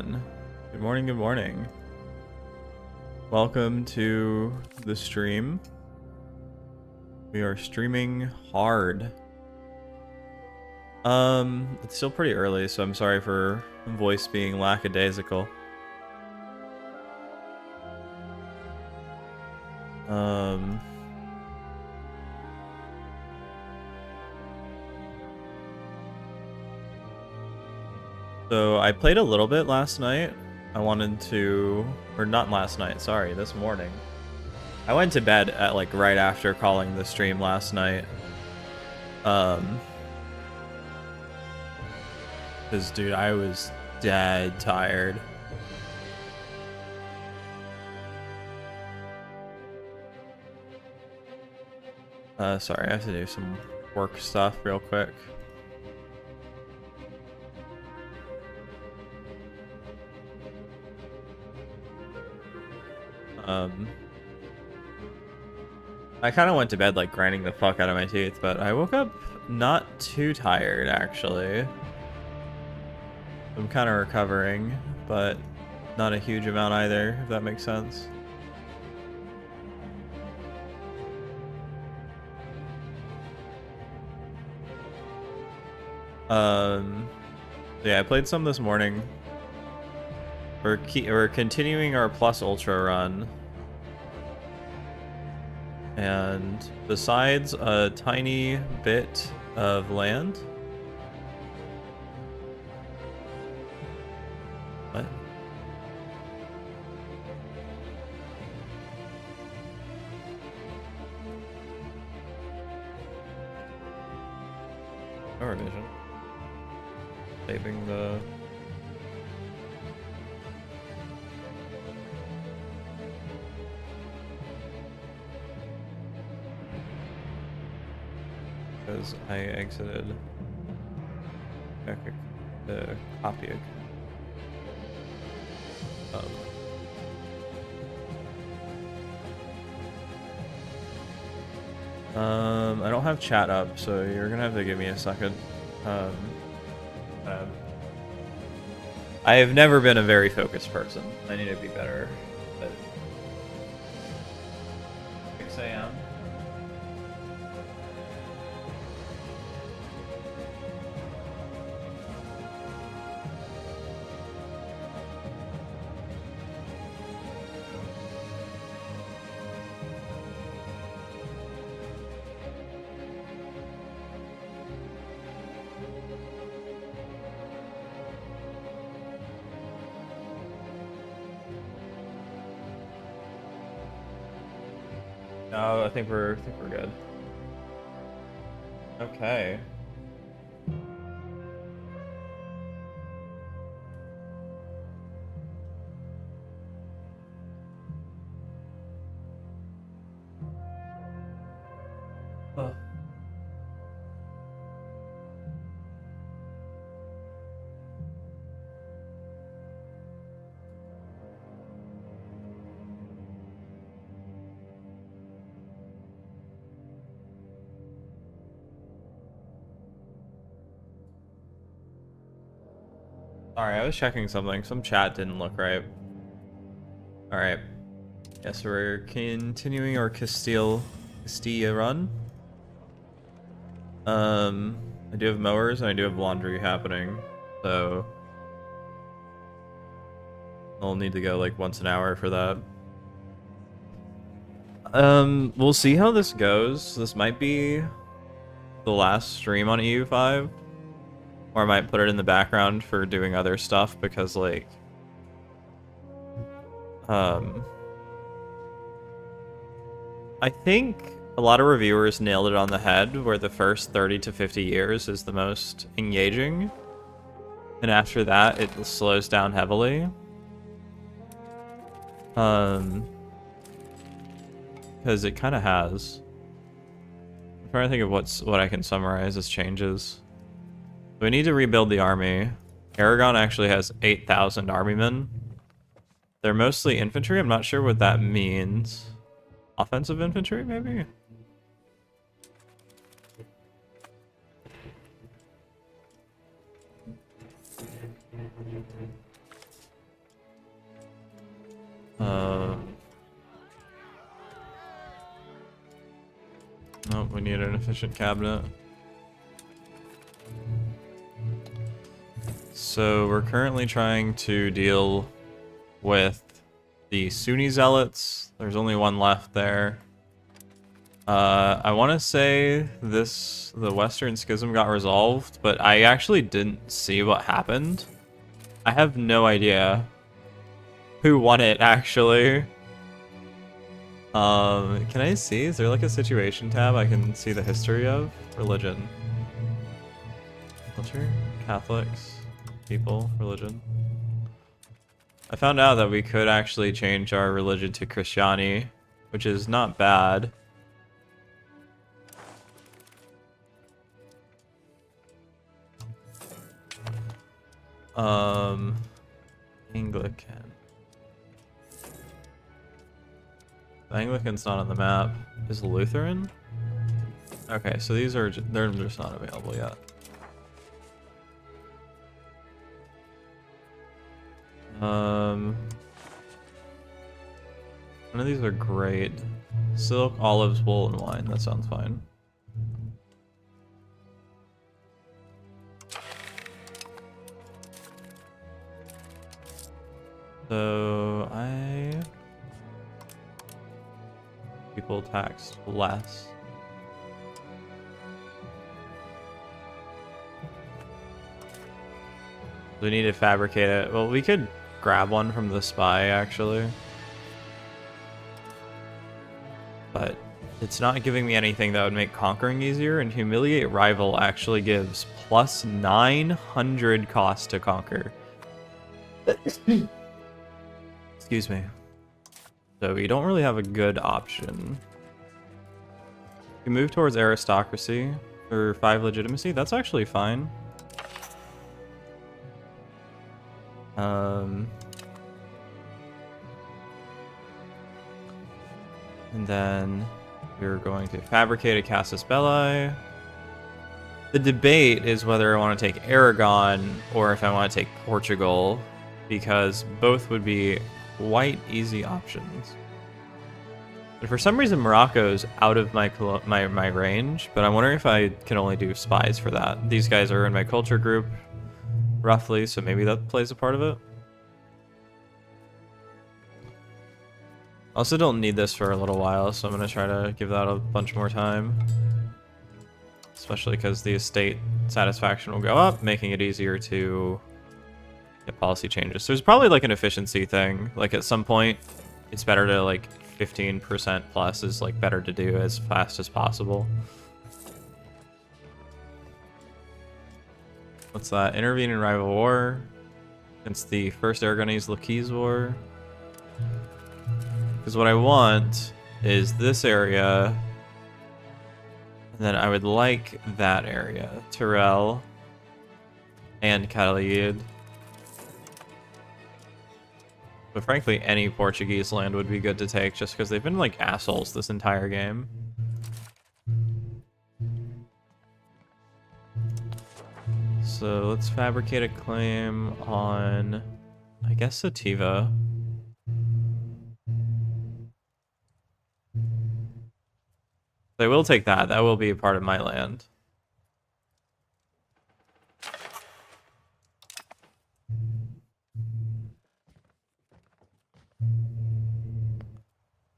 everyone. Good morning, good morning. Welcome to the stream. We are streaming hard. It's still pretty early, so I'm sorry for voice being lackadaisical. So I played a little bit last night. I wanted to, or not last night, sorry, this morning. I went to bed at like right after calling the stream last night. Cause dude, I was dead tired. Sorry, I have to do some work stuff real quick. I kind of went to bed like grinding the fuck out of my teeth, but I woke up not too tired actually. I'm kind of recovering, but not a huge amount either, if that makes sense. Yeah, I played some this morning. We're continuing our plus ultra run. And besides a tiny bit of land. What? Power vision. Saving the... Because I exited the copy account. I don't have chat up, so you're gonna have to give me a second. I have never been a very focused person. I need to be better. But 6 a.m. No, I think we're good. Okay. Sorry, I was checking something. Some chat didn't look right. Alright. Yes, we're continuing our Castilla run. I do have mowers and I do have laundry happening, so I'll need to go like once an hour for that. We'll see how this goes. This might be the last stream on EU5. Or I might put it in the background for doing other stuff because, like, I think a lot of reviewers nailed it on the head where the first 30 to 50 years is the most engaging. And after that, it slows down heavily. Because it kind of has. I'm trying to think of what I can summarize as changes. We need to rebuild the army. Aragon actually has 8,000 armymen. They're mostly infantry. I'm not sure what that means. Offensive infantry, maybe? Nope, we need an efficient cabinet. So we're currently trying to deal with the Sunni zealots. There's only one left there. I want to say the Western Schism got resolved, but I actually didn't see what happened. I have no idea who won it, actually. Can I see? Is there like a situation tab I can see the history of? Religion. Culture? Catholics? People? Religion? I found out that we could actually change our religion to Christianity, which is not bad. Anglican. The Anglican's not on the map. Is Lutheran? Okay, so these are they're just not available yet. None of these are great. Silk, olives, wool, and wine. That sounds fine. So people taxed less. We need to fabricate it. Well, we could grab one from the spy actually, but it's not giving me anything that would make conquering easier, and humiliate rival actually gives plus 900 cost to conquer. Excuse me. So we don't really have a good option. We move towards aristocracy for 5 legitimacy. That's actually fine. And then we're going to fabricate a Casus Belli. The debate is whether I want to take Aragon or if I want to take Portugal, because both would be quite easy options. But for some reason Morocco's out of my range, but I'm wondering if I can only do spies for that. These guys are in my culture group roughly, so maybe that plays a part of it. Also don't need this for a little while, so I'm going to try to give that a bunch more time. Especially because the estate satisfaction will go up, making it easier to get policy changes. So there's probably like an efficiency thing. Like at some point, it's better to like 15% plus is like better to do as fast as possible. What's that? Intervene in rival war against the first Aragonese Laquise war. Because what I want is this area, and then I would like that area, Tyrell and Catalid. But frankly, any Portuguese land would be good to take, just because they've been like assholes this entire game. So let's fabricate a claim on, I guess, Sativa. I will take that. That will be a part of my land.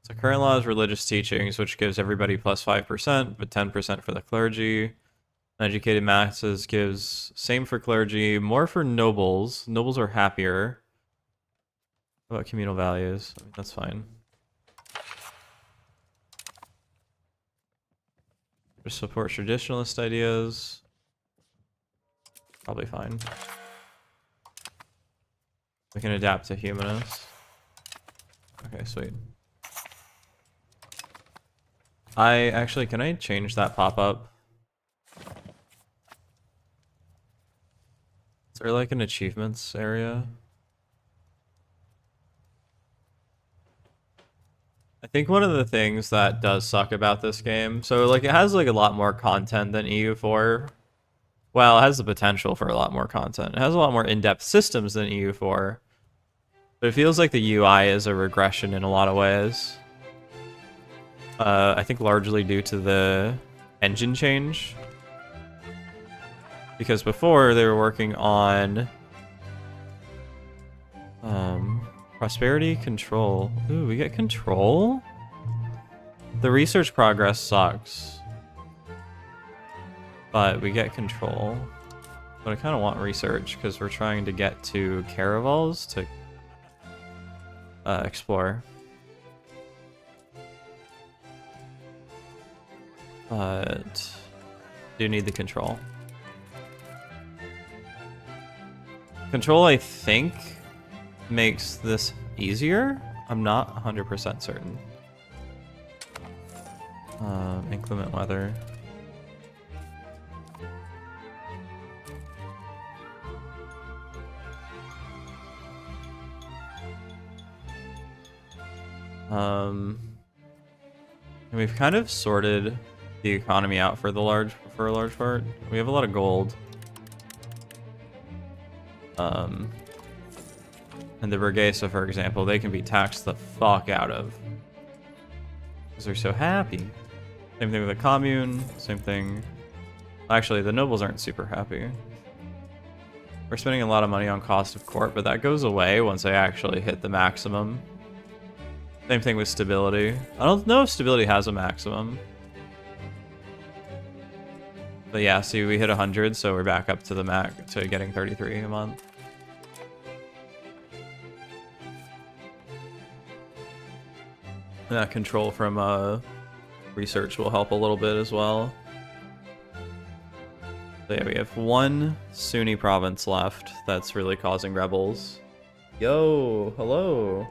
So current law is religious teachings, which gives everybody plus 5%, but 10% for the clergy. Educated masses gives same for clergy, more for nobles. Nobles are happier. What about communal values? I mean, that's fine. Just support traditionalist ideas. Probably fine. We can adapt to humanists. Okay, sweet. Can I change that pop-up? Is there like an achievements area? I think one of the things that does suck about this game, so like it has like a lot more content than EU4. Well, it has the potential for a lot more content. It has a lot more in-depth systems than EU4. But it feels like the UI is a regression in a lot of ways. I think largely due to the engine change. Because before they were working on prosperity control. Ooh, we get control? The research progress sucks. But we get control. But I kind of want research because we're trying to get to caravels to explore. But do need the control. Control, I think, makes this easier. I'm not 100% certain. Inclement weather. And we've kind of sorted the economy out for a large part. We have a lot of gold. And the Burguesa, for example, they can be taxed the fuck out of. Because they're so happy. Same thing with the commune, same thing. Actually, the nobles aren't super happy. We're spending a lot of money on cost of court, but that goes away once they actually hit the maximum. Same thing with stability. I don't know if stability has a maximum. But yeah, see, we hit 100, so we're back up to the max, to getting 33 a month. That control from research will help a little bit as well. So yeah, we have one Sunni province left that's really causing rebels. Yo, hello.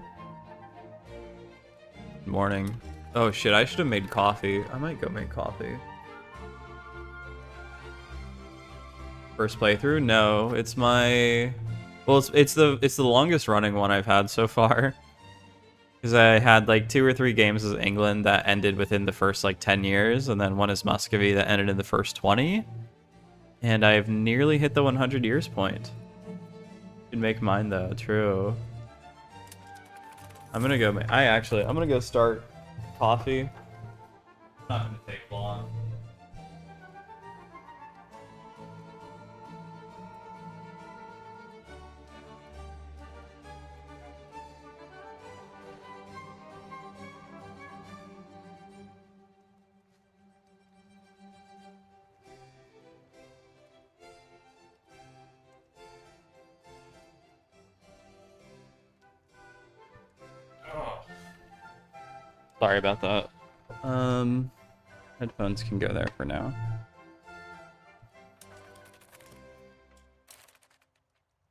Good morning. Oh shit, I should have made coffee. I might go make coffee. First playthrough? No, it's my... Well, it's the longest running one I've had so far. Because I had like 2 or 3 games as England that ended within the first like 10 years, and then one is Muscovy that ended in the first 20. And I've nearly hit the 100 years point. Should make mine though, true. I'm gonna go. I'm gonna go start coffee. Not gonna take long. Sorry about that. Headphones can go there for now.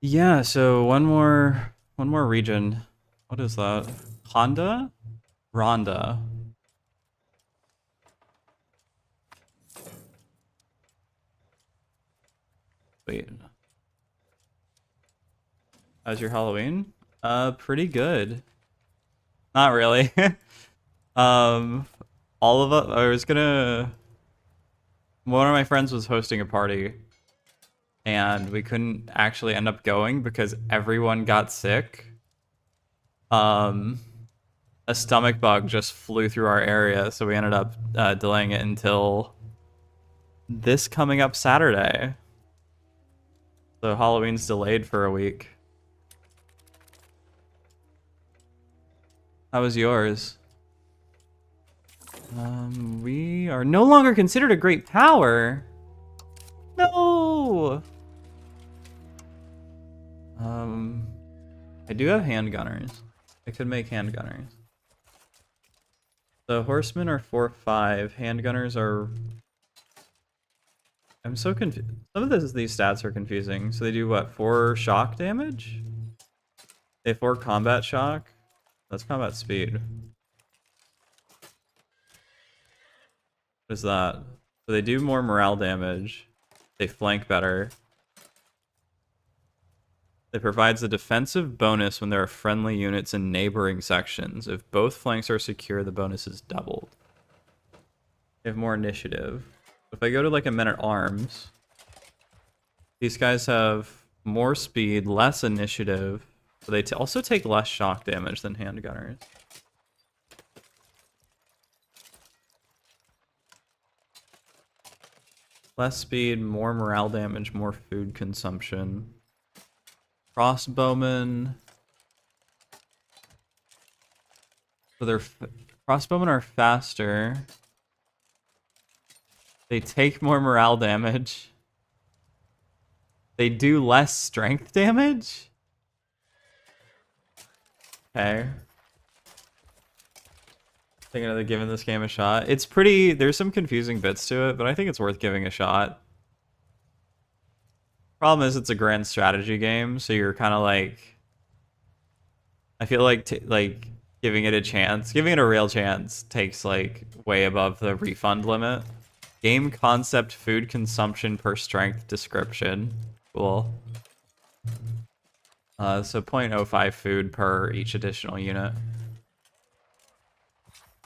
Yeah, so one more region. What is that? Honda? Rhonda. Wait. How's your Halloween? Pretty good. Not really. All of us, one of my friends was hosting a party and we couldn't actually end up going because everyone got sick. A stomach bug just flew through our area, so we ended up delaying it until this coming up Saturday. So Halloween's delayed for a week. How was yours? We are no longer considered a great power. No. I do have handgunners. I could make handgunners. The horsemen are 4-5. Handgunners are... I'm so confused. Some of these stats are confusing. So they do what? 4 shock damage? They have 4 combat shock? That's combat speed. What is that? So they do more morale damage. They flank better. It provides a defensive bonus when there are friendly units in neighboring sections. If both flanks are secure, the bonus is doubled. They have more initiative. If I go to like a men-at-arms, these guys have more speed, less initiative, But they also take less shock damage than handgunners. Less speed, more morale damage, more food consumption. Crossbowmen. So crossbowmen are faster. They take more morale damage. They do less strength damage? Okay. Thinking of giving this game a shot. It's pretty... There's some confusing bits to it, but I think it's worth giving a shot. Problem is, it's a grand strategy game, so you're kind of like... I feel like giving it a chance, giving it a real chance, takes like way above the refund limit. Game concept, food consumption per strength description. Cool. So 0.05 food per each additional unit.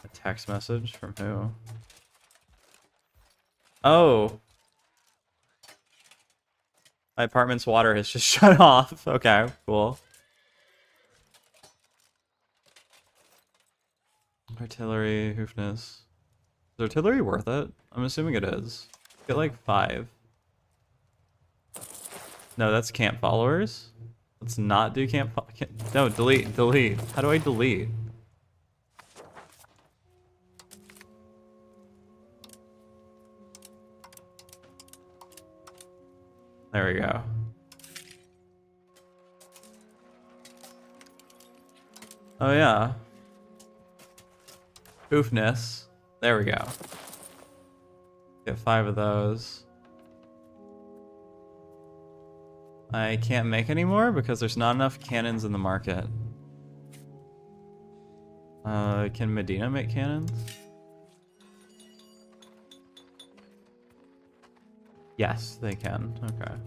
A text message from who? Oh. My apartment's water has just shut off. Okay, cool. Artillery, hoofness. Is artillery worth it? I'm assuming it is. Get like 5. No, that's camp followers. Let's not do camp. No, delete. How do I delete? There we go. Oh yeah. Hoofness. There we go. Get 5 of those. I can't make any more because there's not enough cannons in the market. Can Medina make cannons? Yes, they can. Okay. Can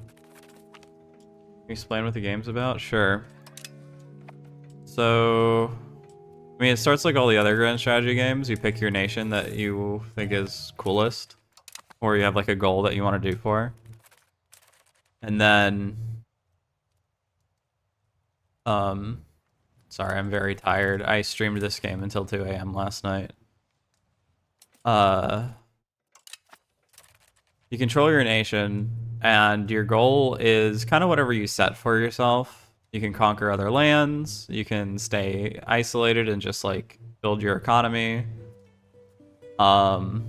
you explain what the game's about? Sure. So... I mean, it starts like all the other grand strategy games. You pick your nation that you think is coolest. Or you have like a goal that you want to do for. And then... Sorry, I'm very tired. I streamed this game until 2 a.m. last night. You control your nation, and your goal is kind of whatever you set for yourself. You can conquer other lands, you can stay isolated and just like build your economy. And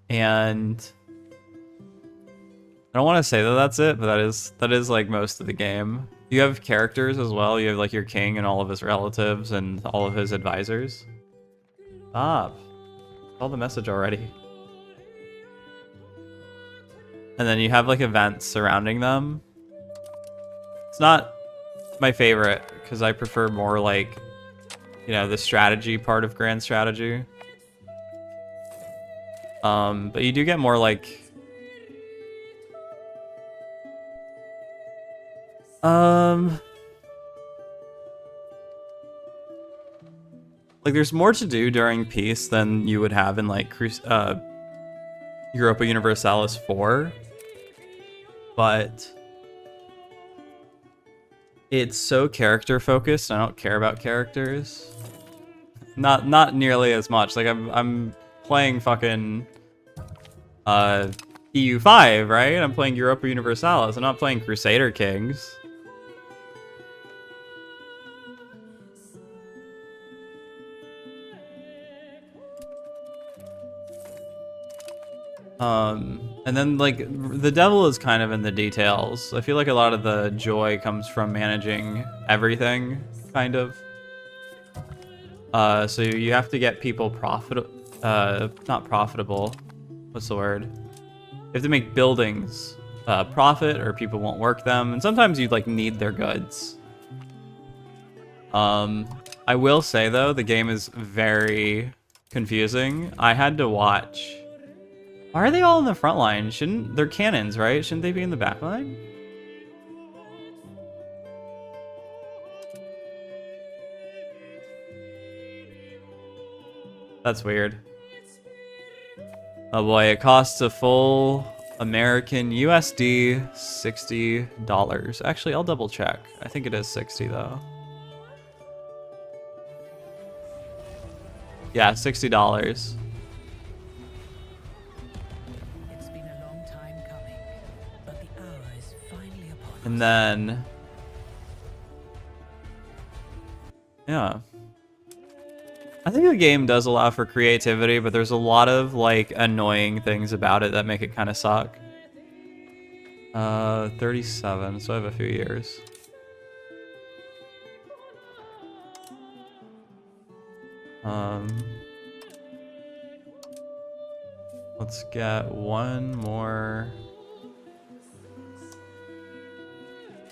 I don't want to say that that's it, but that is like most of the game. You have characters as well. You have like your king and all of his relatives and all of his advisors. Stop. Saw the message already. And then you have like events surrounding them. It's not my favorite because I prefer more like, you know, the strategy part of grand strategy. But you do get more like there's more to do during peace than you would have in like Europa Universalis 4. But it's so character focused. I don't care about characters. Not nearly as much. Like I'm playing fucking EU5, right? I'm playing Europa Universalis. I'm not playing Crusader Kings. And then like the devil is kind of in the details. I feel like a lot of the joy comes from managing everything, kind of. So you have to get people not profitable. What's the word? You have to make buildings profit or people won't work them. And sometimes you like need their goods. I will say though, the game is very confusing. I had to watch. Why are they all in the front line? They're cannons, right? Shouldn't they be in the back line? That's weird. Oh boy, it costs a full American USD $60. Actually, I'll double check. I think it is 60 though. Yeah, $60. It's been a long time coming, but the hour is finally upon us. And then, yeah. I think the game does allow for creativity, but there's a lot of like annoying things about it that make it kind of suck. 37, so I have a few years. Let's get one more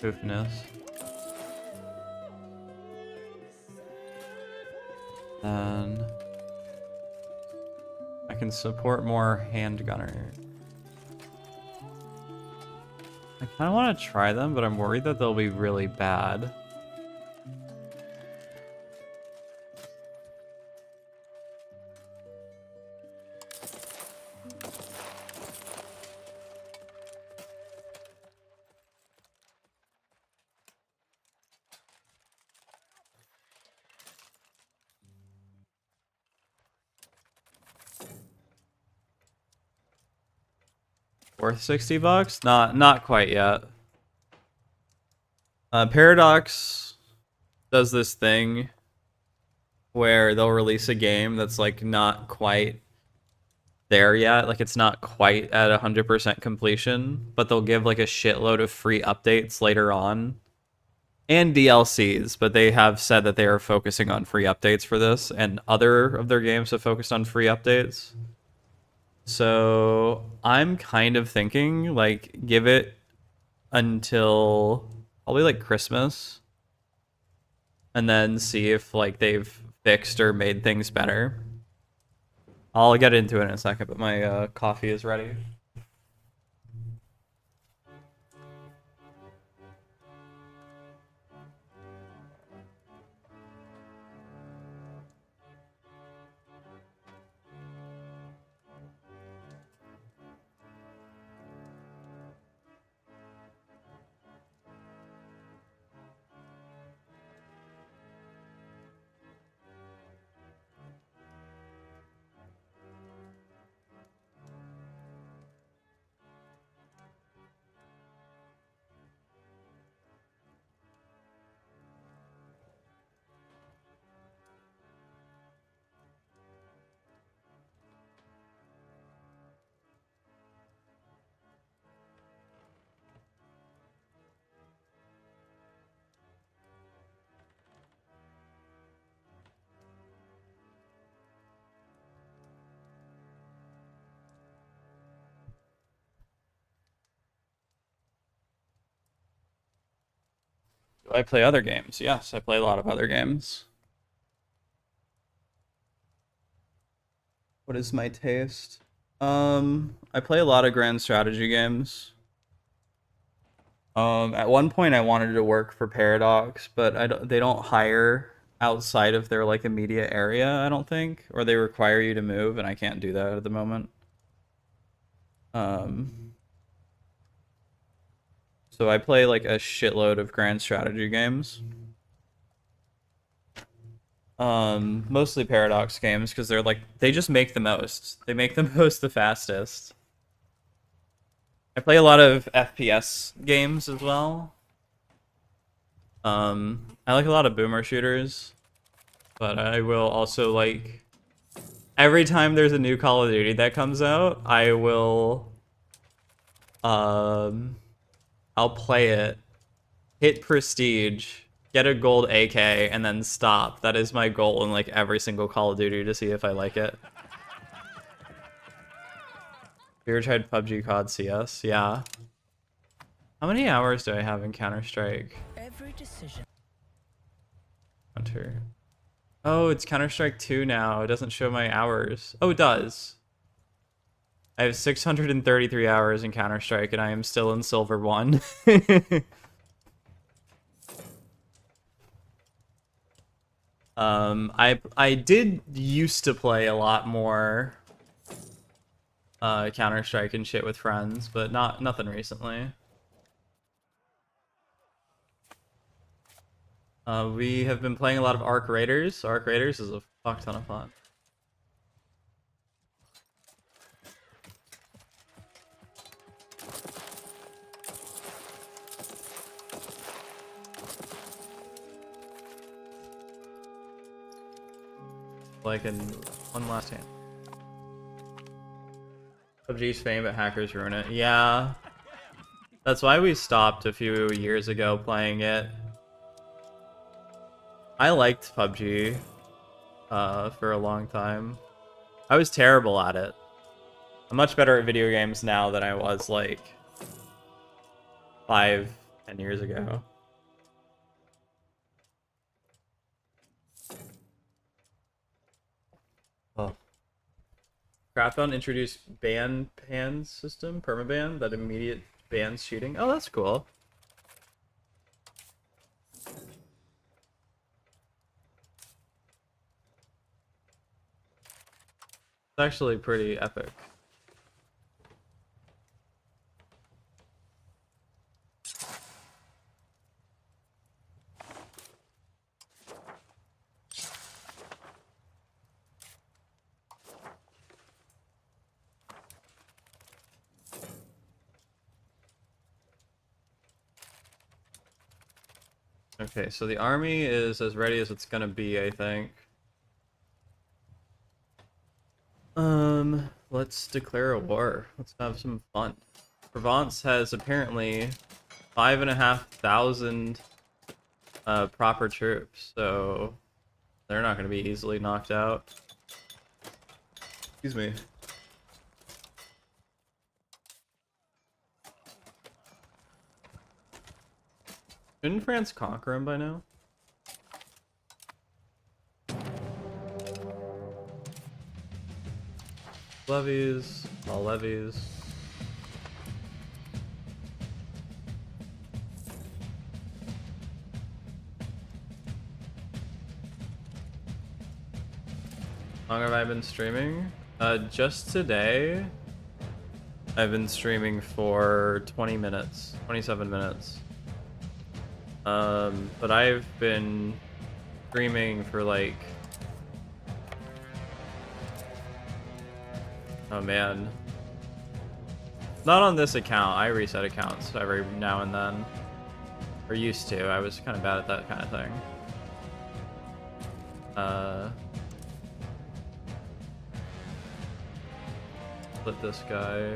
poofness. Then I can support more handgunner. I kind of want to try them, but I'm worried that they'll be really bad. Worth $60? Not quite yet. Paradox does this thing where they'll release a game that's like not quite there yet, like it's not quite at 100% completion, but they'll give like a shitload of free updates later on and DLCs, but they have said that they are focusing on free updates for this, and other of their games have focused on free updates. So I'm kind of thinking like give it until probably like Christmas and then see if like they've fixed or made things better. I'll get into it in a second, but my coffee is ready. Do I play other games? Yes, I play a lot of other games. What is my taste? I play a lot of grand strategy games. At one point I wanted to work for Paradox, but they don't hire outside of their like immediate area, I don't think, or they require you to move, and I can't do that at the moment. So I play like a shitload of grand strategy games. Mostly Paradox games because they're like they just make the most. They make the most the fastest. I play a lot of FPS games as well. I like a lot of boomer shooters, but I will also like every time there's a new Call of Duty that comes out, I will I'll play it, hit prestige, get a gold AK, and then stop. That is my goal in like every single Call of Duty to see if I like it. You ever tried PUBG, COD, CS? Yeah. How many hours do I have in Counter-Strike? Every decision. Counter. Oh, it's Counter-Strike 2 now. It doesn't show my hours. Oh, it does. I have 633 hours in Counter-Strike, and I am still in Silver 1. I did used to play a lot more Counter-Strike and shit with friends, but nothing recently. We have been playing a lot of Arc Raiders. Arc Raiders is a fuck ton of fun. Like in one last hand. PUBG's fame, but hackers ruin it. Yeah. That's why we stopped a few years ago playing it. I liked PUBG for a long time. I was terrible at it. I'm much better at video games now than I was like 5-10 years ago. Oh. Craftbound introduced ban system, permaban, that immediate bans cheating. Oh, that's cool. It's actually pretty epic. Okay, so the army is as ready as it's gonna be, I think. Let's declare a war. Let's have some fun. Provence has apparently 5,500 proper troops, so they're not gonna be easily knocked out. Excuse me. Didn't France conquer him by now? Levies, all levies. How long have I been streaming? Just today. I've been streaming for 20 minutes, 27 minutes. But I've been streaming for like, oh man, not on this account. I reset accounts every now and then, or used to. I was kind of bad at that kind of thing. Split this guy.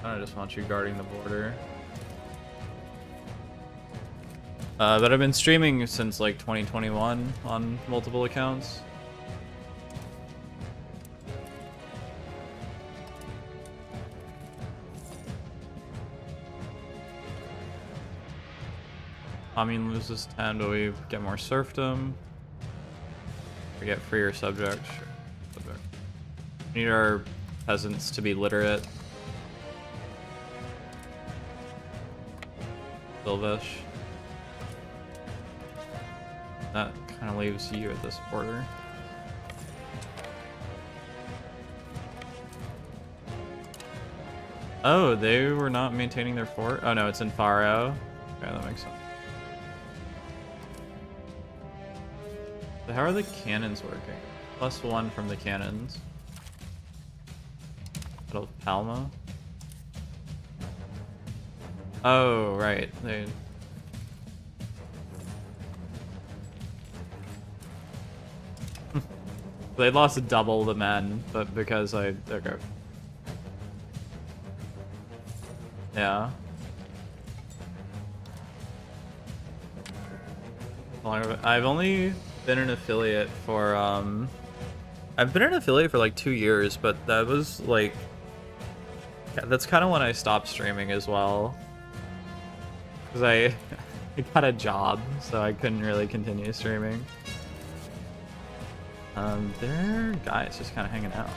I just want you guarding the border. But I've been streaming since like 2021 on multiple accounts. Commune loses 10, but we get more serfdom. We get freer subjects. We need our peasants to be literate. Silvish. That kind of leaves you at this border. Oh, they were not maintaining their fort? Oh no, it's in Faro. Okay, that makes sense. So how are the cannons working? +1 from the cannons. Battle of Palma. Oh, right. They lost double the men, but because okay. Yeah. I've only been an affiliate for I've been an affiliate for like 2 years, but that was like, that's kind of when I stopped streaming as well, because I got a job, so I couldn't really continue streaming. There are guys just kind of hanging out.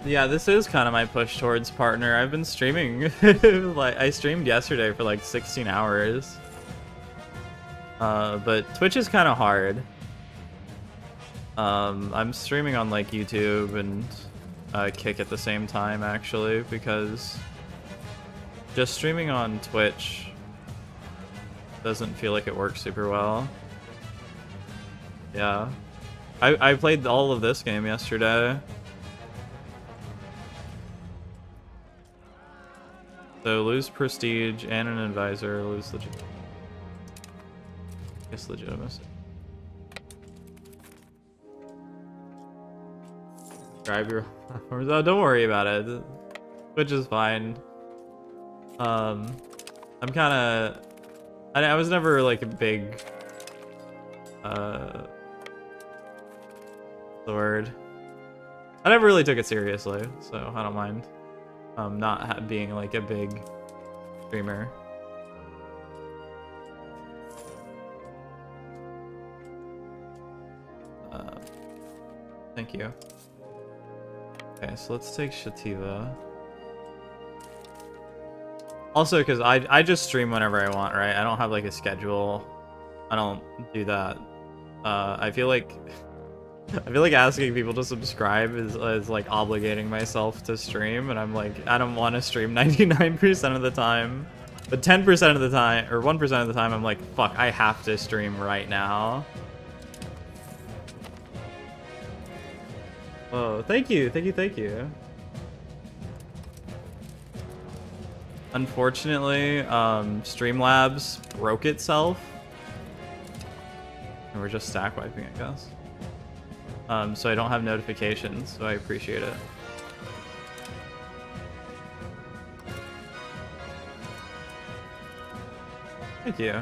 Yeah, this is kind of my push towards partner. I've been streaming, like I streamed yesterday for like 16 hours. But Twitch is kind of hard. I'm streaming on like YouTube and Kick at the same time actually, because just streaming on Twitch doesn't feel like it works super well. Yeah. I played all of this game yesterday. So lose prestige and an advisor, lose legitimacy. Drive your platforms. Oh, don't worry about it. Which is fine. I'm kind of. I was never like a big. The word. I never really took it seriously, so I don't mind. Not being like a big streamer. Thank you. Okay, so let's take Shativa. Also, because I just stream whenever I want, right? I don't have like a schedule. I don't do that. I feel like asking people to subscribe is like obligating myself to stream, and I'm like, I don't want to stream 99% of the time, but 10% of the time or 1% of the time I'm like, fuck, I have to stream right now. Oh, thank you. Unfortunately, Streamlabs broke itself. And we're just stack wiping, I guess. So I don't have notifications, so I appreciate it. Thank you.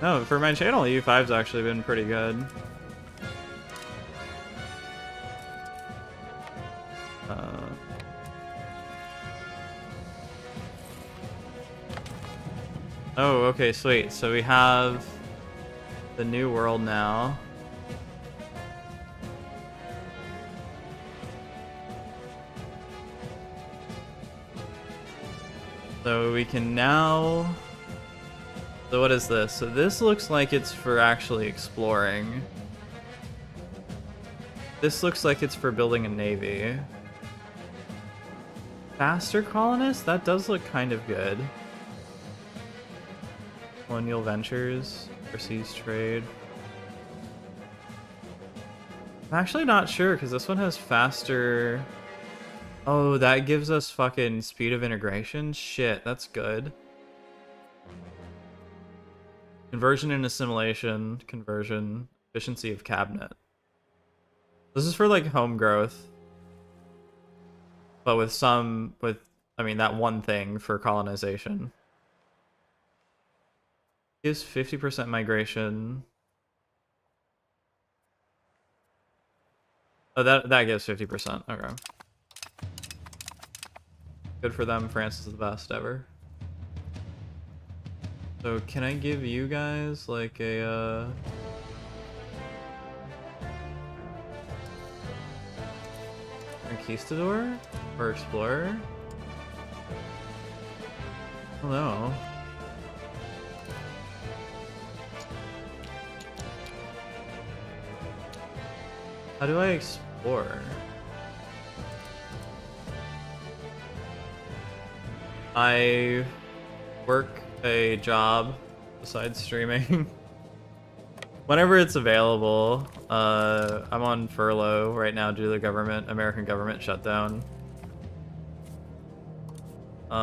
No, for my channel, U5's actually been pretty good. Oh, okay, sweet. So we have the new world now. So we can now... So what is this? So this looks like it's for actually exploring. This looks like it's for building a navy. Faster colonists? That does look kind of good. Colonial ventures, overseas trade. I'm actually not sure because this one has faster. Oh, that gives us fucking speed of integration? Shit, that's good. Conversion and assimilation, conversion, efficiency of cabinet. This is for like home growth. But with I mean, that one thing for colonization. Gives 50% migration. Oh, that gives 50%. Okay. Good for them. France is the best ever. So can I give you guys like a conquistador or explorer? I don't know. How do I explore? I work a job besides streaming. Whenever it's available. I'm on furlough right now due to the American government shutdown. You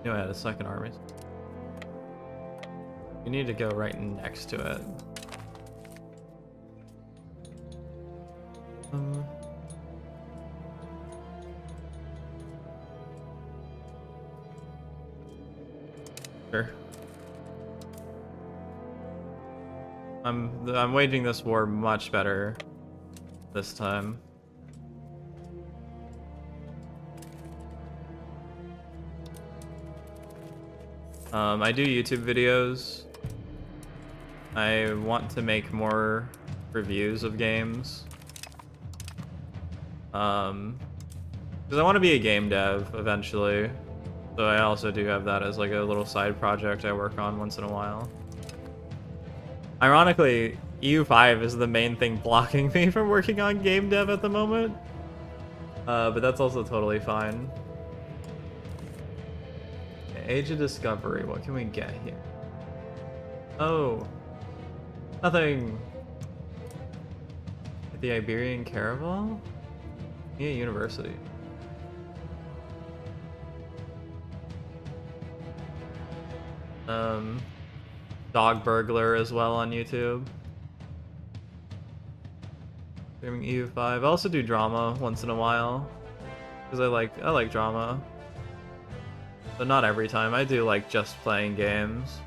know, I had a second army. You need to go right next to it. Sure. I'm waging this war much better this time. I do YouTube videos. I want to make more reviews of games. Because I want to be a game dev eventually. So I also do have that as like a little side project I work on once in a while. Ironically, EU5 is the main thing blocking me from working on game dev at the moment. But that's also totally fine. Age of Discovery, what can we get here? Oh, nothing. The Iberian Caravel? Yeah, University. Dog Burglar as well on YouTube. Streaming EU5. I also do drama once in a while. Because I like drama. But not every time. I do like just playing games.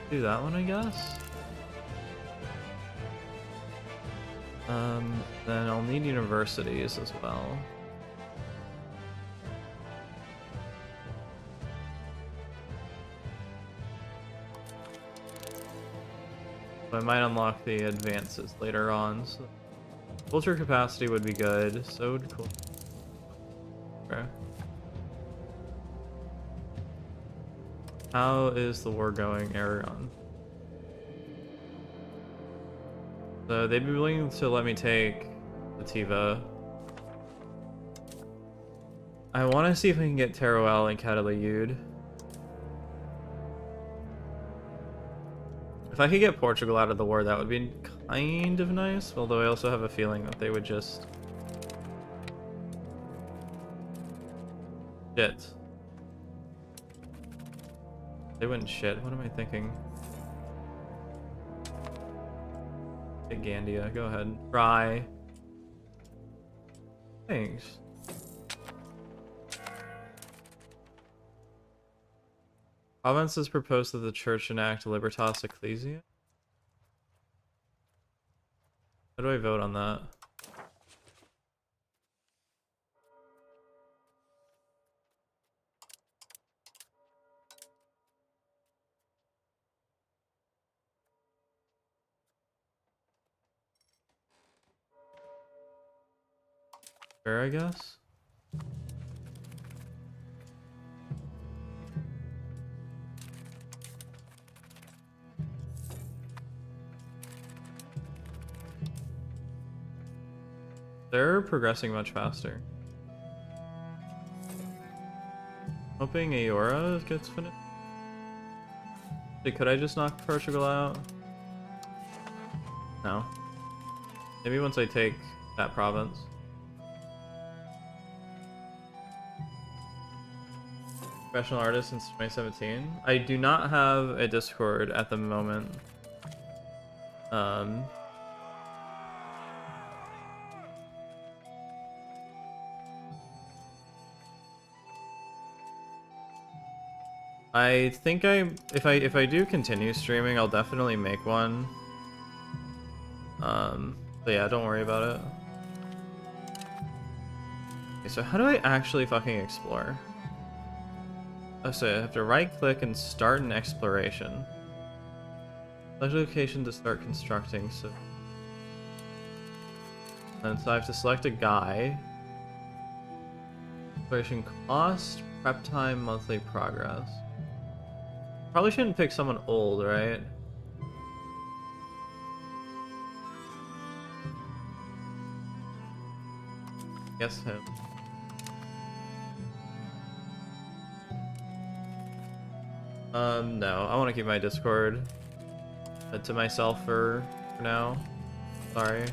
Do that one, I guess. Then I'll need universities as well. I might unlock the advances later on. So culture capacity would be good. So would cool. Okay. How is the war going, Aragon? So they'd be willing to let me take Lativa. I want to see if I can get Teruel and Catalayud. If I could get Portugal out of the war, that would be kind of nice. Although I also have a feeling that they would just... Shit. They wouldn't shit. What am I thinking? Hey, Gandia, go ahead. Try. Thanks. Provinces proposed that the church enact Libertas Ecclesia. How do I vote on that? Fair, I guess. They're progressing much faster. Hoping Aora gets finished. Could I just knock Portugal out? No. Maybe once I take that province. Professional artist since 2017. I do not have a Discord at the moment. I think if I do continue streaming, I'll definitely make one. But yeah, don't worry about it. Okay, so how do I actually fucking explore? Oh, so I have to right click and start an exploration. Select a location to start constructing, so... And so I have to select a guy. Exploration cost, prep time, monthly progress. Probably shouldn't pick someone old, right? Guess him. No, I want to keep my Discord to myself for now. Sorry.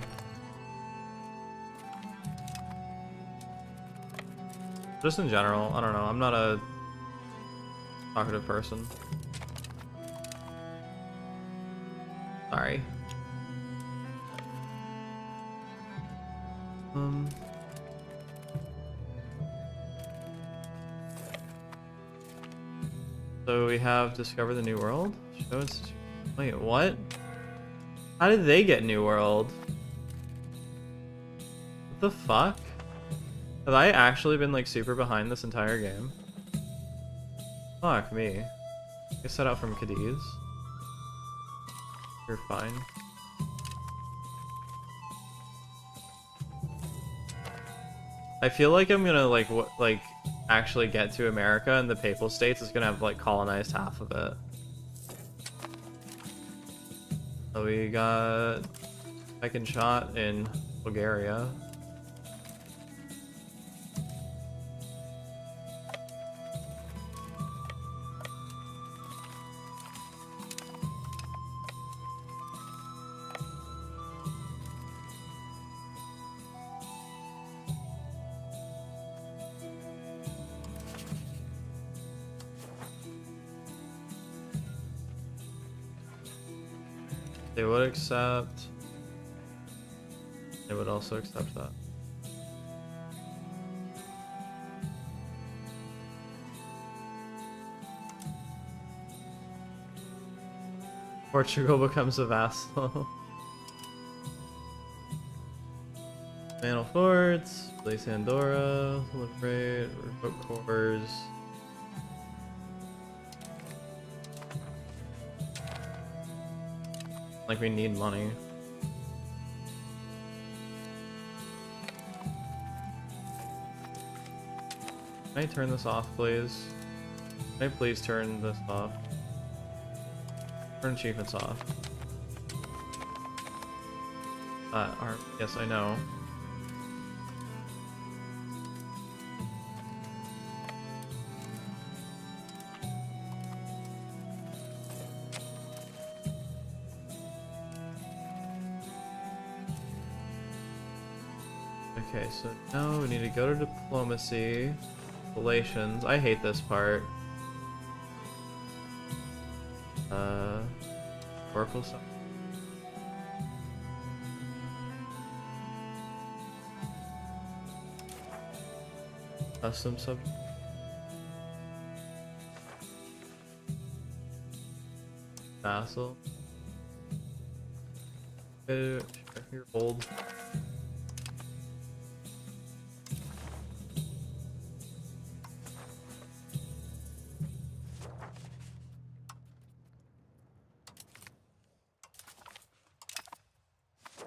Just in general, I don't know. I'm not a talkative person. Sorry. So we have discovered the new world. Show institution. Wait, what? How did they get new world? What the fuck? Have I actually been like super behind this entire game? Fuck me. I set out from Cadiz. You're fine. I feel like I'm gonna like actually get to America, and the Papal States is gonna have like colonized half of it. So we got second shot in Bulgaria. They would accept. They would also accept that. Portugal becomes a vassal. Mantle forts, place Andorra, liberate, revoke cores. Like we need money. Can I turn this off, please? Can I please turn this off? Turn achievements off. Yes, I know. Okay, so now we need to go to diplomacy, relations. I hate this part. Oracle stuff. Custom sub. Vassal. You're old.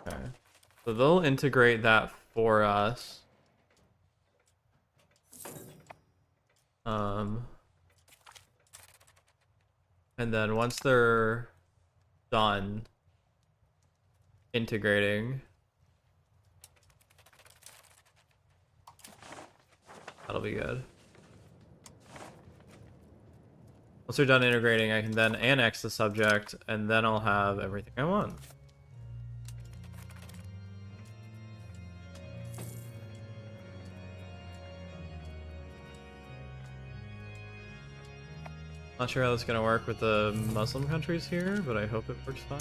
Okay. So they'll integrate that for us. And then once they're done integrating, that'll be good. Once they're done integrating, I can then annex the subject, and then I'll have everything I want. Not sure how that's gonna work with the Muslim countries here, but I hope it works fine.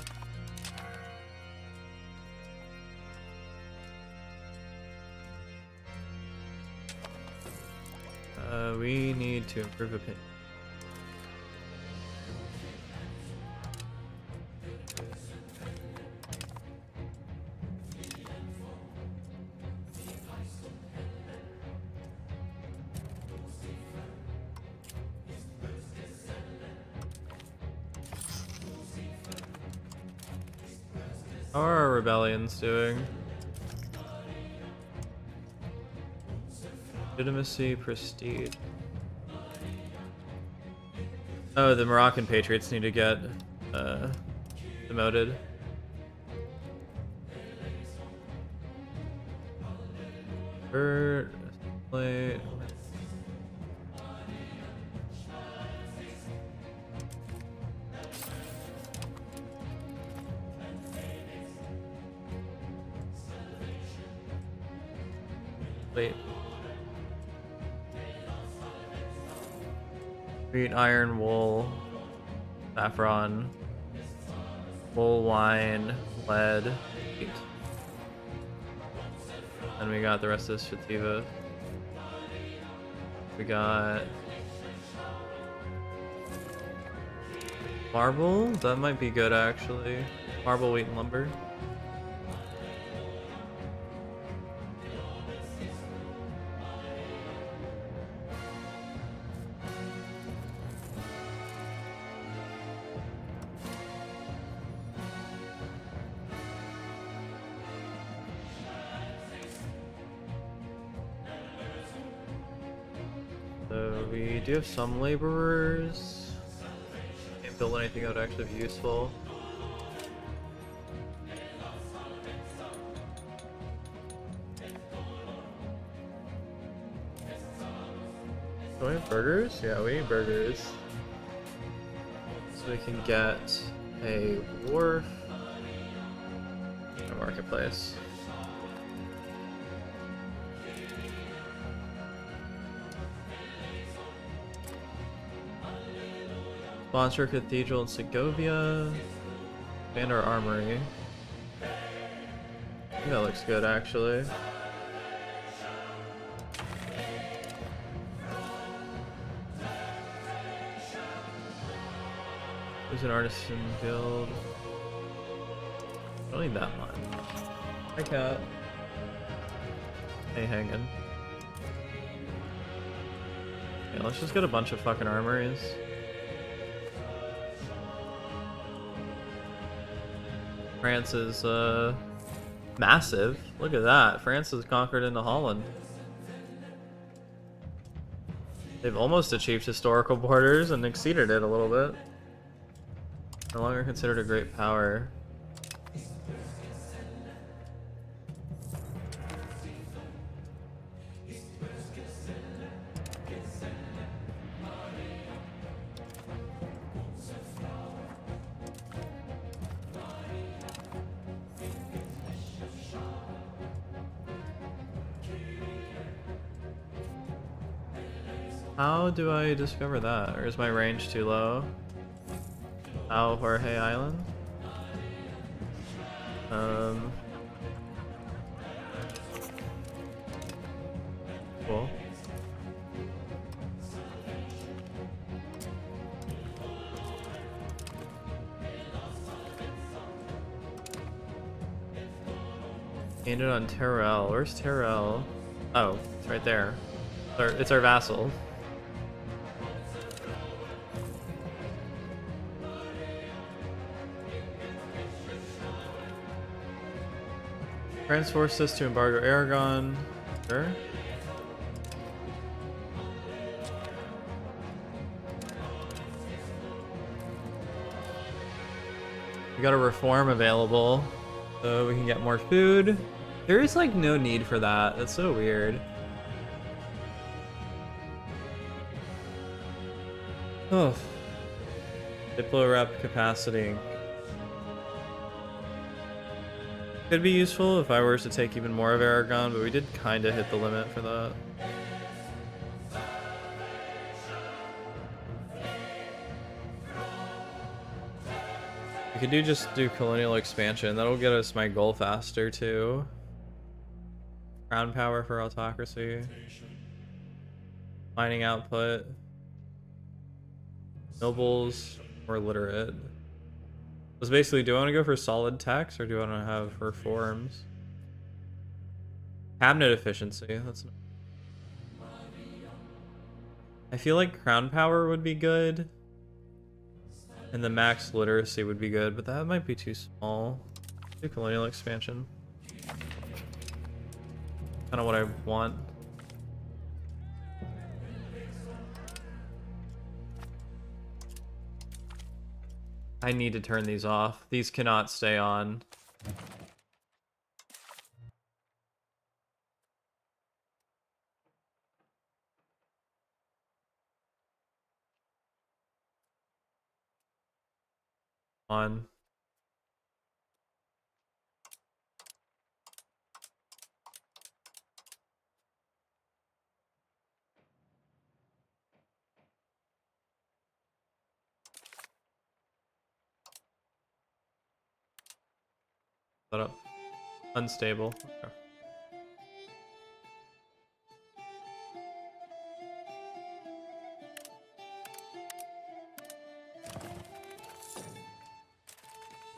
We need to improve opinion. How are our rebellions doing? Legitimacy, prestige. Oh, the Moroccan patriots need to get demoted. Play. Wait. Wheat, iron, wool, saffron, wool, wine, lead, wheat. And we got the rest of this sativa. We got marble. That might be good actually. Marble, wheat, and lumber. So we do have some laborers. Can't build anything that would actually be useful. Do we have burgers? Yeah, we need burgers. So we can get a wharf, a marketplace. Sponsor a cathedral in Segovia. And our armory. I think that looks good actually. There's an artisan guild. I don't need that much. Hi cat. Hey hanging. Yeah, let's just get a bunch of fucking armories. France is massive. Look at that. France has conquered into Holland. They've almost achieved historical borders and exceeded it a little bit. No longer considered a great power. How do I discover that? Or is my range too low? Ao Jorge Island? Cool. Aimed it on Terrell. Where's Terrell? Oh, it's right there. It's our vassal. France forced us to embargo Aragon. Sure. We got a reform available, so we can get more food. There is like no need for that. That's so weird. Oh. Diplo rep capacity. Could be useful if I were to take even more of Aragon, but we did kind of hit the limit for that. We could just do colonial expansion. That'll get us my goal faster too. Crown power for autocracy. Mining output. Nobles or literate. So basically, do I want to go for solid tax or do I want to have reforms? Cabinet efficiency. That's. I feel like crown power would be good, and the max literacy would be good, but that might be too small. Do colonial expansion. Kind of what I want. I need to turn these off. These cannot stay on. On. Set up. Unstable. Okay.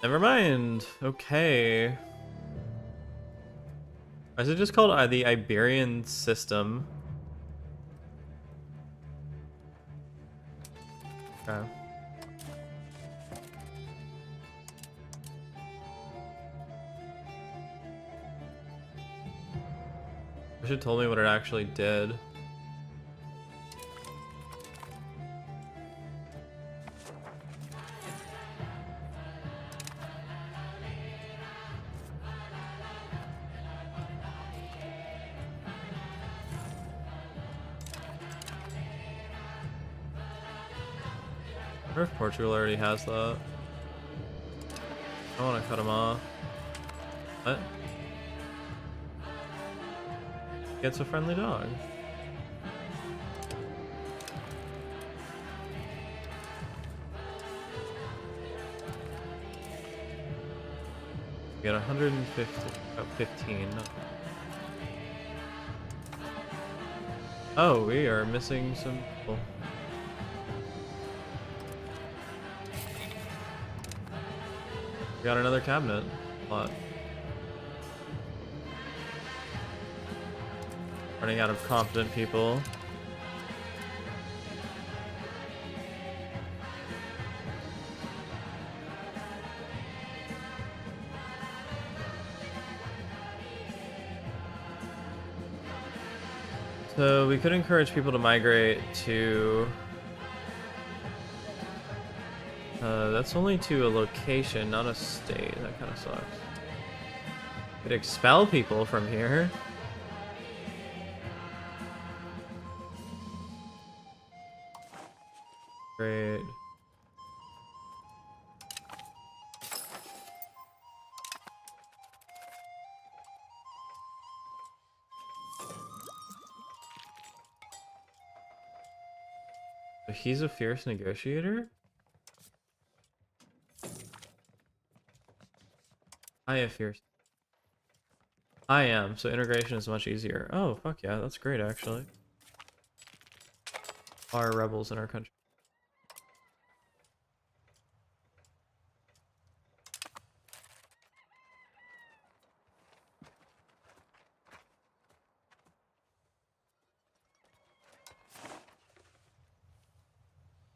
Never mind. Okay. Why is it just called the Iberian system? Okay. I should have told me what it actually did. wonder if Portugal already has that. I want to cut him off. What? Gets a friendly dog. We got 150, about 15. Oh, we are missing some people. We got another cabinet lot. Running out of competent people. So we could encourage people to migrate to... that's only to a location, not a state. That kind of sucks. Could expel people from here. Great. So he's a fierce negotiator? I am fierce. I am, so integration is much easier. Oh, fuck yeah, that's great actually. Are rebels in our country.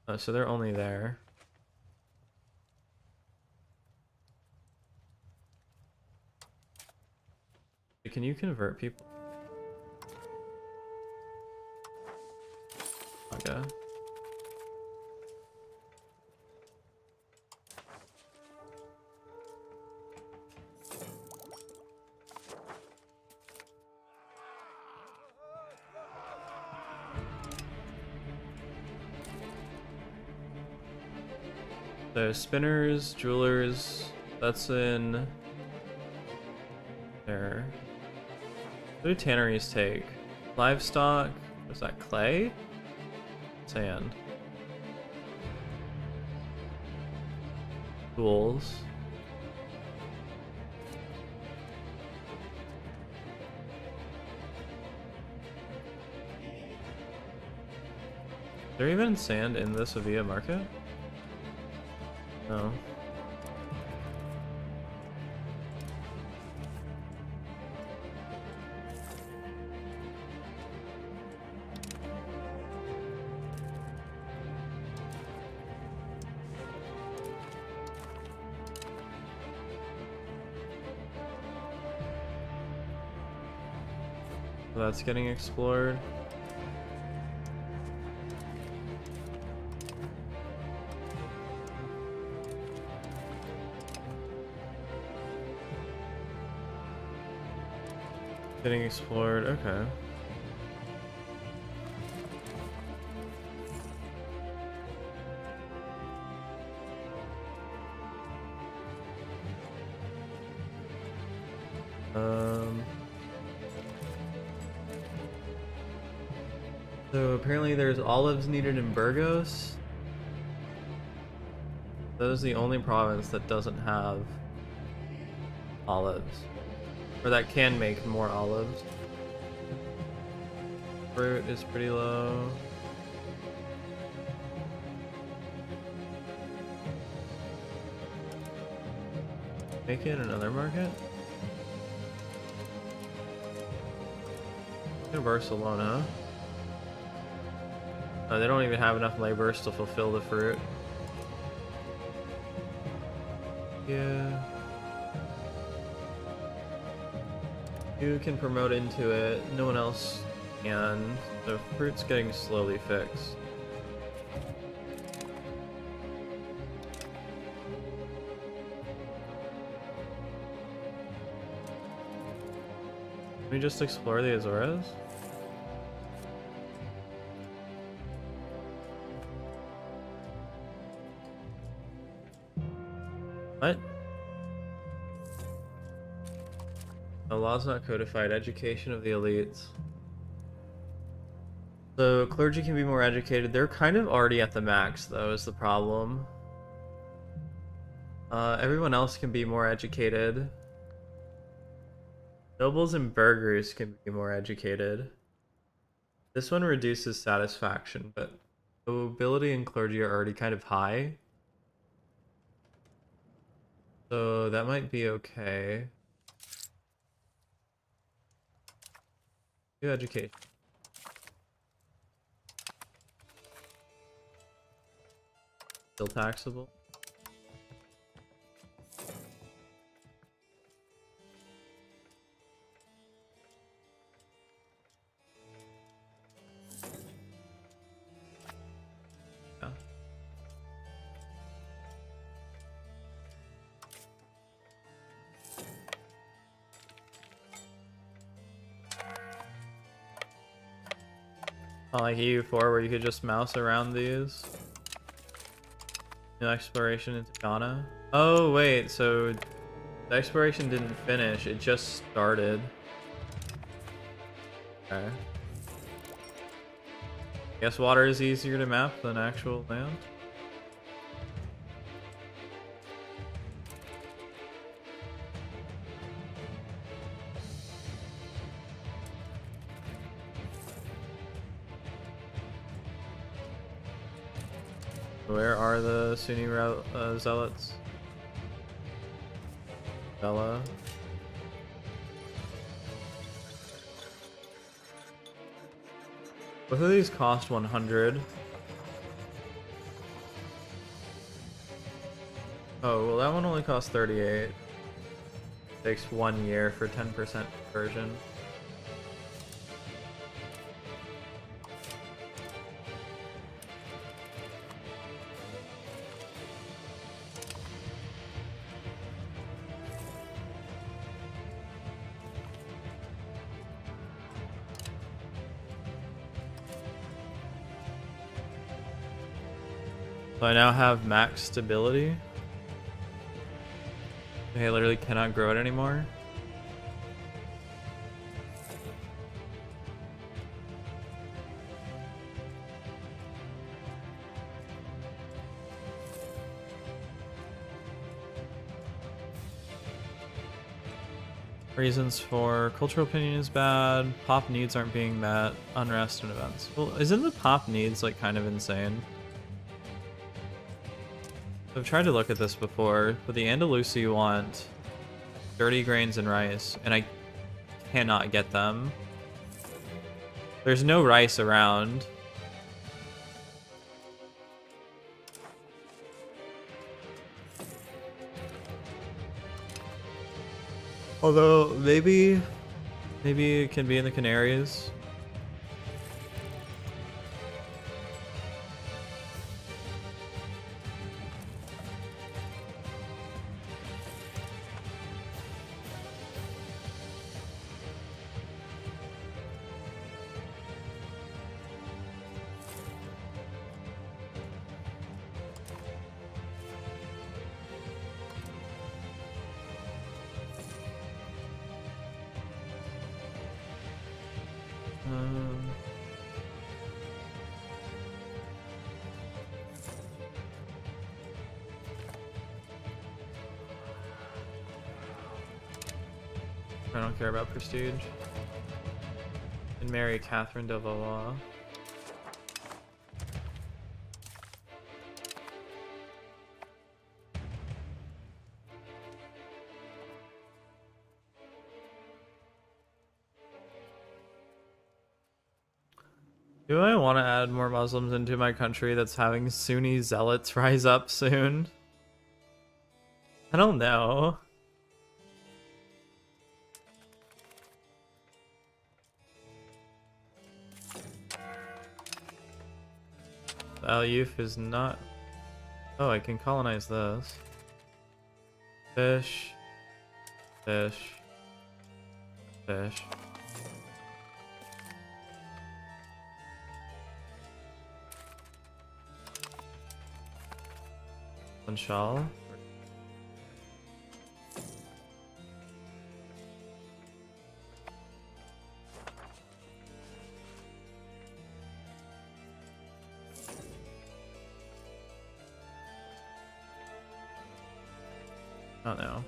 Oh, so they're only there. Can you convert people? Okay. So spinners, jewelers, that's in there. What do tanneries take? Livestock, was that clay? Sand. Tools. Is there even sand in the Sevilla market? No. So that's getting explored. Getting explored, okay. So apparently there's olives needed in Burgos. That is the only province that doesn't have olives. Or that can make more olives. Fruit is pretty low. Make it another market? In Barcelona. Oh, they don't even have enough laborers to fulfill the fruit. Yeah. You can promote into it, no one else can. So fruit's getting slowly fixed. Can we just explore the Azores? What? The law's not codified. Education of the elites. So clergy can be more educated. They're kind of already at the max, though, is the problem. Everyone else can be more educated. Nobles and burghers can be more educated. This one reduces satisfaction, but nobility and clergy are already kind of high. So that might be okay. Do education. Still taxable. Yeah. Not like EU4 where you could just mouse around these. New exploration into Ghana. Oh wait, so the exploration didn't finish, it just started. Okay. Guess water is easier to map than actual land. Where are the Sunni zealots? Bella. Both of these cost 100. Oh, well that one only costs 38. Takes 1 year for 10% conversion. So I now have max stability. I literally cannot grow it anymore. Reasons for cultural opinion is bad. Pop needs aren't being met. Unrest and events. Well, isn't the pop needs like kind of insane? I've tried to look at this before, but the Andalusi want dirty grains and rice, and I cannot get them. There's no rice around. Although, maybe it can be in the Canaries. I don't care about prestige. And marry Catherine de Valois. Do I want to add more Muslims into my country that's having Sunni zealots rise up soon? I don't know. Al Youth is not... Oh, I can colonize this. Fish. Fish. Fish. Shawl. Not now.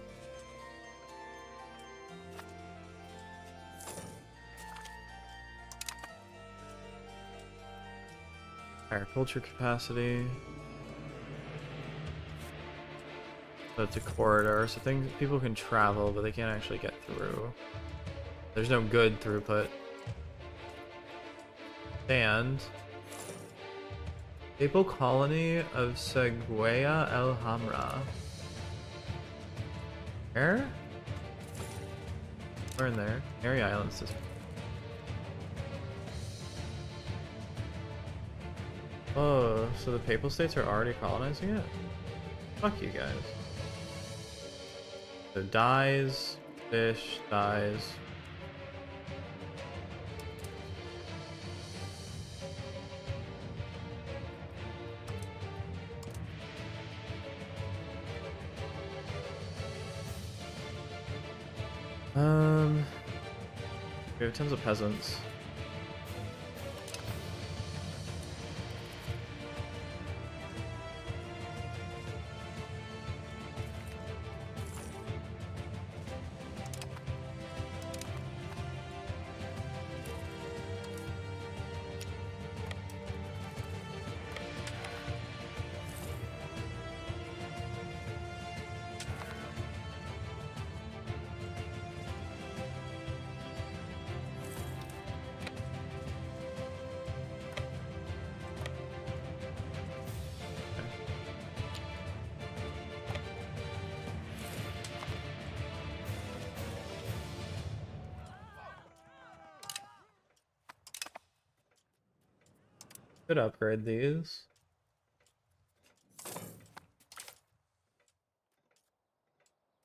Agriculture capacity. So it's a corridor, so things people can travel, but they can't actually get through. There's no good throughput. And Papal colony of Seguia el Hamra. Where? We're in there. Mary Island system. Oh, so the Papal States are already colonizing it? Fuck you guys. So dies, fish, dies. We have tons of peasants. Could upgrade these.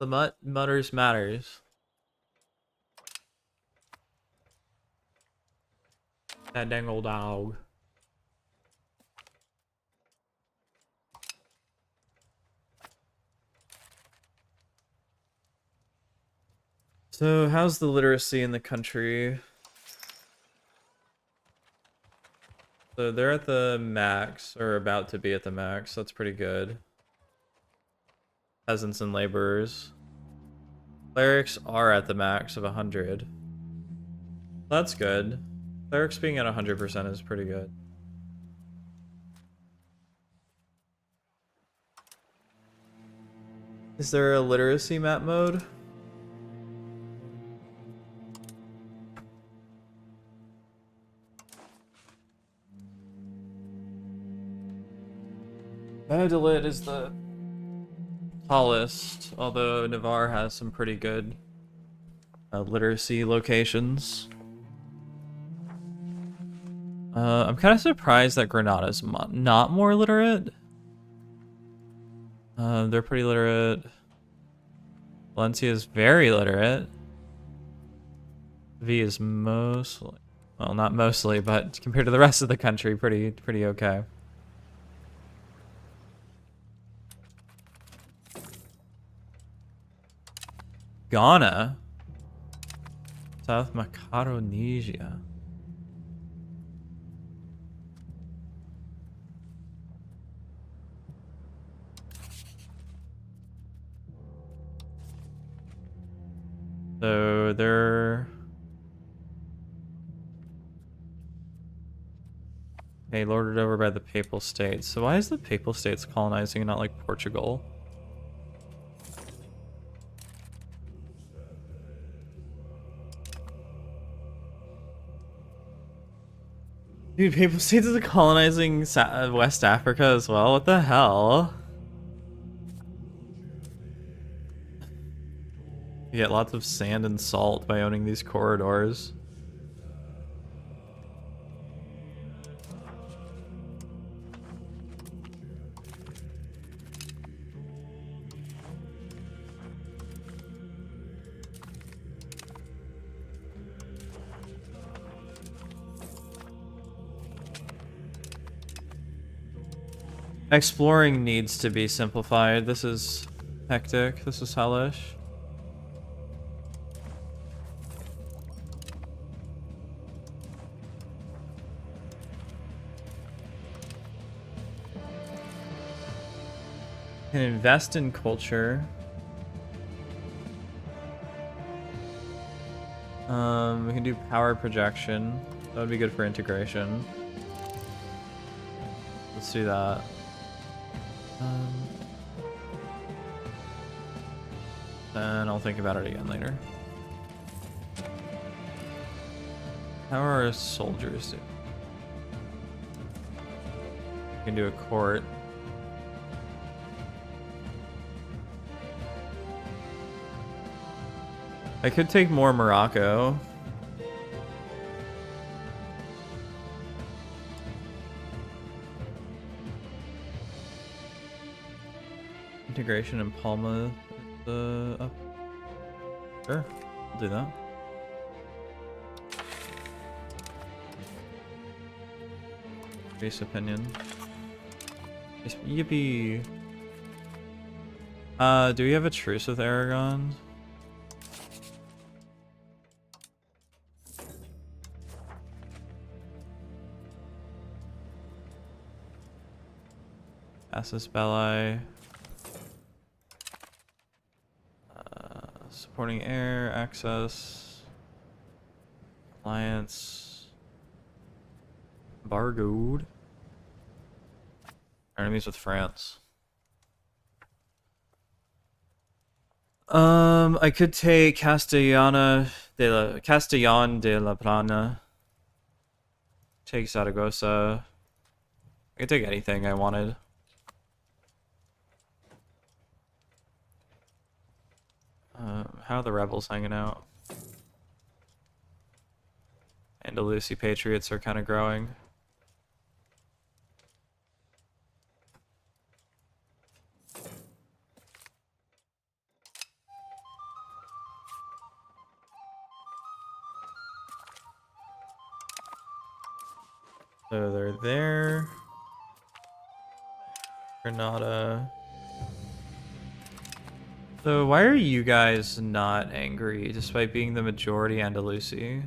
The mutters matters. That dang old dog. So how's the literacy in the country? So they're at the max, or about to be at the max. That's pretty good. Peasants and laborers. Clerics are at the max of 100. That's good. Clerics being at 100% is pretty good. Is there a literacy map mode? Valladolid is the tallest, although Navarre has some pretty good literacy locations. I'm kind of surprised that Granada's not more literate. They're pretty literate. Valencia is very literate. V is mostly, well, not mostly, but compared to the rest of the country, pretty okay. Ghana, South Macaronesia. So they're lorded over by the Papal States. So why is the Papal States colonizing and not like Portugal? Dude, Papal States is colonizing West Africa as well? What the hell? You get lots of sand and salt by owning these corridors. Exploring needs to be simplified. This is hectic. This is hellish. Can invest in culture. We can do power projection. That would be good for integration. Let's do that. Then I'll think about it again later. How are our soldiers doing? We can do a court. I could take more Morocco. Integration in Palma is up. Sure, I'll do that. Base opinion. Yippee. Do we have a truce with Aragon? Assus Belli. Supporting air access. Alliance. Bargoed. Enemies with France. I could take Castellon de la Plana. Take Zaragoza. I could take anything I wanted. How are the rebels hanging out? Andalusi patriots are kind of growing. So they're there. Granada. So why are you guys not angry despite being the majority Andalusi?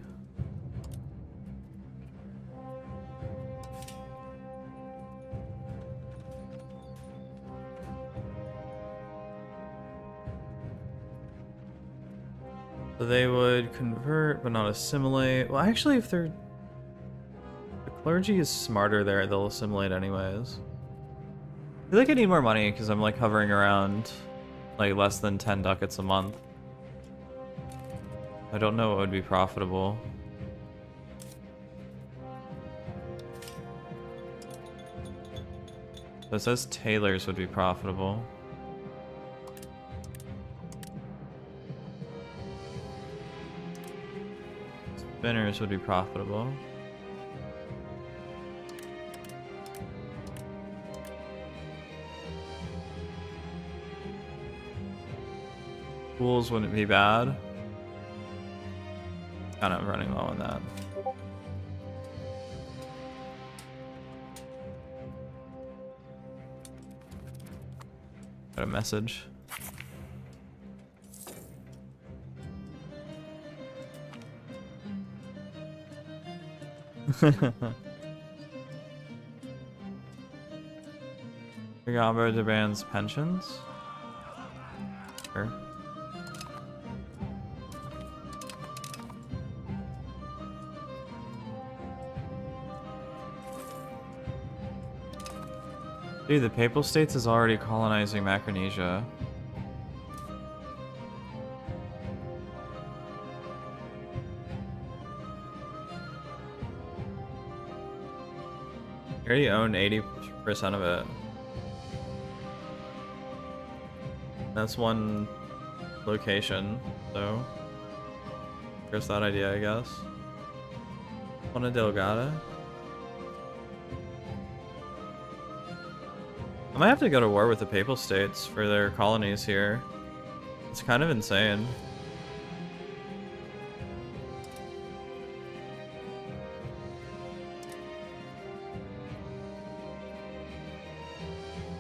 So they would convert but not assimilate. Well, actually, if they're... The clergy is smarter there, they'll assimilate anyways. I feel like I need more money because I'm like hovering around like less than 10 ducats a month. I don't know what would be profitable. So it says tailors would be profitable. Spinners would be profitable. Pools wouldn't be bad. Kind of running low on that. Got a message. Gabo demands pensions? Sure. Dude, the Papal States is already colonizing Macaronesia. You already own 80% of it. That's one location, so there's that idea, I guess. Una Delgada. I might have to go to war with the Papal States for their colonies here. It's kind of insane.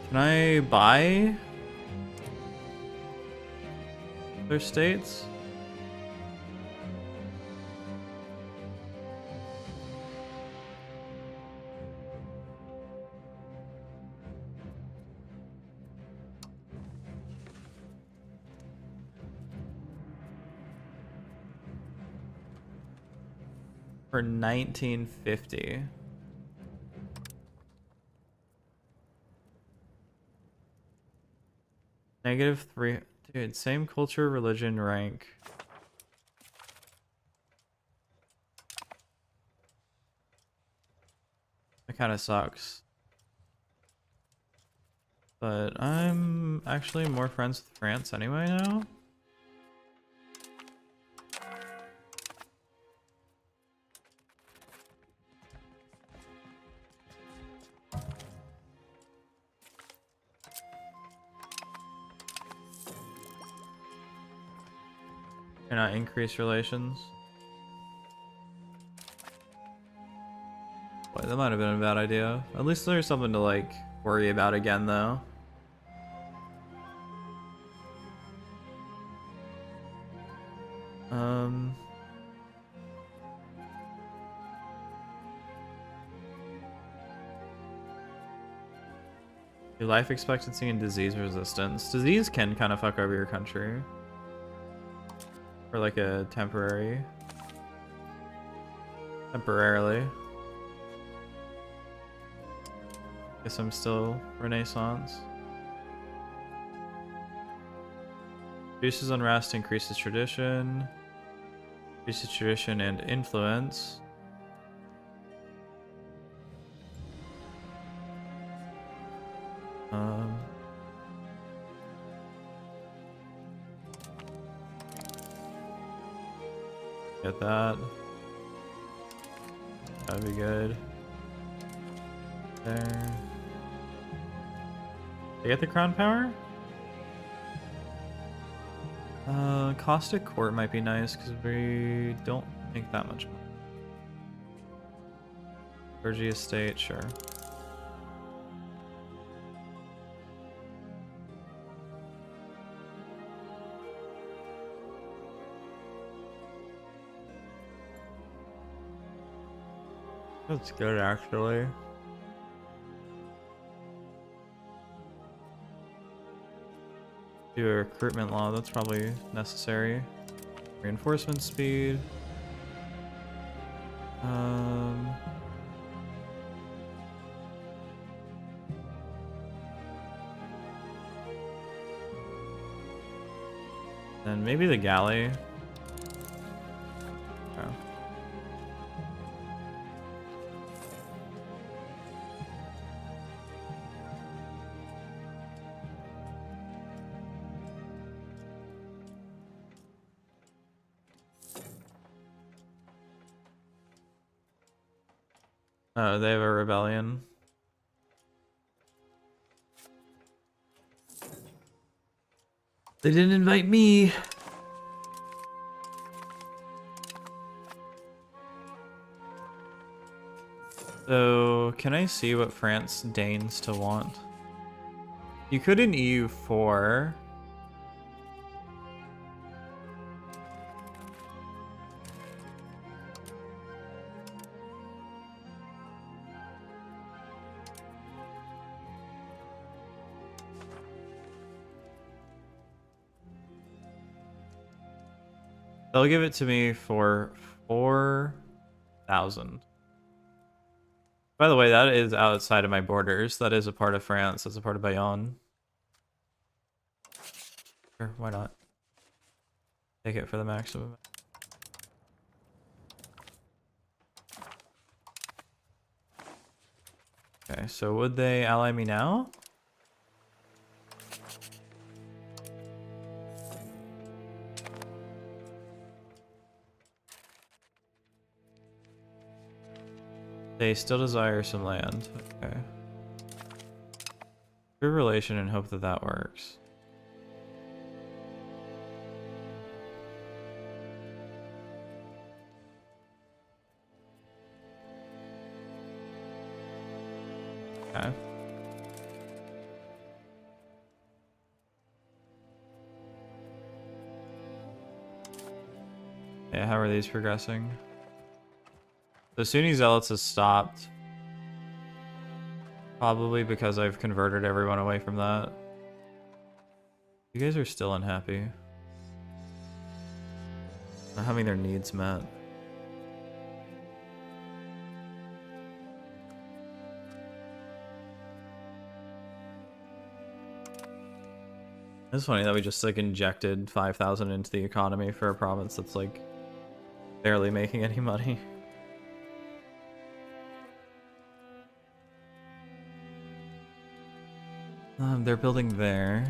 Can I buy their states? for 1950. -3. Dude, same culture, religion, rank. That kind of sucks. But I'm actually more friends with France anyway now. Can I increase relations? Boy, that might have been a bad idea. At least there's something to like worry about again though. Your life expectancy and disease resistance. Disease can kind of fuck over your country. For like a temporarily. Guess I'm still Renaissance. Reduces unrest, increases tradition. Increases tradition and influence. Get that. That'd be good. There. Did I get the crown power? Caustic Court might be nice because we don't make that much money. Clergy estate, sure. That's good, actually. Do a recruitment law, that's probably necessary. Reinforcement speed. Then maybe the galley. Oh. Oh, they have a rebellion. They didn't invite me. So, can I see what France deigns to want? You could in EU4. They'll give it to me for 4,000. By the way, that is outside of my borders. That is a part of France. That's a part of Bayonne. Sure, why not? Take it for the maximum. Okay, so would they ally me now? They still desire some land. Okay. Good relation and hope that that works. Okay. Yeah, how are these progressing? The Sunni Zealots has stopped. Probably because I've converted everyone away from that. You guys are still unhappy. Not having their needs met. It's funny that we just like injected 5,000 into the economy for a province that's like barely making any money. They're building there.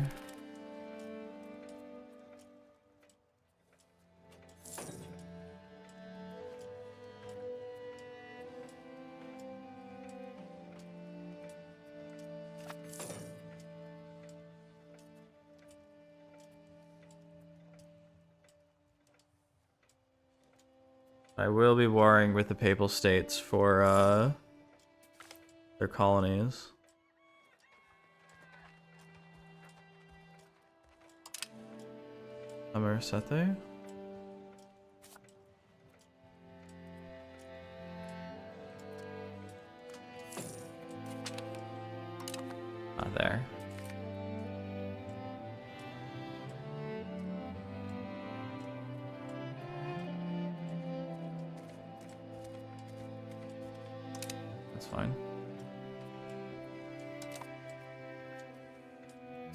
I will be warring with the Papal States for their colonies. Somerset. There. That's fine.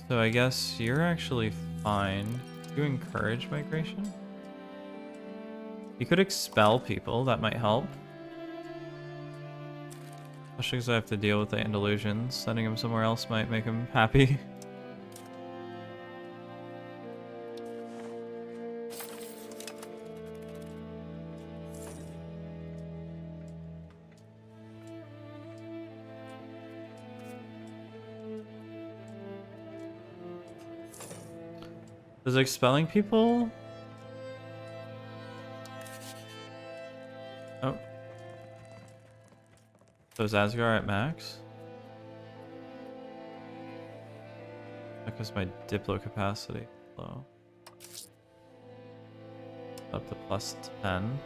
So I guess you're actually fine. You encourage migration? You could expel people, that might help. Especially because I have to deal with the Andalusians. Sending them somewhere else might make them happy. Does expelling people? Oh. So is Asgar at max? Because my Diplo capacity is low. Up to +10.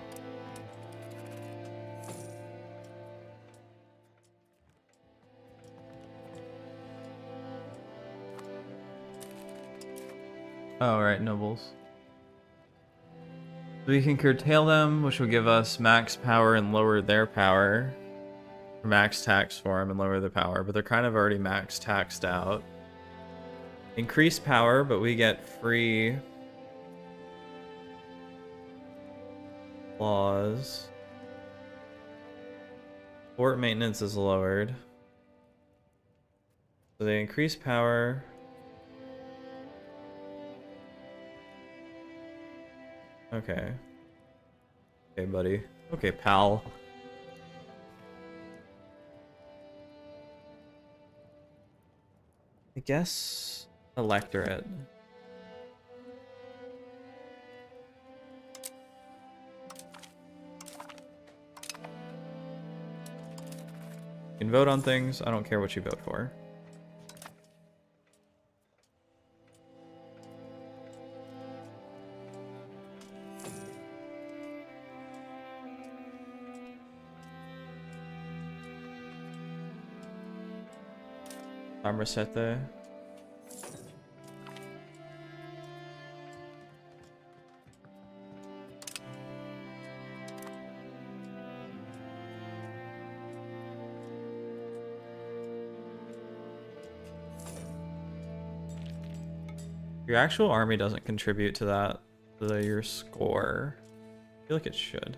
Oh, right, nobles. We can curtail them, which will give us max power and lower their power. Or max tax for them and lower their power, but they're kind of already max taxed out. Increase power, but we get free laws. Port maintenance is lowered. So they increase power. Okay. Okay, buddy. Okay, pal. I guess electorate. You can vote on things. I don't care what you vote for. Somerset. Your actual army doesn't contribute to that, to your score. I feel like it should.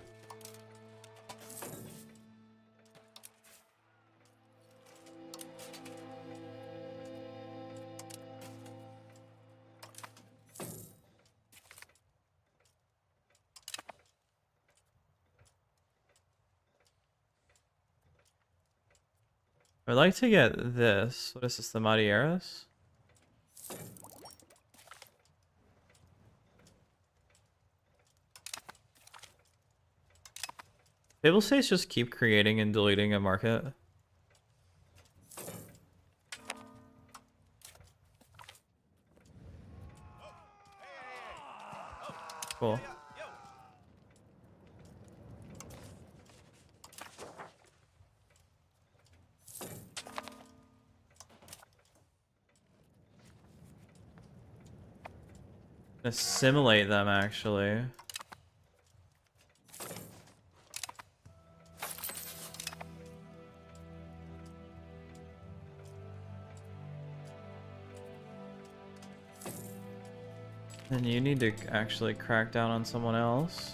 I'd like to get this. What is this, the Madieras? Table states just keep creating and deleting a market. Cool. Assimilate them, actually. Then you need to actually crack down on someone else.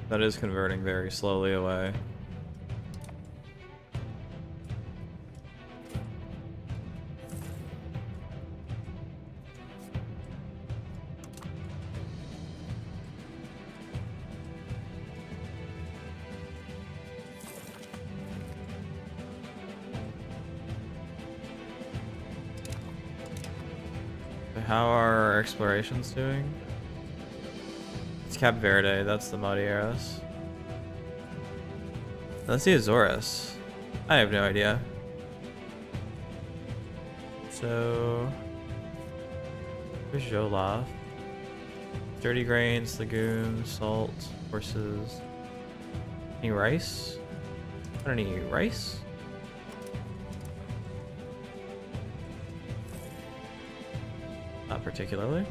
That is converting very slowly away. How are our explorations doing? It's Cap Verde, that's the Madeiras. Let's see Azores. I have no idea. So... Where's Jolaf? Dirty grains, legumes, salt, horses. Any rice? I don't need rice. Not particularly.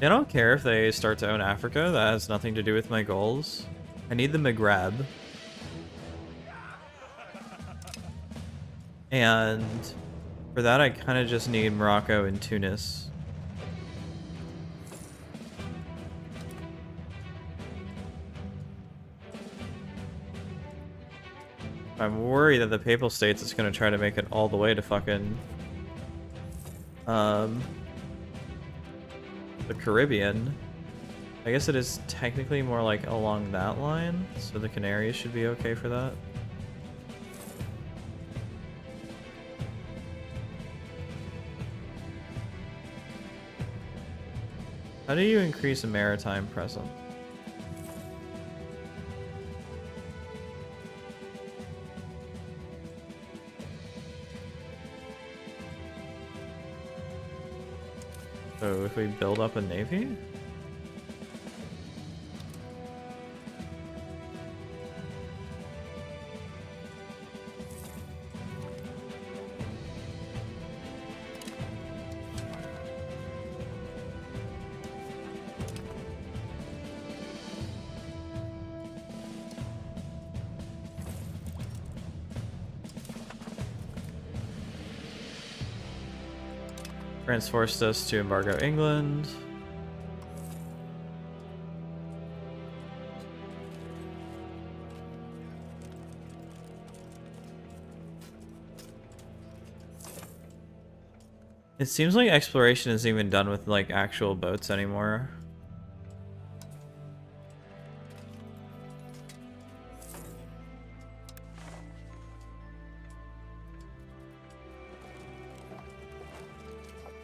I don't care if they start to own Africa. That has nothing to do with my goals. I need the Maghreb. And for that, I kind of just need Morocco and Tunis. I'm worried that the Papal States is going to try to make it all the way to fucking the Caribbean. I guess it is technically more like along that line, so the Canaries should be okay for that. How do you increase a maritime presence? So if we build up a navy? France forced us to embargo England. It seems like exploration isn't even done with like actual boats anymore.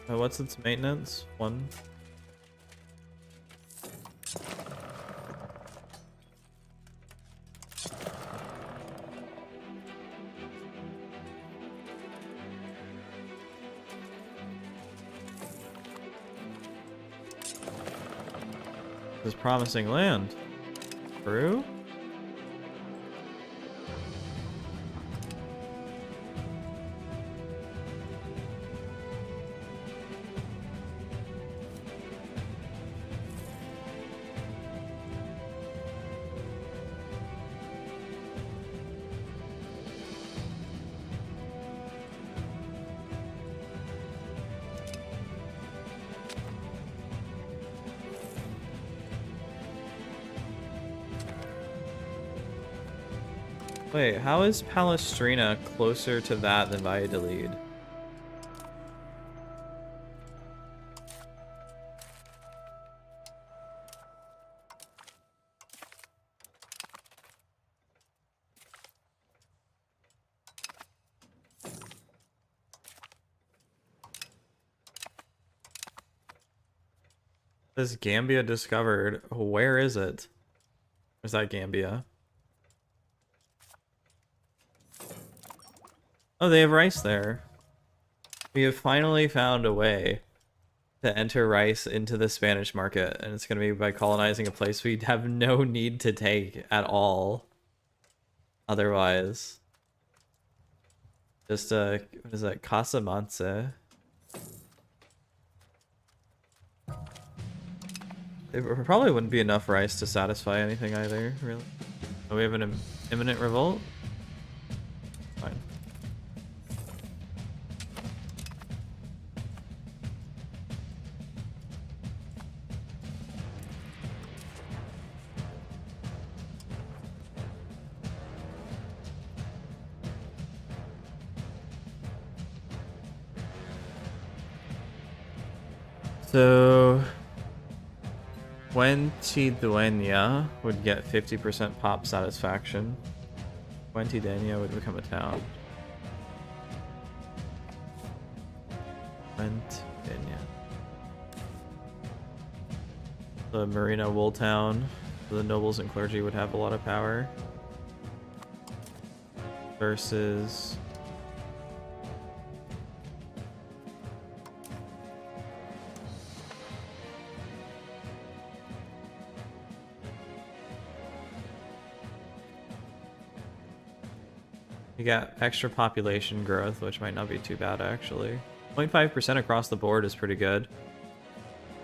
What's its maintenance? 1. This is promising land. Peru? Wait, how is Palestrina closer to that than Valladolid? This Gambia discovered. Where is it? Where's that Gambia? Oh, they have rice there. We have finally found a way to enter rice into the Spanish market, and it's going to be by colonizing a place we have no need to take at all. Otherwise, just what is that? Casa Manse. It probably wouldn't be enough rice to satisfy anything either, really. Oh, we have an imminent revolt? Fine. So, Dueña would get 50% pop satisfaction. Dueña would become a town. Dueña. The Marina Wool Town, the nobles and clergy would have a lot of power. Versus... You got extra population growth, which might not be too bad actually. 0.5% across the board is pretty good.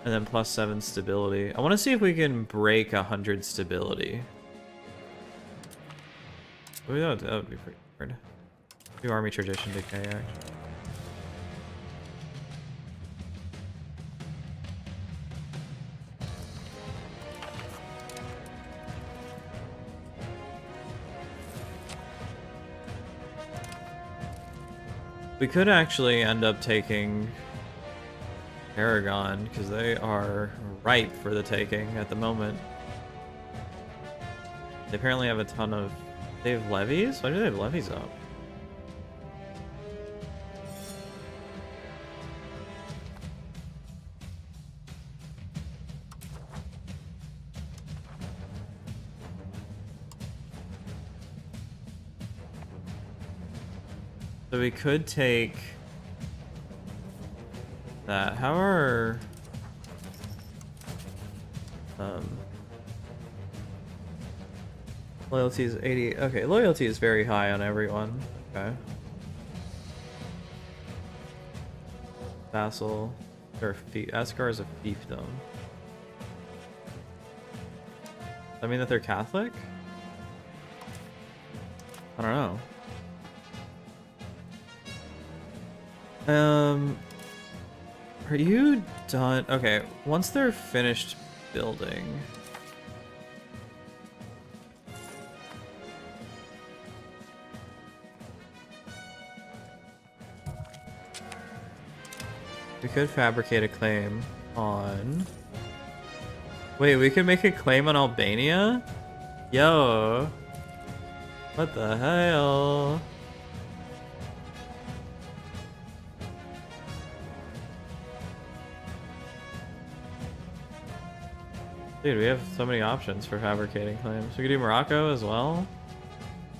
And then +7 stability. I want to see if we can break 100 stability. Oh, that would be pretty hard. Do army tradition decay actually. We could actually end up taking Aragon, because they are ripe for the taking at the moment. They apparently have a ton of... They have levies? Why do they have levies up? So we could take that. How are loyalty is 80. Okay, loyalty is very high on everyone. Okay. Vassal or Ascar is a fiefdom. Does that mean that they're Catholic? I don't know. Are you done? Okay, once they're finished building. We could fabricate a claim on... Wait, we could make a claim on Albania? Yo. What the hell? Dude, we have so many options for fabricating claims. We could do Morocco as well.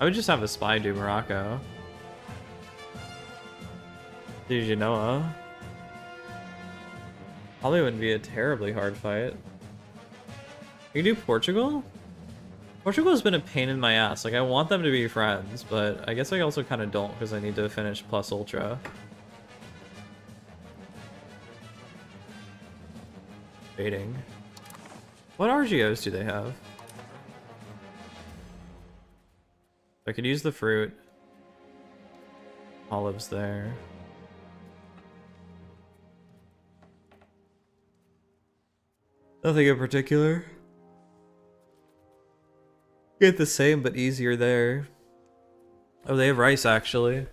I would just have a spy do Morocco. Dude, you know, probably wouldn't be a terribly hard fight. You can do Portugal? Portugal has been a pain in my ass. Like, I want them to be friends, but I guess I also kind of don't because I need to finish plus ultra. Waiting. What RGOs do they have? I could use the fruit. Olives there. Nothing in particular. Get the same but easier there. Oh, they have rice actually.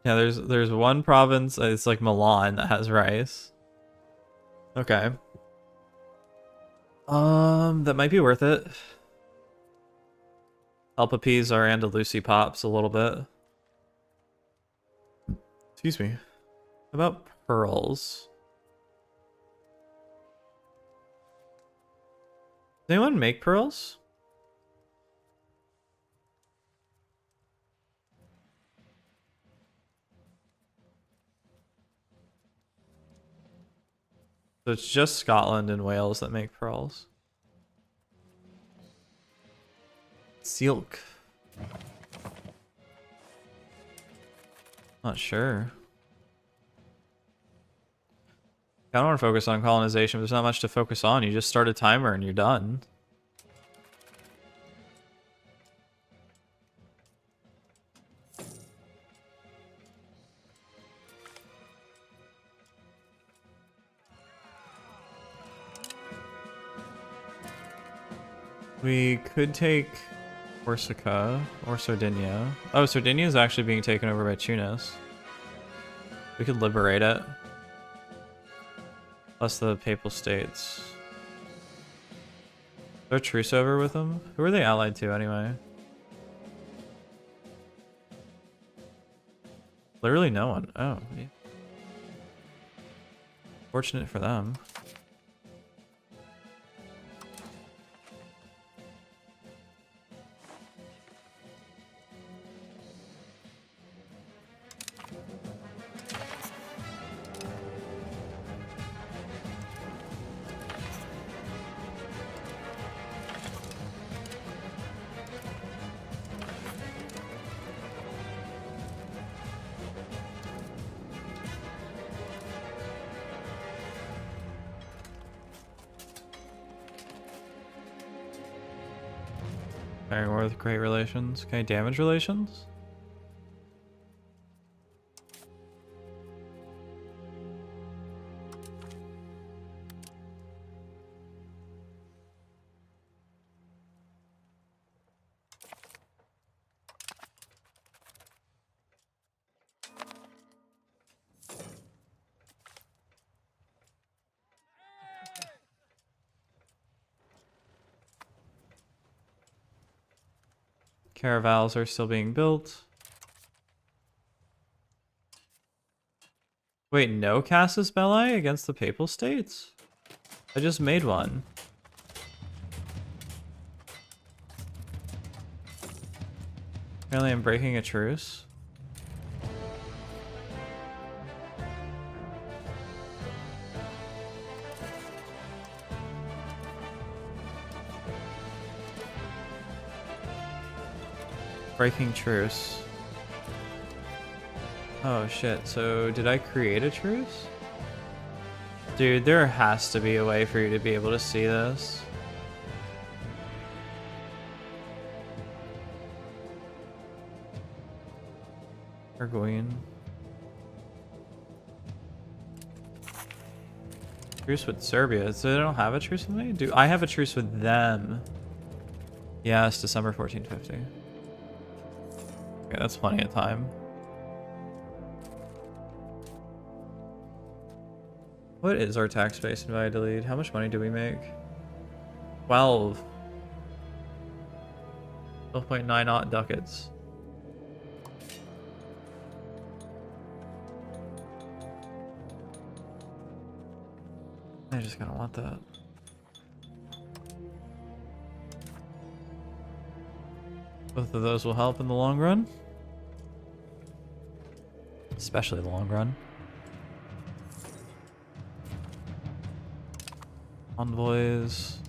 Yeah, there's one province, it's like Milan, that has rice. Okay. That might be worth it. Help appease our Andalusi pops a little bit. Excuse me. How about pearls? Does anyone make pearls? So it's just Scotland and Wales that make pearls. Silk. Not sure. I don't want to focus on colonization, but there's not much to focus on. You just start a timer and you're done. We could take Corsica or Sardinia. Oh, Sardinia is actually being taken over by Tunis. We could liberate it. Plus the Papal States. Is there a truce over with them? Who are they allied to anyway? Literally no one. Oh. Yeah. Fortunate for them. Carrying war with great relations. Can I damage relations? Caravals are still being built. Wait, no Casus Belli against the Papal States? I just made one. Apparently I'm breaking a truce. Breaking truce. Oh shit, so did I create a truce? Dude, there has to be a way for you to be able to see this. Arguin. Truce with Serbia. So they don't have a truce with me? Do I have a truce with them? Yeah, it's December 1450. Okay, that's plenty of time. What is our tax base in Valladolid? How much money do we make? 12. 12.9 odd ducats. I just kind of want that. Both of those will help in the long run. Especially the long run. Envoys.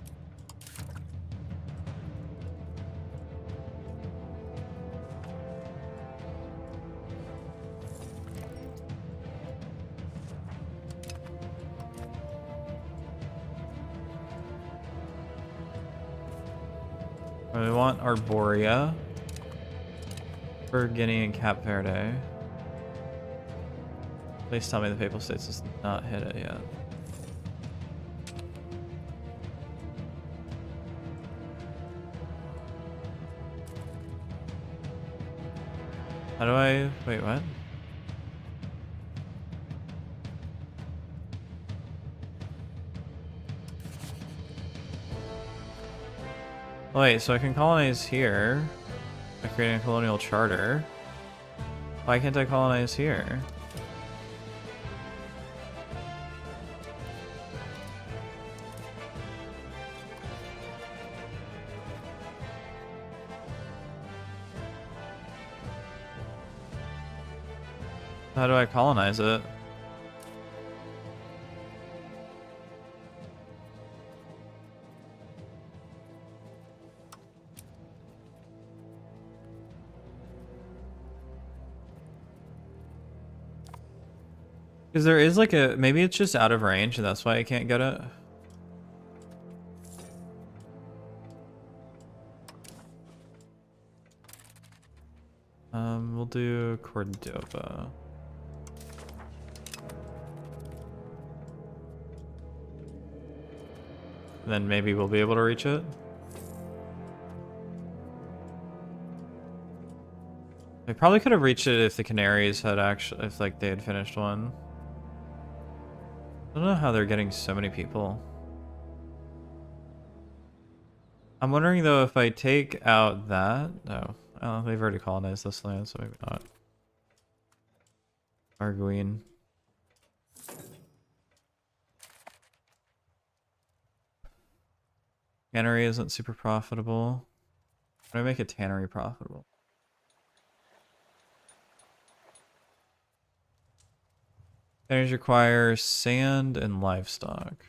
We want Arborea for Guinea and Cap Verde. Please tell me the Papal States has not hit it yet. How do I... Wait, what? Wait, so I can colonize here by creating a colonial charter. Why can't I colonize here? How do I colonize it? Because there is like a, maybe it's just out of range and that's why I can't get it. We'll do Cordoba. Then maybe we'll be able to reach it. I probably could have reached it if the Canaries had actually, if like they had finished one. I don't know how they're getting so many people. I'm wondering though if I take out that. No, oh, they've already colonized this land, so maybe not. Arguin. Tannery isn't super profitable. How do I make a tannery profitable? Tanneries require sand and livestock.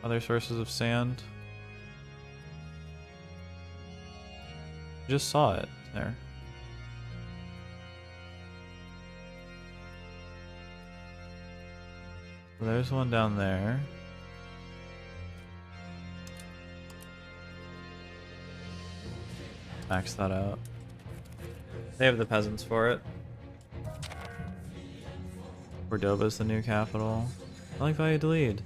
Other sources of sand. Just saw it there. So there's one down there. Max that out. They have the peasants for it. Cordoba's the new capital. I like Valladolid.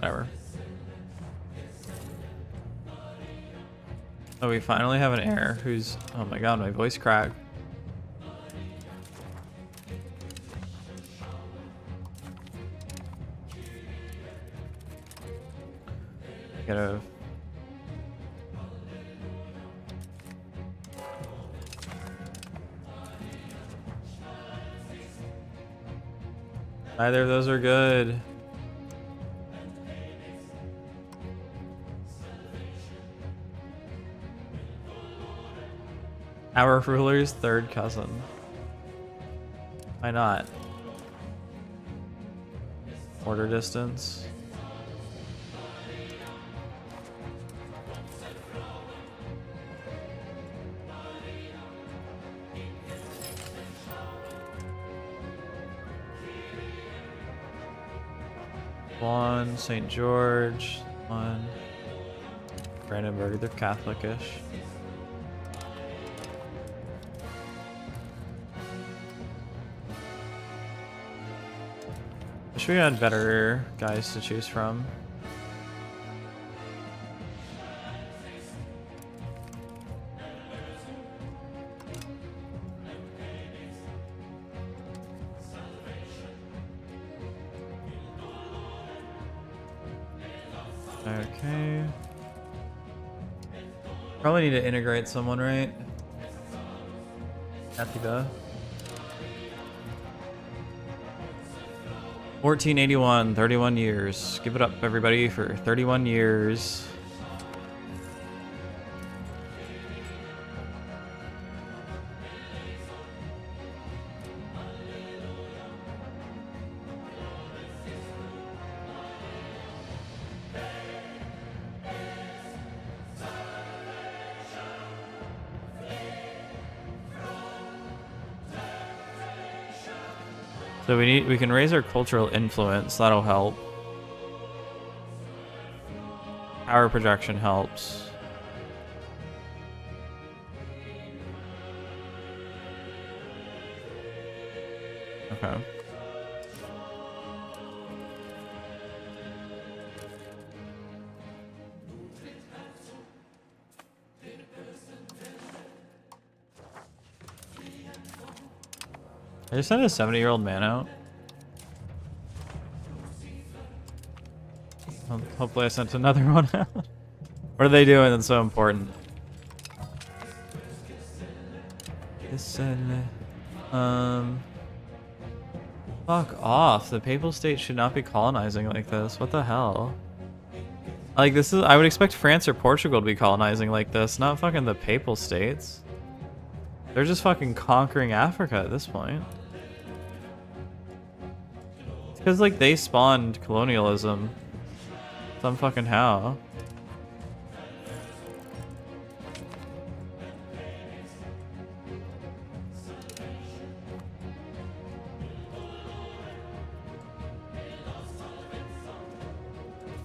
Whatever. Oh, we finally have an heir who's... Oh my god, my voice cracked. Gotta... Neither of those are good. Our ruler's third cousin. Why not? Order distance. One, St. George, one. Brandenburg, they're Catholic-ish. Wish we had better guys to choose from. Okay. Probably need to integrate someone, right? Atiba. 1481, 31 years. Give it up, everybody, for 31 years. So we can raise our cultural influence, that'll help. Power projection helps. Okay. I just sent a 70-year-old man out. Hopefully I sent another one out. What are they doing that's so important? Fuck off. The Papal State should not be colonizing like this. What the hell? Like, this is... I would expect France or Portugal to be colonizing like this, not fucking the Papal States. They're just fucking conquering Africa at this point. It's because, like, they spawned colonialism. Some fucking how.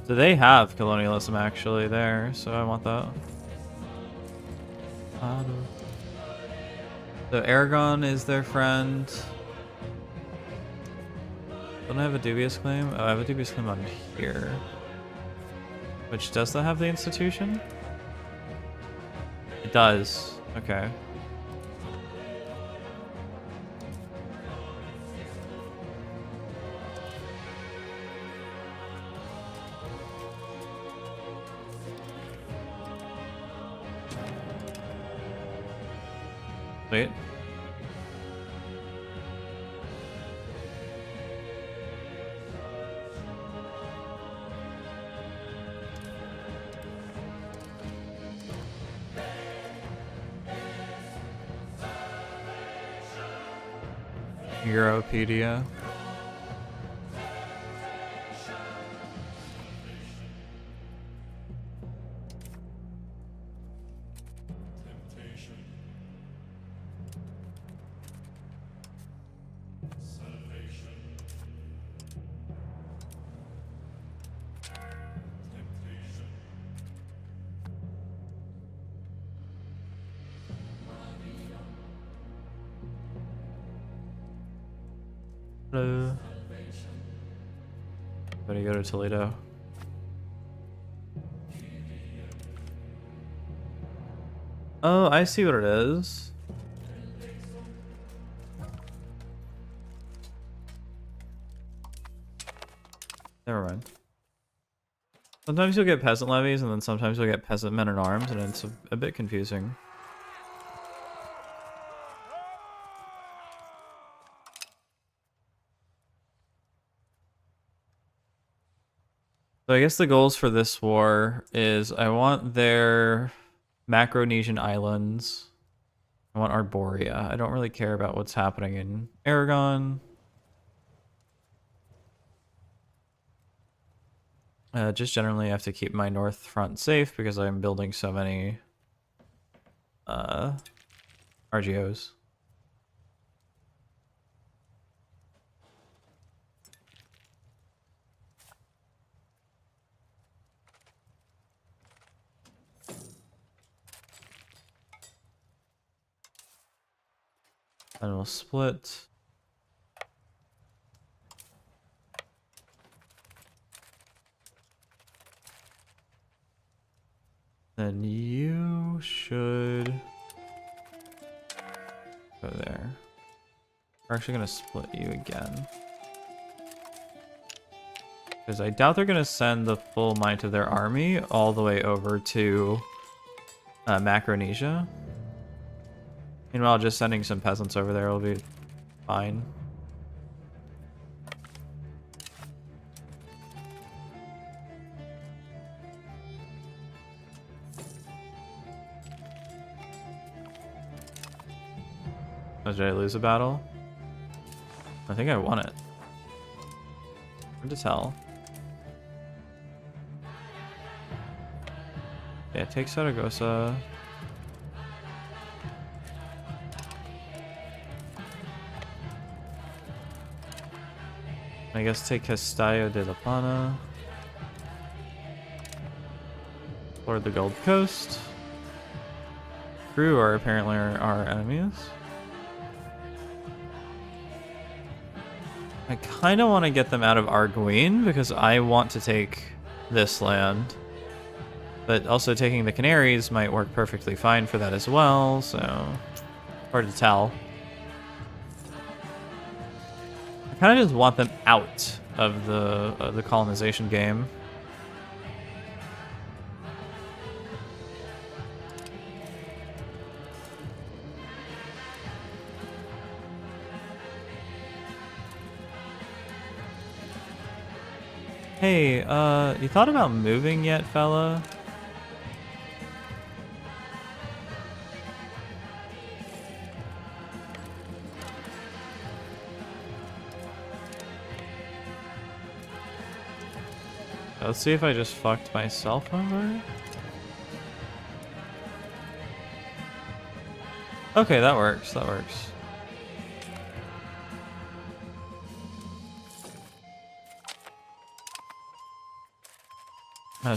So they have colonialism actually there, so I want that. So Aragon is their friend. Don't I have a dubious claim? Oh, I have a dubious claim on here. Which does that have the institution? It does. Okay. Wait. Europedia. Hello. Better go to Toledo. Oh, I see what it is. Never mind. Sometimes you'll get peasant levies, and then sometimes you'll get peasant men at arms, and it's a bit confusing. So I guess the goals for this war is I want their Macronesian islands. I want Arborea. I don't really care about what's happening in Aragon. Just generally I have to keep my north front safe because I'm building so many RGOs. And we'll split. Then you should go there. We're actually gonna split you again. Because I doubt they're gonna send the full might of their army all the way over to Macronesia. Meanwhile, just sending some peasants over there will be fine. Oh, did I lose a battle? I think I won it. Hard to tell. Yeah, take Saragossa. I guess take Castillo de la Plana. Lord the Gold Coast. Crew are apparently our enemies. I kind of want to get them out of Arguin because I want to take this land. But also taking the Canaries might work perfectly fine for that as well, so hard to tell. I kind of just want them out of the colonization game. Hey, you thought about moving yet, fella? Let's see if I just fucked myself over. Okay, that works, that works.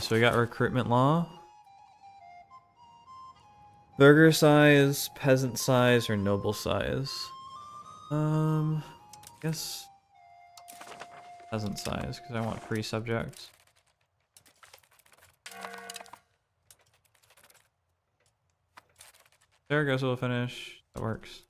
So we got recruitment law. Burger size, peasant size, or noble size? I guess peasant size, because I want free subjects. Zaragoza will finish. That works.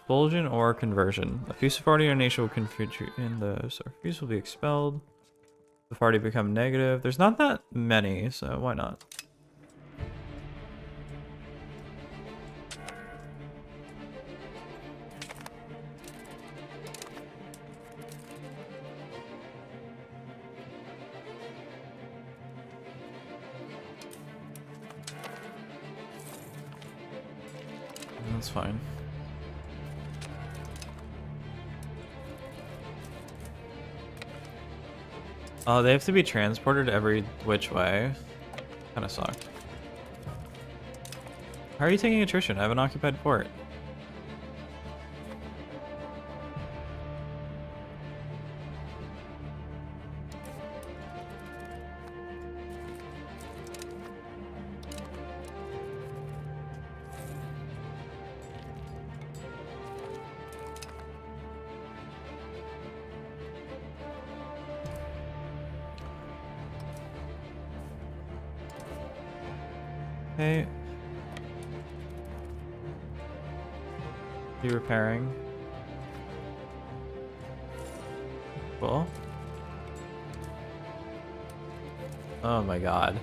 Expulsion or conversion. A fuse party or nation will contribute in the fuse will be expelled. The party become negative. There's not that many, so why not? That's fine. Oh, they have to be transported every which way. Kinda sucked. How are you taking attrition? I have an occupied port. Okay. Be repairing. Cool. Oh my god.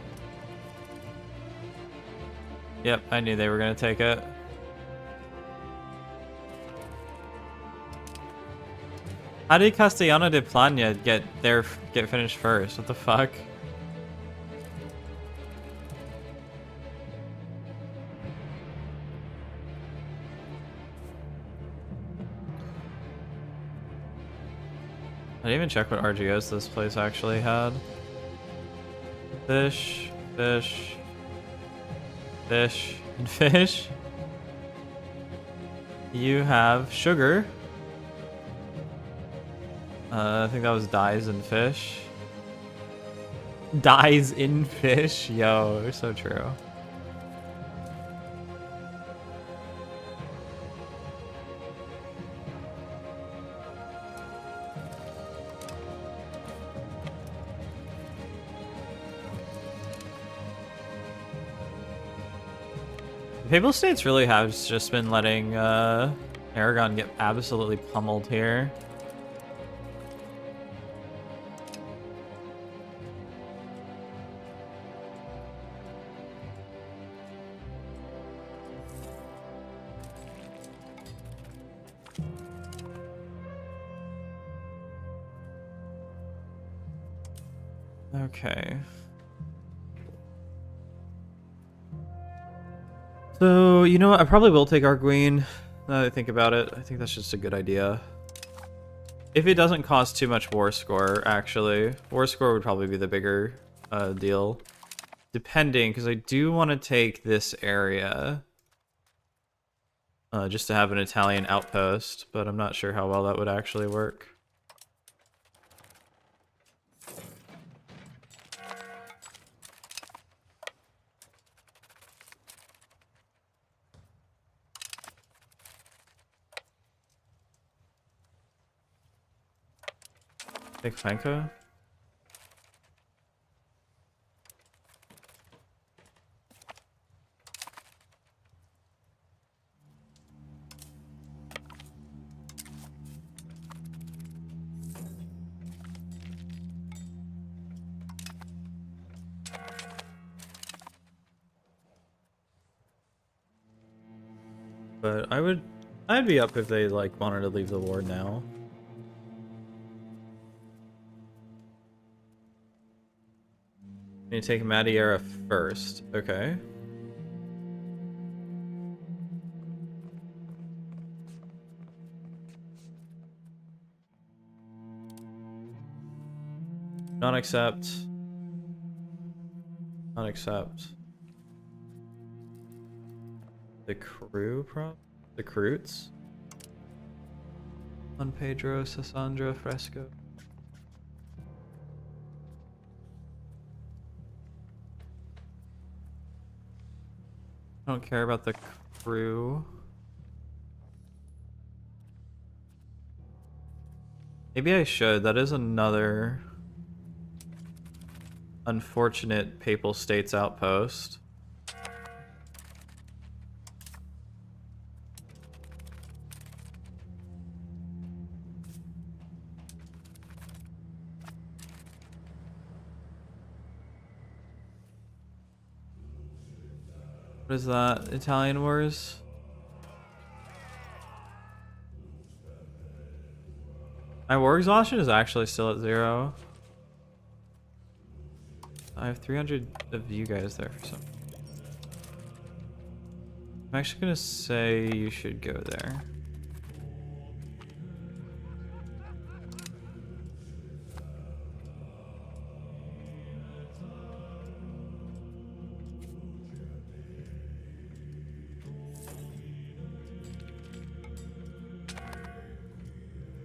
Yep, I knew they were gonna take it. How did Castellano de Plana get finished first? What the fuck? I didn't even check what RGOs this place actually had. Fish, fish, fish, and fish. You have sugar. I think that was dyes in fish. Dyes in fish? Yo, so true. Papal States really have just been letting Aragon get absolutely pummeled here. Okay. So, you know what? I probably will take Arguin. Now that I think about it, I think that's just a good idea. If it doesn't cost too much war score, actually. War score would probably be the bigger deal. Depending, because I do want to take this area. Just to have an Italian outpost, but I'm not sure how well that would actually work. Take Franco. But I'd be up if they like wanted to leave the war now. You take Madeira first, okay. Not accept. Not accept. The crew the Croots? San Pedro, Sassandra, Fresco. I don't care about the crew. Maybe I should. That is another unfortunate Papal States outpost. What is that? Italian Wars? My war exhaustion is actually still at 0. I have 300 of you guys there for some. I'm actually gonna say you should go there.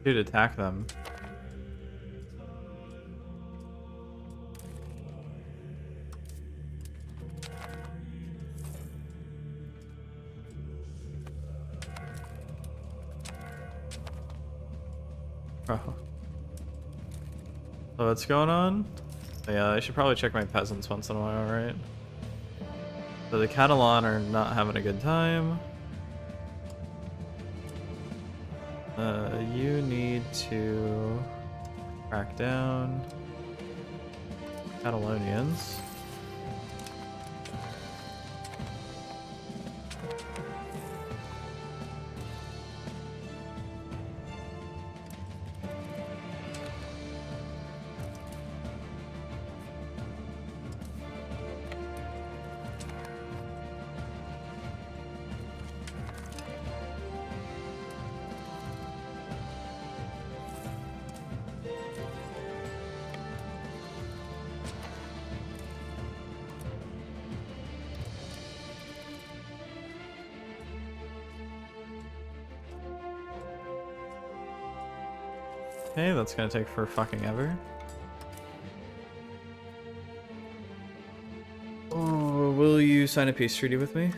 Dude, attack them. Oh. So what's going on? Yeah, I should probably check my peasants once in a while, right? So the Catalan are not having a good time. You need to crack down Catalonians. Okay, that's gonna take for fucking ever. Oh, will you sign a peace treaty with me?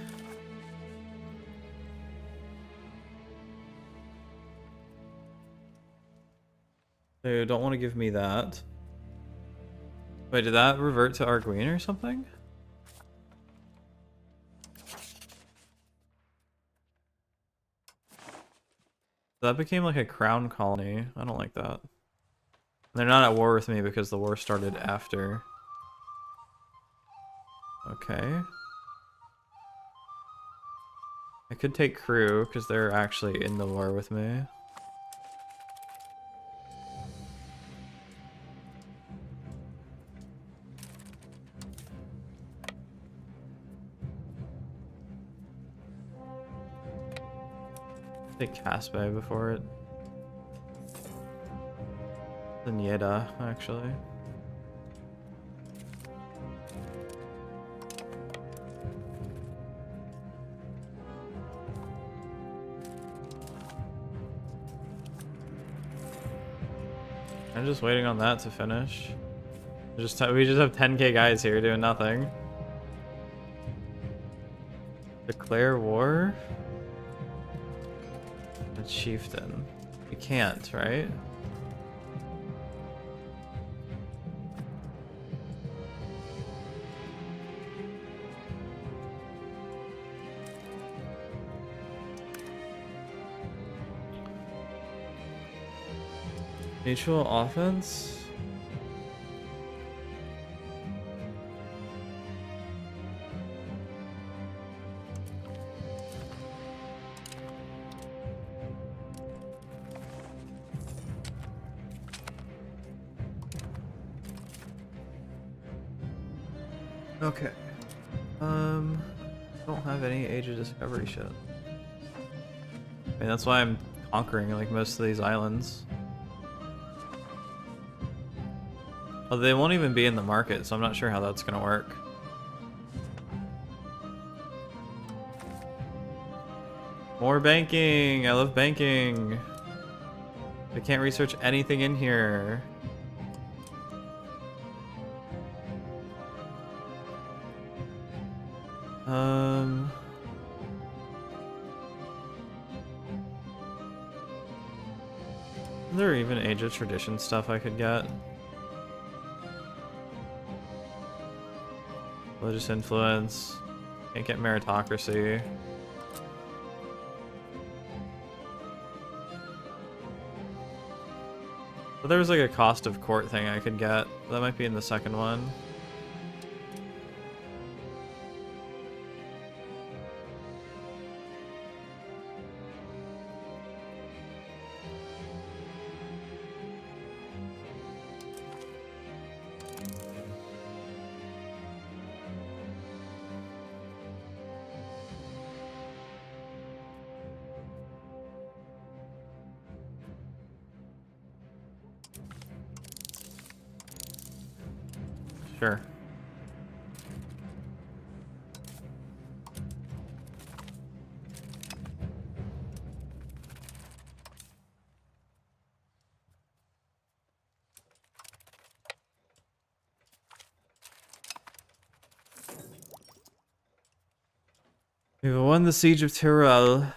They don't want to give me that. Wait, did that revert to Arguin or something? That became like a crown colony. I don't like that. They're not at war with me because the war started after. Okay. I could take crew because they're actually in the war with me. Take Caspe before it. than Yeda, actually. I'm just waiting on that to finish. We just have 10k guys here doing nothing. Declare war? The chieftain. You can't, right? Mutual offense? Okay. Don't have any Age of Discovery shit. I mean, that's why I'm conquering like most of these islands. Well, they won't even be in the market, so I'm not sure how that's gonna work. More banking! I love banking! I can't research anything in here. Is there even Age of Tradition stuff I could get? Religious influence. Can't get meritocracy. But there was like a cost of court thing I could get. That might be in the second one. Sure. We've won the Siege of Tyrell.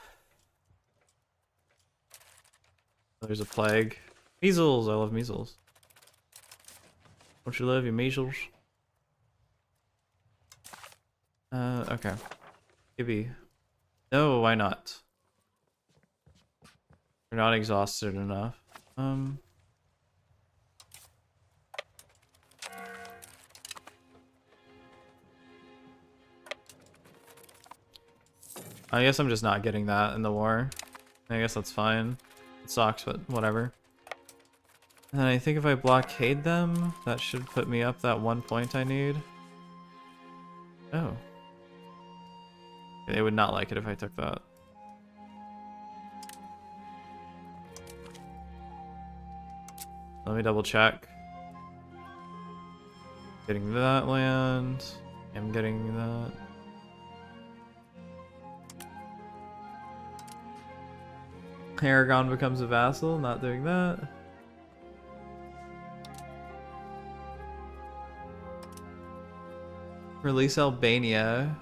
There's a plague. Measles! I love measles. Don't you love your measles? Okay. Gibby. No, why not? We're not exhausted enough. I guess I'm just not getting that in the war. I guess that's fine. It sucks, but whatever. And I think if I blockade them, that should put me up that 1 point I need. Oh. They would not like it if I took that. Let me double check. Getting that land. I'm getting that. Aragon becomes a vassal, not doing that. Release Albania.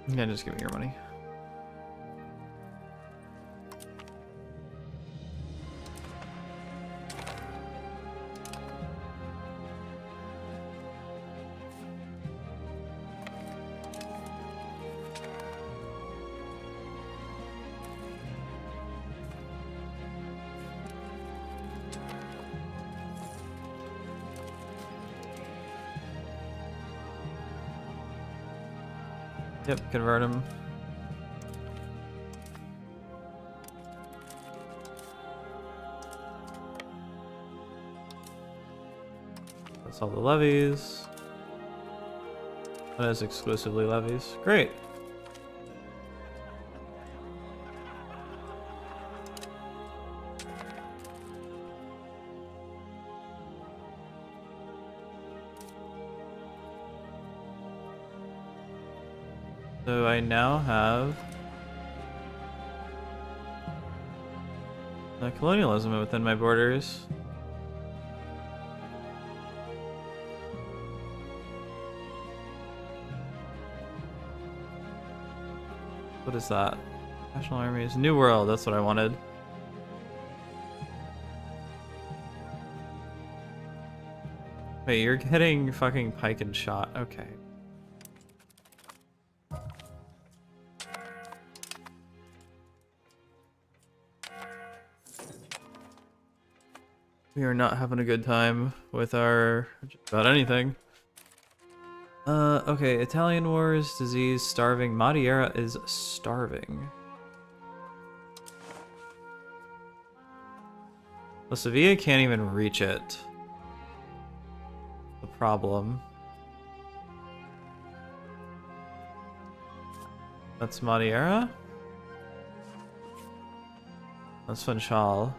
Yeah, just give me your money. Yep, convert him. That's all the levies. That is exclusively levies. Great. So I now have colonialism within my borders. What is that? National armies. New World, that's what I wanted. Wait, you're getting fucking pike and shot. Okay. We are not having a good time with our just about anything. Okay, Italian wars, disease, starving. Madeira is starving. Well, Sevilla can't even reach it. The problem. That's Madeira? That's Funchal.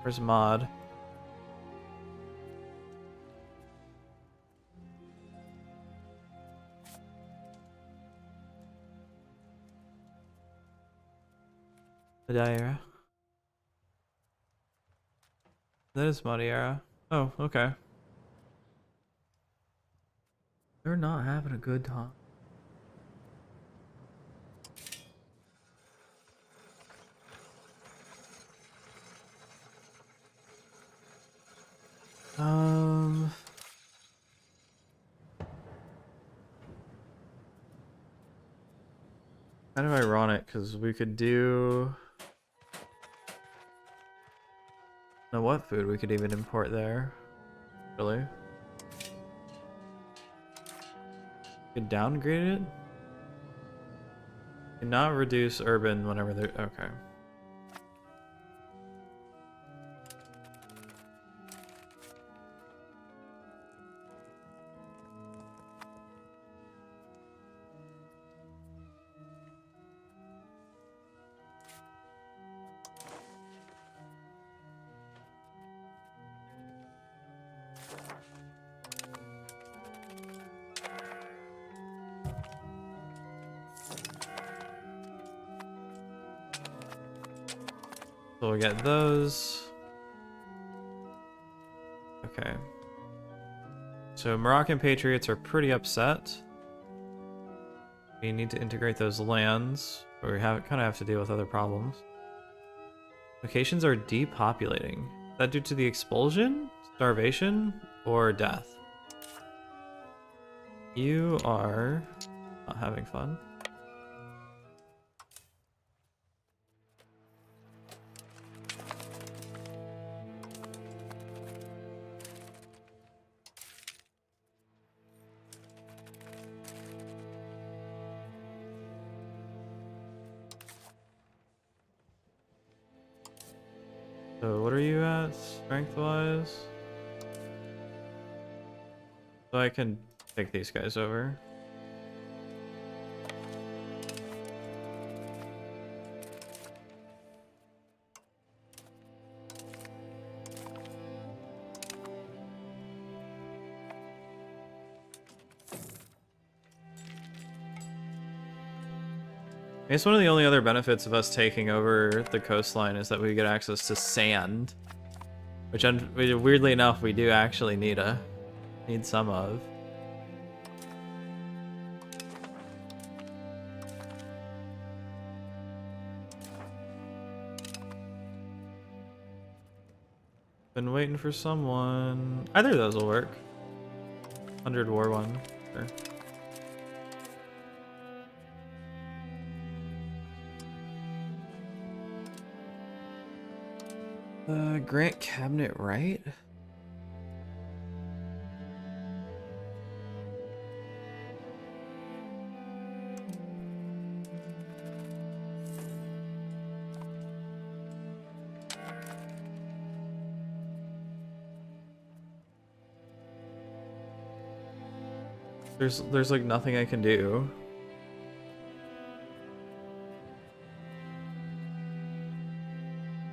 Where's Mod? Madeira. That is Madeira. Oh, okay. They're not having a good time. Kind of ironic because we could do. Know what food we could even import there? Really? We could downgrade it? Cannot reduce urban whenever they're okay. So we'll get those. Okay. So Moroccan patriots are pretty upset. We need to integrate those lands, but we kind of have to deal with other problems. Locations are depopulating. Is that due to the expulsion, starvation, or death? You are not having fun. So what are you at, strength-wise? So I can take these guys over. I guess one of the only other benefits of us taking over the coastline is that we get access to sand, which weirdly enough we do actually need some of. Been waiting for someone. Either of those will work. 100 war one. Sure. Grant cabinet right? There's like nothing I can do.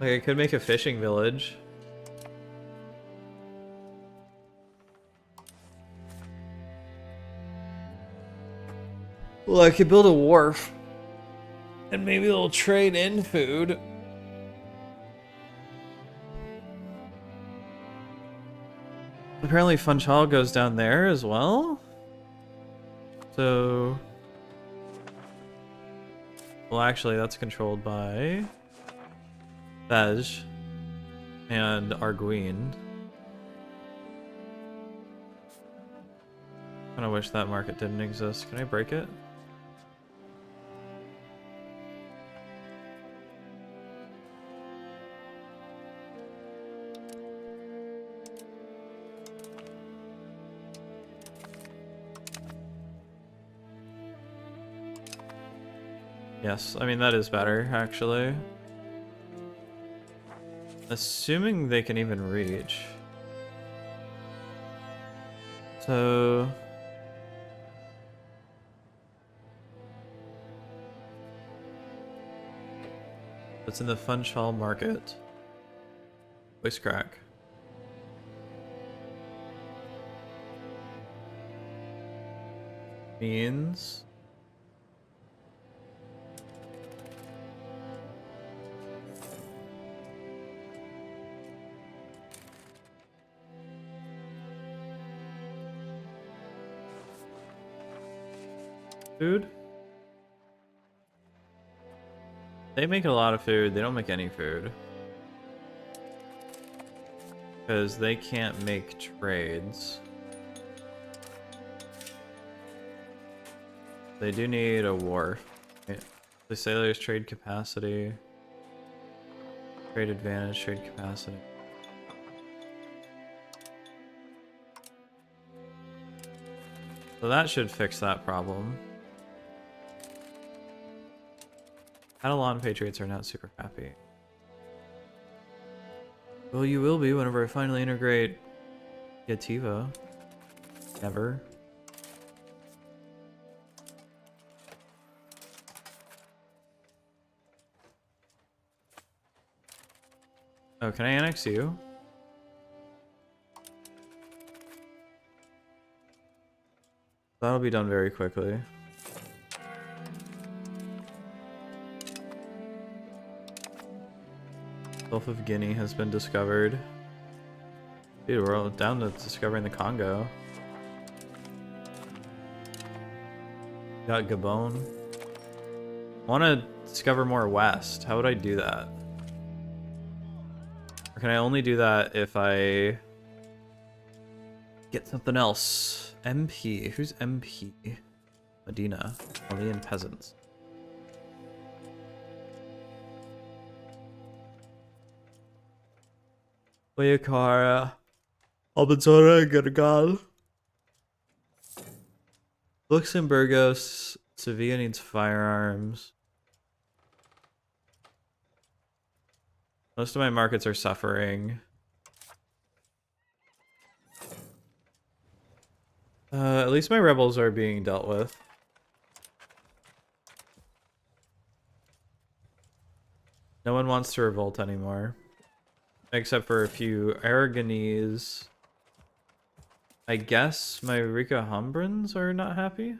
Like I could make a fishing village. Well, I could build a wharf. And maybe they'll trade in food. Apparently Funchal goes down there as well. So... Well, actually, that's controlled by... Tej and Arguin. Kinda wish that market didn't exist. Can I break it? Yes, I mean that is better, actually. Assuming they can even reach. So... It's in the Funchal market. Voice crack. Means... Food? They make a lot of food, they don't make any food. Because they can't make trades. They do need a wharf. The sailors trade capacity. Trade advantage, trade capacity. So that should fix that problem. Catalan Patriots are not super happy. Well, you will be whenever I finally integrate Yativa. Never. Oh, can I annex you? That'll be done very quickly. Gulf of Guinea has been discovered. Dude, we're all down to discovering the Congo. Got Gabon. I want to discover more west. How would I do that? Or can I only do that if I get something else? MP. Who's MP? Medina. Malian peasants. Guayakara. Albazora, Gargal. Luxemburgos. Sevilla needs firearms. Most of my markets are suffering. At least my rebels are being dealt with. No one wants to revolt anymore. Except for a few Aragonese. I guess my Rica Humbrans are not happy?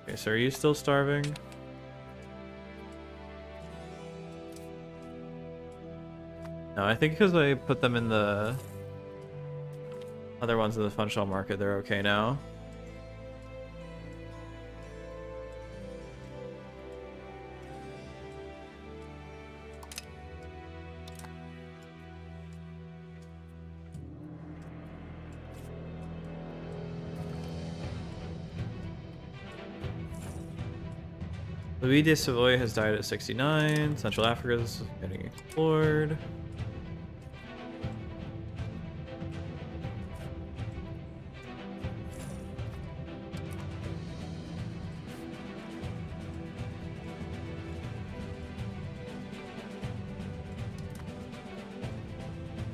Okay, so are you still starving? No, I think because I put them in the other ones in the Funchal market, they're okay now. Louis de Savoy has died at 69. Central Africa is getting explored.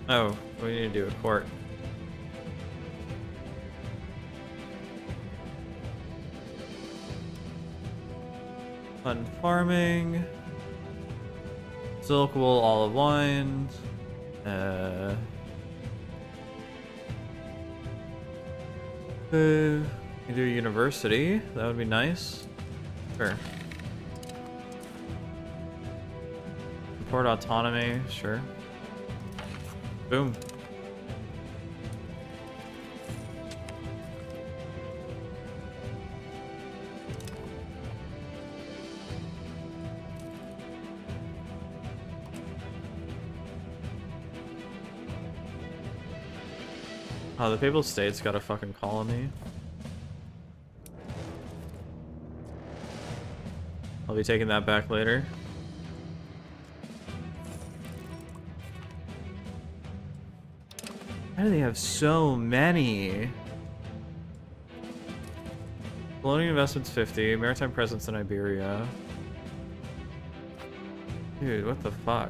Oh, we need to do a court. Fun farming. Silk wool, olive wine. You do a university. That would be nice. Sure. Import autonomy. Sure. Boom. Oh, the Papal State's got a fucking colony. I'll be taking that back later. Why do they have so many? Colonial investments 50, maritime presence in Iberia. Dude, what the fuck?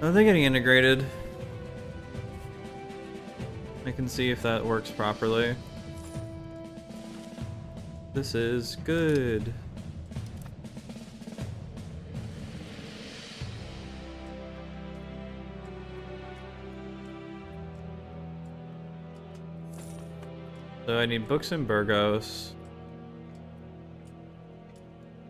Are they getting integrated? I can see if that works properly. This is good. So I need books in Burgos.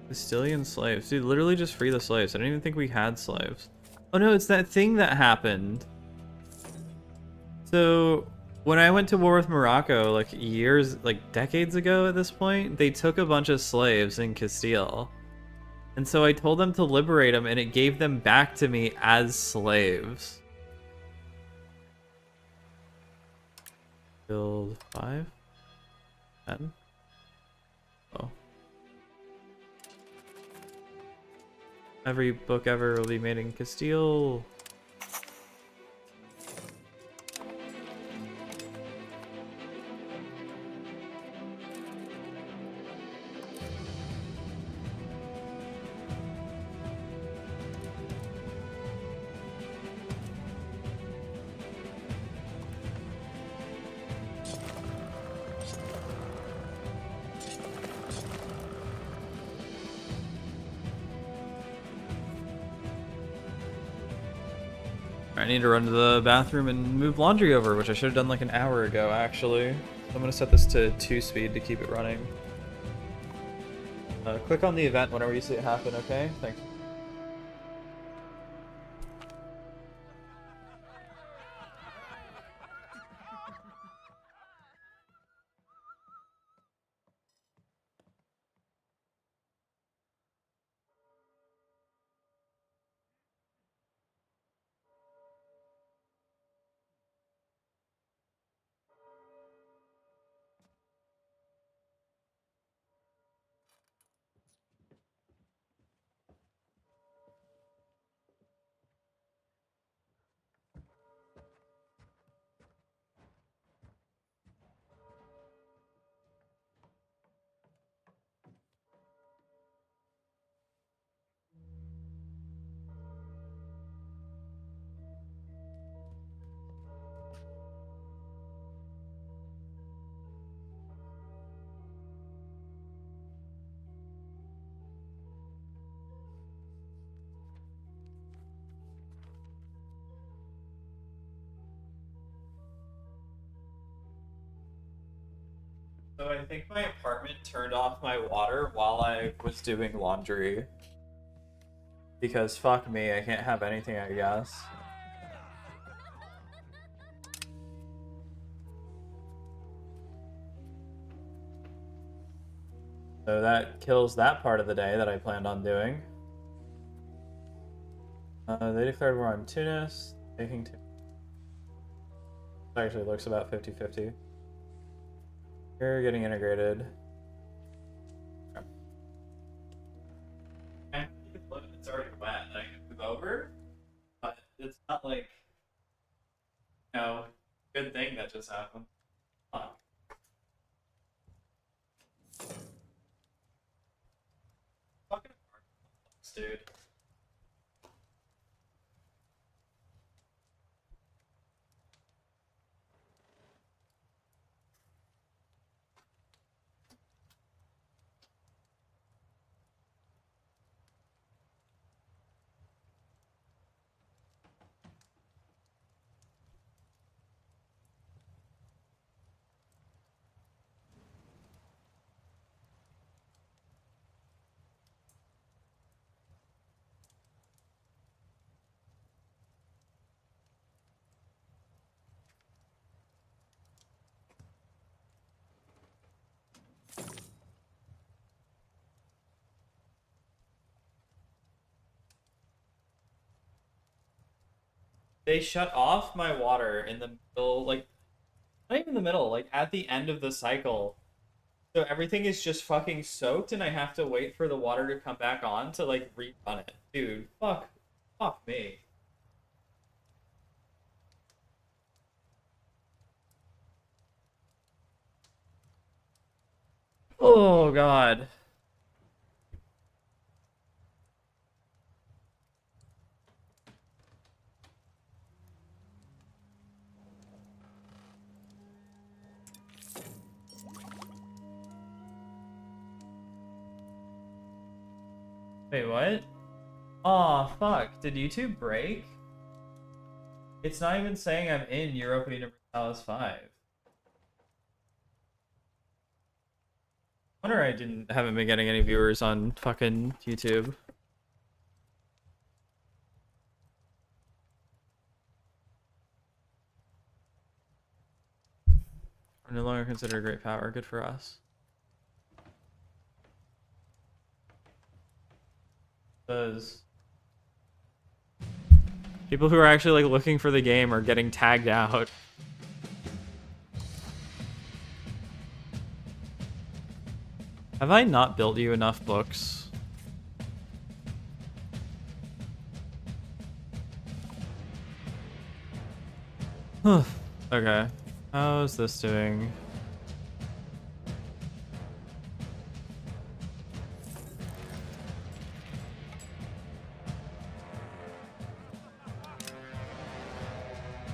Castilian slaves. Dude, literally just free the slaves. I didn't even think we had slaves. Oh no, it's that thing that happened. So when I went to war with Morocco, like decades ago at this point, they took a bunch of slaves in Castile. And so I told them to liberate them and it gave them back to me as slaves. Build 5? 10? Oh. Every book ever will be made in Castile. I need to run to the bathroom and move laundry over, which I should have done like an hour ago, actually. So I'm gonna set this to 2 speed to keep it running. Click on the event whenever you see it happen, okay? Thanks. So I think my apartment turned off my water while I was doing laundry. Because fuck me, I can't have anything, I guess. So that kills that part of the day that I planned on doing. They declared war on Tunis, taking Tunis. Actually looks about 50-50. You're getting integrated. Okay. It's already wet and I can move over, but it's not like, you know, good thing that just happened. Fuck. Fucking dude. They shut off my water in the middle, like, not even the middle, like at the end of the cycle. So everything is just fucking soaked and I have to wait for the water to come back on to like rerun it. Dude, fuck me. Oh god. Wait, what? Aw, fuck. Did YouTube break? It's not even saying I'm in Europa Universalis 5. I wonder I haven't been getting any viewers on fucking YouTube. We're no longer considered a great power. Good for us. Because people who are actually like looking for the game are getting tagged out. Have I not built you enough books? Okay. How's this doing?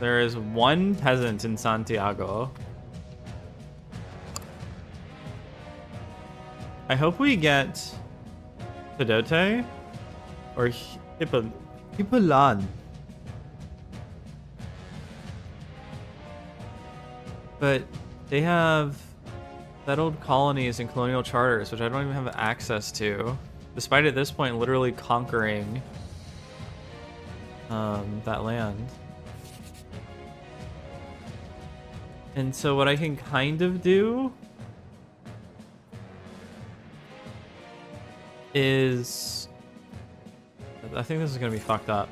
There is one peasant in Santiago. I hope we get Pedote or Hippolan. But they have settled colonies and colonial charters, which I don't even have access to, despite at this point literally conquering that land. And so what I can kind of do is, I think this is gonna be fucked up.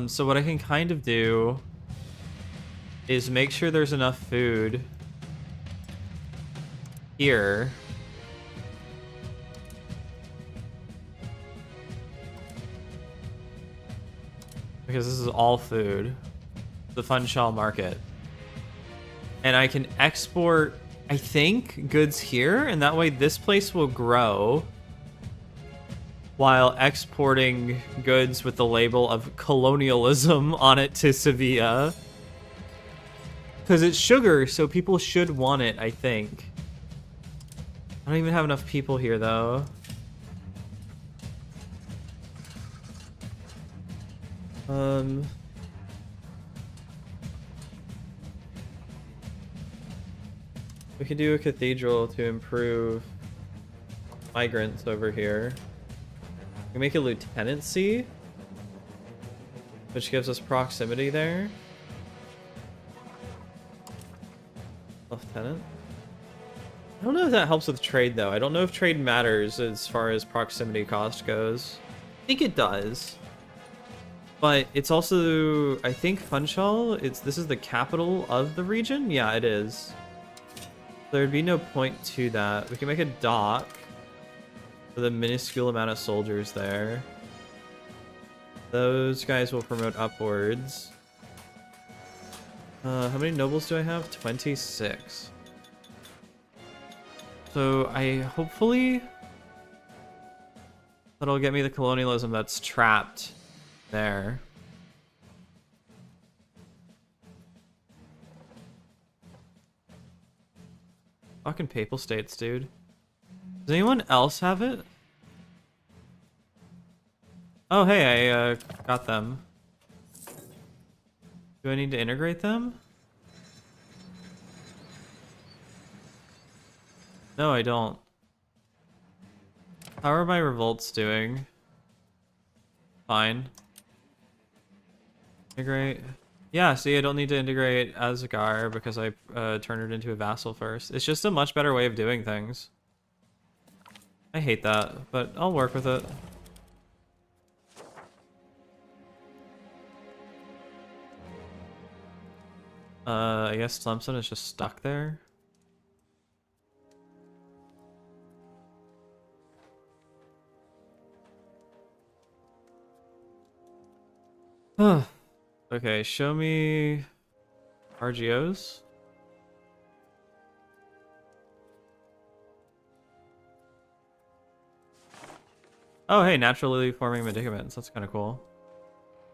So what I can kind of do is make sure there's enough food here. Because this is all food. The Funchal market. And I can export, I think, goods here, and that way this place will grow while exporting goods with the label of colonialism on it to Sevilla. Because it's sugar, so people should want it, I think. I don't even have enough people here, though. We could do a cathedral to improve migrants over here. We can make a lieutenancy, which gives us proximity there. Lieutenant. I don't know if that helps with trade, though. I don't know if trade matters as far as proximity cost goes. I think it does. But it's also, I think Funchal, this is the capital of the region? Yeah, it is. There'd be no point to that. We can make a dock with a minuscule amount of soldiers there. Those guys will promote upwards. How many nobles do I have? 26. So hopefully that'll get me the colonialism that's trapped there. Fucking Papal States, dude. Does anyone else have it? Oh, hey, I got them. Do I need to integrate them? No, I don't. How are my revolts doing? Fine. Integrate. Yeah, see, I don't need to integrate Azgar because I turned it into a vassal first. It's just a much better way of doing things. I hate that, but I'll work with it. I guess Tlemcen is just stuck there. Okay, show me RGOs. Oh, hey, naturally forming medicaments. That's kind of cool.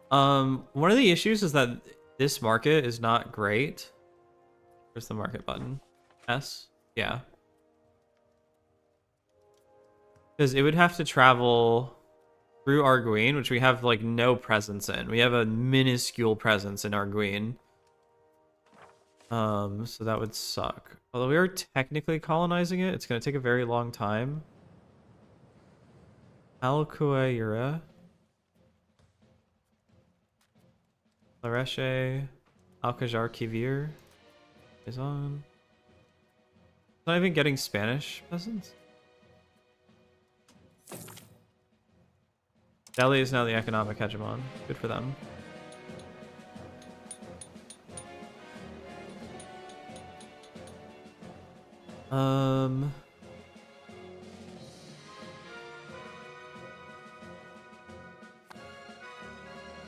One of the issues is that this market is not great. Where's the market button? S? Yeah. Because it would have to travel through Arguin, which we have like no presence in. We have a minuscule presence in Arguin. So that would suck. Although we are technically colonizing it, it's going to take a very long time. Alcuaira. Lareche. Alcajar Kivir is on. Not even getting Spanish peasants. Delhi is now the economic hegemon. Good for them.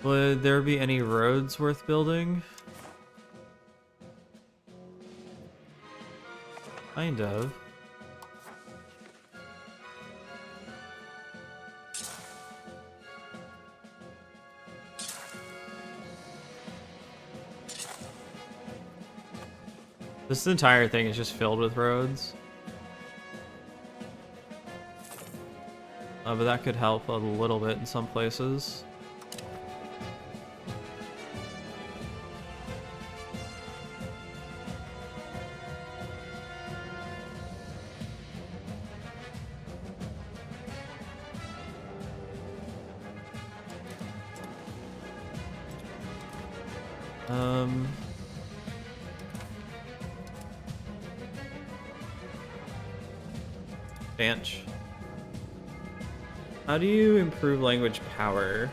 Would there be any roads worth building? Kind of. This entire thing is just filled with roads. But that could help a little bit in some places. Bench. How do you improve language power?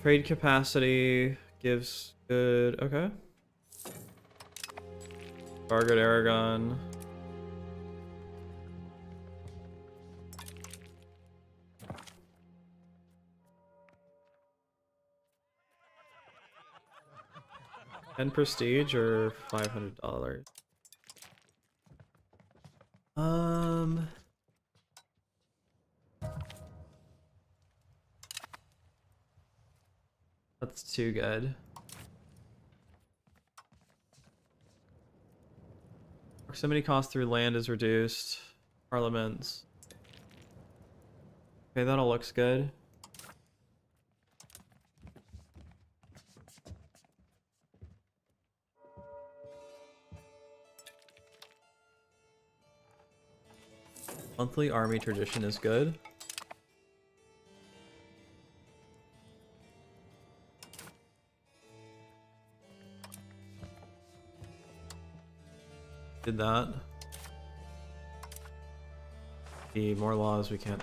Trade capacity gives good. Okay. Bargoed Aragon. And prestige or $500. That's too good. Proximity cost through land is reduced. Parliaments. Okay, that all looks good. Monthly army tradition is good. Did that. The more laws we can't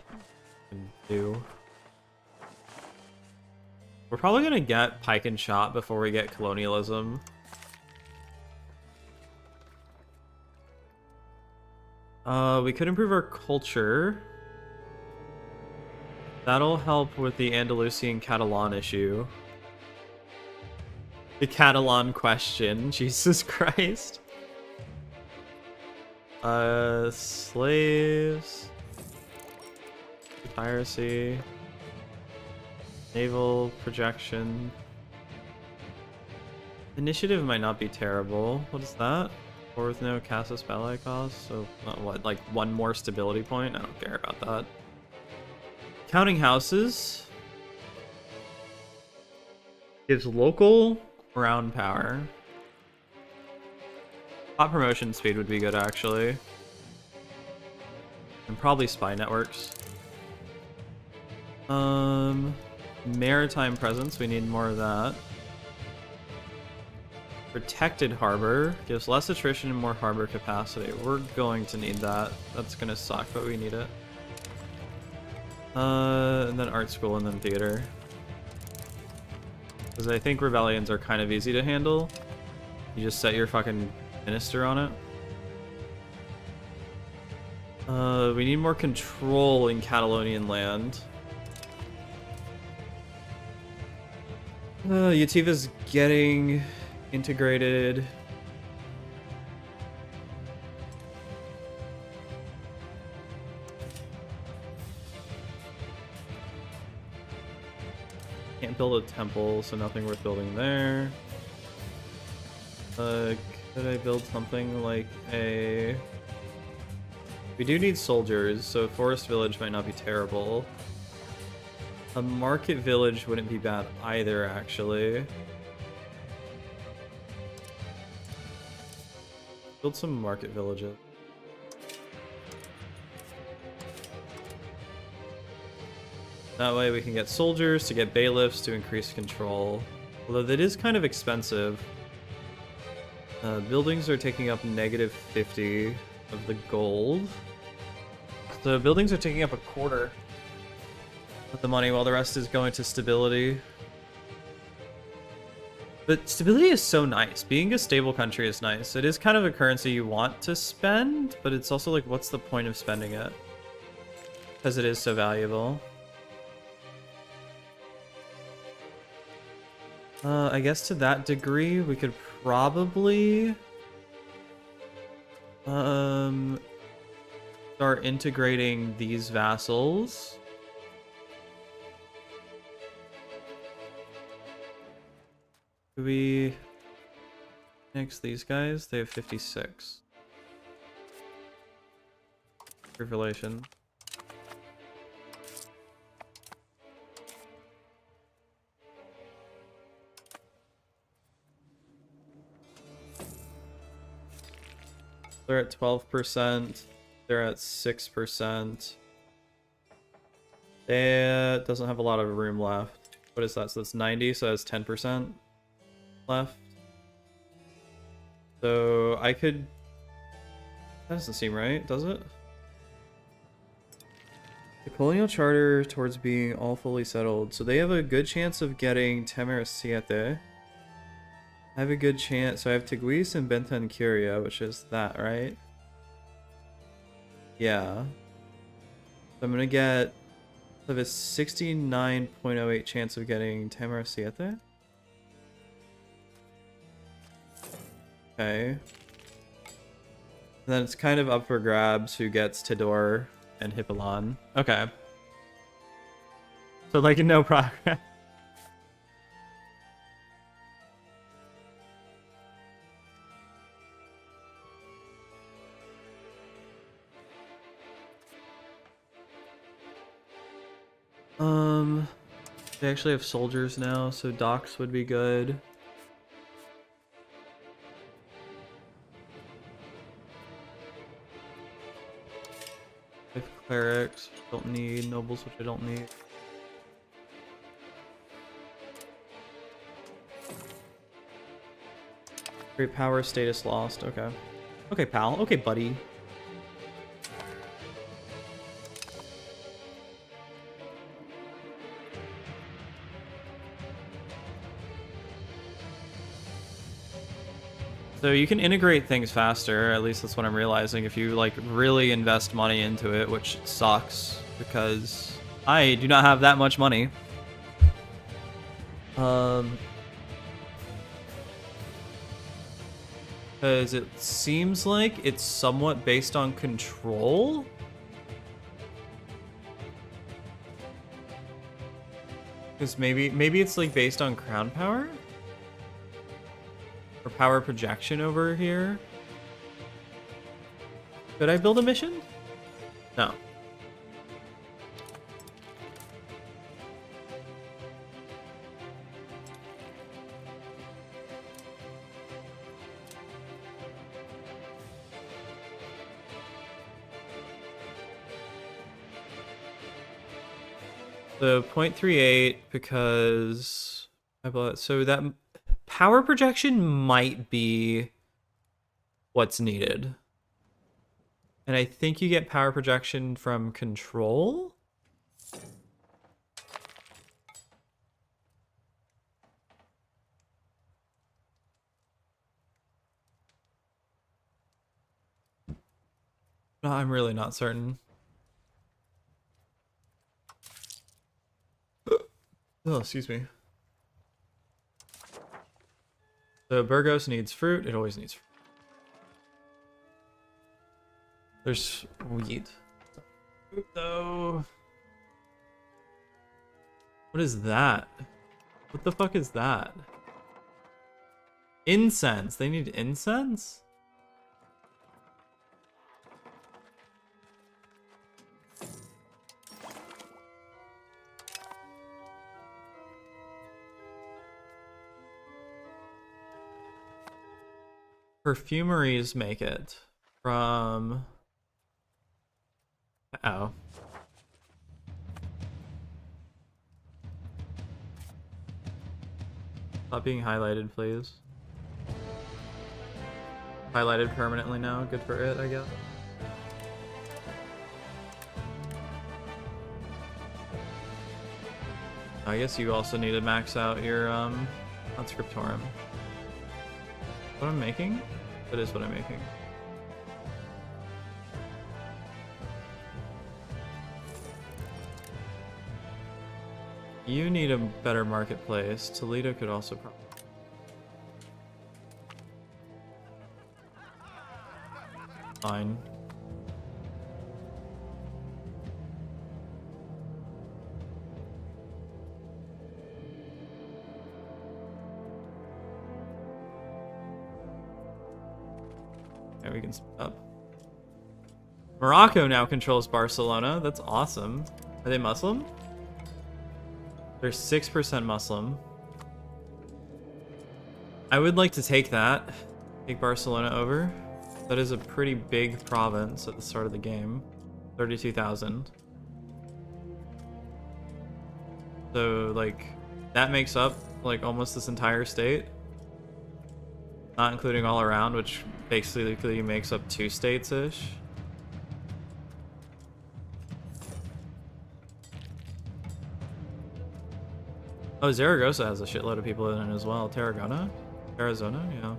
do. We're probably gonna get pike and shot before we get colonialism. We could improve our culture. That'll help with the Andalusian Catalan issue. The Catalan question, Jesus Christ. Slaves. Piracy. Naval projection. Initiative might not be terrible. What is that? Or with no Casus Belli cost? So, what, like one more stability point? I don't care about that. Counting houses. Gives local ground power. Hot promotion speed would be good, actually. And probably spy networks. Maritime presence, we need more of that. Protected harbor gives less attrition and more harbor capacity. We're going to need that. That's gonna suck, but we need it. And then art school and then theater. Because I think rebellions are kind of easy to handle. You just set your fucking minister on it. We need more control in Catalonian land. Utiva's getting integrated. Can't build a temple, so nothing worth building there. Could I build something like a... We do need soldiers, so a forest village might not be terrible. A market village wouldn't be bad either, actually. Build some market villages. That way we can get soldiers to get bailiffs to increase control. Although that is kind of expensive. Buildings are taking up -50 of the gold. So buildings are taking up a quarter of the money while the rest is going to stability. But stability is so nice. Being a stable country is nice. It is kind of a currency you want to spend, but it's also like, what's the point of spending it? Because it is so valuable. I guess to that degree, we could probably start integrating these vassals. Do we next these guys? They have 56. Relation. They're at 12%. They're at 6%. It doesn't have a lot of room left. What is that? So that's 90, so that's 10% left. So I could... That doesn't seem right, does it? The colonial charter towards being all fully settled. So they have a good chance of getting Temera Siete. I have a good chance. So I have Teguise and Benton Curia, which is that, right? Yeah. So I'm gonna get... I have a 69.08 chance of getting Temera Siete. Okay. And then it's kind of up for grabs who gets Tidor and Hippolyte. Okay. So like no progress. They actually have soldiers now, so docks would be good. 5 clerics, which I don't need. Nobles, which I don't need. Great power, status lost. Okay. Okay, pal. Okay, buddy. So you can integrate things faster, at least that's what I'm realizing, if you like really invest money into it, which sucks because I do not have that much money. Because it seems like it's somewhat based on control. Because maybe it's like based on crown power? Or power projection over here? Could I build a mission? No. So 0.38 because I bought, so that power projection might be what's needed. And I think you get power projection from control. No, I'm really not certain. Oh, excuse me. So Burgos needs fruit. It always needs fruit. There's wheat. Though. What is that? What the fuck is that? Incense. They need incense? Perfumeries make it from... Oh. Stop being highlighted, please. Highlighted permanently now. Good for it, I guess. I guess you also need to max out your Conscriptorum. What I'm making? That is what I'm making. You need a better marketplace. Toledo could also probably. Fine. Yeah, we can split up. Morocco now controls Barcelona. That's awesome. Are they Muslim? They're 6% Muslim. I would like to take that. Take Barcelona over. That is a pretty big province at the start of the game. 32,000. So, like, that makes up, like, almost this entire state. Not including all around, which basically makes up 2 states-ish. Oh, Zaragoza has a shitload of people in it as well. Tarragona? Arizona? Yeah.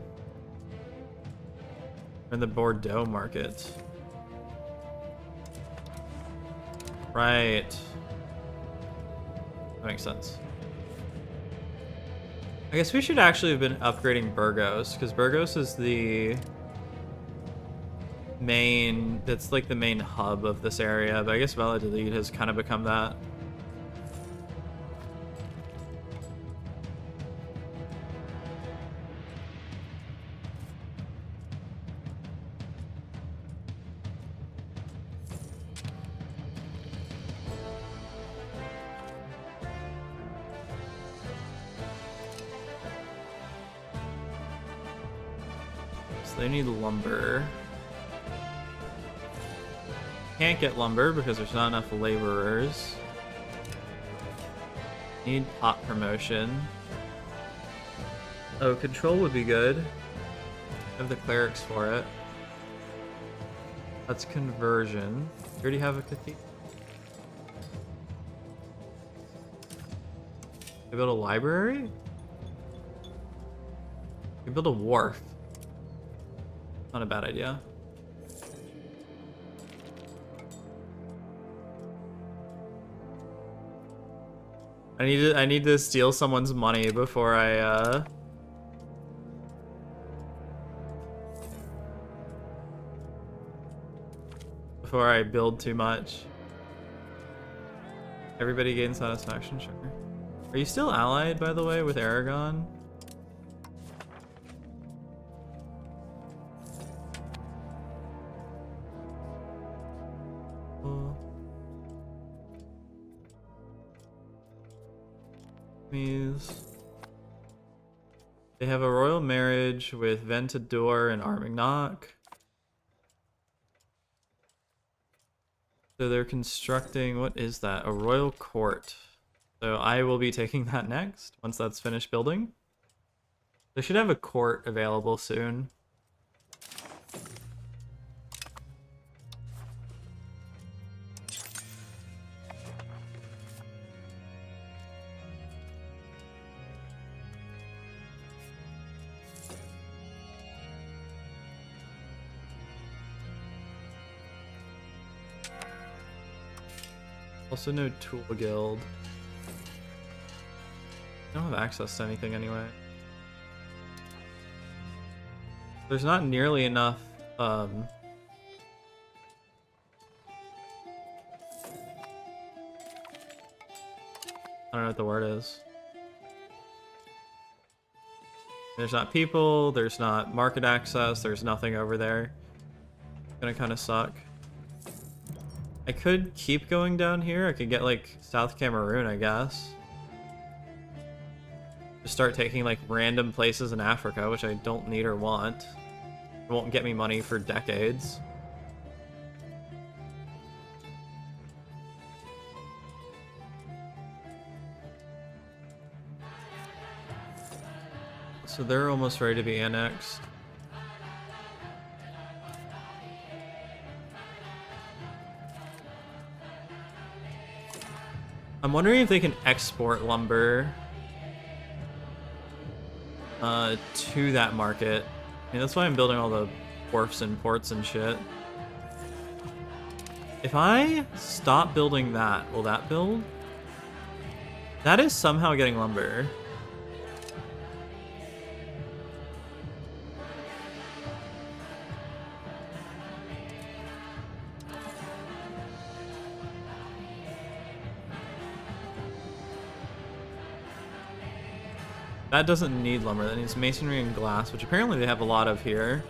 In the Bordeaux market. Right. That makes sense. I guess we should actually have been upgrading Burgos, because Burgos is the main, that's like the main hub of this area, but I guess Valladolid has kind of become that. They need lumber. can't get lumber because there's not enough laborers. Need pot promotion. Oh, control would be good. Have the clerics for it. That's conversion. You already have a cathedral. You build a library? You build a wharf. Not a bad idea. I need to steal someone's money before I build too much. Everybody gains satisfaction, sure. Are you still allied, by the way, with Aragon? They have a royal marriage with Ventador and Armagnac. So they're constructing, what is that? A royal court. So I will be taking that next, once that's finished building. They should have a court available soon. Also no tool guild. I don't have access to anything anyway. There's not nearly enough I don't know what the word is. There's not people, there's not market access, there's nothing over there. It's gonna kind of suck. I could keep going down here. I could get like South Cameroon, I guess. Just start taking like random places in Africa, which I don't need or want. It won't get me money for decades. So they're almost ready to be annexed. I'm wondering if they can export lumber to that market. I mean, that's why I'm building all the wharfs and ports and shit. If I stop building that, will that build? That is somehow getting lumber. That doesn't need lumber, that needs masonry and glass, which apparently they have a lot of here.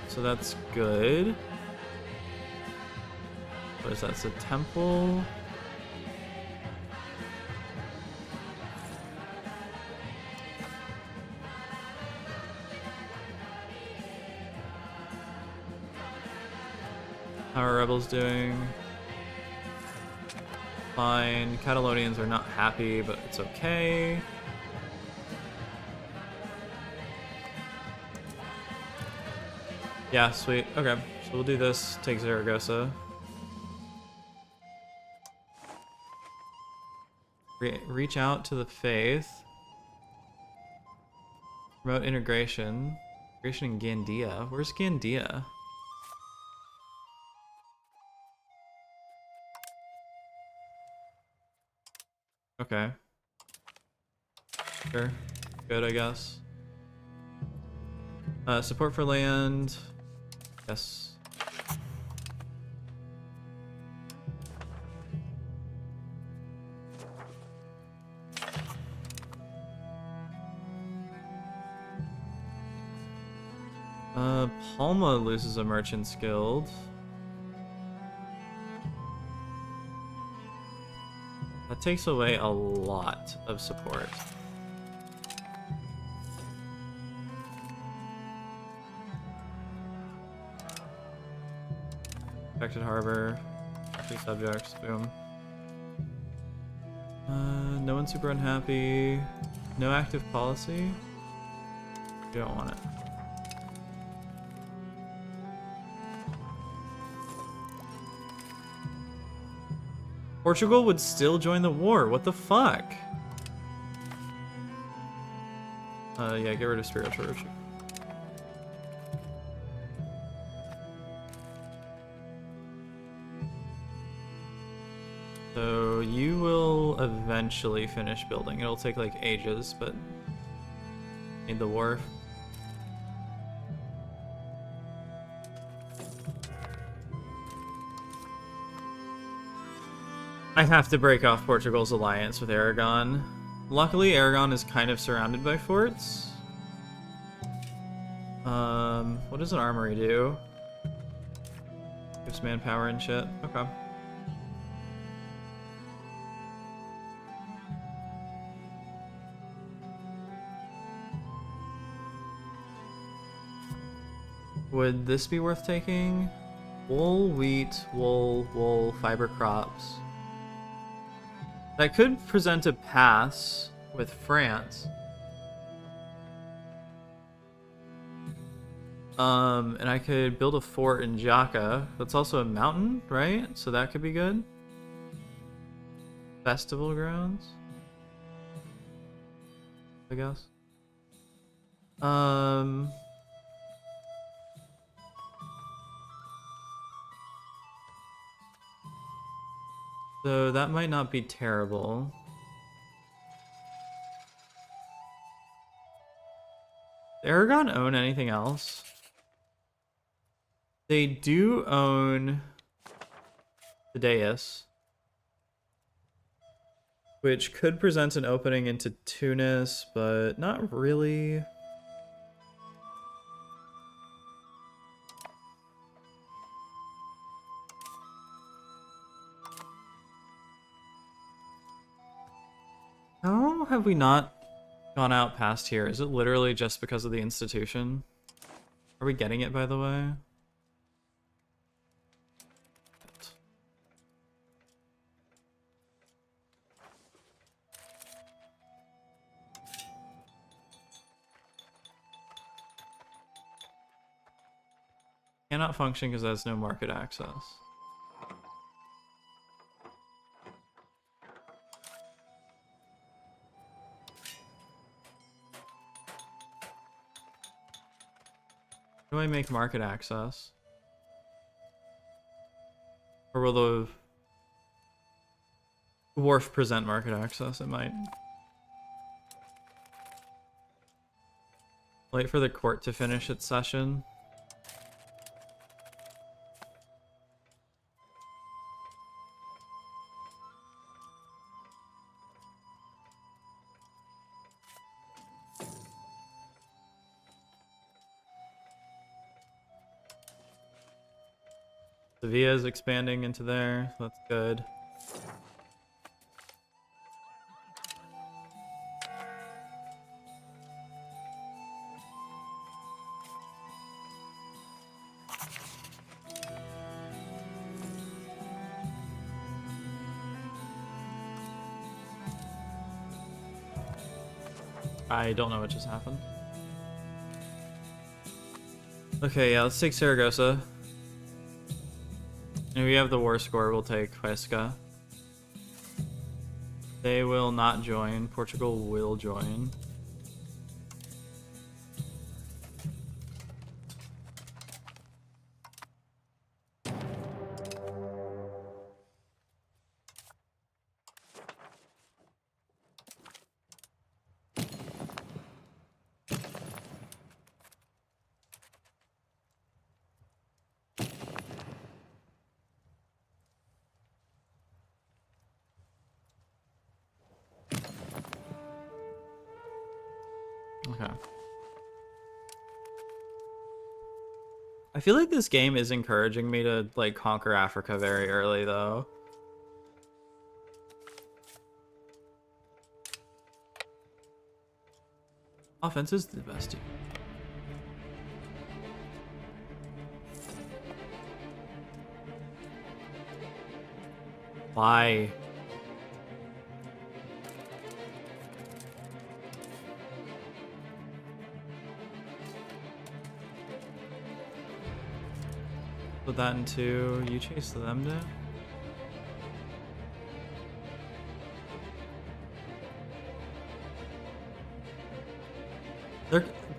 So that's good. What is that? It's a temple. How are rebels doing? Fine. Catalonians are not happy, but it's okay. Yeah, sweet. Okay, so we'll do this. Take Zaragoza. Reach out to the faith. Promote integration. Integration in Gandia. Where's Gandia? Okay. Sure. Good, I guess. Support for land. Yes. Palma loses a Merchant's Guild. That takes away a lot of support. Affected harbor. 3 subjects. Boom. No one's super unhappy. No active policy. You don't want it. Portugal would still join the war. What the fuck? Yeah, get rid of spiritual virtue. So you will eventually finish building. It'll take like ages, but need the wharf. I have to break off Portugal's alliance with Aragon. Luckily, Aragon is kind of surrounded by forts. What does an armory do? Gives manpower and shit. Okay. Would this be worth taking? Wool, wheat, wool, fiber crops. That could present a pass with France. And I could build a fort in Jaca. That's also a mountain, right? So that could be good. Festival grounds, I guess. So that might not be terrible. Does Aragon own anything else? They do own the Deus, which could present an opening into Tunis, but not really. How have we not gone out past here? Is it literally just because of the institution? Are we getting it, by the way? Cannot function because it has no market access. Do I make market access? Or will the wharf present market access? It might. Wait for the court to finish its session. Sevilla is expanding into there. That's good. I don't know what just happened. Okay, yeah, let's take Saragossa. If we have the war score, we'll take Huesca. They will not join. Portugal will join. Okay. I feel like this game is encouraging me to like conquer Africa very early though. Offense is the best team. Why? Put that into you chase them down.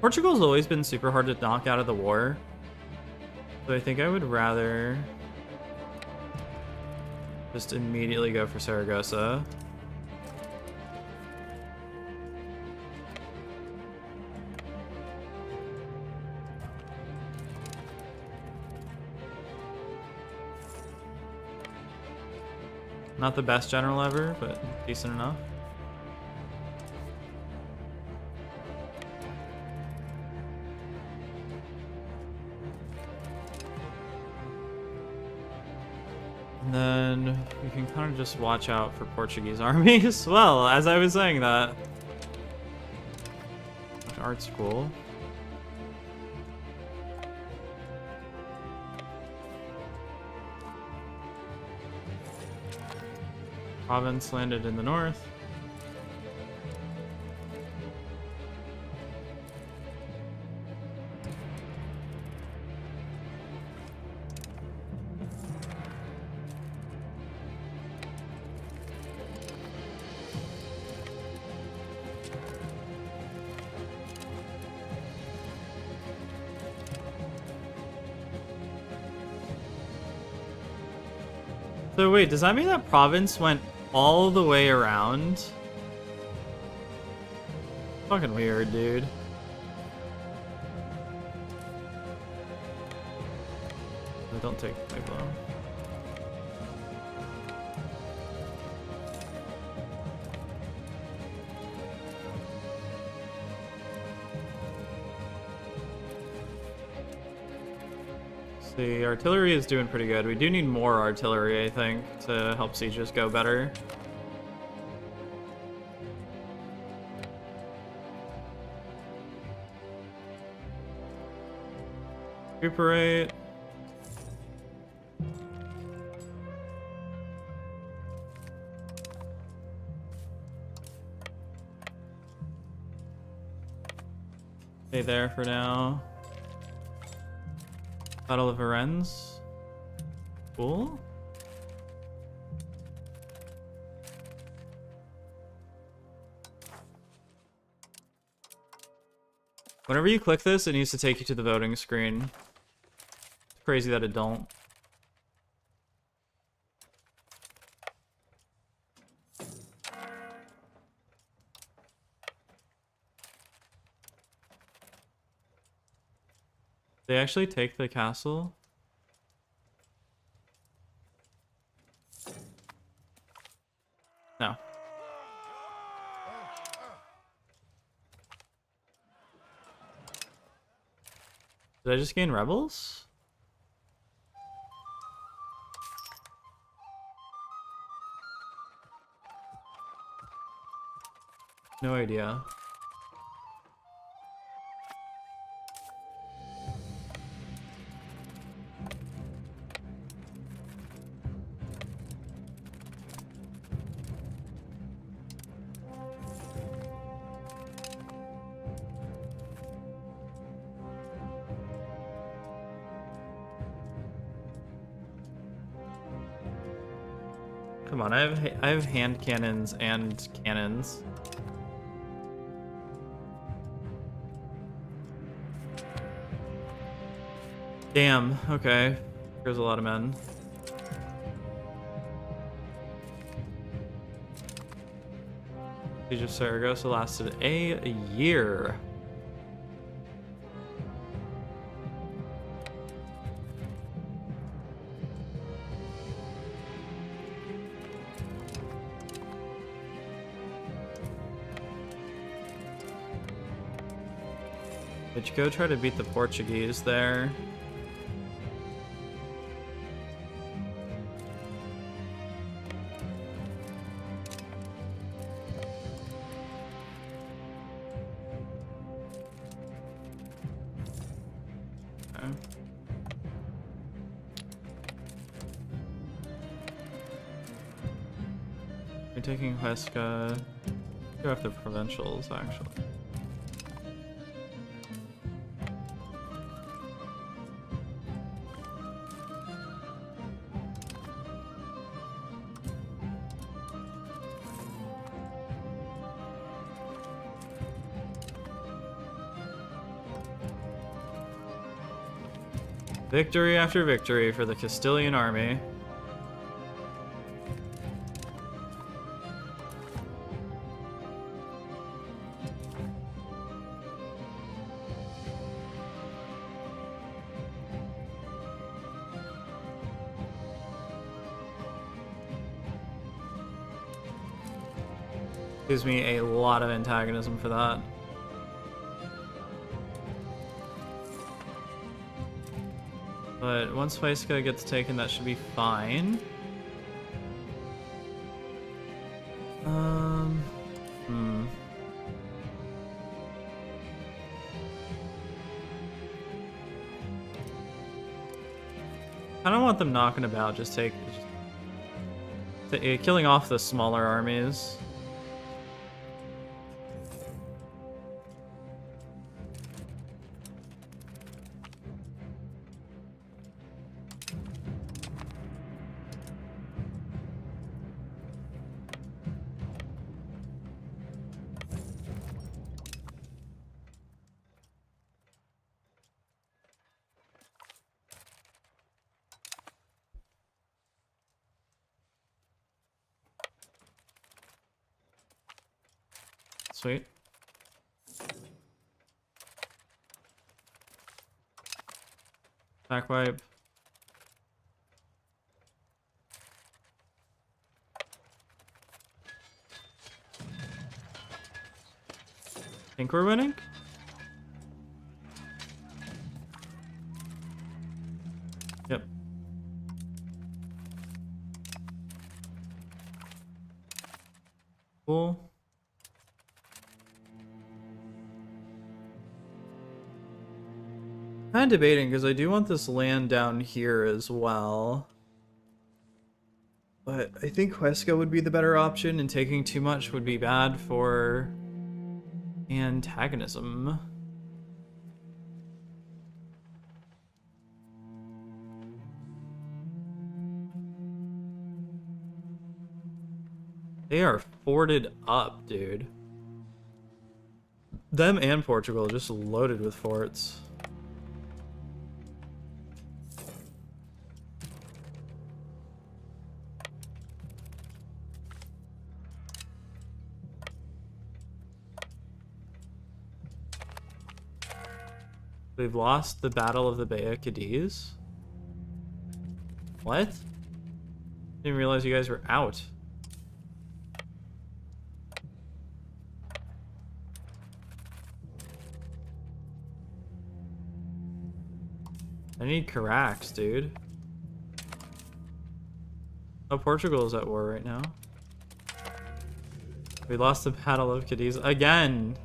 Portugal's always been super hard to knock out of the war. So I think I would rather just immediately go for Saragossa. Not the best general ever, but decent enough. And then we can kind of just watch out for Portuguese armies. Well, as I was saying that. Art school. Province landed in the north. So wait, does that mean that province went all the way around? Fucking weird, dude. Don't take my blow. The artillery is doing pretty good. We do need more artillery, I think, to help sieges go better. Recuperate. Stay there for now. Battle of Varennes. Cool. Whenever you click this, it needs to take you to the voting screen. It's crazy that it don't. They actually take the castle? No. Did I just gain rebels? No idea. Come on, I have hand cannons and cannons. Damn, okay. There's a lot of men. Siege of Saragossa lasted a year. Did you go try to beat the Portuguese there? Okay. taking Huesca. Go after provincials, actually. Victory after victory for the Castilian army. Gives me a lot of antagonism for that. But once Huesca gets taken, that should be fine. I don't want them knocking about, just killing off the smaller armies. Sweet. Back wipe. Think we're winning? Yep. Cool. Kind of debating because I do want this land down here as well. But I think Huesca would be the better option, and taking too much would be bad for antagonism. They are forted up, dude. Them and Portugal just loaded with forts. We've lost the Battle of the Bay of Cadiz. What? Didn't realize you guys were out. I need Carax, dude. Oh, Portugal is at war right now. We lost the Battle of Cadiz again.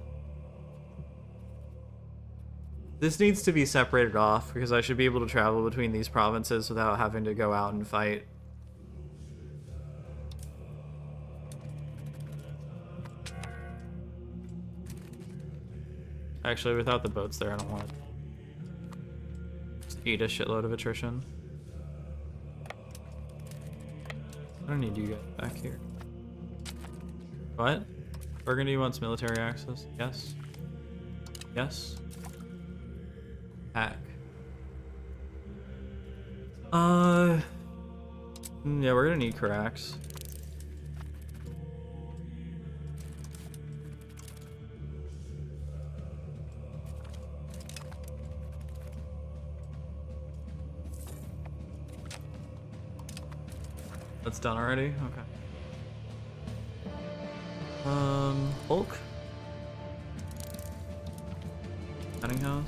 This needs to be separated off because I should be able to travel between these provinces without having to go out and fight. Actually, without the boats there, I don't want to just eat a shitload of attrition. I don't need you guys back here. What? Burgundy wants military access? Yes. Yes. Hack. Yeah, we're gonna need Carax. That's done already? Okay. Hulk? Cunningham?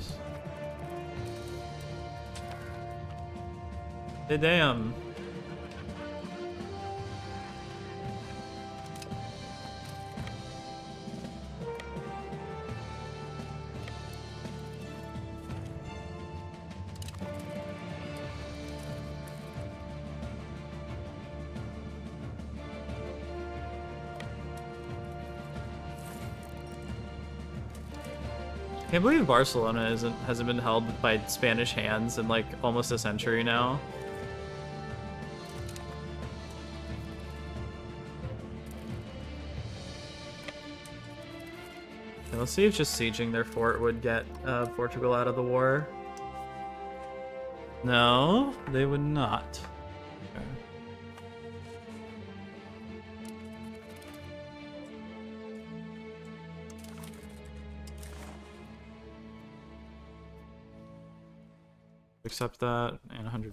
Hey, damn. Can't believe Barcelona hasn't been held by Spanish hands in like almost a century now. Okay, let's see if just sieging their fort would get Portugal out of the war. No, they would not. Okay. Accept that and $100.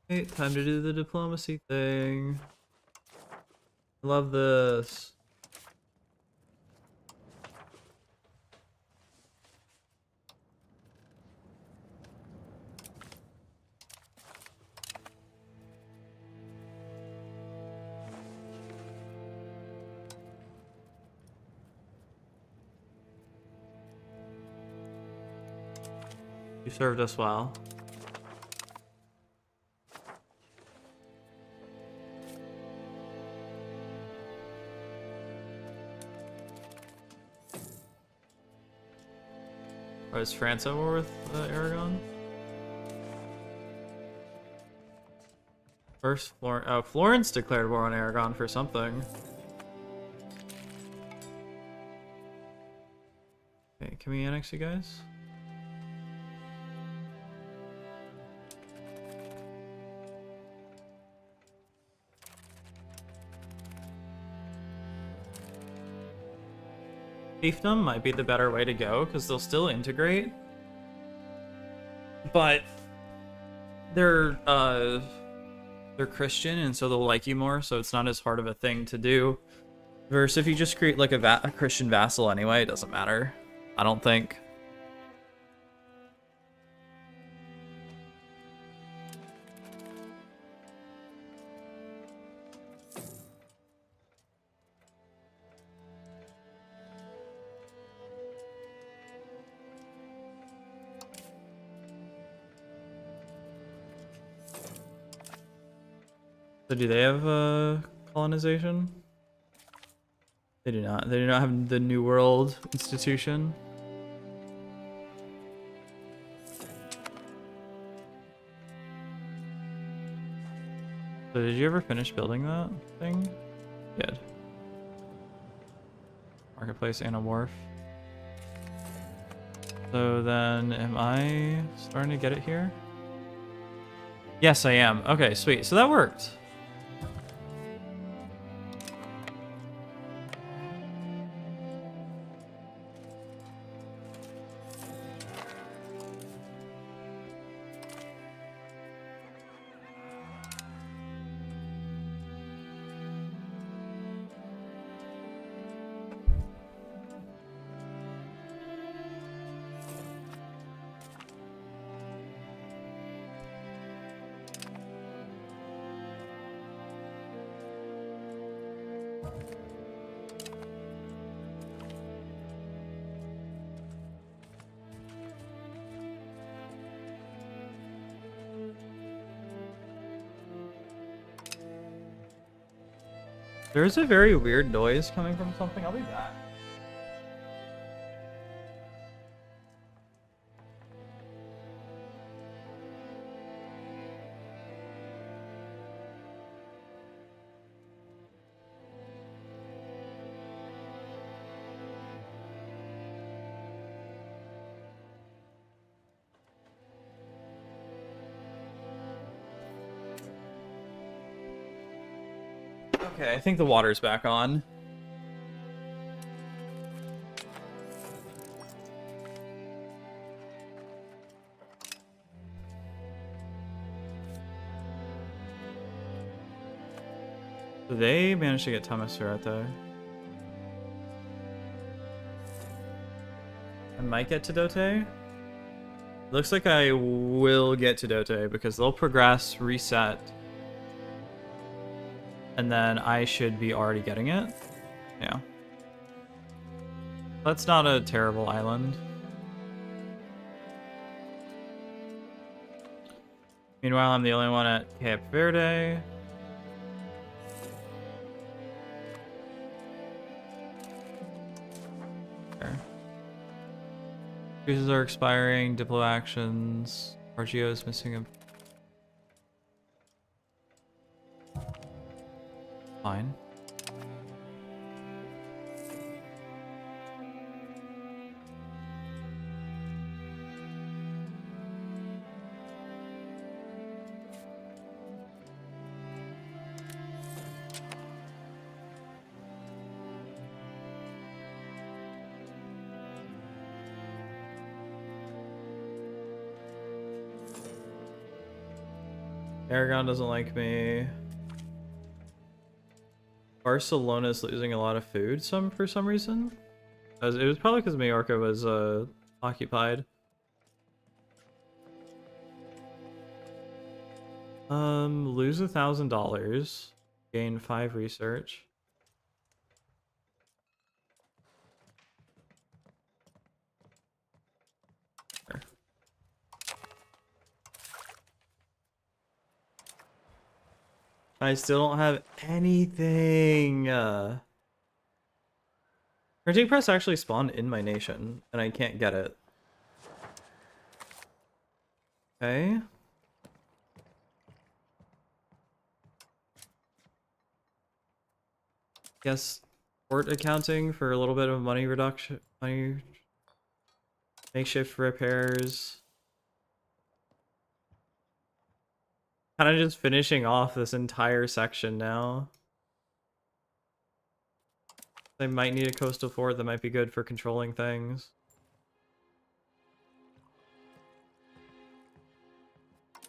Okay, time to do the diplomacy thing. Love this. You served us well. Or is France at war with Aragon? First, Florence declared war on Aragon for something. Okay, can we annex you guys? Fiefdom might be the better way to go because they'll still integrate, but they're Christian and so they'll like you more, so it's not as hard of a thing to do. Versus if you just create like a Christian vassal anyway, it doesn't matter. I don't think. So do they have colonization? They do not. They do not have the New World institution. So did you ever finish building that thing? Good. Marketplace and a wharf. So then am I starting to get it here? Yes, I am. Okay, sweet. So that worked. There's a very weird noise coming from something. I'll be back. Okay, I think the water's back on. They managed to get Thomas Ferrate. might get to Dote. Looks like I will get to Dote because they'll progress, reset, and then I should be already getting it. Yeah. That's not a terrible island. Meanwhile, I'm the only one at Cape Verde. There. Visas are expiring, Diplo actions, RGO is missing a... Fine. Aragon doesn't like me. Barcelona's losing a lot of food for some reason. It was probably because Majorca was occupied. Lose $1,000. Gain 5 research. Sure. I still don't have anything. Printing press actually spawned in my nation, and I can't get it. Okay. Guess port accounting for a little bit of money reduction, money makeshift repairs. Kind of just finishing off this entire section now. I might need a coastal fort that might be good for controlling things.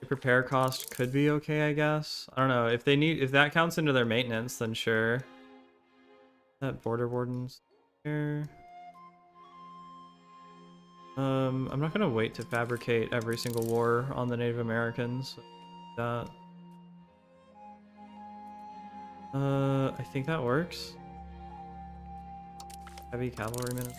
The repair cost could be okay, I guess. I don't know if that counts into their maintenance, then sure. That border wardens here. I'm not gonna wait to fabricate every single war on the Native Americans. That. I think that works. Heavy cavalrymen.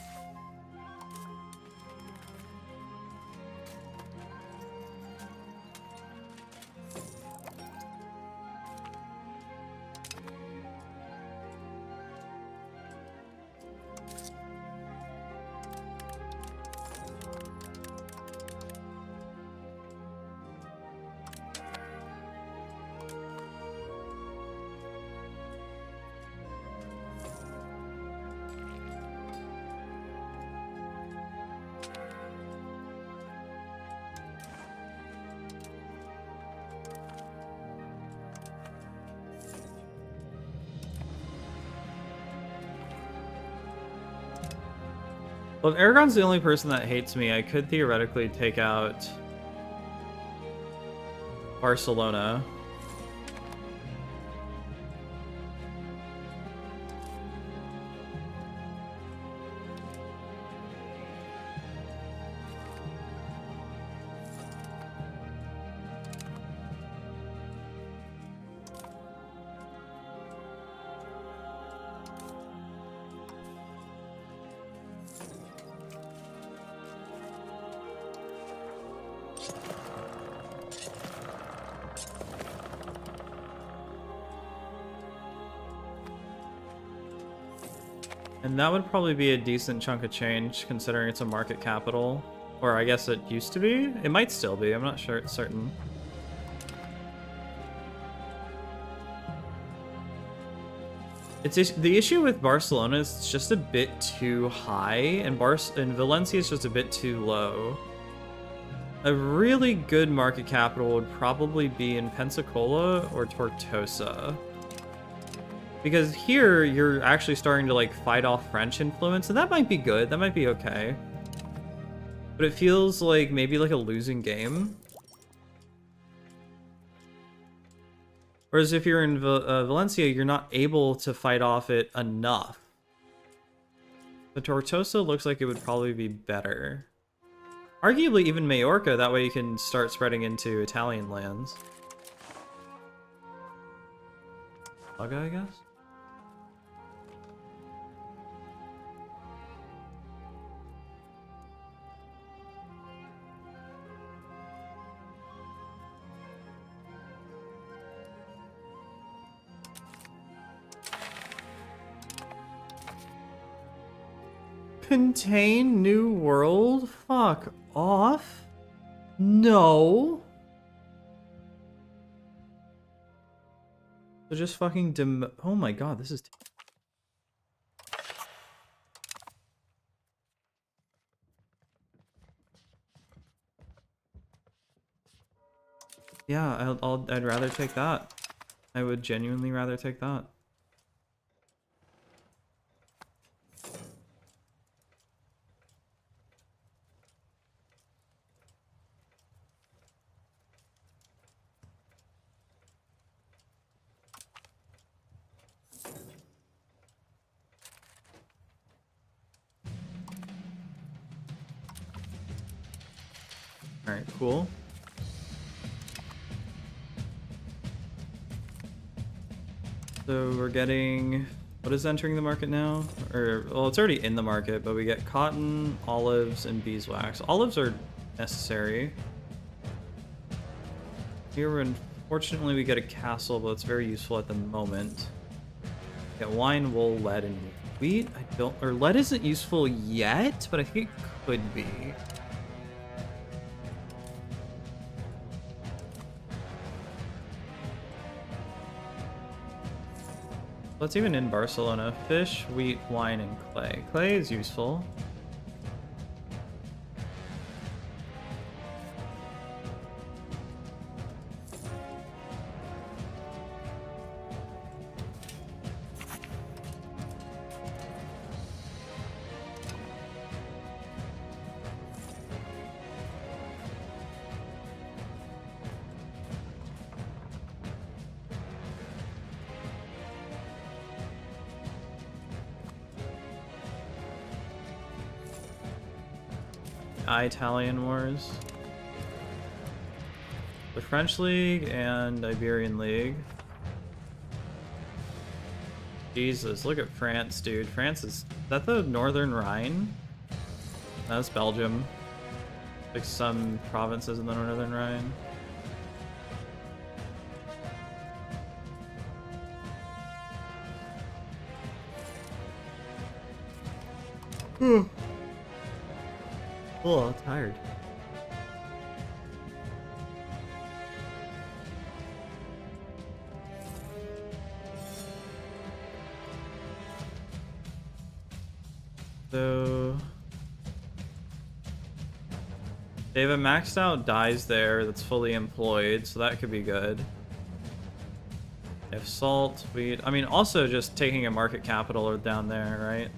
Well, if Aragon's the only person that hates me, I could theoretically take out Barcelona. And that would probably be a decent chunk of change, considering it's a market capital. Or I guess it used to be? It might still be, I'm not sure, it's certain. The issue with Barcelona is it's just a bit too high, and Valencia is just a bit too low. A really good market capital would probably be in Pensacola or Tortosa. Because here, you're actually starting to, like, fight off French influence, and that might be good, that might be okay. But it feels like maybe like a losing game. Whereas if you're in Valencia, you're not able to fight off it enough. The Tortosa looks like it would probably be better. Arguably even Majorca, that way you can start spreading into Italian lands. Malaga, I guess? Contain New World? Fuck off. No. So just fucking oh my god, this is... Yeah, I'd rather take that. I would genuinely rather take that. Alright, cool. So we're getting... What is entering the market now? Or, well, it's already in the market, but we get cotton, olives, and beeswax. Olives are necessary. Here, unfortunately, we get a castle, but it's very useful at the moment. We get wine, wool, lead, and wheat. I don't... Or lead isn't useful yet, but I think it could be. That's even in Barcelona. Fish, wheat, wine, and clay. Clay is useful. Italian Wars. The French League and Iberian League. Jesus, look at France, dude. France is that the Northern Rhine? That's Belgium. Like some provinces in the Northern Rhine. Oh, tired. So they have a maxed out dyes there that's fully employed, so that could be good. They have salt, wheat. I mean, also just taking a market capital down there, right?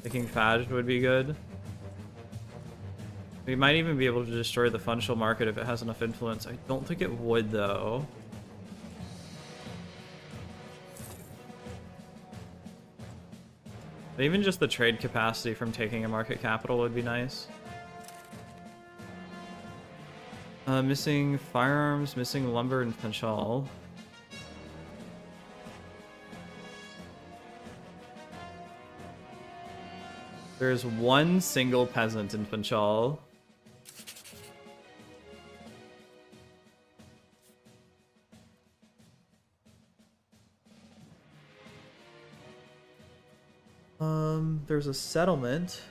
Taking Faj would be good. We might even be able to destroy the Funchal market if it has enough influence. I don't think it would, though. But even just the trade capacity from taking a market capital would be nice. Missing firearms, missing lumber, and Funchal. There's one single peasant in Funchal. There's a settlement.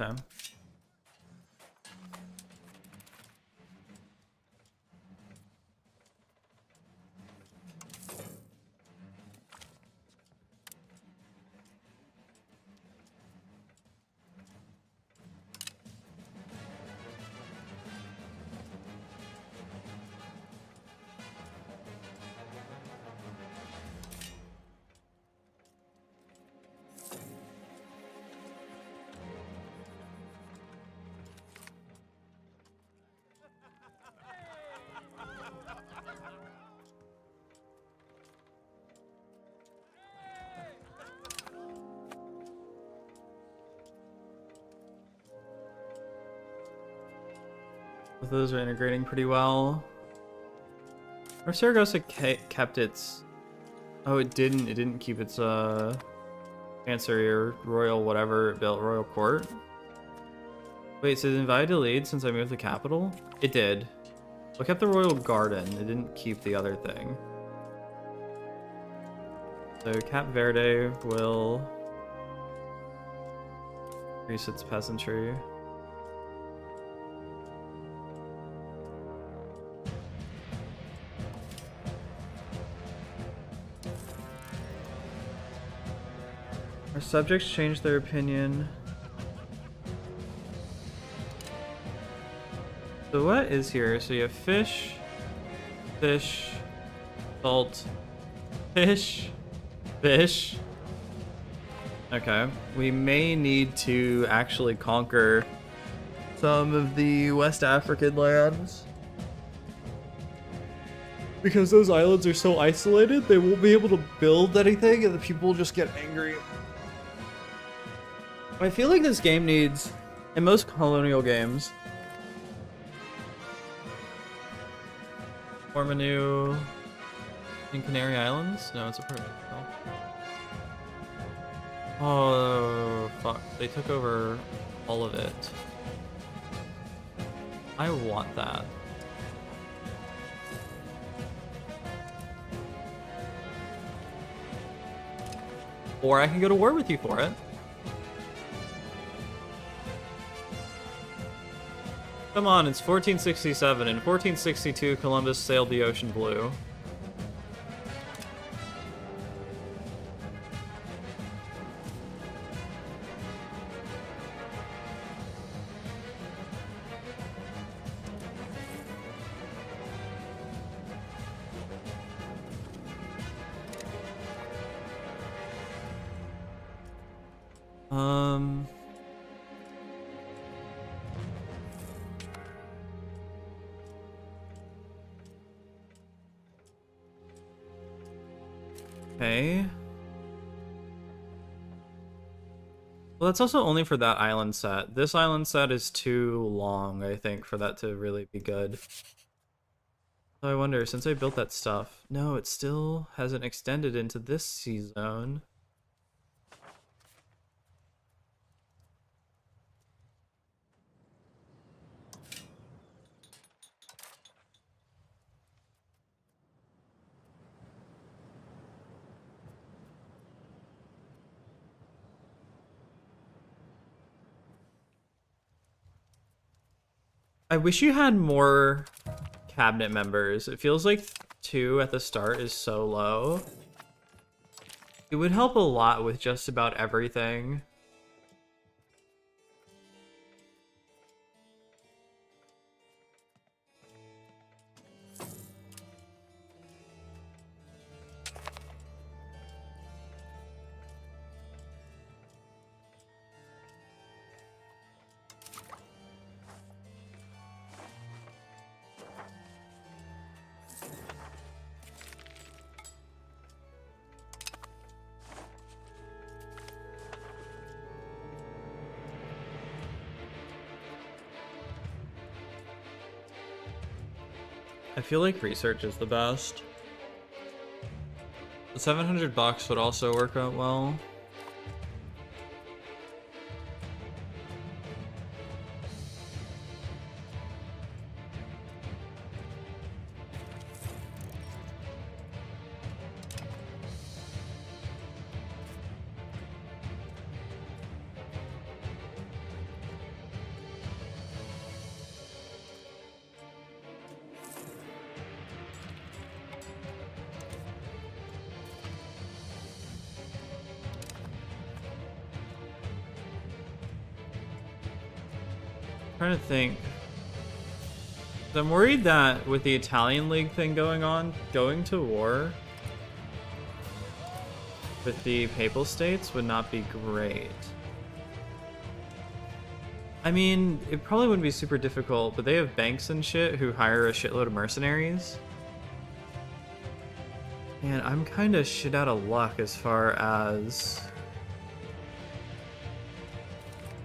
Okay. Both of those are integrating pretty well. Or Saragossa kept its... Oh, it didn't. It didn't keep its Chancery or Royal whatever it built. Royal Court. Wait, so it invited to lead since I moved the capital? It did. Look at the Royal Garden. It didn't keep the other thing. So Cap Verde will increase its peasantry. Our subjects change their opinion. So what is here? So you have fish, fish, salt, fish, fish. Okay. We may need to actually conquer some of the West African lands. Because those islands are so isolated, they won't be able to build anything and the people will just get angry. I feel like this game needs, in most colonial games, form a new in Canary Islands? No, it's a perfect. Oh, fuck. They took over all of it. I want that. Or I can go to war with you for it. Come on, it's 1467. In 1462, Columbus sailed the ocean blue. Okay. Well, that's also only for that island set. This island set is too long, I think, for that to really be good. So I wonder, since I built that stuff... No, it still hasn't extended into this sea zone. I wish you had more cabinet members. It feels like 2 at the start is so low. It would help a lot with just about everything. I feel like research is the best. The 700 bucks would also work out well. Trying to think. I'm worried that with the Italian League thing going on, going to war with the Papal States would not be great. I mean, it probably wouldn't be super difficult, but they have banks and shit who hire a shitload of mercenaries. And I'm kind of shit out of luck as far as...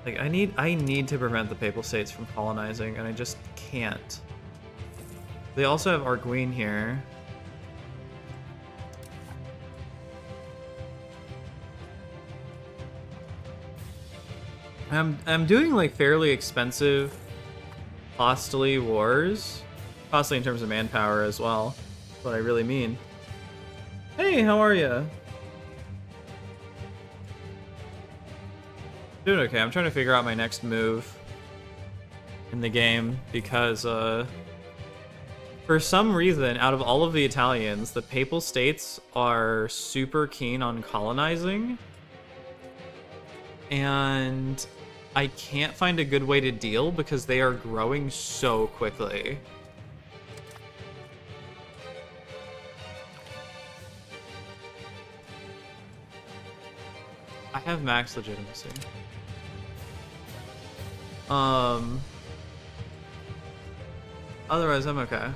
Like, I need to prevent the Papal States from colonizing, and I just can't. They also have Arguin here. I'm doing like fairly expensive costly wars. Costly in terms of manpower as well. That's what I really mean. Hey, how are you? Doing okay. I'm trying to figure out my next move in the game because for some reason, out of all of the Italians, the Papal States are super keen on colonizing. And I can't find a good way to deal because they are growing so quickly. I have max legitimacy. Otherwise, I'm okay.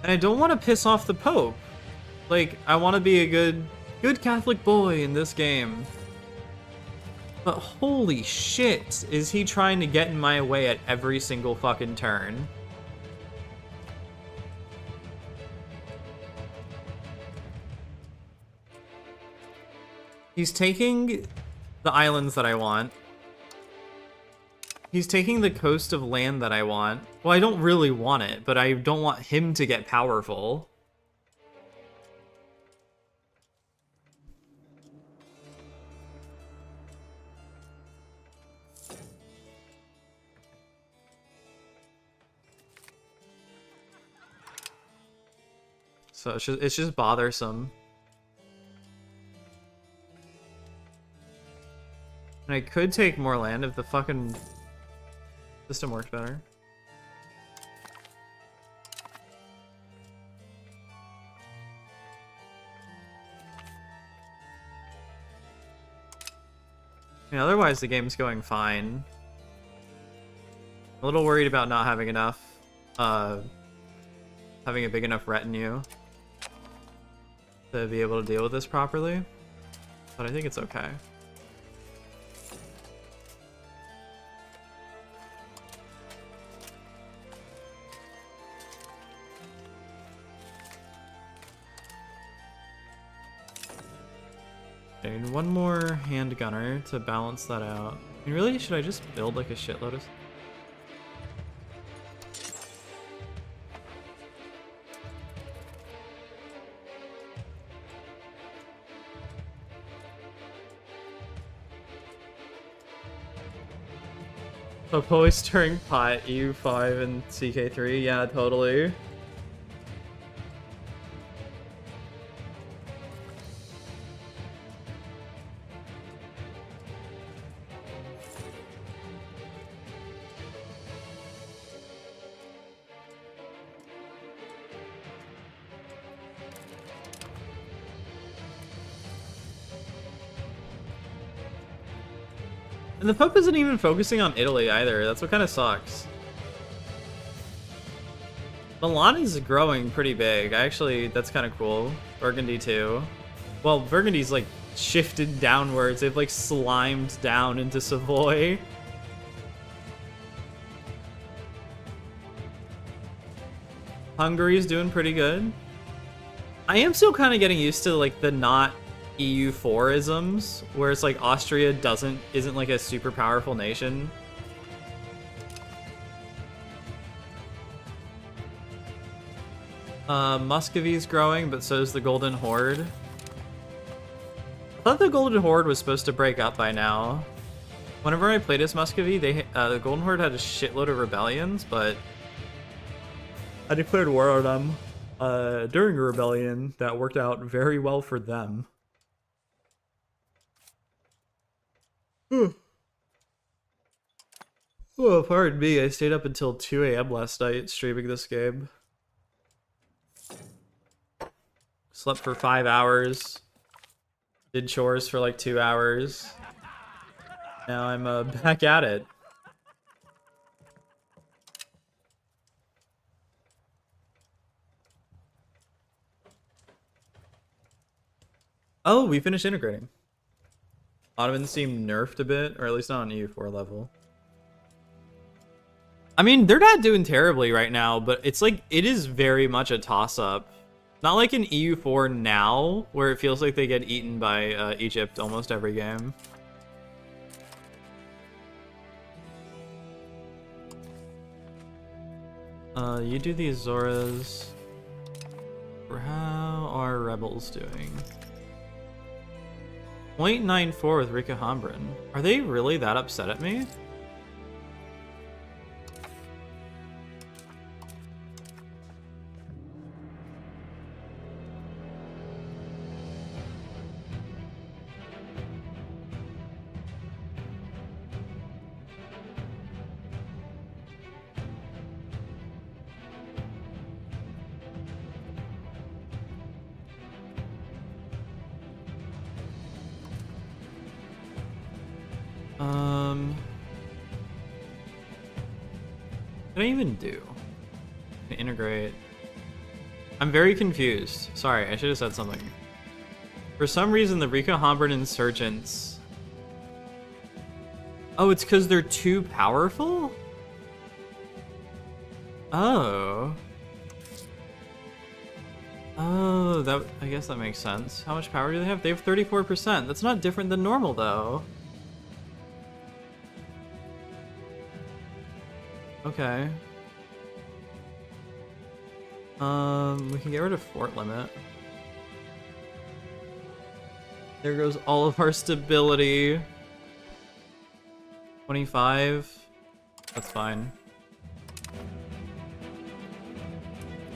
And I don't want to piss off the Pope. Like, I want to be a good Catholic boy in this game. But holy shit, is he trying to get in my way at every single fucking turn. He's taking the islands that I want. He's taking the coast of land that I want. Well, I don't really want it, but I don't want him to get powerful. So it's just bothersome. And I could take more land if the fucking system worked better. I mean, otherwise the game's going fine. I'm a little worried about not having enough, having a big enough retinue to be able to deal with this properly, but I think it's okay. I need one more hand gunner to balance that out. I mean, really, should I just build like a shitload of... Popo stirring pot, EU5 and CK3, yeah, totally. And the Pope isn't even focusing on Italy either. That's what kind of sucks. Milan is growing pretty big. Actually, that's kind of cool. Burgundy too. Well, Burgundy's like shifted downwards. They've like slimed down into Savoy. Hungary's doing pretty good. I am still kind of getting used to like the not EU4-isms, where it's like Austria isn't like a super powerful nation. Muscovy's growing, but so is the Golden Horde. I thought the Golden Horde was supposed to break up by now. Whenever I played as Muscovy, the Golden Horde had a shitload of rebellions, but I declared war on them during a rebellion that worked out very well for them. Oh, pardon me, I stayed up until 2 a.m. last night streaming this game. Slept for 5 hours. Did chores for like 2 hours. Now I'm back at it. Oh, we finished integrating. Ottomans seem nerfed a bit, or at least not on EU4 level. I mean, they're not doing terribly right now, but it's like, it is very much a toss-up. Not like in EU4 now, where it feels like they get eaten by Egypt almost every game. You do the Azoras. How are rebels doing? 0.94 with Rika Hambren. Are they really that upset at me? What can I even do? Integrate. I'm very confused. Sorry, I should have said something. For some reason, the Rika Hambren insurgents... Oh, it's because they're too powerful? Oh. Oh, that, I guess that makes sense. How much power do they have? They have 34%. That's not different than normal, though. Okay. We can get rid of fort limit. There goes all of our stability. 25. That's fine.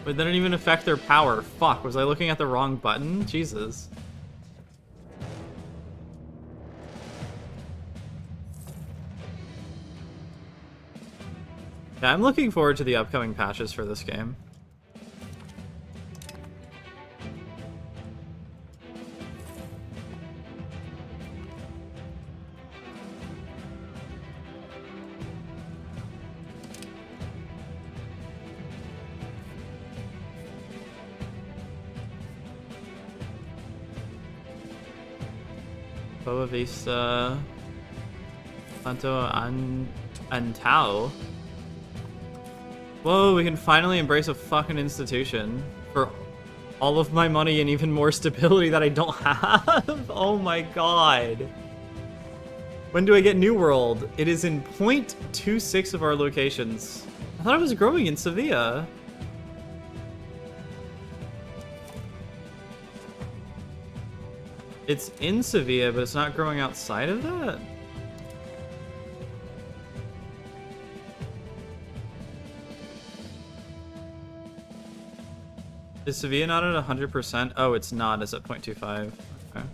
But that didn't even affect their power. Fuck, was I looking at the wrong button? Jesus. Yeah, I'm looking forward to the upcoming patches for this game. Boa Vista, Santo Antao. Whoa, we can finally embrace a fucking institution for all of my money and even more stability that I don't have. Oh my god. When do I get New World? It is in 0.26 of our locations. I thought it was growing in Sevilla. It's in Sevilla, but it's not growing outside of that? Is Sevilla not at 100%? Oh, it's not. It's at 0.25. Okay.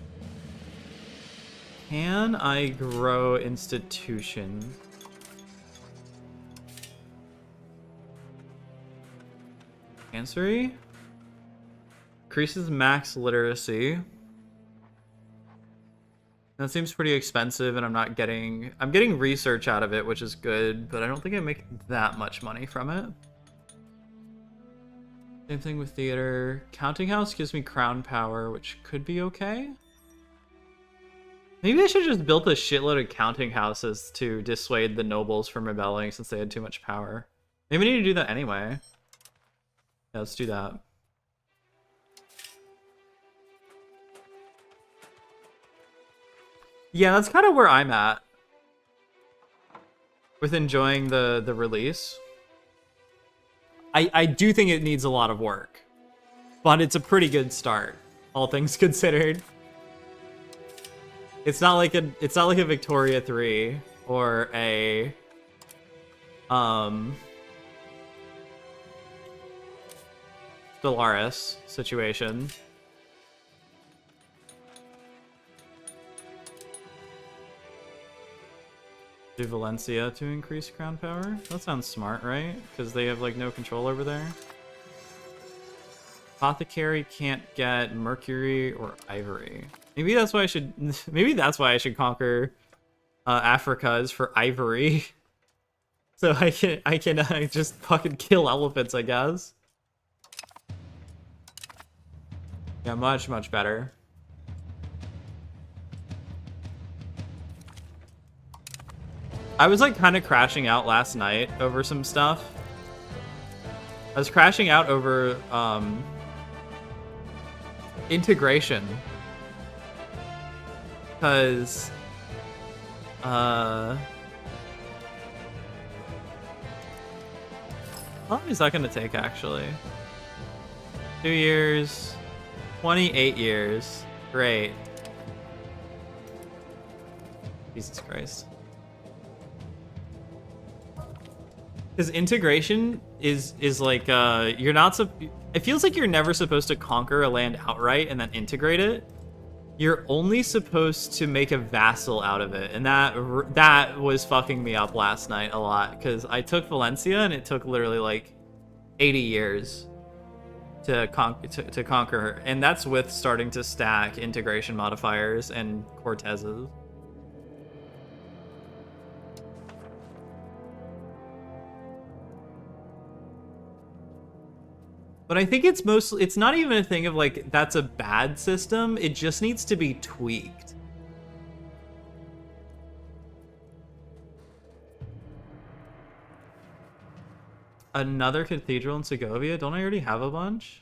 Can I grow institution? Chancery? Increases max literacy. That seems pretty expensive, and I'm getting research out of it, which is good, but I don't think I make that much money from it. Same thing with theater. Counting house gives me crown power, which could be okay. Maybe I should just build a shitload of counting houses to dissuade the nobles from rebelling since they had too much power. Maybe we need to do that anyway. Yeah, let's do that. Yeah, that's kind of where I'm at with enjoying the release. I do think it needs a lot of work, but it's a pretty good start, all things considered. It's not like a Victoria 3 or a Stellaris situation. Do Valencia to increase crown power? That sounds smart, right? Because they have like no control over there. Apothecary can't get mercury or ivory. Maybe that's why I should. Maybe that's why I should conquer Africa, is for ivory. So I can just fucking kill elephants, I guess. Yeah, much better. I was like kind of crashing out last night over some stuff. I was crashing out over integration. Because how long is that going to take, actually? 2 years. 28 years. Great. Jesus Christ. Because integration is like, you're not... It feels like you're never supposed to conquer a land outright and then integrate it. You're only supposed to make a vassal out of it, and that was fucking me up last night a lot, because I took Valencia and it took literally like 80 years to conquer her, and that's with starting to stack integration modifiers and Cortezes. But I think it's not even a thing of like, that's a bad system. It just needs to be tweaked. Another cathedral in Segovia? Don't I already have a bunch?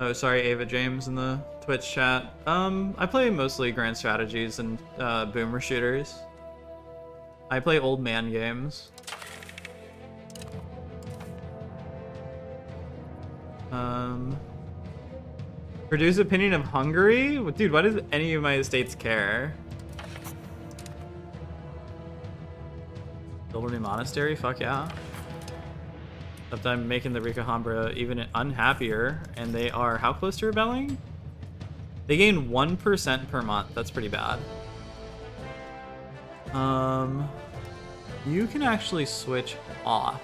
Oh, sorry, Ava James in the Twitch chat. I play mostly grand strategies and boomer shooters. I play old man games. Purdue's opinion of Hungary? Dude, why does any of my estates care? Build a new monastery? Fuck yeah. Except I'm making the Ricahambra even unhappier, and they are how close to rebelling? They gain 1% per month. That's pretty bad. You can actually switch off.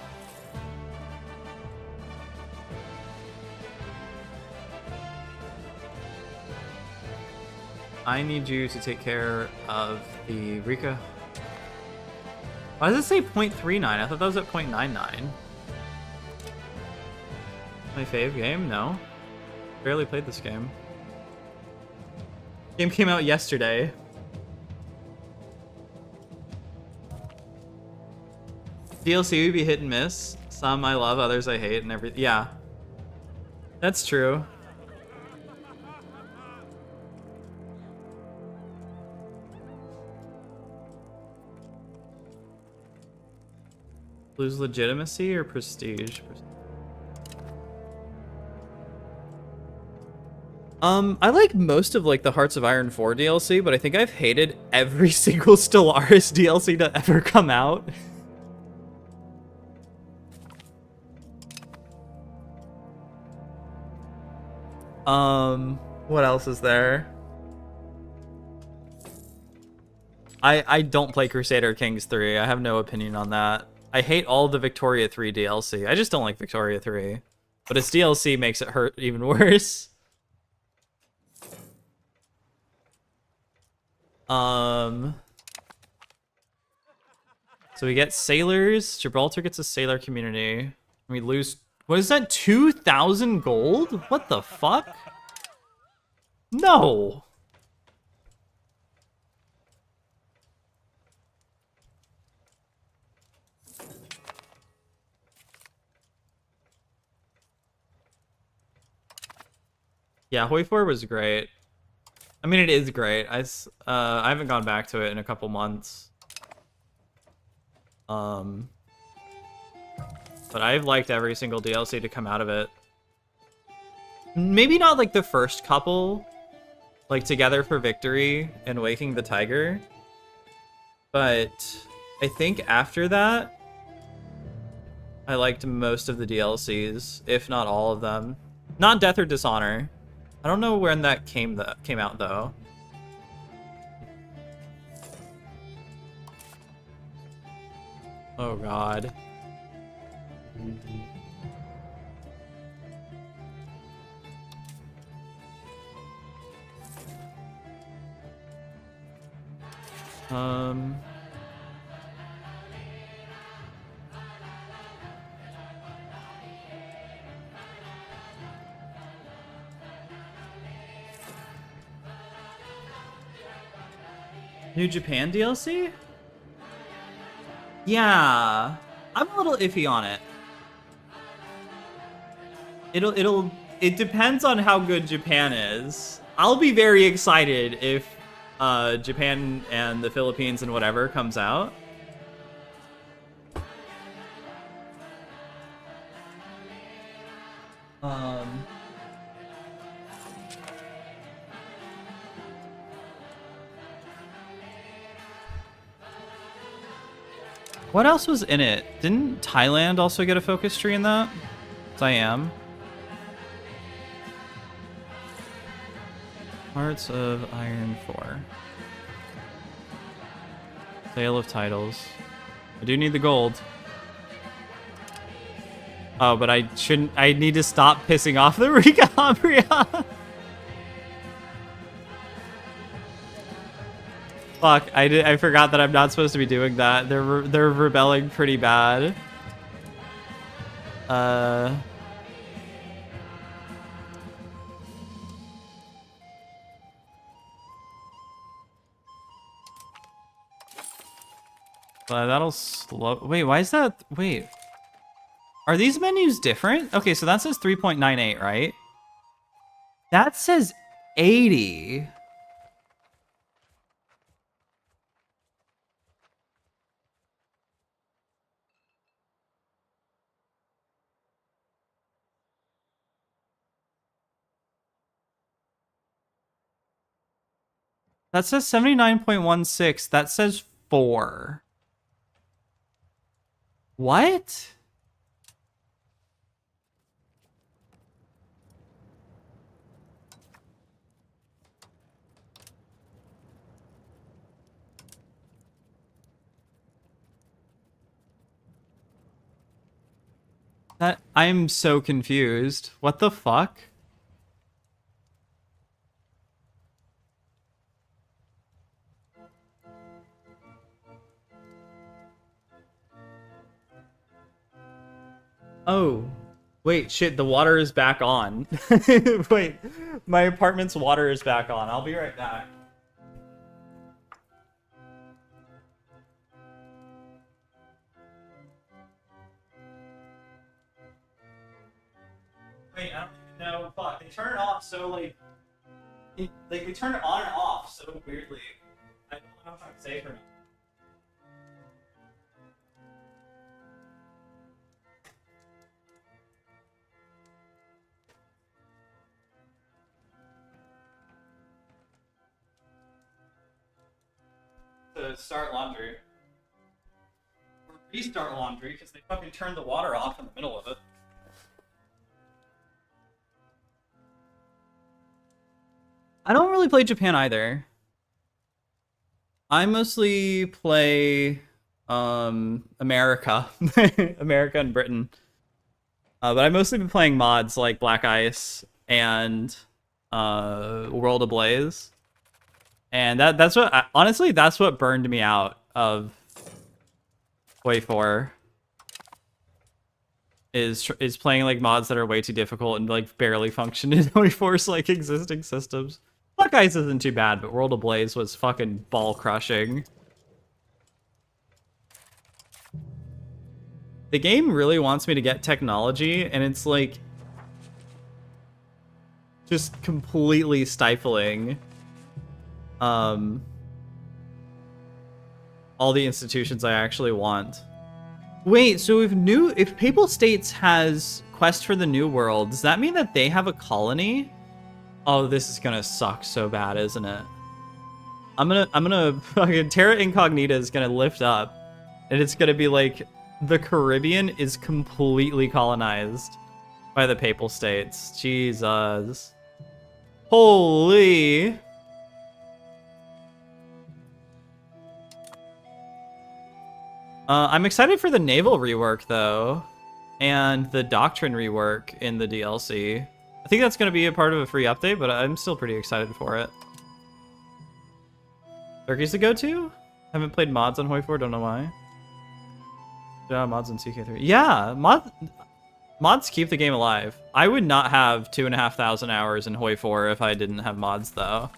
I need you to take care of the Rika. Why does it say 0.39? I thought that was at 0.99. My fave game? No. Barely played this game. Game came out yesterday. DLC would be hit and miss. Some I love, others I hate, and everything. Yeah. That's true. Lose legitimacy or prestige? I like most of like the Hearts of Iron 4 DLC, but I think I've hated every single Stellaris DLC to ever come out. What else is there? I don't play Crusader Kings 3. I have no opinion on that. I hate all the Victoria 3 DLC. I just don't like Victoria 3. But its DLC makes it hurt even worse. So we get sailors. Gibraltar gets a sailor community. We lose... What is that? 2,000 gold? What the fuck? No! Yeah, Hoi 4 was great. I mean, it is great. I haven't gone back to it in a couple months. But I've liked every single DLC to come out of it. Maybe not like the first couple, like Together for Victory and Waking the Tiger. But I think after that, I liked most of the DLCs, if not all of them. Not Death or Dishonor. I don't know when that came out though. Oh god. New Japan DLC? Yeah, I'm a little iffy on it. It depends on how good Japan is. I'll be very excited if Japan and the Philippines and whatever comes out. What else was in it? Didn't Thailand also get a focus tree in that? Siam. Hearts of Iron 4. Sale of titles. I do need the gold. Oh, but I shouldn't. I need to stop pissing off the Rika Umbria. Fuck, I forgot that I'm not supposed to be doing that. They're rebelling pretty bad. That'll slow. Wait, why is that? Wait. Are these menus different? Okay, so that says 3.98, right? That says 80. That says 79.16. That says 4. What? I'm so confused. What the fuck? Oh, wait, shit, the water is back on. Wait, my apartment's water is back on. I'll be right back. Wait, I don't even know. Fuck, they turn it off so, like they turn it on and off so weirdly. I don't know if I'm safe or not. To start laundry. Or restart laundry, because they fucking turned the water off in the middle of it. I don't really play Japan either. I mostly play America. America and Britain. But I've mostly been playing mods like Black Ice and World Ablaze. And that's what, honestly, that's what burned me out of Hoi 4. Is playing like mods that are way too difficult and like barely function in Hoi 4's like existing systems. Black Ice isn't too bad, but World Ablaze was fucking ball crushing. The game really wants me to get technology, and it's like just completely stifling all the institutions I actually want. Wait, so if Papal States has Quest for the New World, does that mean that they have a colony? Oh, this is gonna suck so bad, isn't it? I'm gonna fucking Terra Incognita is gonna lift up, and it's gonna be like the Caribbean is completely colonized by the Papal States. Jesus. Holy. I'm excited for the naval rework, though, and the doctrine rework in the DLC. I think that's going to be a part of a free update, but I'm still pretty excited for it. Turkey's the go-to? Haven't played mods on Hoi 4, don't know why. Yeah, mods on CK3. Yeah, mods keep the game alive. I would not have 2,500 hours in Hoi 4 if I didn't have mods, though.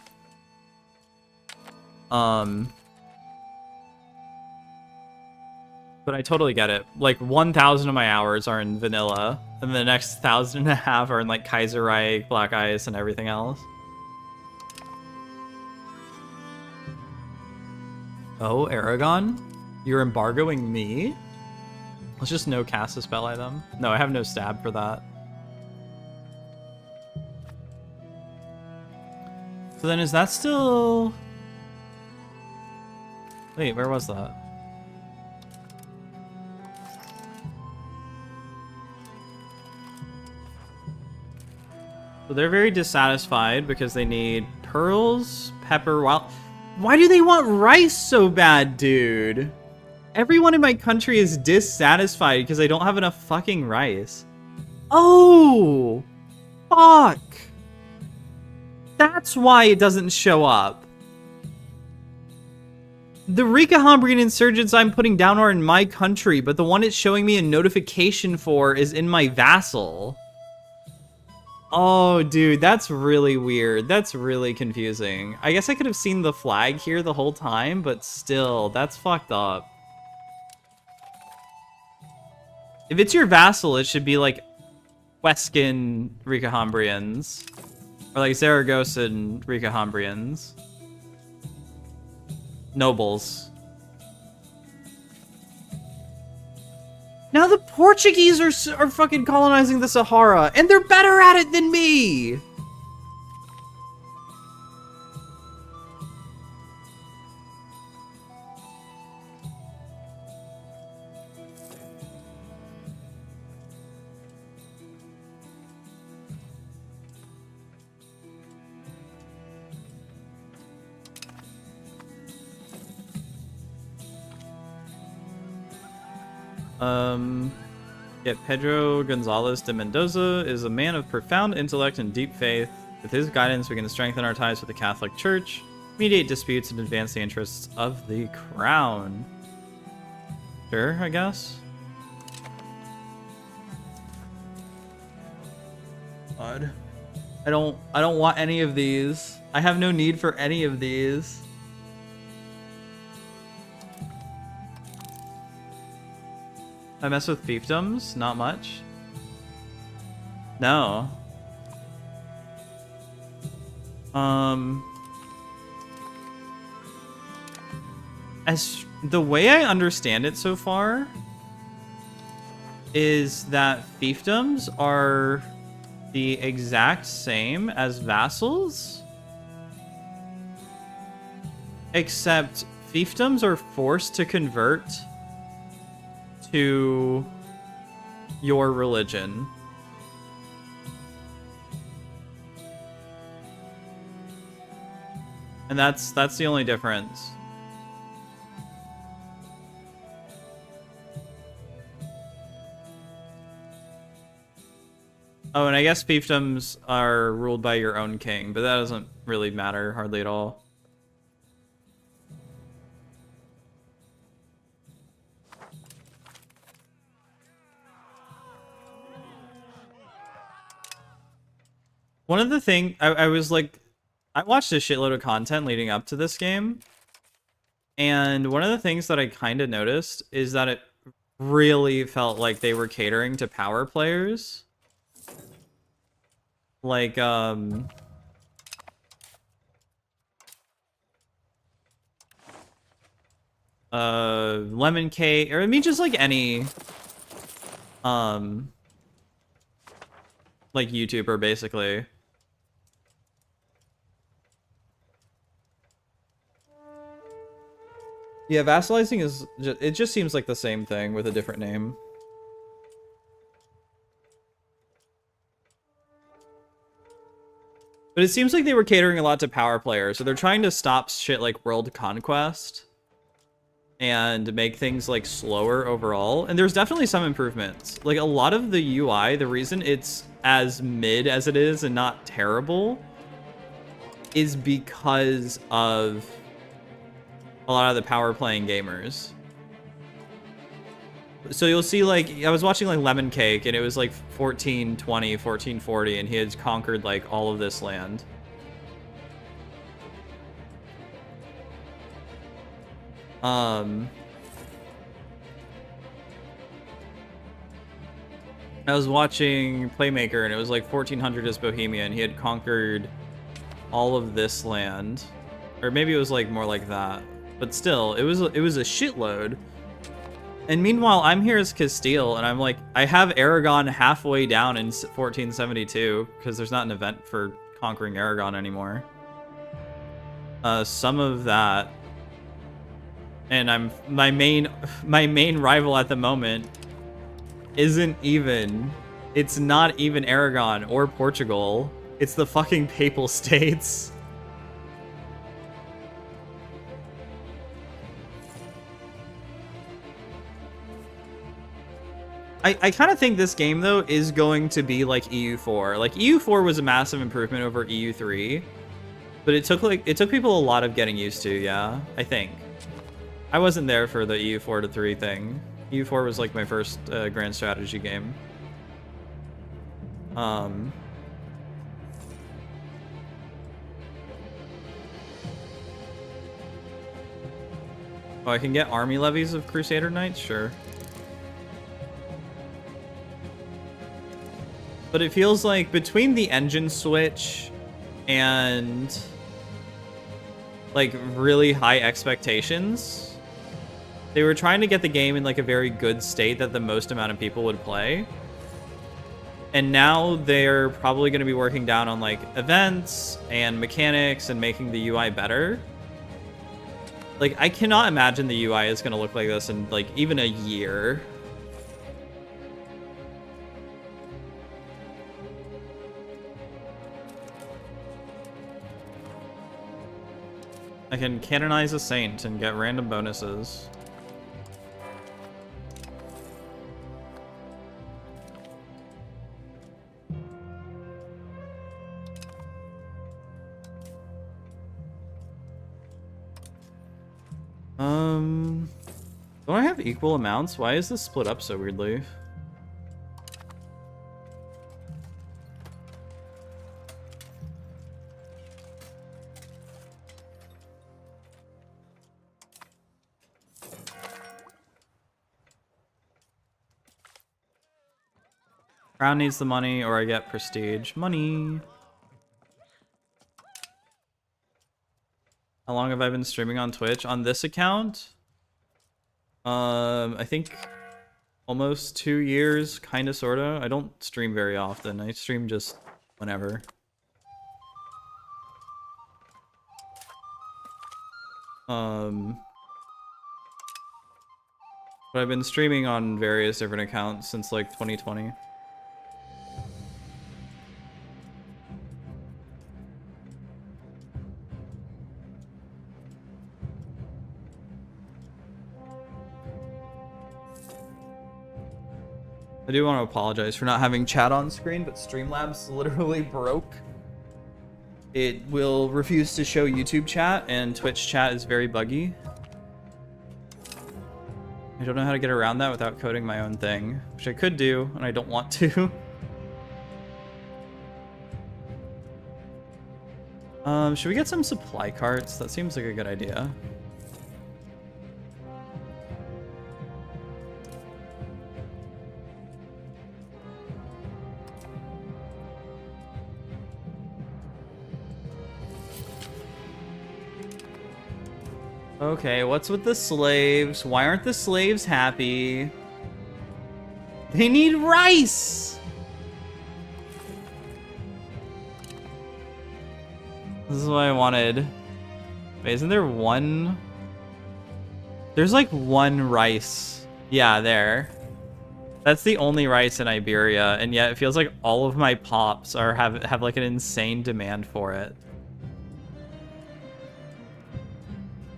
But I totally get it. Like 1,000 of my hours are in vanilla, and the next 1,500 are in like Kaiserreich, Black Ice, and everything else. Oh, Aragon? You're embargoing me? Let's just no cast a spell item. No, I have no stab for that. So then is that still... Wait, where was that? So they're very dissatisfied because they need pearls, pepper, wild... Why do they want rice so bad, dude? Everyone in my country is dissatisfied because they don't have enough fucking rice. Oh! Fuck! That's why it doesn't show up. The Ricahombrian insurgents I'm putting down are in my country, but the one it's showing me a notification for is in my vassal. Oh, dude, that's really weird. That's really confusing. I guess I could have seen the flag here the whole time, but still, that's fucked up. If it's your vassal, it should be like Wescan Ricahombrians. Or like Zaragosan Ricahombrians. Nobles. Now the Portuguese are fucking colonizing the Sahara, and they're better at it than me! Yet Pedro Gonzalez de Mendoza is a man of profound intellect and deep faith. With his guidance, we can strengthen our ties with the Catholic Church, mediate disputes, and advance the interests of the crown. Sure, I guess. God. I don't want any of these. I have no need for any of these. I mess with fiefdoms? Not much. No. As the way I understand it so far is that fiefdoms are the exact same as vassals, except fiefdoms are forced to convert to your religion. And that's the only difference. Oh, and I guess fiefdoms are ruled by your own king, but that doesn't really matter hardly at all. One of the things, I was like, I watched a shitload of content leading up to this game, and one of the things that I kind of noticed is that it really felt like they were catering to power players. Like, Lemon Cake, or I mean just like any, like YouTuber basically. Yeah, vassalizing is just, it just seems like the same thing with a different name. But it seems like they were catering a lot to power players, so they're trying to stop shit like World Conquest and make things like slower overall. And there's definitely some improvements. Like a lot of the UI, the reason it's as mid as it is and not terrible is because of a lot of the power playing gamers. So you'll see, like, I was watching like Lemon Cake and it was like 1420, 1440, and he had conquered like all of this land. I was watching Playmaker, and it was like 1400 as Bohemia, and he had conquered all of this land. Or maybe it was like more like that. But still, it was a shitload. And meanwhile, I'm here as Castile, and I'm like, I have Aragon halfway down in 1472, because there's not an event for conquering Aragon anymore. Some of that. And I'm my main rival at the moment isn't even, it's not even Aragon or Portugal. It's the fucking Papal States. I kind of think this game, though, is going to be like EU4. Like, EU4 was a massive improvement over EU3, but it took people a lot of getting used to, yeah, I think. I wasn't there for the EU4 to 3 thing. EU4 was like my first grand strategy game. Oh, I can get army levies of Crusader Knights? Sure. But it feels like between the engine switch and like really high expectations, they were trying to get the game in like a very good state that the most amount of people would play. And now they're probably going to be working down on like events and mechanics and making the UI better. Like, I cannot imagine the UI is going to look like this in like even a year. I can canonize a saint and get random bonuses. Don't I have equal amounts? Why is this split up so weirdly? Crown needs the money, or I get prestige. Money! How long have I been streaming on Twitch? On this account? I think almost 2 years, kinda, sorta. I don't stream very often. I stream just whenever. But I've been streaming on various different accounts since like 2020. I do want to apologize for not having chat on screen, but Streamlabs literally broke. It will refuse to show YouTube chat, and Twitch chat is very buggy. I don't know how to get around that without coding my own thing, which I could do, and I don't want to. Should we get some supply carts? That seems like a good idea. Okay, what's with the slaves? Why aren't the slaves happy? They need rice! This is what I wanted. Wait, isn't there one? There's like one rice. Yeah, there. That's the only rice in Iberia, and yet it feels like all of my pops have like an insane demand for it.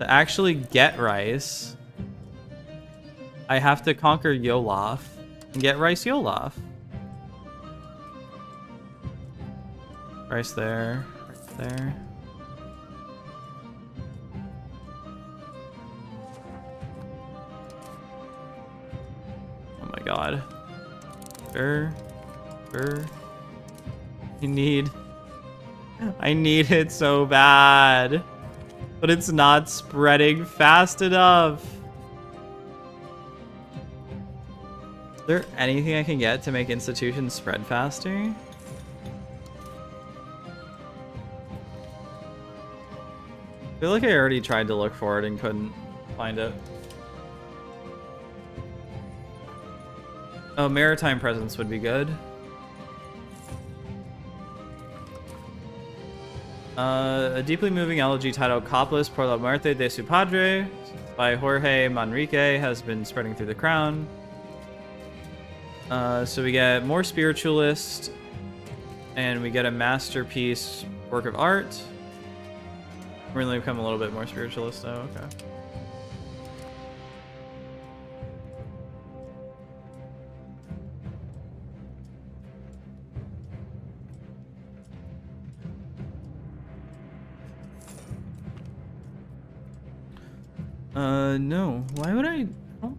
To actually get rice, I have to conquer Yolaf and get rice Yolaf. Rice there, rice there. Oh my god. I need it so bad. But it's not spreading fast enough. there anything I can get to make institutions spread faster? I feel like I already tried to look for it and couldn't find it. Oh, maritime presence would be good. A deeply moving elegy titled Coplas por la muerte de su padre by Jorge Manrique has been spreading through the crown. So we get more spiritualist, and we get a masterpiece work of art. We're gonna become a little bit more spiritualist though, okay. No. Why would I... Oh.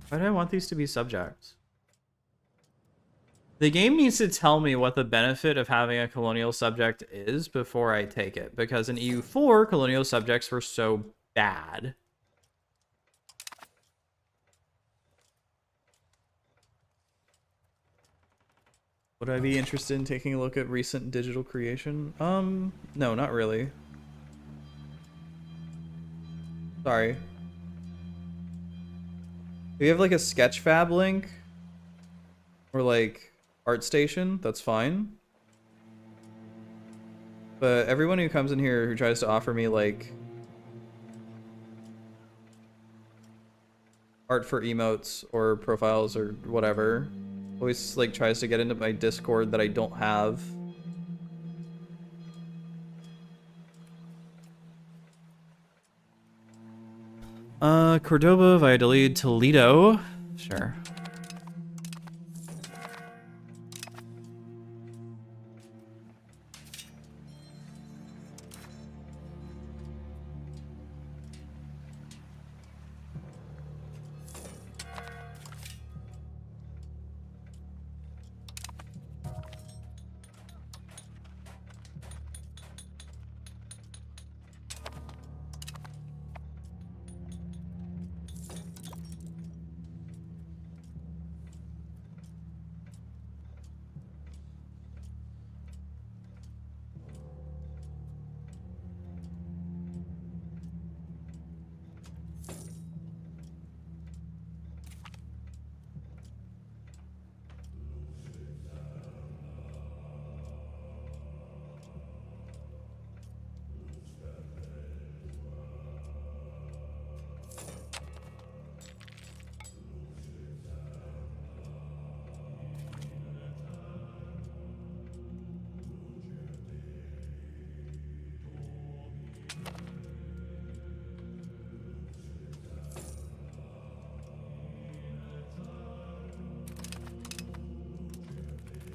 Why do I want these to be subjects? The game needs to tell me what the benefit of having a colonial subject is before I take it, because in EU4, colonial subjects were so bad. Would I be interested in taking a look at recent digital creation? No, not really. Sorry. If you have like a Sketchfab link or like ArtStation, that's fine. But everyone who comes in here who tries to offer me like art for emotes or profiles or whatever always like tries to get into my Discord that I don't have. Cordoba, Valladolid, Toledo. Sure.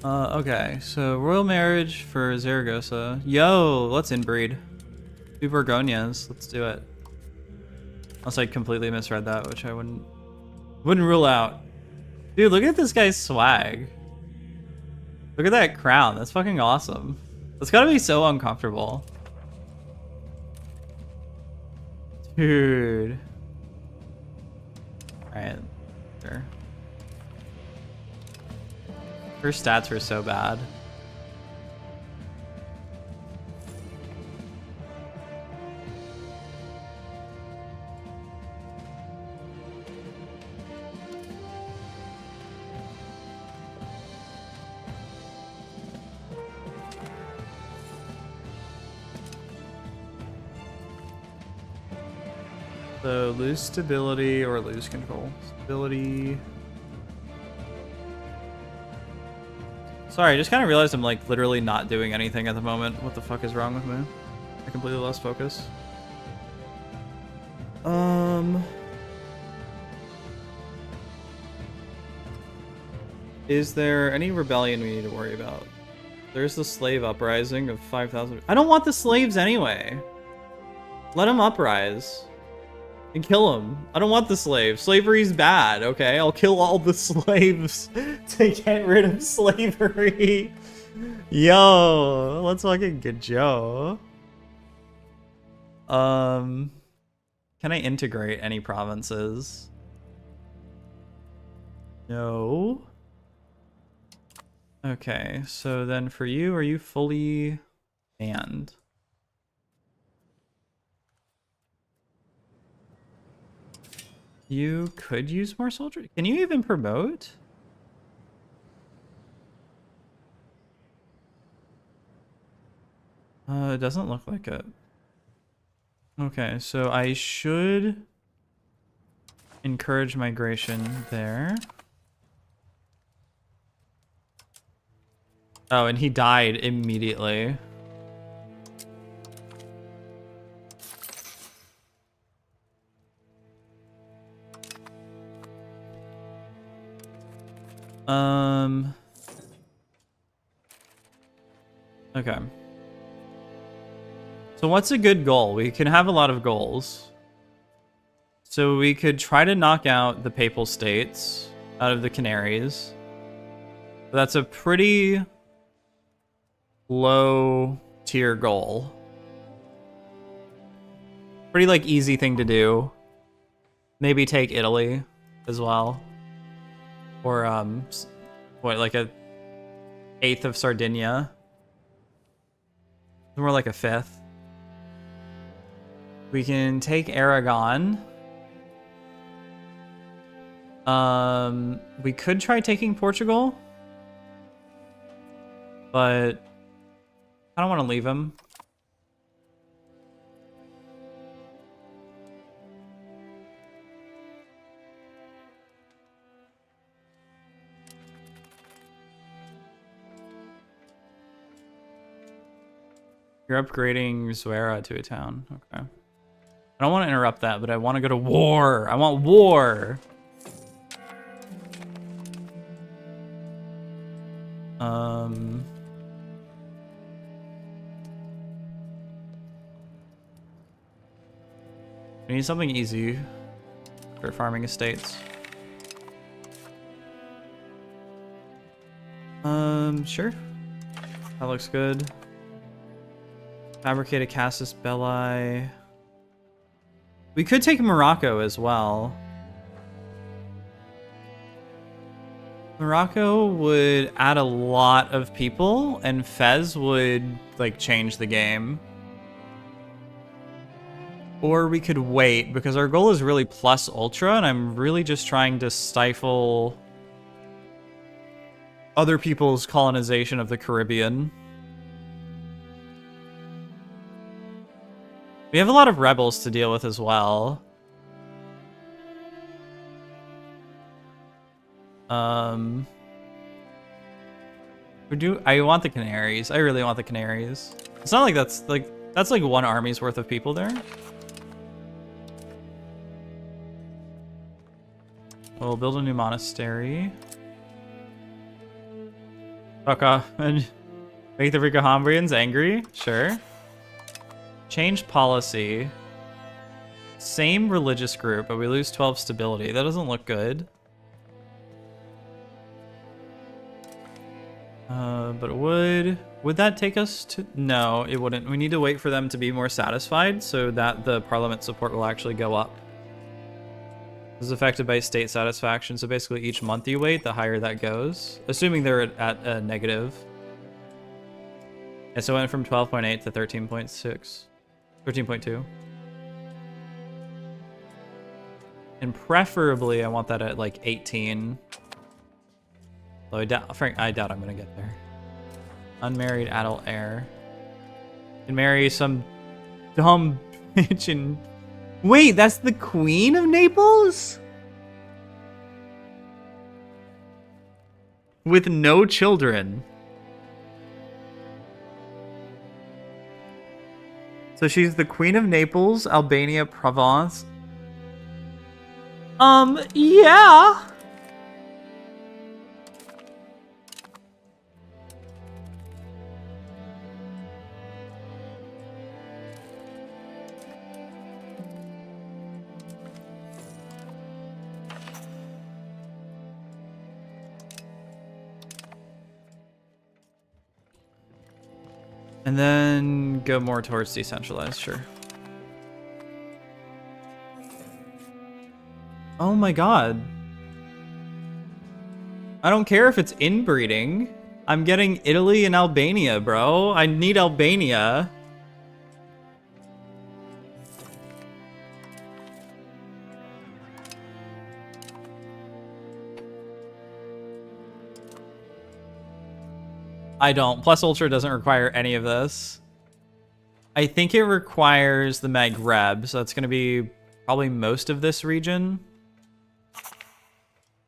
Okay, so royal marriage for Zaragoza. Yo, let's inbreed. 2 Borgonias, let's do it. Unless I completely misread that, which I wouldn't rule out. Dude, look at this guy's swag. Look at that crown, that's fucking awesome. That's gotta be so uncomfortable. Dude. Alright, sure. Her stats were so bad. So lose stability or lose control. Stability. Sorry, I just kind of realized I'm like literally not doing anything at the moment. What the fuck is wrong with me? I completely lost focus. Is there any rebellion we need to worry about? There's the slave uprising of 5,000. I don't want the slaves anyway. Let them uprise. And kill them. I don't want the slaves. Slavery's bad, okay? I'll kill all the slaves to get rid of slavery. Yo, let's fucking get Joe. Can I integrate any provinces? No. Okay, so then for you, are you fully banned? You could use more soldiers. Can you even promote? It doesn't look like it. Okay, so I should encourage migration there. Oh, and he died immediately. Okay. So what's a good goal? We can have a lot of goals. So we could try to knock out the Papal States out of the Canaries. That's a pretty low tier goal. Pretty like easy thing to do. Maybe take Italy as well. Or what, like a eighth of Sardinia? More like a fifth. We can take Aragon. We could try taking Portugal, but I don't want to leave him. You're upgrading Zuera to a town. Okay. I don't want to interrupt that, but I want to go to war. I want war. We need something easy for farming estates. Sure. That looks good. Fabricate a Casus Belli. We could take Morocco as well. Morocco would add a lot of people, and Fez would, like, change the game. Or we could wait, because our goal is really plus ultra, and I'm really just trying to stifle other people's colonization of the Caribbean. We have a lot of rebels to deal with as well. I want the Canaries. I really want the Canaries. It's not like that's like one army's worth of people there. We'll build a new monastery. Fuck off and make the Ricahombrians angry? Sure. Change policy. Same religious group, but we lose 12 stability. That doesn't look good. But would that take us to... No, it wouldn't. We need to wait for them to be more satisfied so that the parliament support will actually go up. This is affected by state satisfaction, so basically each month you wait, the higher that goes. Assuming they're at a negative. And so it went from 12.8 to 13.6. 13.2. And preferably I want that at like 18. Though I doubt I'm gonna get there. Unmarried adult heir. Can marry some dumb bitch and... Wait, that's the Queen of Naples? With no children. So she's the Queen of Naples, Albania, Provence. Yeah. And then go more towards decentralized, sure. Oh my god. I don't care if it's inbreeding. I'm getting Italy and Albania, bro. I need Albania. I don't. Plus Ultra doesn't require any of this. I think it requires the Maghreb, so that's going to be probably most of this region.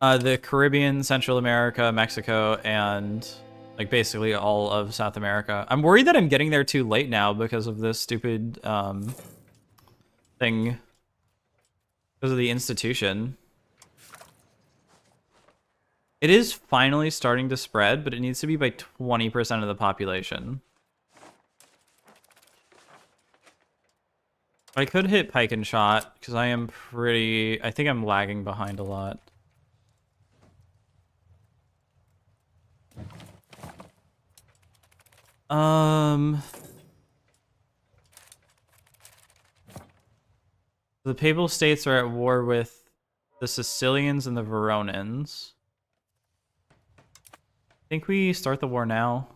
The Caribbean, Central America, Mexico, and like basically all of South America. I'm worried that I'm getting there too late now because of this stupid thing. Because of the institution. It is finally starting to spread, but it needs to be by 20% of the population. I could hit Pike and Shot, because I think I'm lagging behind a lot. The Papal States are at war with the Sicilians and the Veronans. I think we start the war now.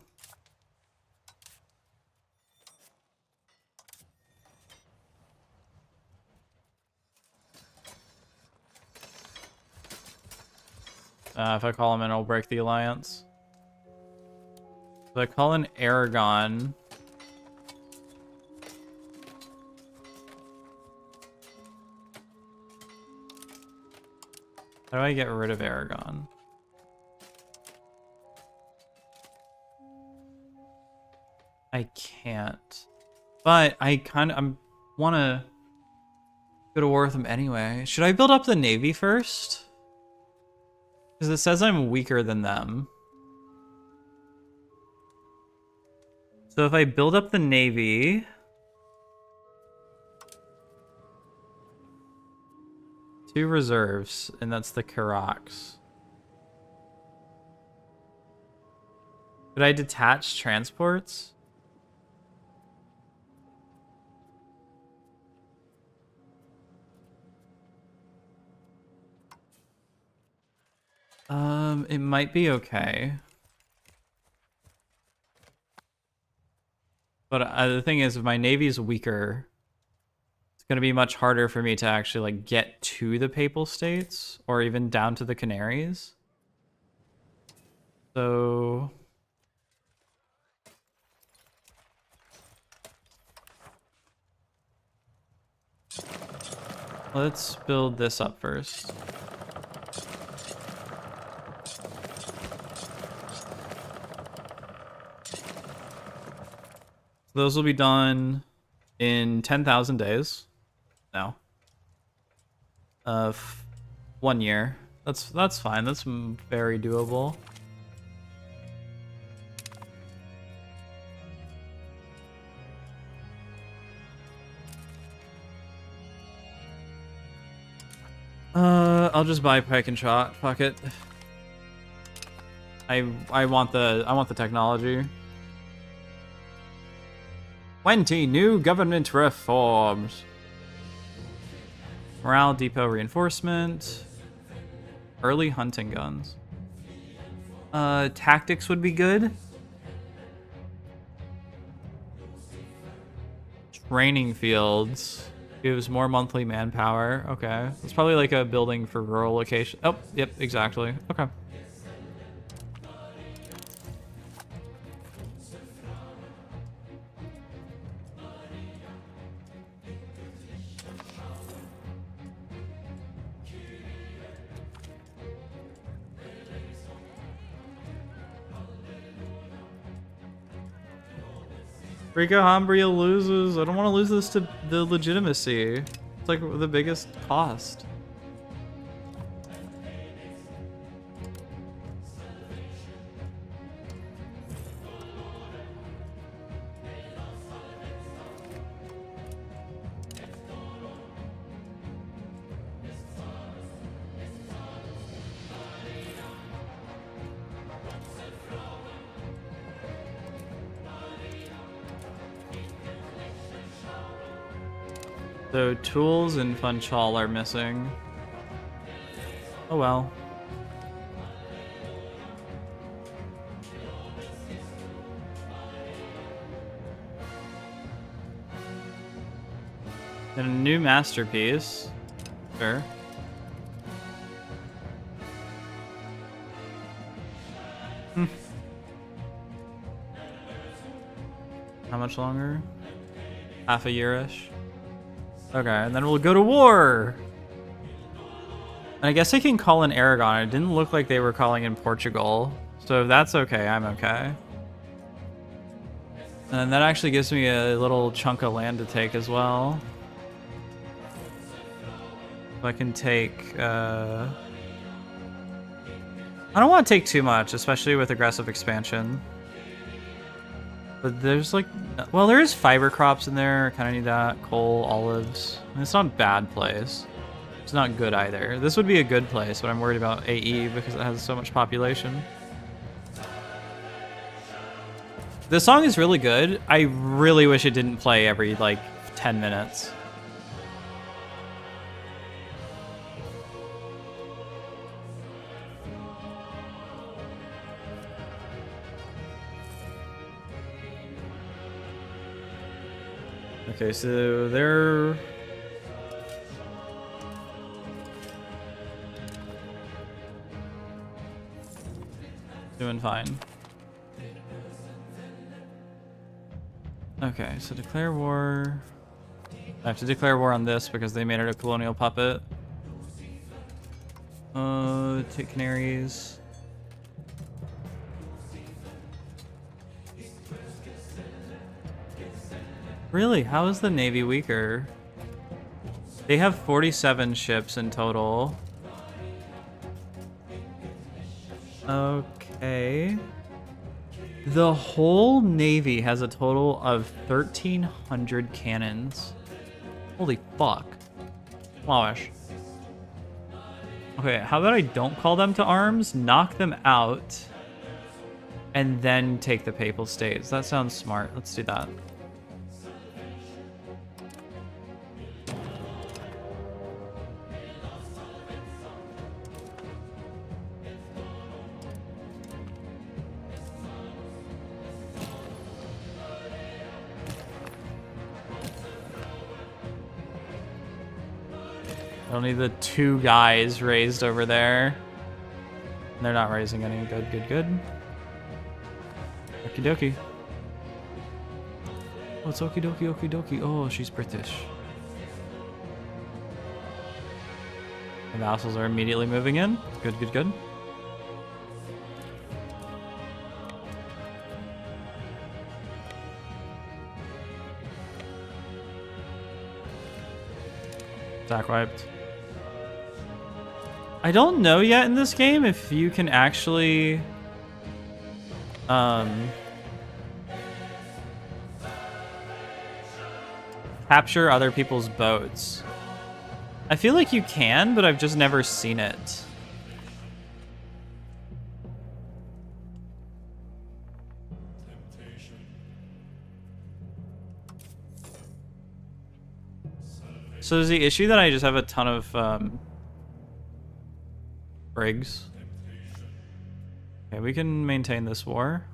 If I call him in, I'll break the alliance. If I call in Aragon... How do I get rid of Aragon? I can't. But I want to go to war with them anyway. Should I build up the navy first? Because it says I'm weaker than them. So if I build up the navy... Two reserves, and that's the Karax. Could I detach transports? It might be okay. But the thing is, if my navy is weaker, it's going to be much harder for me to actually like get to the Papal States or even down to the Canaries. So let's build this up first. Those will be done in 10,000 days. No. 1 year. That's fine. That's very doable. I'll just buy Pike and Shot. Fuck it. I want the technology. 20 new government reforms. Morale depot reinforcement. Early hunting guns. Tactics would be good. Training fields. Gives more monthly manpower. Okay. It's probably like a building for rural location. Oh, yep, exactly. Okay. Rico Hambria loses. I don't want to lose this to the legitimacy. It's like the biggest cost. So tools and Funchal are missing. Oh well. And a new masterpiece. Sure. How much longer? Half a year-ish. Okay, and then we'll go to war. And I guess I can call in Aragon. It didn't look like they were calling in Portugal. So if that's okay, I'm okay. And that actually gives me a little chunk of land to take as well. So I can take... I don't want to take too much, especially with aggressive expansion. But there's like... Well, there is fiber crops in there. I kind of need that. Coal, olives. It's not a bad place. It's not good either. This would be a good place, but I'm worried about AE because it has so much population. This song is really good. I really wish it didn't play every, like, 10 minutes. Okay, so they're... doing fine. Okay, so declare war. I have to declare war on this because they made it a colonial puppet. Take canaries. Really? How is the Navy weaker? They have 47 ships in total. Okay. The whole Navy has a total of 1,300 cannons. Holy fuck. Wowish. Okay, how about I don't call them to arms, knock them out, and then take the Papal States? That sounds smart. Let's do that. I don't need the two guys raised over there. They're not raising any. Good, good, good. Okie dokie. Oh, it's okie dokie, okie dokie. Oh, she's British. The vassals are immediately moving in. Good, good, good. Attack wiped. I don't know yet in this game if you can actually capture other people's boats. I feel like you can, but I've just never seen it. So is the issue that I just have a ton of brigs? Okay, we can maintain this war.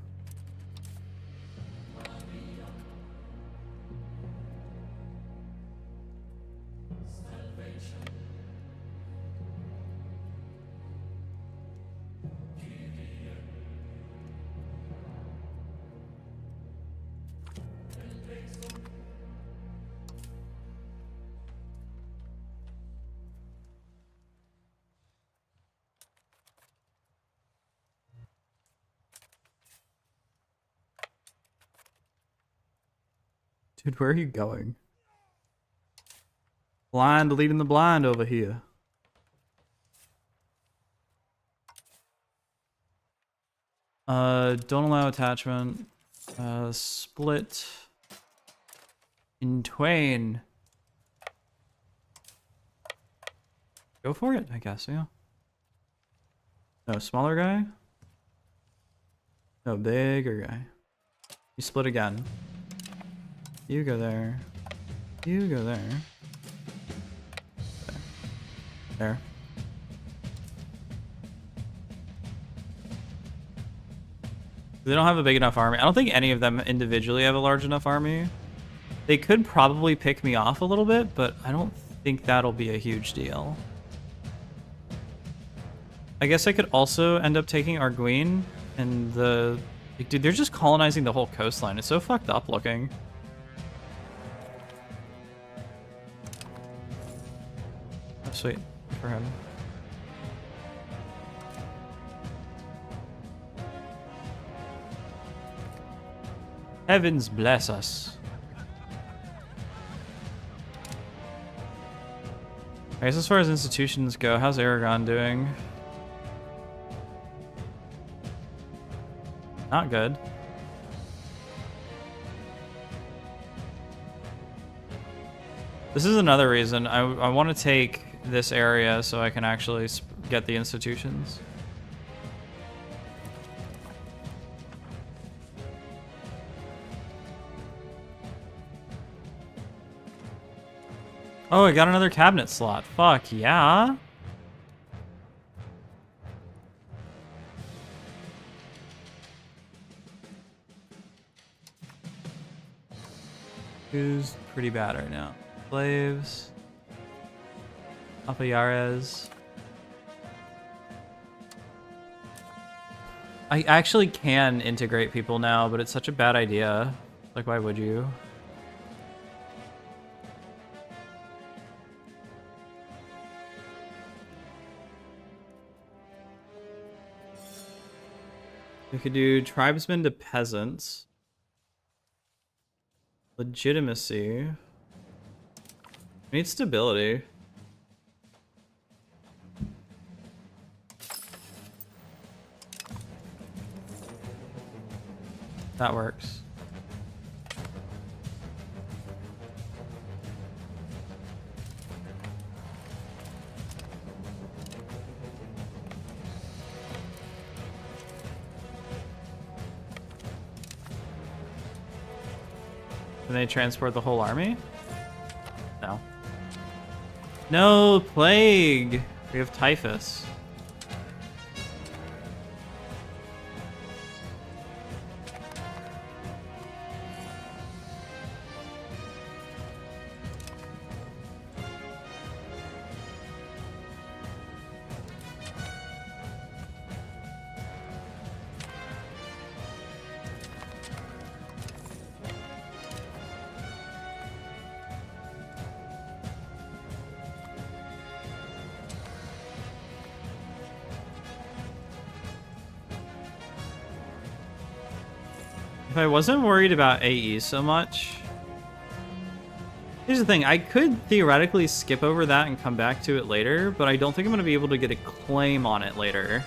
Dude, where are you going? Blind leading the blind over here. Don't allow attachment. Split in twain. Go for it, I guess, yeah. No, smaller guy? No, bigger guy. You split again. You go there. You go there. There. They don't have a big enough army. I don't think any of them individually have a large enough army. They could probably pick me off a little bit, but I don't think that'll be a huge deal. I guess I could also end up taking Arguin and the... Like, dude, they're just colonizing the whole coastline. It's so fucked up looking. Oh, sweet. For him. Heavens bless us. I guess as far as institutions go, how's Aragon doing? Not good. This is another reason I want to take this area so I can actually get the institutions. Oh, I got another cabinet slot. Fuck yeah. Who's pretty bad right now? Slaves. Apayares. I actually can integrate people now, but it's such a bad idea. Like, why would you? We could do tribesmen to peasants. Legitimacy. We need stability. That works. Can they transport the whole army? No. No, plague! We have typhus. If I wasn't worried about AE so much... Here's the thing, I could theoretically skip over that and come back to it later, but I don't think I'm going to be able to get a claim on it later.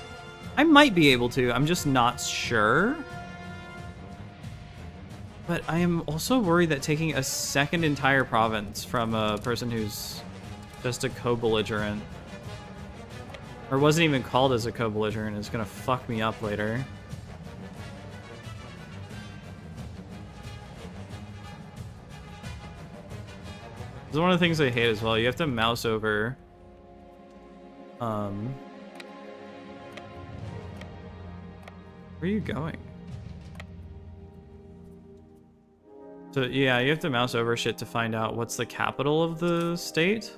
I might be able to, I'm just not sure. But I am also worried that taking a second entire province from a person who's just a co-belligerent, or wasn't even called as a co-belligerent, is going to fuck me up later. This is one of the things I hate as well. You have to mouse over. Where are you going? So yeah, you have to mouse over shit to find out what's the capital of the state.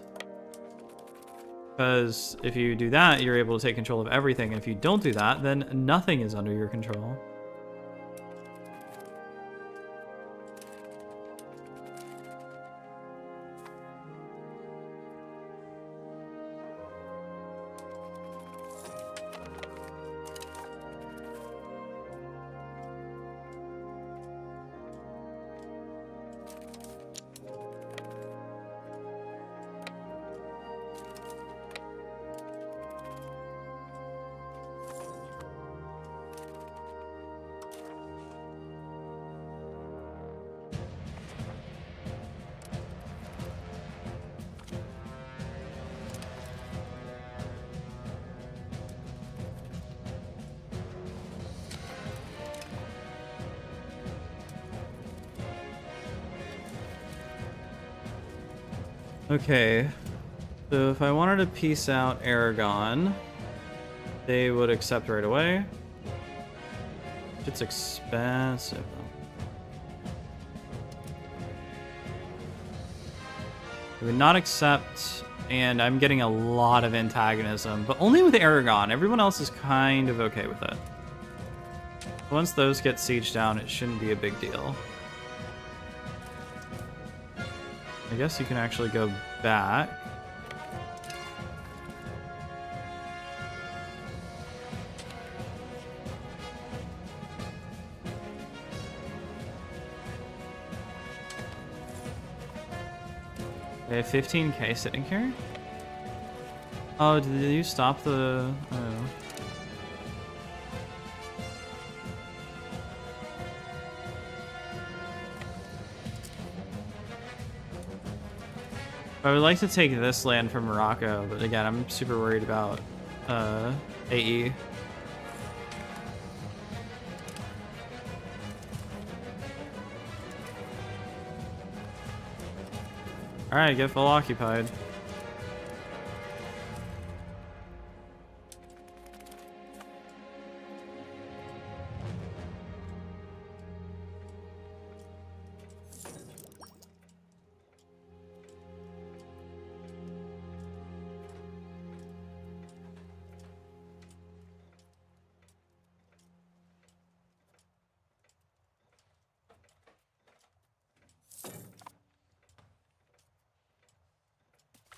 Because if you do that, you're able to take control of everything. And if you don't do that, then nothing is under your control. Okay, so if I wanted to peace out Aragon, they would accept right away. It's expensive. He would not accept, and I'm getting a lot of antagonism, but only with Aragon. Everyone else is kind of okay with it. Once those get sieged down, it shouldn't be a big deal. I guess you can actually go back. Okay, 15k sitting here? Oh, did you stop the... Oh. I would like to take this land from Morocco, but again, I'm super worried about AE. Alright, get full occupied.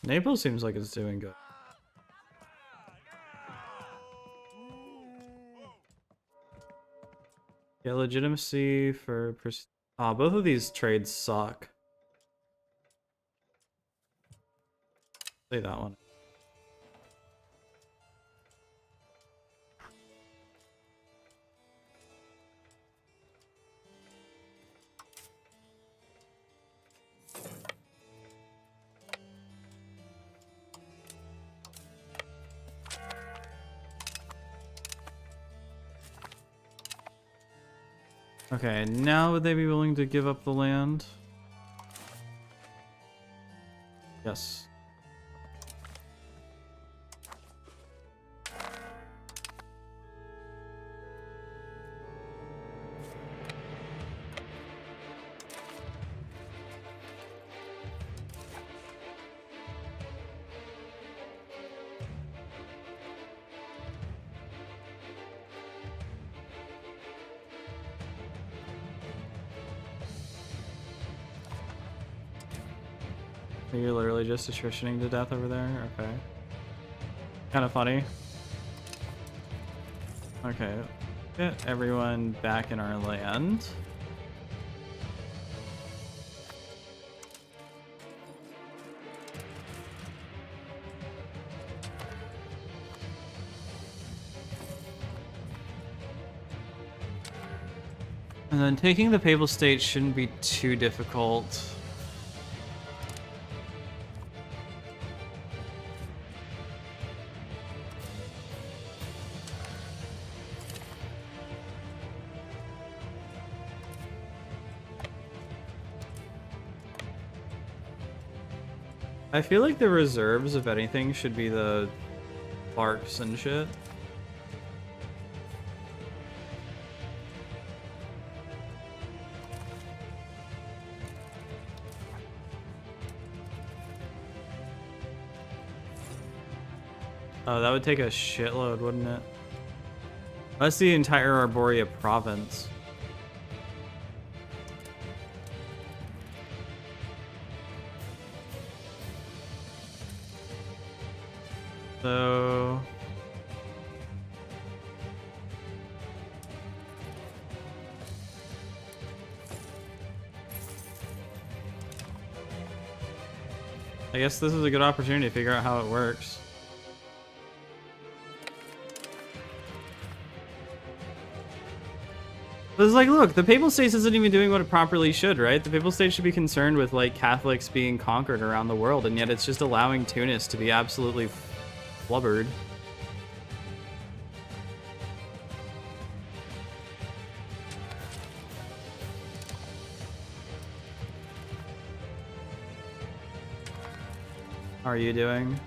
Naples seems like it's doing good. Yeah, legitimacy for... Oh, both of these trades suck. Say that one. Okay, now would they be willing to give up the land? Yes. You're literally just attritioning to death over there? Okay. Kind of funny. Okay. Get everyone back in our land. And then taking the Papal State shouldn't be too difficult. I feel like the reserves, if anything, should be the barks and shit. Oh, that would take a shitload, wouldn't it? That's the entire Arborea province. So... I guess this is a good opportunity to figure out how it works. But it's like, look, the Papal States isn't even doing what it properly should, right? The Papal States should be concerned with, like, Catholics being conquered around the world, and yet it's just allowing Tunis to be absolutely flubbered. How are you doing?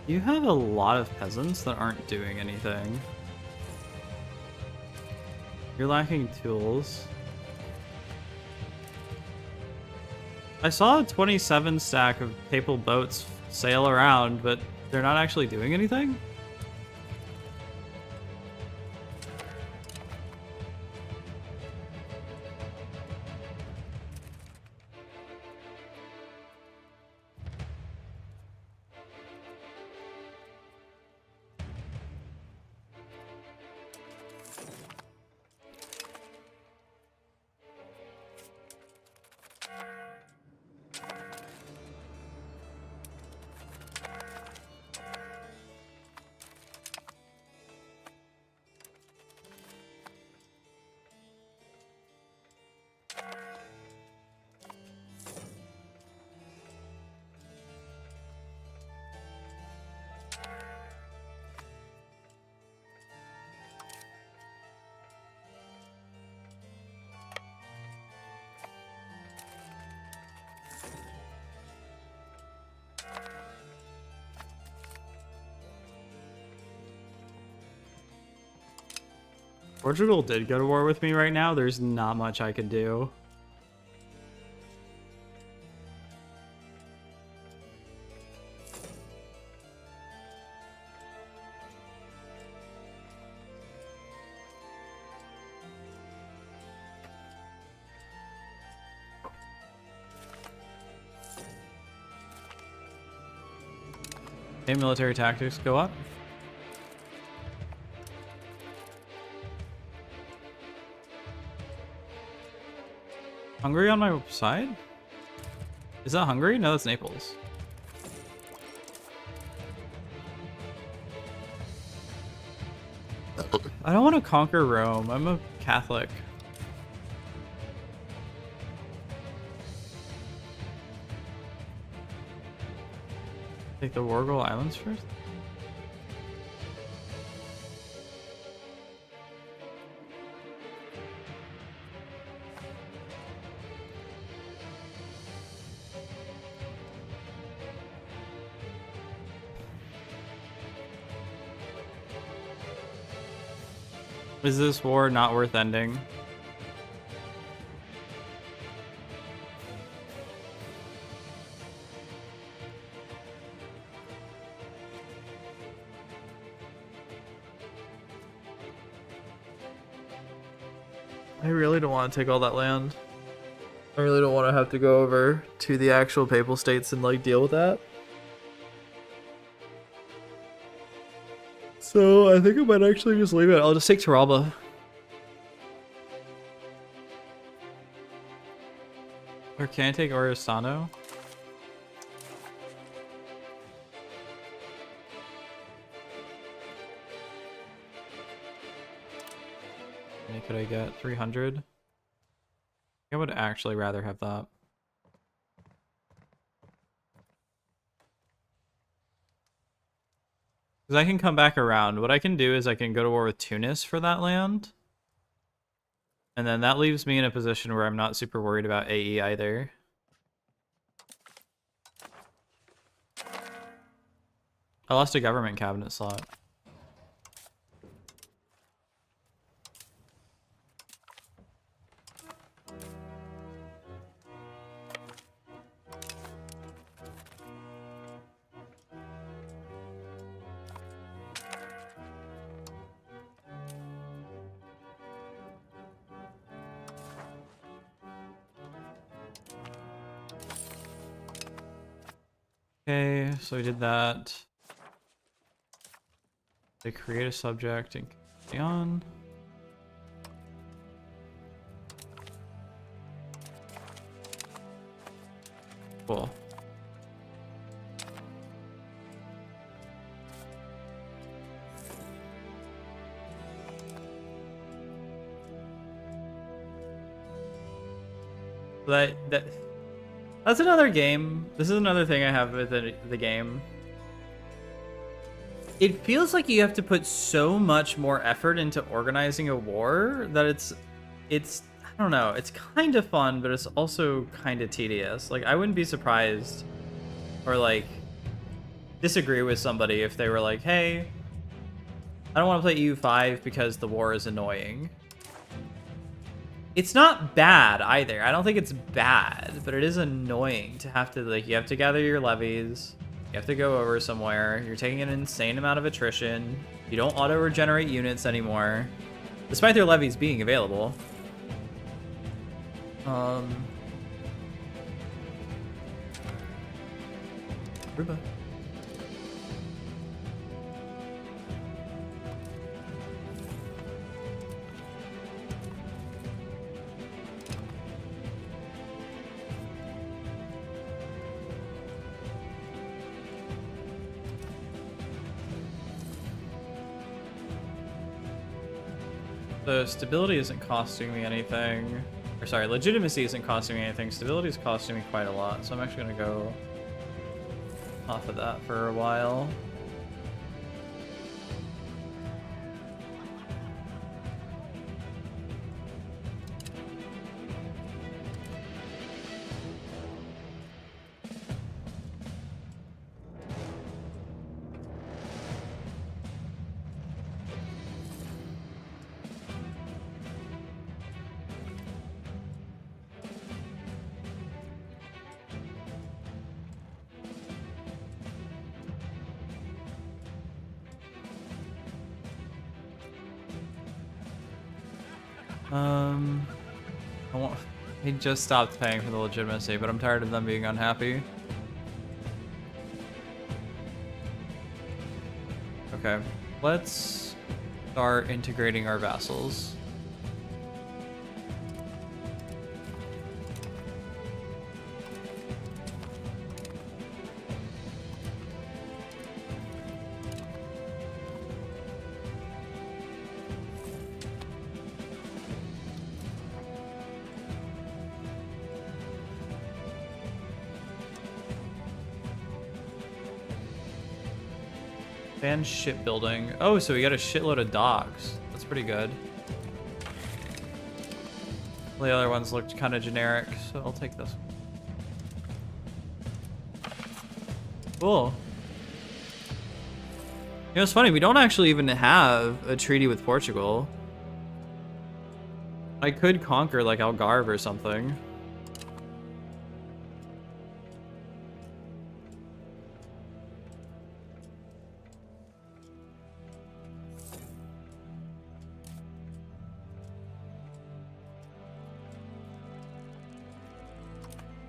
You have a lot of peasants that aren't doing anything. You're lacking tools. I saw a 27 stack of papal boats sail around, but they're not actually doing anything? Portugal did go to war with me right now. There's not much I could do. Okay, military tactics go up. Hungary on my side? Is that Hungary? No, that's Naples. I don't want to conquer Rome. I'm a Catholic. Take the Wargol Islands first? Is this war not worth ending? I really don't want to take all that land. I really don't want to have to go over to the actual Papal States and like deal with that. So I think I might actually just leave it. I'll just take Taralba. Or can I take Oristano? How many could I get? 300? I would actually rather have that. Because I can come back around. What I can do is I can go to war with Tunis for that land. And then that leaves me in a position where I'm not super worried about AE either. I lost a government cabinet slot. Okay, so we did that. They create a subject and carry on. Cool. That's another game. This is another thing I have with the game. It feels like you have to put so much more effort into organizing a war that it's I don't know, it's kind of fun, but it's also kind of tedious. Like, I wouldn't be surprised or like disagree with somebody if they were like, hey, I don't want to play EU5 because the war is annoying. It's not bad either. I don't think it's bad, but it is annoying to have to, like, you have to gather your levies. You have to go over somewhere. You're taking an insane amount of attrition. You don't auto-regenerate units anymore, despite their levies being available. Aruba. So stability isn't costing me anything. Or sorry, legitimacy isn't costing me anything. Stability is costing me quite a lot. So I'm actually gonna go off of that for a while. He just stopped paying for the legitimacy, but I'm tired of them being unhappy. Okay, let's start integrating our vassals. And shipbuilding. Oh, so we got a shitload of docks. That's pretty good. The other ones looked kind of generic, so I'll take this. Cool. You know, it's funny, we don't actually even have a treaty with Portugal. I could conquer, like, Algarve or something.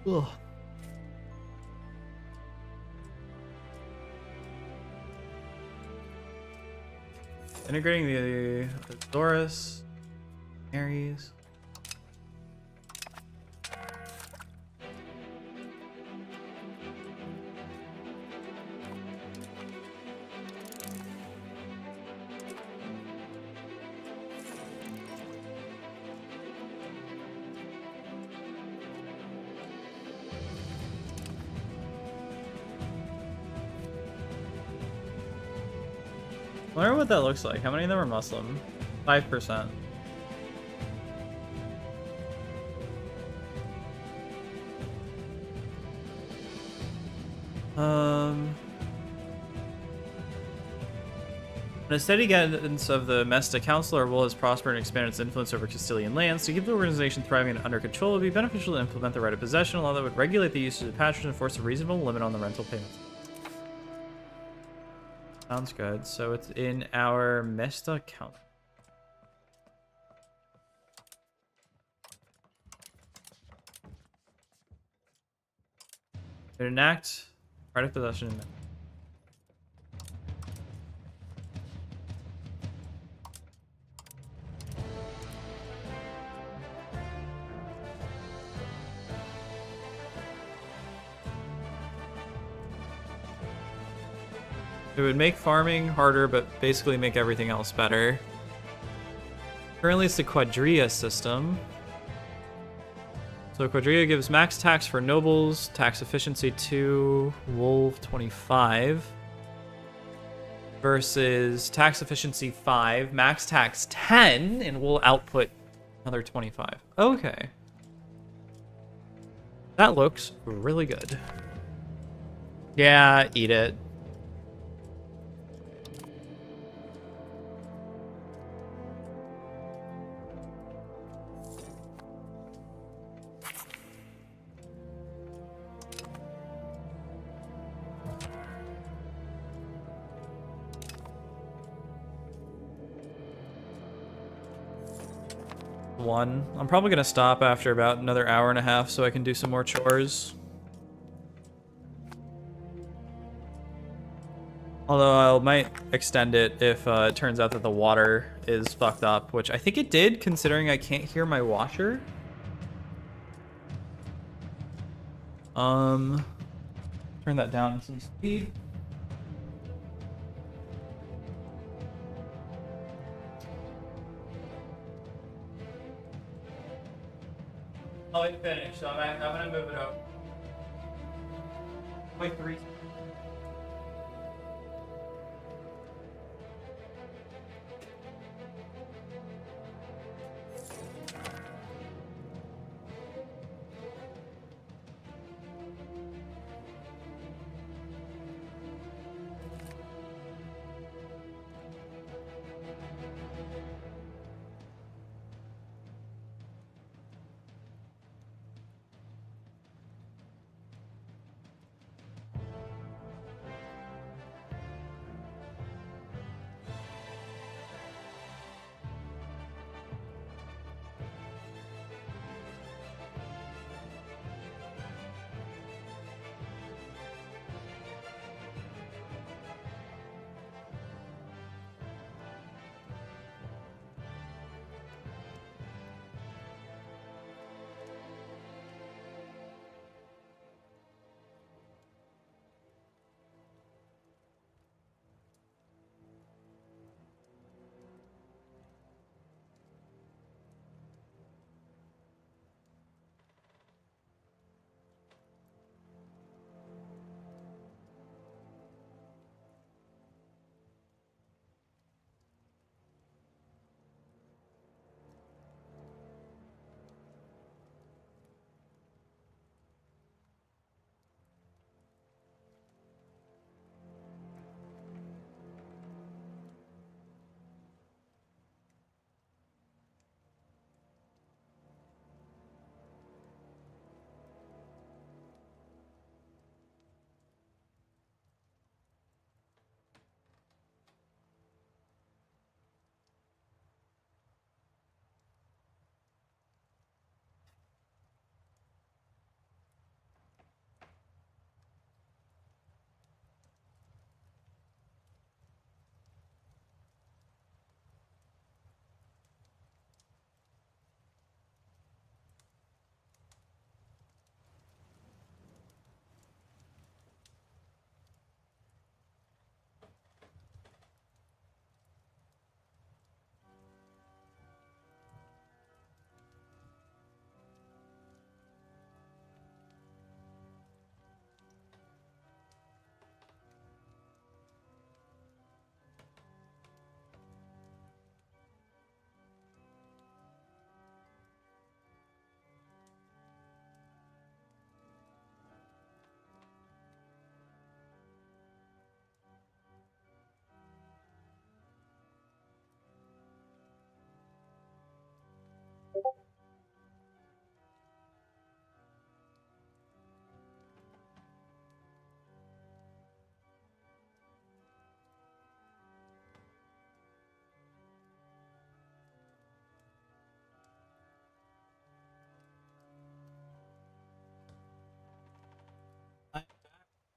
Ugh. Integrating the Azores, Aries. I wonder what that looks like. How many of them are Muslim? 5%. A steady guidance of the Mesta Council, our will has prospered and expanded its influence over Castilian lands. To keep the organization thriving and under control, it would be beneficial to implement the right of possession, a law that would regulate the usage of patronage and enforce a reasonable limit on the rental payments. Sounds good. So it's in our Mesta Council. Enact right of possession. It would make farming harder, but basically make everything else better. Currently, it's the Quadrilla system. So Quadrilla gives max tax for nobles, tax efficiency 2, wool 25. Versus tax efficiency 5, max tax 10, and wool output another 25. Okay. That looks really good. Yeah, eat it. 1. I'm probably gonna stop after about another hour and a half so I can do some more chores. Although I might extend it if it turns out that the water is fucked up, which I think it did, considering I can't hear my washer. Turn that down to some speed. Oh, it finished, so I'm gonna move it up. Wait, 3.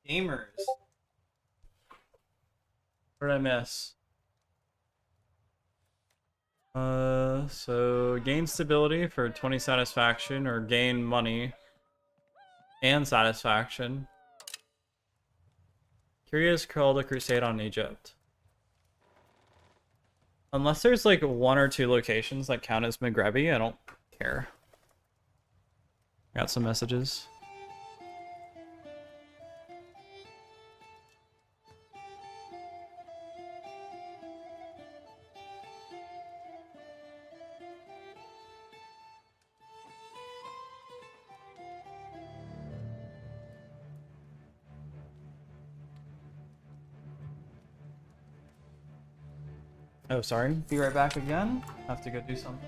Gamers. What did I miss? So gain stability for 20 satisfaction, or gain money and satisfaction. Curious called a crusade on Egypt. Unless there's like 1 or 2 locations that count as Maghreb-y, I don't care. Got some messages. Oh, sorry. Be right back again. Have to go do something.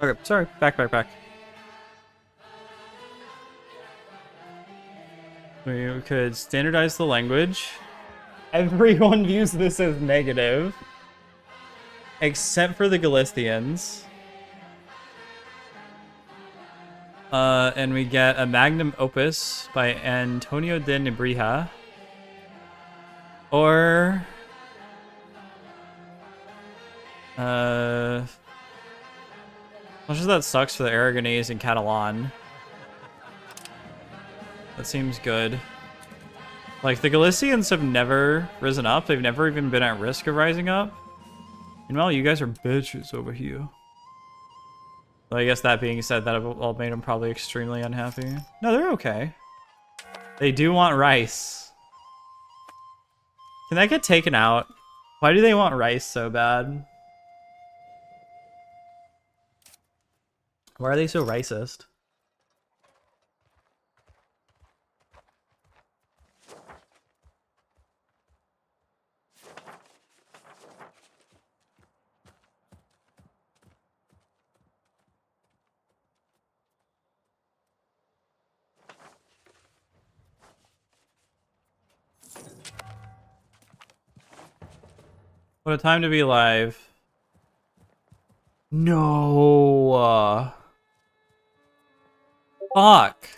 Okay, sorry. Back. We could standardize the language. Everyone views this as negative. Except for the Galicians. And we get a magnum opus by Antonio de Nebrija. Or... much as that sucks for the Aragonese and Catalan. That seems good. Like, the Galicians have never risen up. They've never even been at risk of rising up. Meanwhile, you guys are bitches over here. So I guess that being said, that all made them probably extremely unhappy. No, they're okay. They do want rice. Can that get taken out? Why do they want rice so bad? Why are they so racist? What a time to be alive. No. Fuck.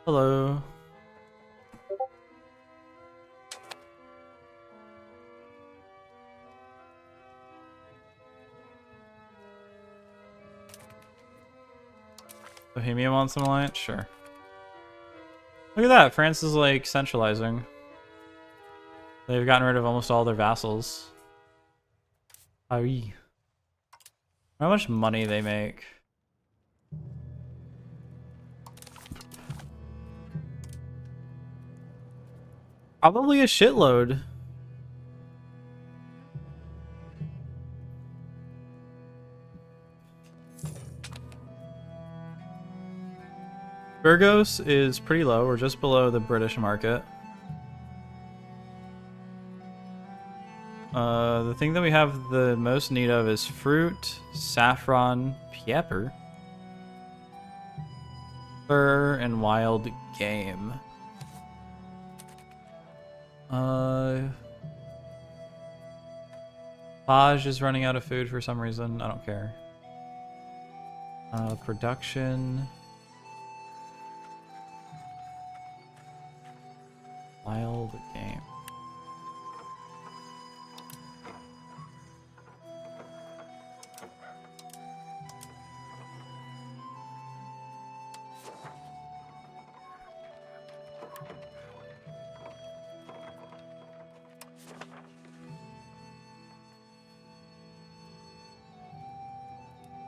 Hello. Bohemia wants an alliance? Sure. Look at that. France is like centralizing. They've gotten rid of almost all their vassals. Aye. How much money they make. Probably a shitload. Burgos is pretty low. We're just below the British market. The thing that we have the most need of is fruit, saffron, pepper, fur, and wild game. Paj is running out of food for some reason. I don't care. Production. Wild game.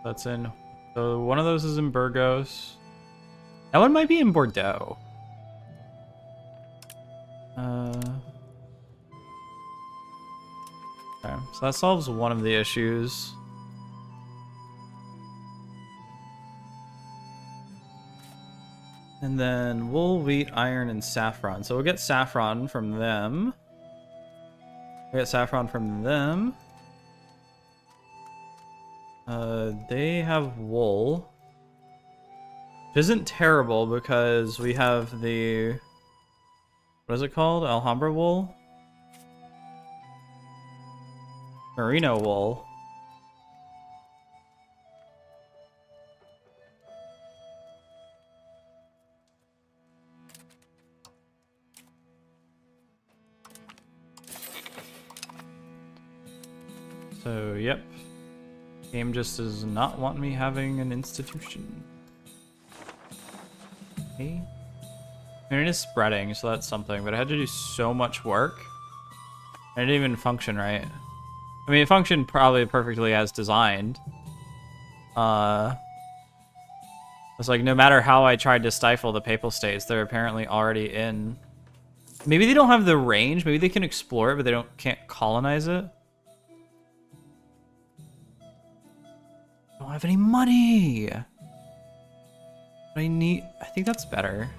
That's in. So one of those is in Burgos. That one might be in Bordeaux. Okay, so that solves one of the issues. And then wool, wheat, iron, and saffron. So we'll get saffron from them. We get saffron from them. They have wool. Which isn't terrible because we have the... What is it called? Alhambra wool? Merino wool. So, yep. Game just does not want me having an institution. Okay. It is spreading, so that's something, but I had to do so much work. I didn't even function right. I mean, it functioned probably perfectly as designed. It's like no matter how I tried to stifle the Papal States, they're apparently already in. Maybe they don't have the range. Maybe they can explore it, but they can't colonize it. I don't have any money. I think that's better.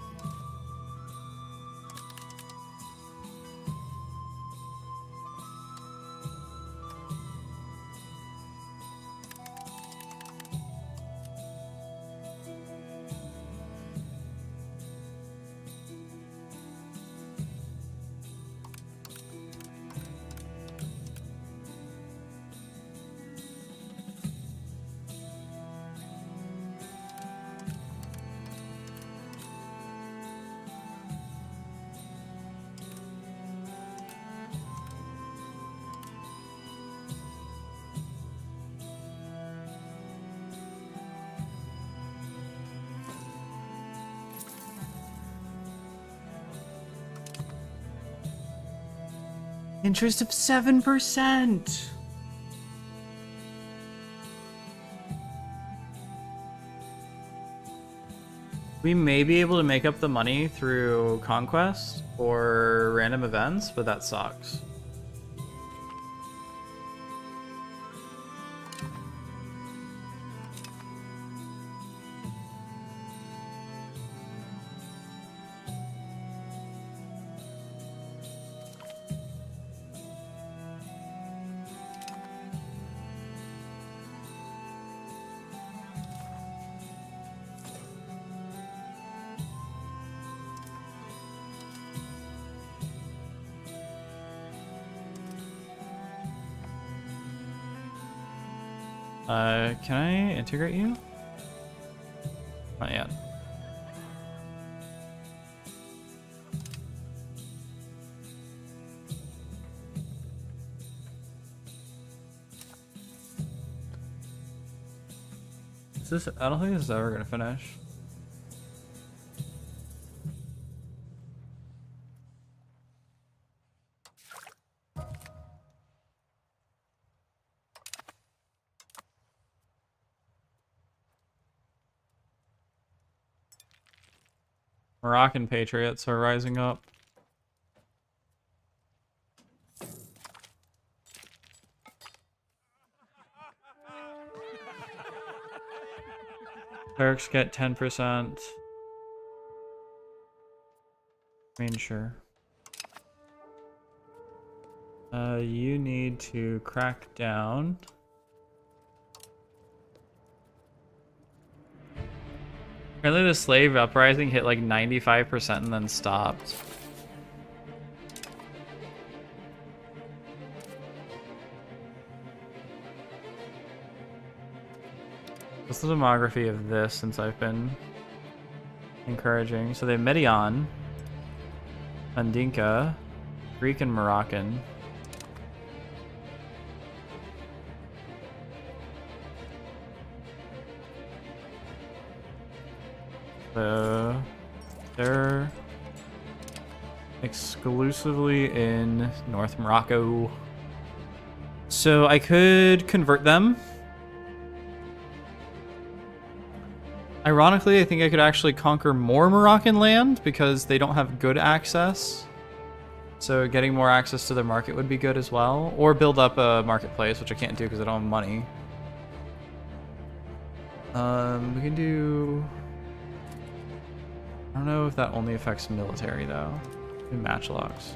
Interest of 7%. We may be able to make up the money through conquest or random events, but that sucks. Can I integrate you? Not yet. Is this? I don't think this is ever gonna finish. Moroccan patriots are rising up. Turks get 10%. I mean, sure. You need to crack down. Apparently the slave uprising hit like 95% and then stopped. What's the demography of this since I've been encouraging? So they have Median, Mandinka, Greek and Moroccan. They're exclusively in North Morocco. So I could convert them. Ironically, I think I could actually conquer more Moroccan land because they don't have good access. So getting more access to their market would be good as well. Or build up a marketplace, which I can't do because I don't have money. We can do... I don't know if that only affects military though. Do matchlocks.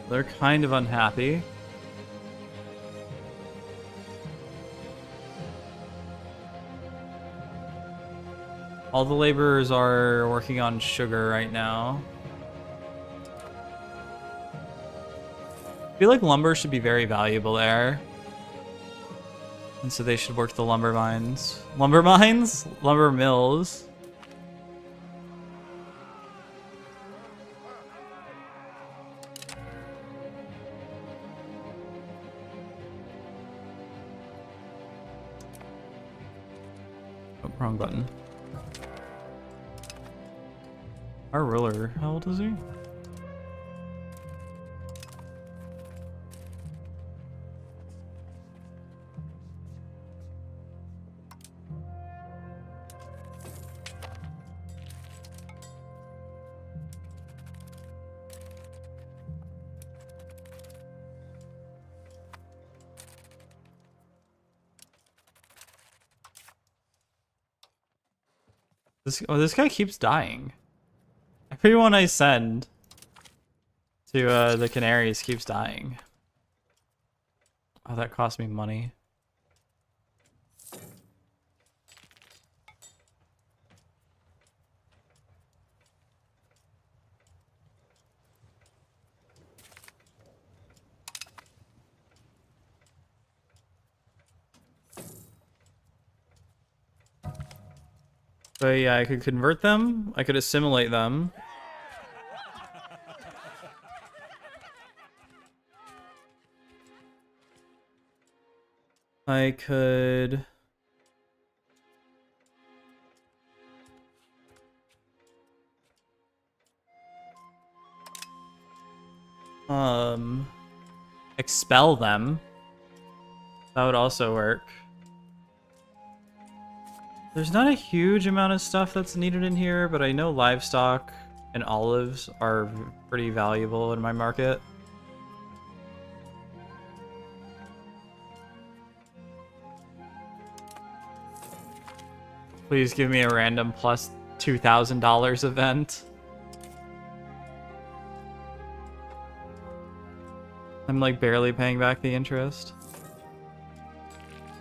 They're kind of unhappy. All the laborers are working on sugar right now. I feel like lumber should be very valuable there. And so they should work the lumber mines. Lumber mines? Lumber mills. Oh, wrong button. Our ruler, how old is he? This guy keeps dying. Everyone I send. to the Canaries keeps dying. Oh, that cost me money. But yeah, I could convert them. I could assimilate them. I could... expel them. That would also work. There's not a huge amount of stuff that's needed in here, but I know livestock and olives are pretty valuable in my market. Please give me a random plus $2,000 event. I'm like barely paying back the interest.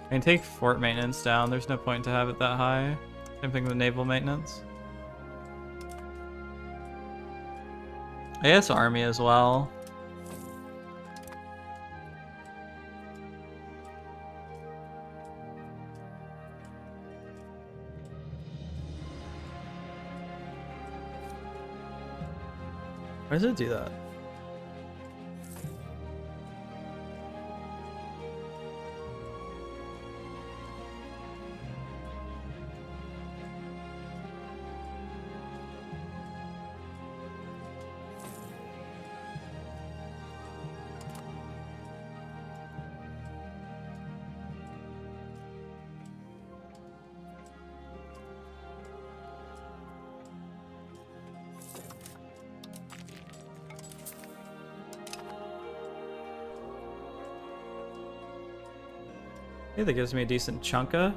I can take fort maintenance down. There's no point to have it that high. Same thing with naval maintenance. I guess army as well. Why does it do that? Hey, that gives me a decent chunka.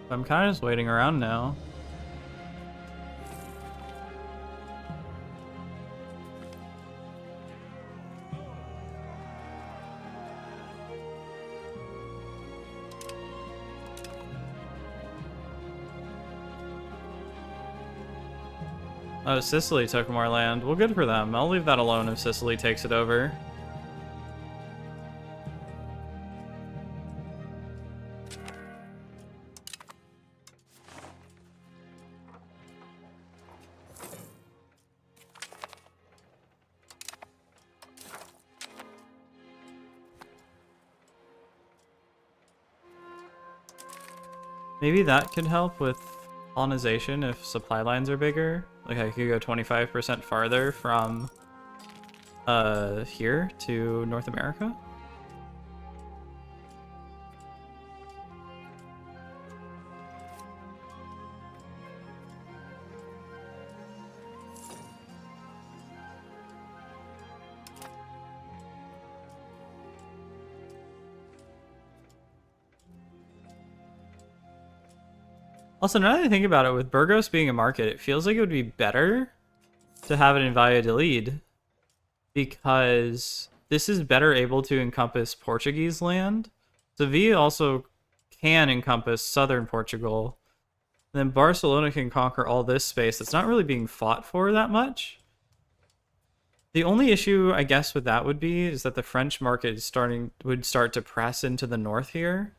I'm kind of just waiting around now. Oh, Sicily took more land. Well, good for them. I'll leave that alone if Sicily takes it over. Maybe that could help with colonization if supply lines are bigger. Like I could go 25% farther from here to North America. Also, now that I think about it, with Burgos being a market, it feels like it would be better to have it in Valladolid because this is better able to encompass Portuguese land. Sevilla also can encompass southern Portugal. And then Barcelona can conquer all this space that's not really being fought for that much. The only issue, I guess, with that would be is that the French market is would start to press into the north here.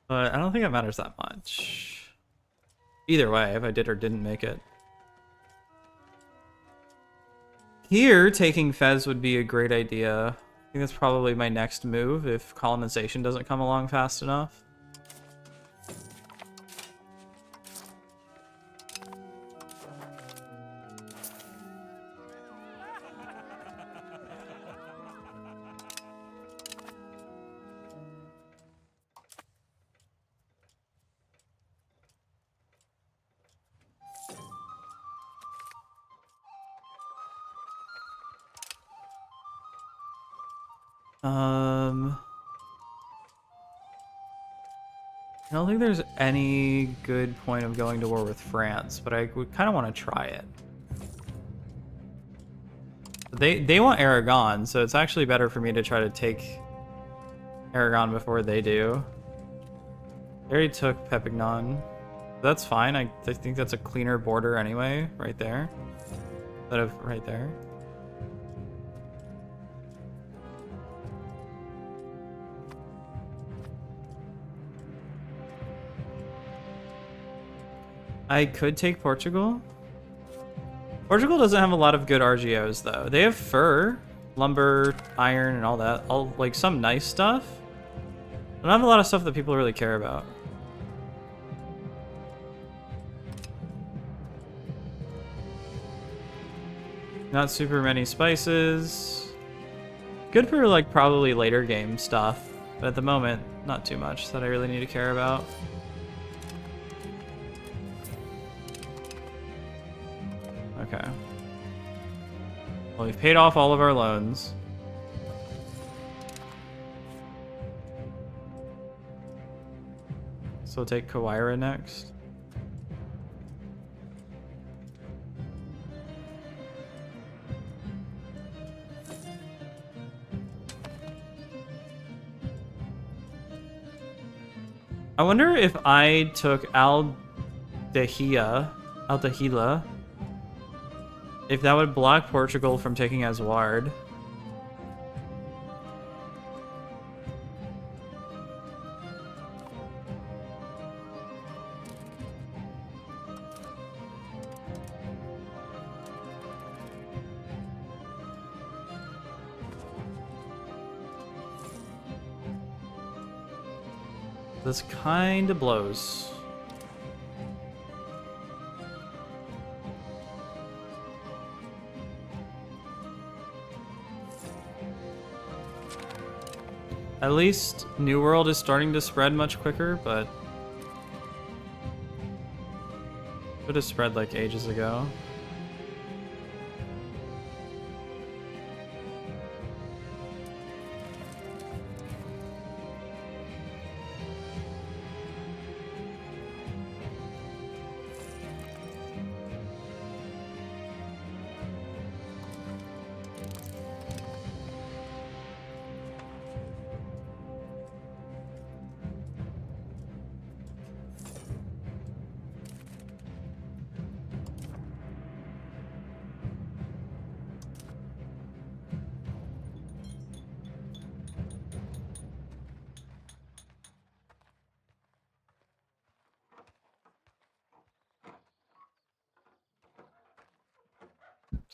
But I don't think it matters that much. Either way, if I did or didn't make it. Here, taking Fez would be a great idea. I think that's probably my next move if colonization doesn't come along fast enough. I don't think there's any good point of going to war with France, but I would kind of want to try it. They want Aragon, so it's actually better for me to try to take Aragon before they do. They already took Pepignon. That's fine. I think that's a cleaner border anyway, right there. Instead of right there. I could take Portugal. Portugal doesn't have a lot of good RGOs though. They have fur, lumber, iron, and all that. All like some nice stuff. They don't have a lot of stuff that people really care about. Not super many spices. Good for like probably later game stuff, but at the moment, not too much that I really need to care about. Okay. Well, we've paid off all of our loans. So we'll take Kawaira next. I wonder if I took Aldahila, if that would block Portugal from taking Asward. This kind of blows. At least New World is starting to spread much quicker, but should have spread like ages ago.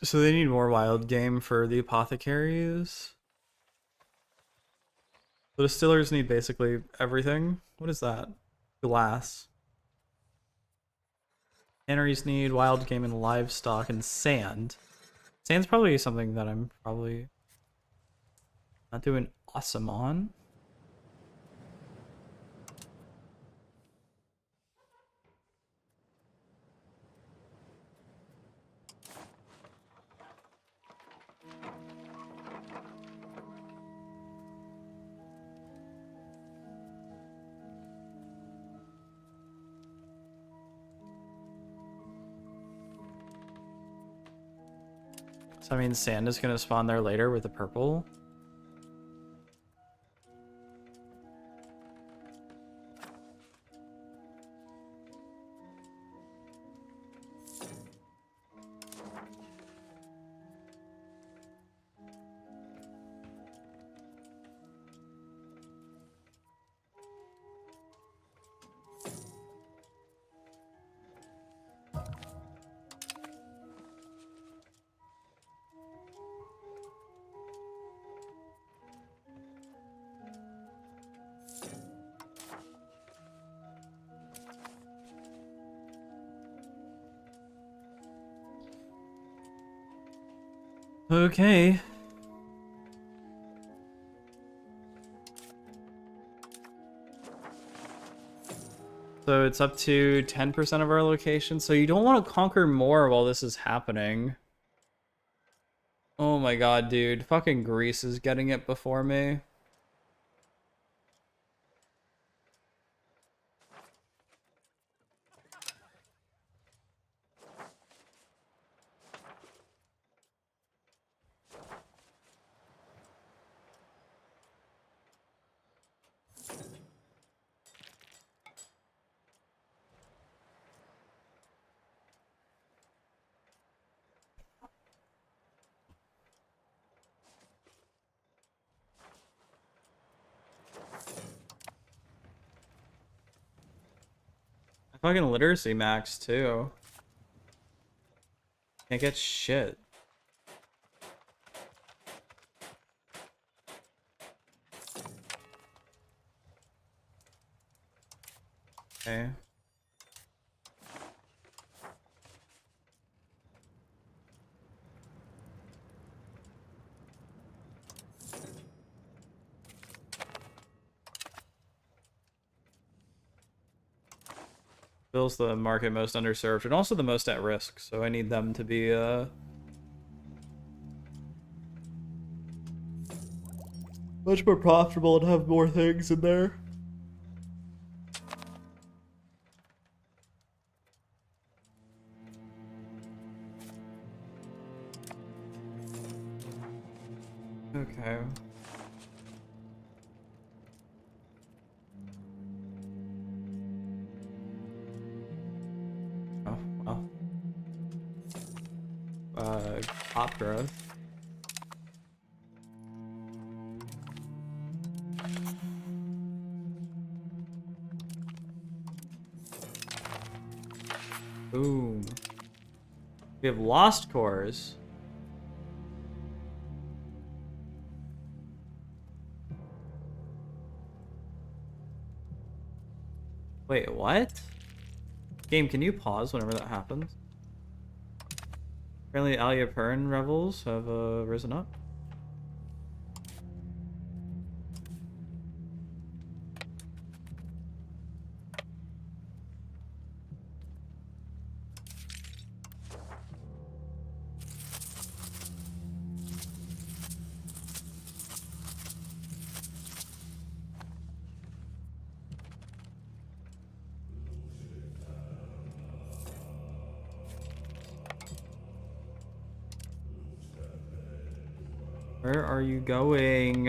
So they need more wild game for the apothecaries. The distillers need basically everything. What is that? Glass. Canneries need wild game and livestock and sand. Sand's probably something that I'm probably not doing awesome on. So I mean, sand is gonna spawn there later with the purple. Okay. So it's up to 10% of our location. So you don't want to conquer more while this is happening. Oh my god, dude. Fucking Greece is getting it before me. Fucking literacy max too. Can't get shit. Okay. Bill's the market most underserved and also the most at risk, so I need them to be much more profitable and have more things in there. Okay. Oh, well. Pop growth. Boom. We have lost cores. Wait, what? Game, can you pause whenever that happens? Apparently Alia Pern revels have risen up. Where are you going?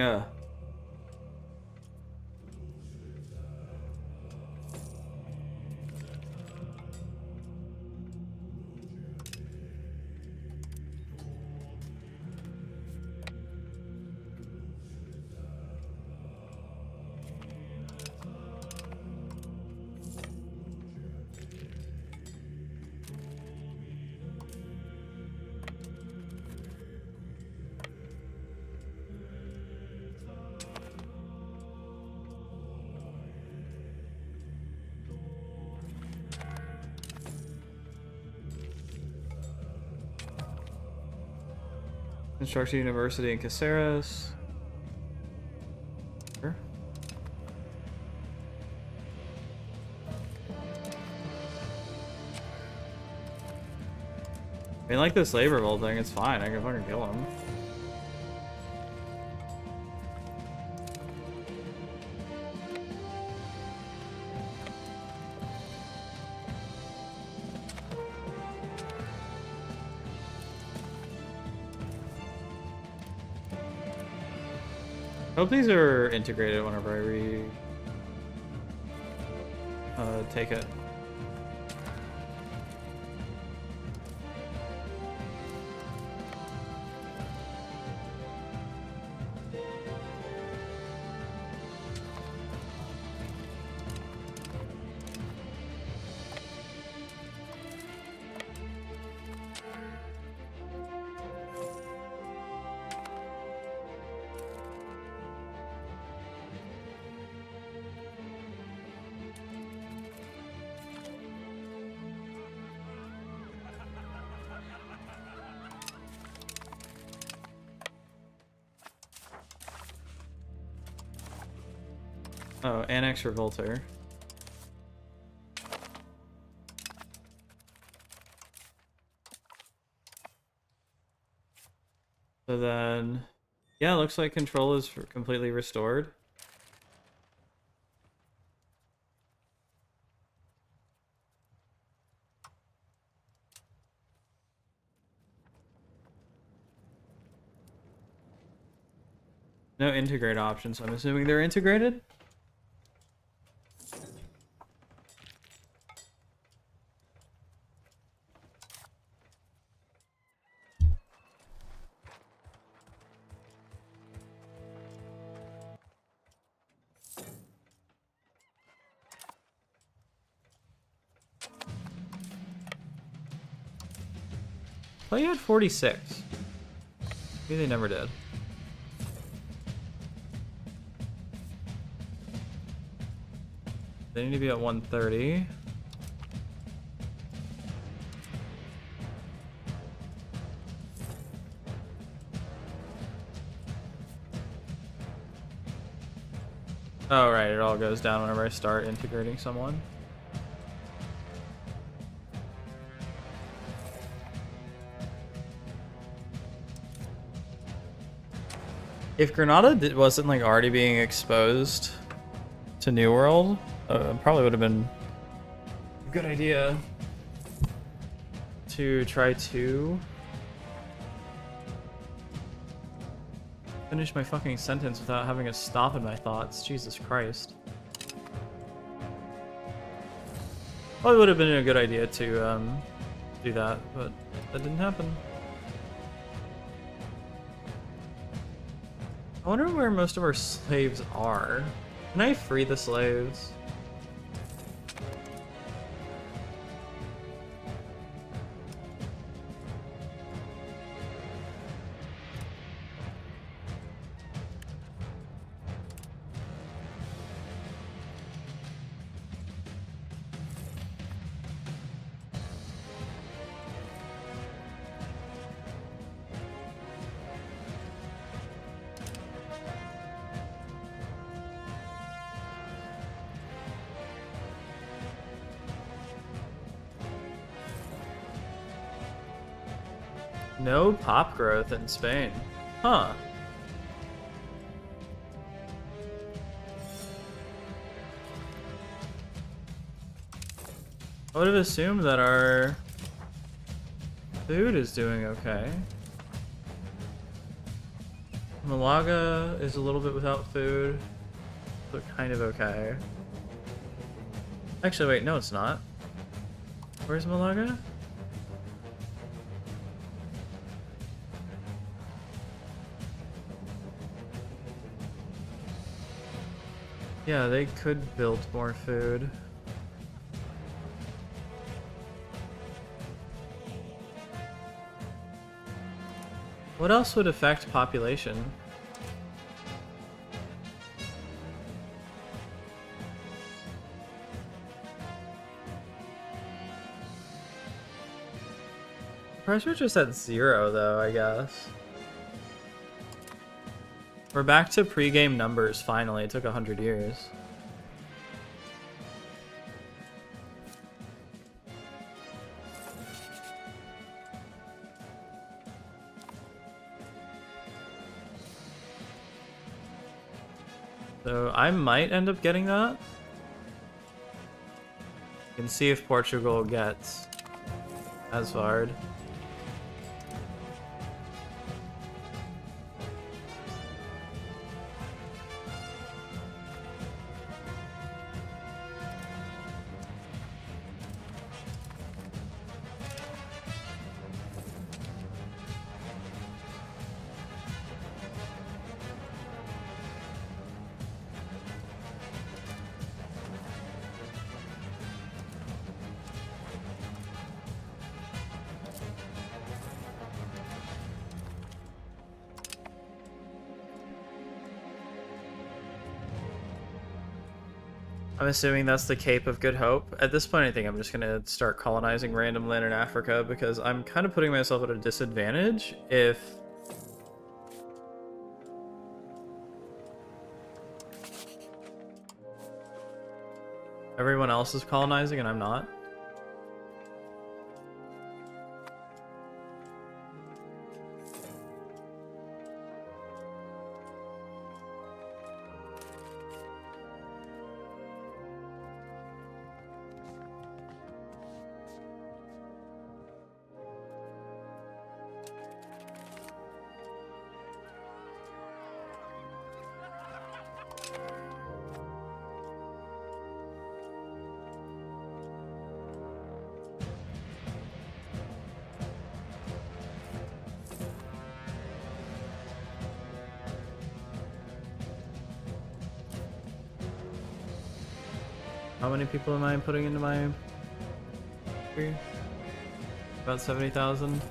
Construction University in Caceres. Sure. I mean, like this labor revolt thing, it's fine. I can fucking kill him. Hope these are integrated whenever I take it. Oh, Annex Revolter. So then, yeah, it looks like control is completely restored. No integrate options, so I'm assuming they're integrated? I thought you had 46. Maybe they never did. They need to be at 130. Oh, right, it all goes down whenever I start integrating someone. If Granada wasn't like already being exposed to New World, probably would have been a good idea to try to finish my fucking sentence without having a stop in my thoughts. Jesus Christ. Probably would have been a good idea to do that, but that didn't happen. I wonder where most of our slaves are. Can I free the slaves? No pop growth in Spain. Huh. I would have assumed that our food is doing okay. Malaga is a little bit without food, but kind of okay. Actually, wait, no, it's not. Where's Malaga? Yeah, they could build more food. What else would affect population? Price we're just at 0 though, I guess. We're back to pre-game numbers finally. It took 100 years. So I might end up getting that. You can see if Portugal gets Asvard. I'm assuming that's the Cape of Good Hope. At this point, I think I'm just gonna start colonizing random land in Africa because I'm kind of putting myself at a disadvantage if everyone else is colonizing and I'm not. How many people am I putting into my tree? About 70,000.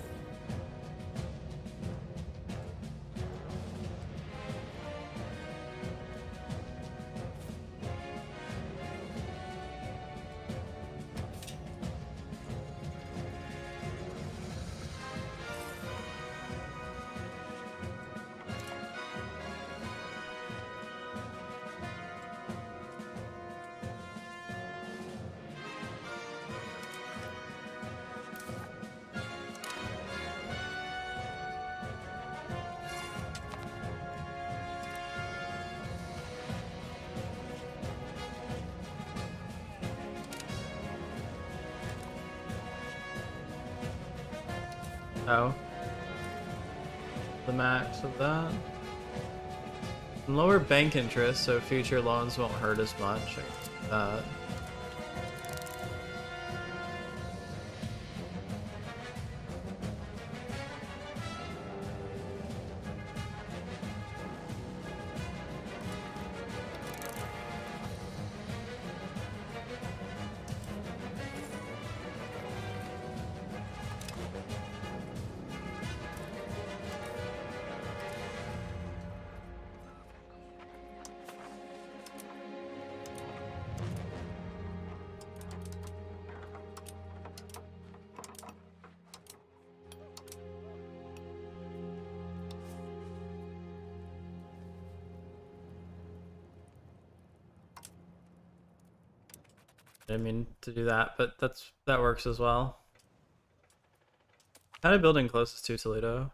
Oh. The max of that. And lower bank interest, so future loans won't hurt as much. I get that. I didn't mean to do that, but that works as well. Kind of building closest to Toledo.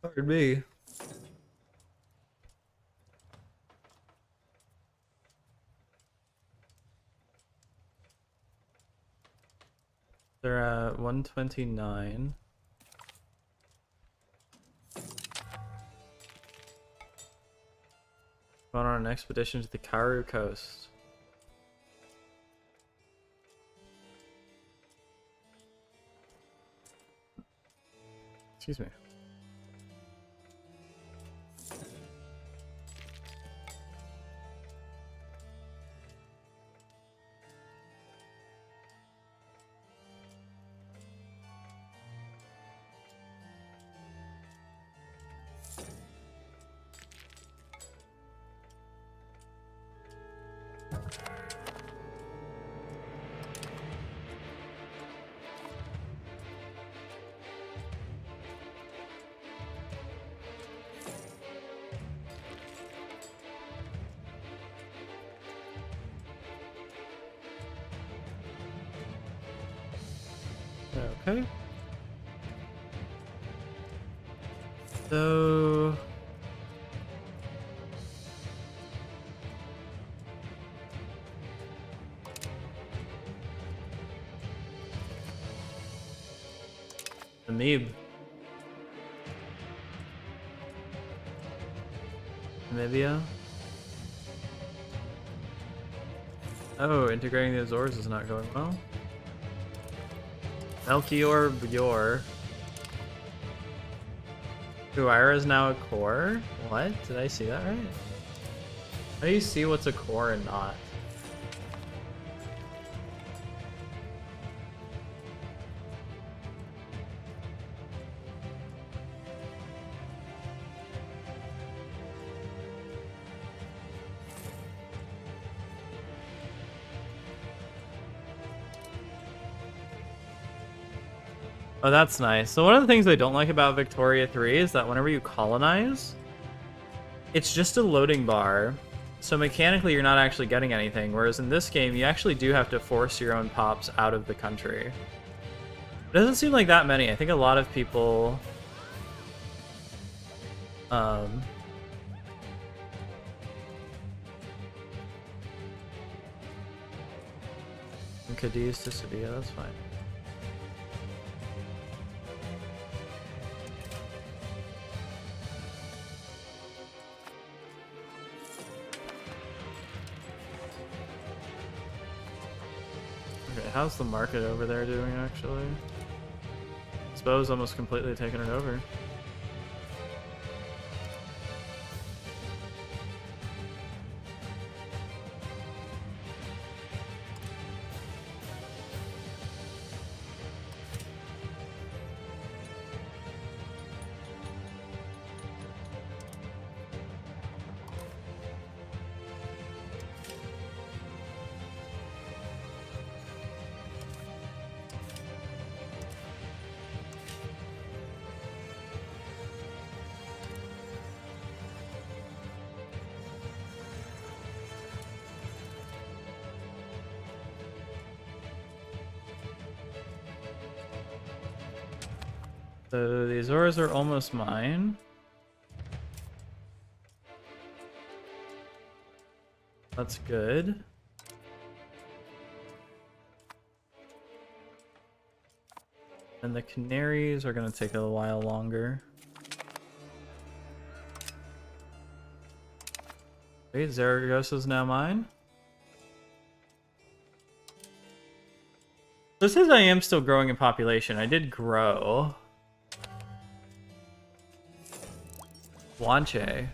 Pardon me. They're at 129. Going on an expedition to the Karoo coast. Excuse me. Okay. So Amoeba. Namibia. Oh, integrating the Azores is not going well. Melchior Bjor. Huayra is now a core? What? Did I see that right? How do you see what's a core and not? Oh, that's nice. So one of the things I don't like about Victoria 3 is that whenever you colonize, it's just a loading bar. So mechanically, you're not actually getting anything. Whereas in this game, you actually do have to force your own pops out of the country. It doesn't seem like that many. I think a lot of people... From Cadiz to Sevilla, that's fine. How's the market over there doing, actually? Spo's almost completely taken it over. So the Azores are almost mine. That's good. And the Canaries are going to take a while longer. Wait, Zaragoza's now mine? This says I am still growing in population. I did grow. Guanche.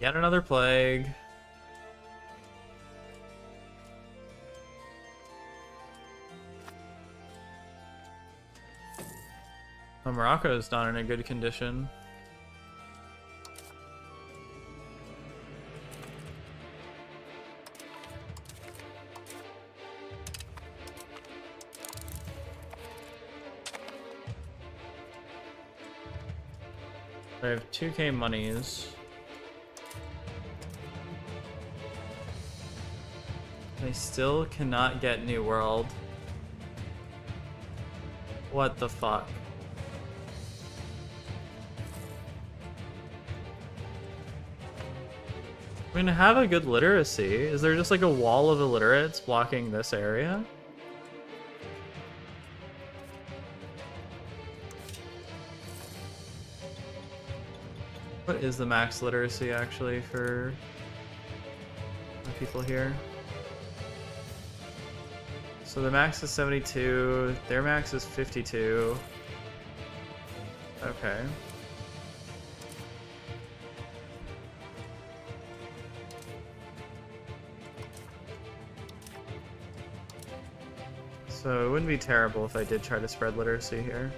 Yet another plague. Oh, Morocco is not in a good condition. I have 2k monies. I still cannot get New World. What the fuck? I mean, have a good literacy. Is there just like a wall of illiterates blocking this area? What is the max literacy actually for the people here? So the max is 72, their max is 52. Okay. So it wouldn't be terrible if I did try to spread literacy here.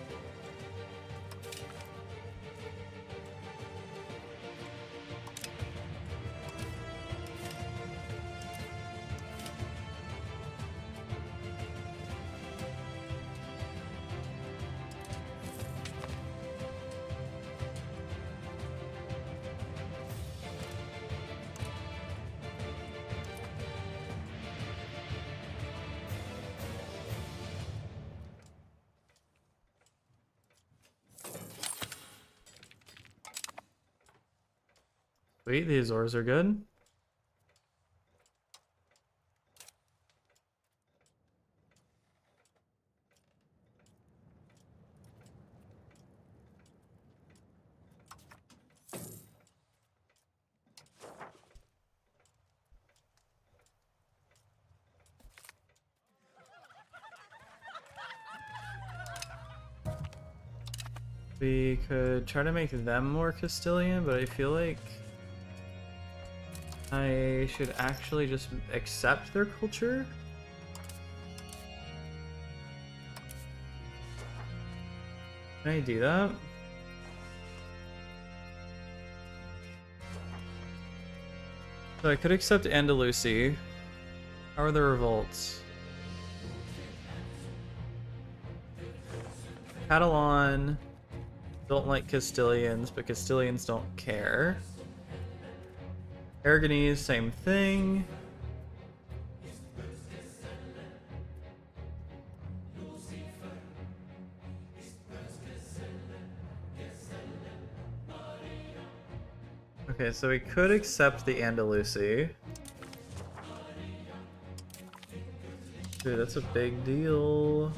Sweet, the Azores are good. We could try to make them more Castilian, but I feel like I should actually just accept their culture. Can I do that? So I could accept Andalusi. How are the revolts? Catalan don't like Castilians, but Castilians don't care. Aragonese, same thing. Okay, so we could accept the Andalusi. Dude, that's a big deal.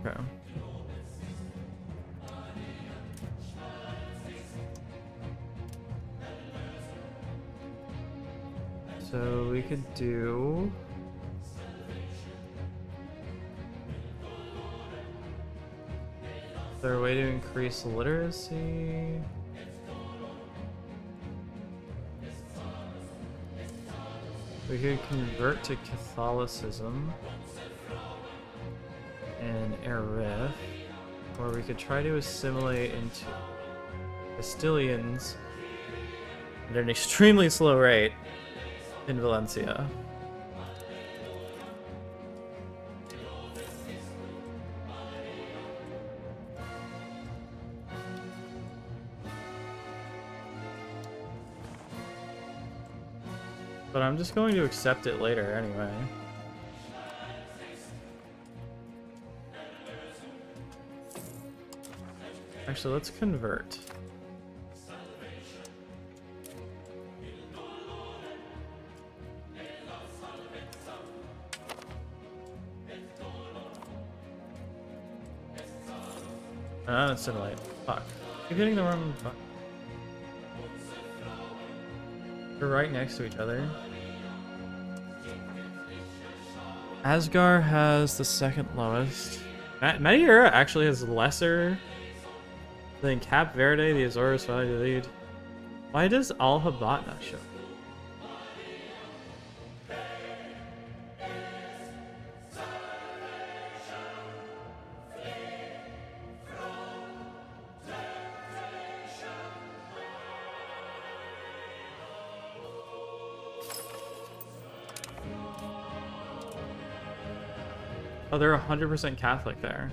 Okay. So we could do... Is there a way to increase literacy? We could convert to Catholicism and Arif, or we could try to assimilate into Castilians at an extremely slow rate in Valencia. But I'm just going to accept it later anyway. Actually, let's convert. Assimilate. Fuck. Keep hitting the wrong button. They're right next to each other. Asgar has the second lowest. Madeira actually has lesser than Cap Verde, the Azores Valley lead. Why does Al Habat not show? Oh, they're 100% Catholic there.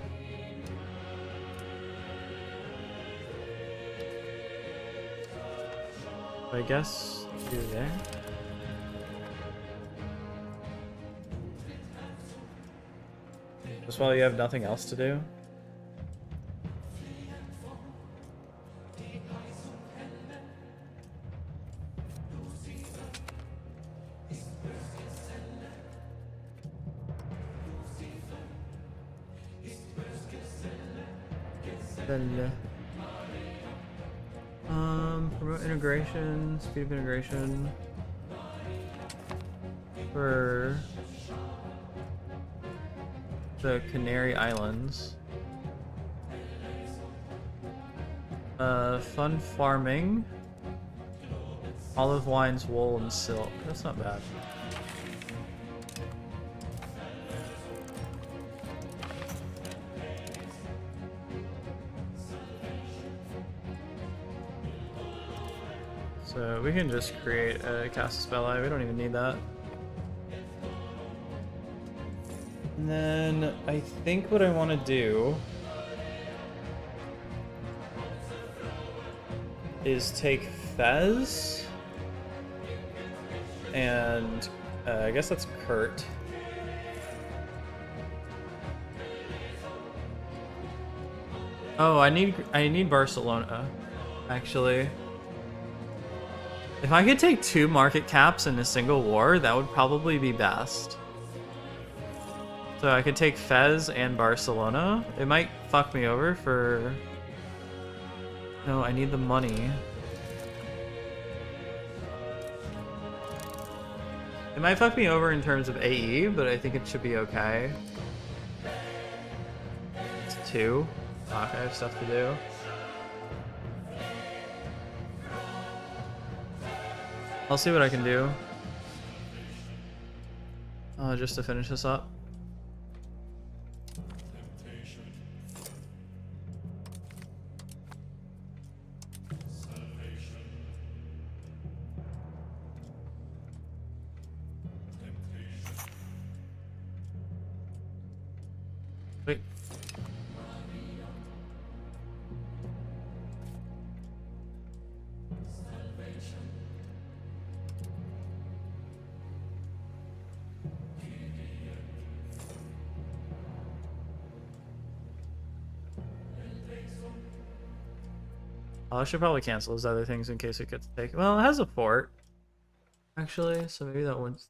I guess do there. Just while you have nothing else to do. Promote integration, speed of integration for the Canary Islands. Fun farming, olive wines, wool, and silk. That's not bad. So we can just create a Casus Belli, we don't even need that. And then I think what I want to do is take Fez and I guess that's Kurt. Oh, I need Barcelona, actually. If I could take 2 market caps in a single war, that would probably be best. So I could take Fez and Barcelona. It might fuck me over for... No, I need the money. It might fuck me over in terms of AE, but I think it should be okay. It's 2. Fuck, I have stuff to do. I'll see what I can do. Just to finish this up. Wait. Oh, I should probably cancel those other things in case it gets taken. Well, it has a fort, actually, so maybe that one's...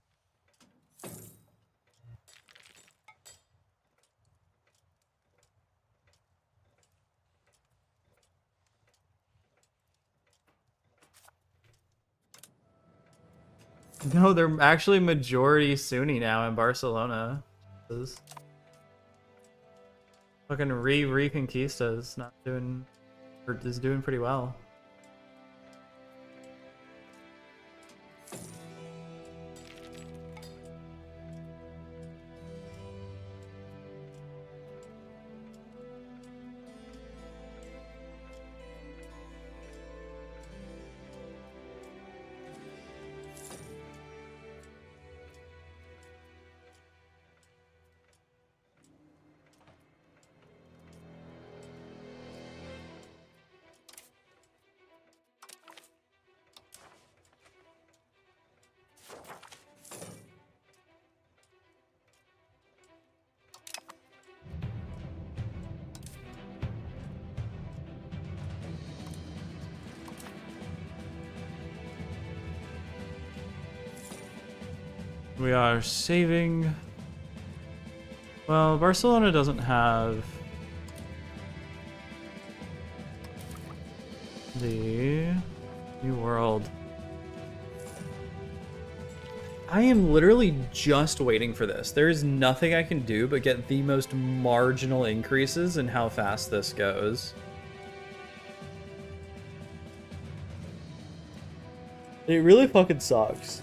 No, they're actually majority Sunni now in Barcelona. Fucking Reconquista is not doing, or is doing pretty well. We are saving. Well, Barcelona doesn't have the New World. I am literally just waiting for this. There is nothing I can do but get the most marginal increases in how fast this goes. It really fucking sucks.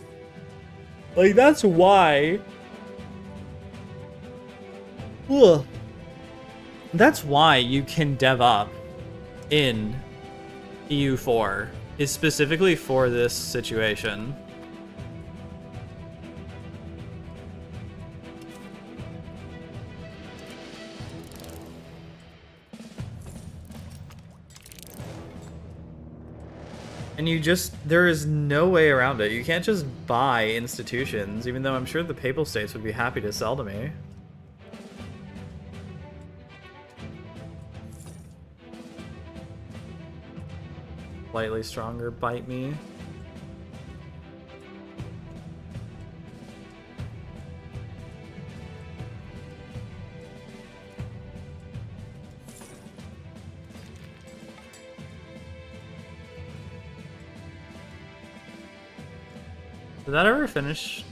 Like, that's why... Ugh. That's why you can dev up in EU4, is specifically for this situation. And you just, there is no way around it. You can't just buy institutions, even though I'm sure the Papal States would be happy to sell to me. Slightly stronger, bite me. Did that ever finish?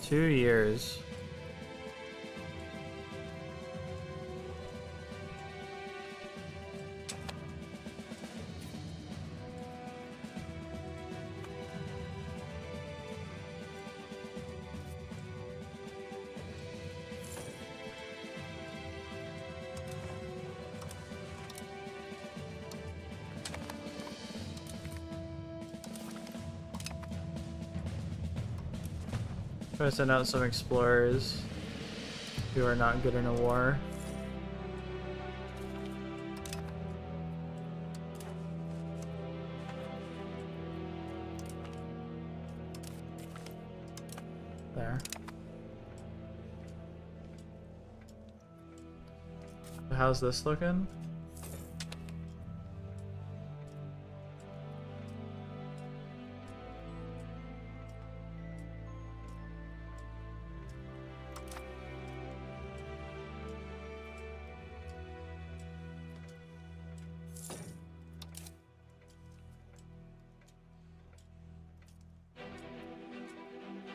Two years. Try to send out some explorers who are not good in a war. There. How's this looking?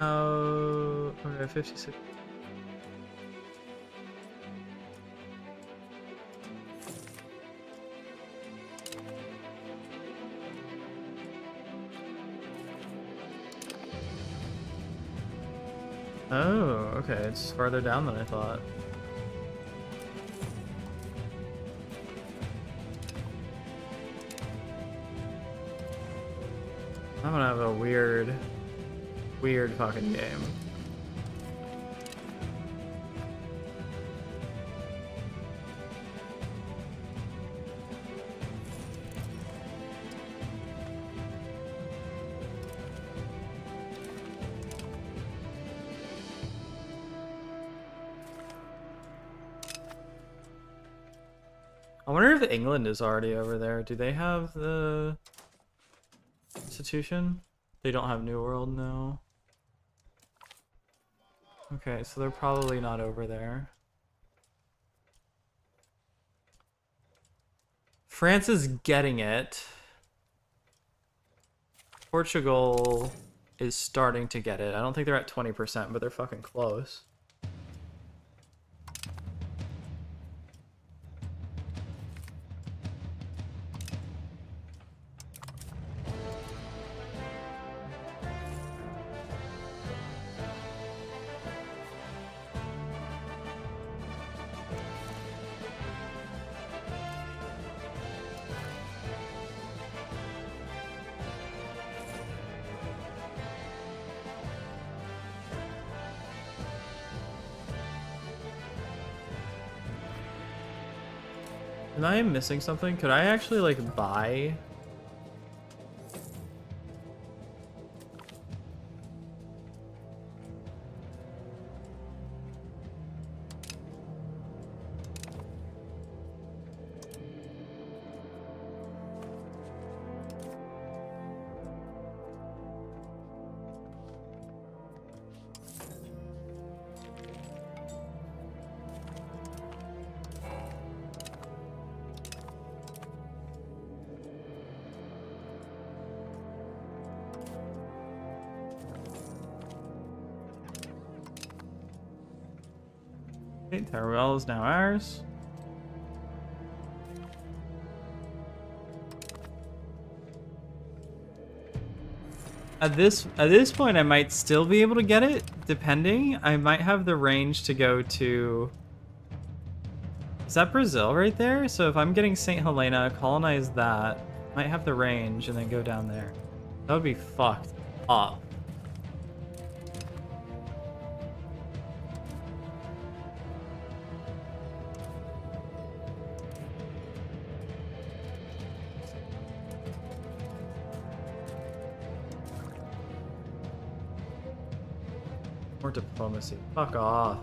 Oh, okay, 56. Oh, okay, it's farther down than I thought. I'm gonna have a weird fucking game. wonder if England is already over there. Do they have the institution? They don't have New World, no. Okay, so they're probably not over there. France is getting it. Portugal is starting to get it. I don't think they're at 20%, but they're fucking close. Am I missing something? Could I actually like buy? Okay, Teruel is now ours. At this point, I might still be able to get it, depending. I might have the range to go to. Is that Brazil right there? So if I'm getting St. Helena, colonize that, might have the range, and then go down there. That would be fucked up. More diplomacy. Fuck off.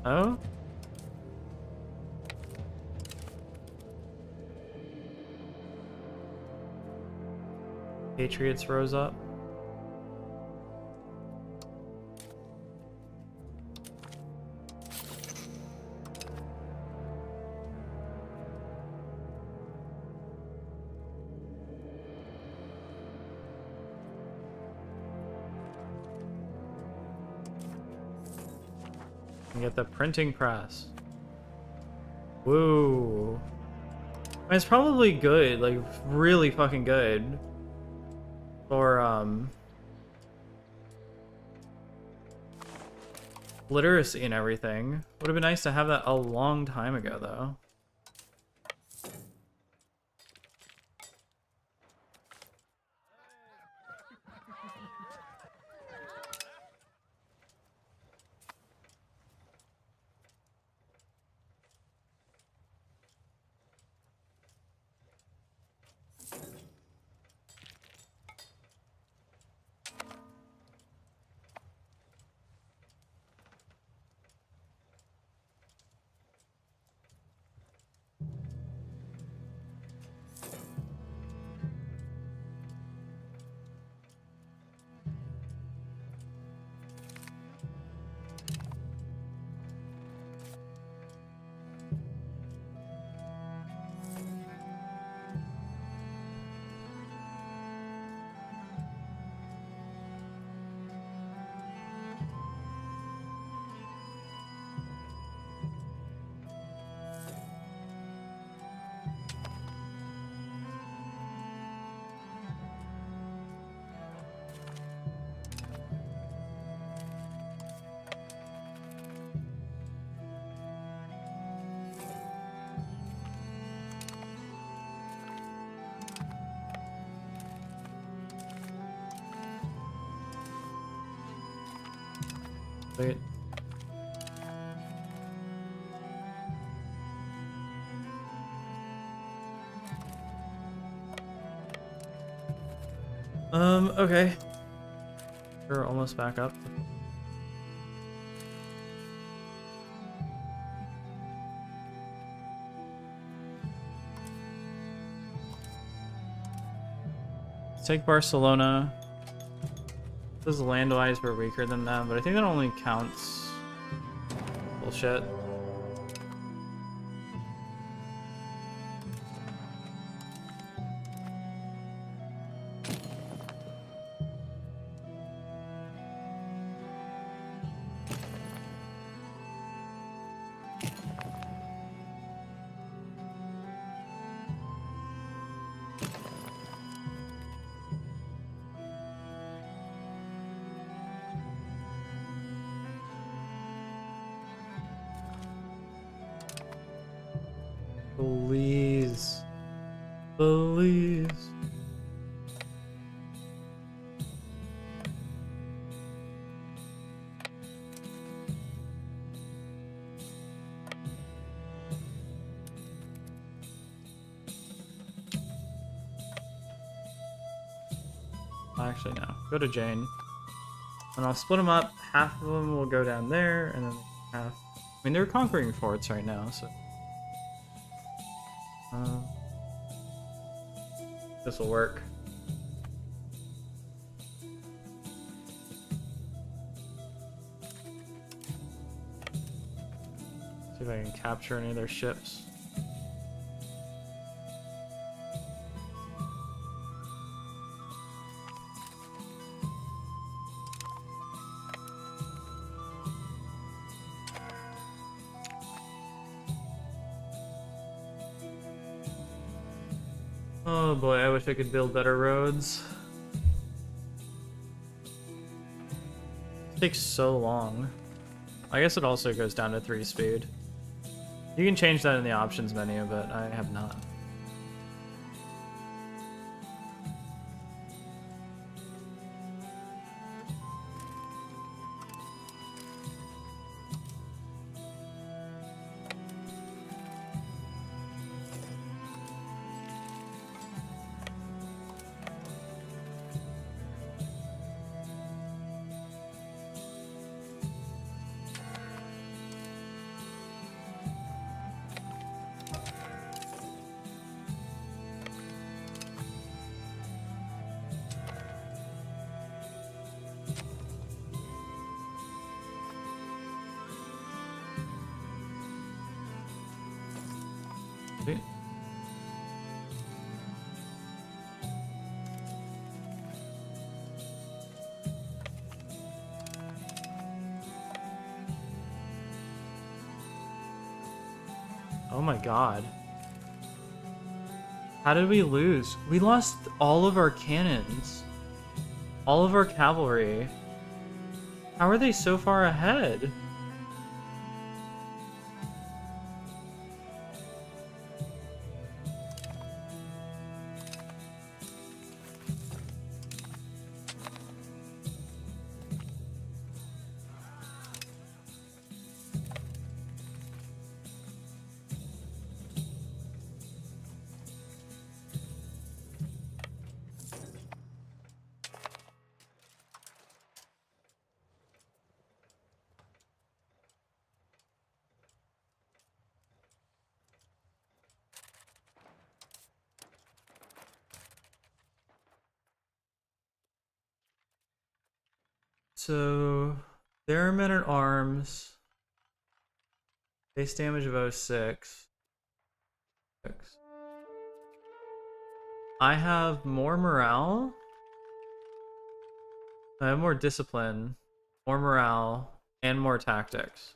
Oh? Patriots rose up. And get the printing press. Woo. It's probably good, like really fucking good. For literacy and everything. Would have been nice to have that a long time ago though. Wait. Okay. We're almost back up. Let's take Barcelona. This land-wise we're weaker than them, but I think that only counts. Bullshit. Please. Please. Actually, no. Go to Jane. And I'll split them up. Half of them will go down there, and then half... I mean, they're conquering forts right now, so... this will work. See if I can capture any of their ships. Oh boy, I wish I could build better roads. It takes so long. I guess it also goes down to 3 speed. You can change that in the options menu, but I have not. See? Oh my god. How did we lose? We lost all of our cannons. All of our cavalry. How are they so far ahead? So, their men at arms. Base damage of 06. I have more morale. I have more discipline, more morale, and more tactics.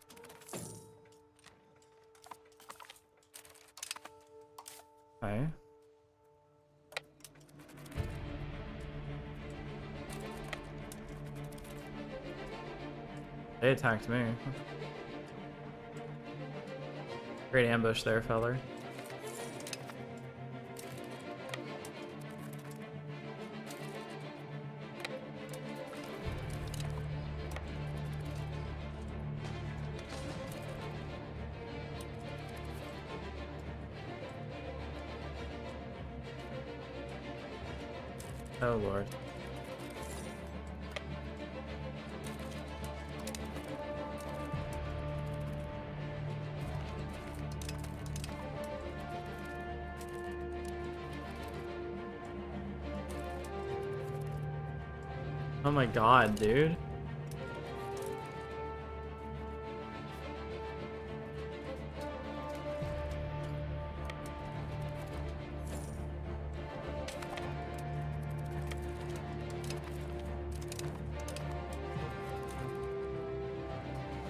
Okay. They attacked me. Great ambush there, feller. Oh lord. Oh my god, dude.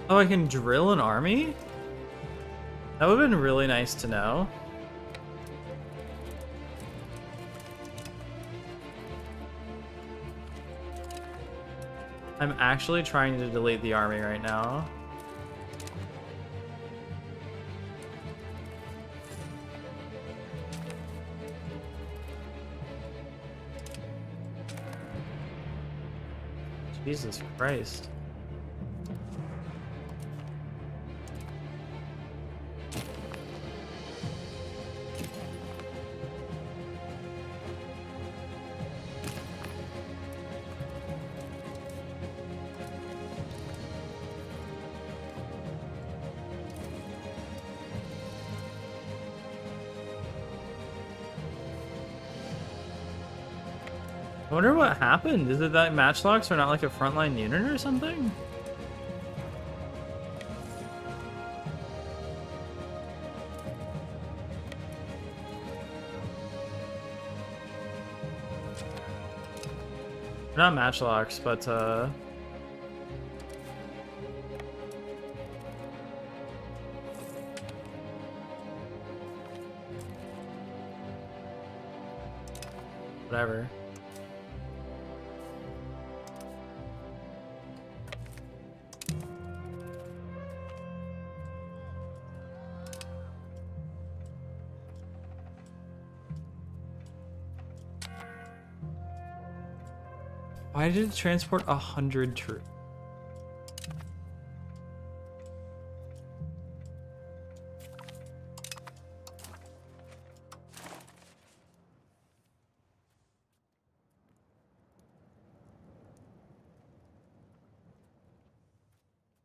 Oh, I can drill an army? That would have been really nice to know. I'm actually trying to delete the army right now. Jesus Christ. I wonder what happened. Is it that matchlocks are not like a frontline unit or something? They're not matchlocks, but whatever. Why did it transport 100 troops?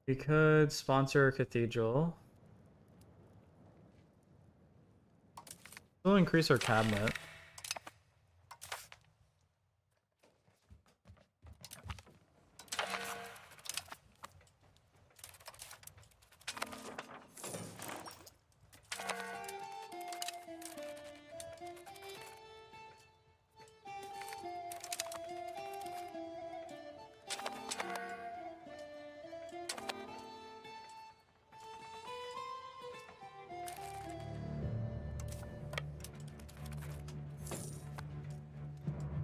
We could sponsor a cathedral. We'll increase our cabinet.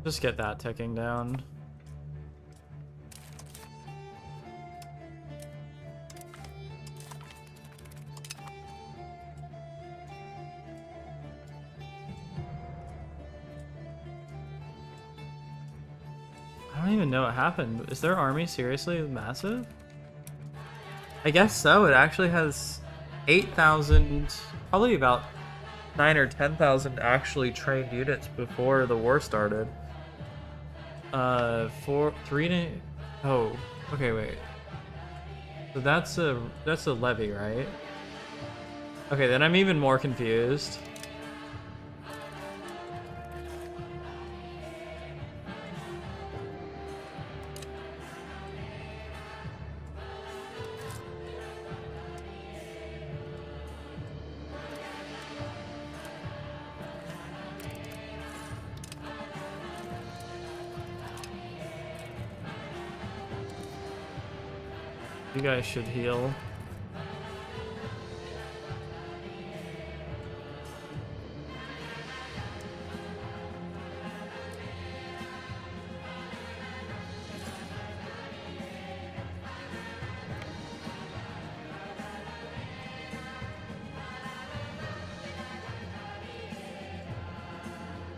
Just get that ticking down. I don't even know what happened. Is their army seriously massive? I guess so. It actually has 8,000, probably about 9 or 10,000 actually trained units before the war started. Oh, okay, wait. So that's a levy, right? Okay, then I'm even more confused. You guys should heal.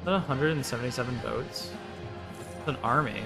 Is that 177 boats? It's an army.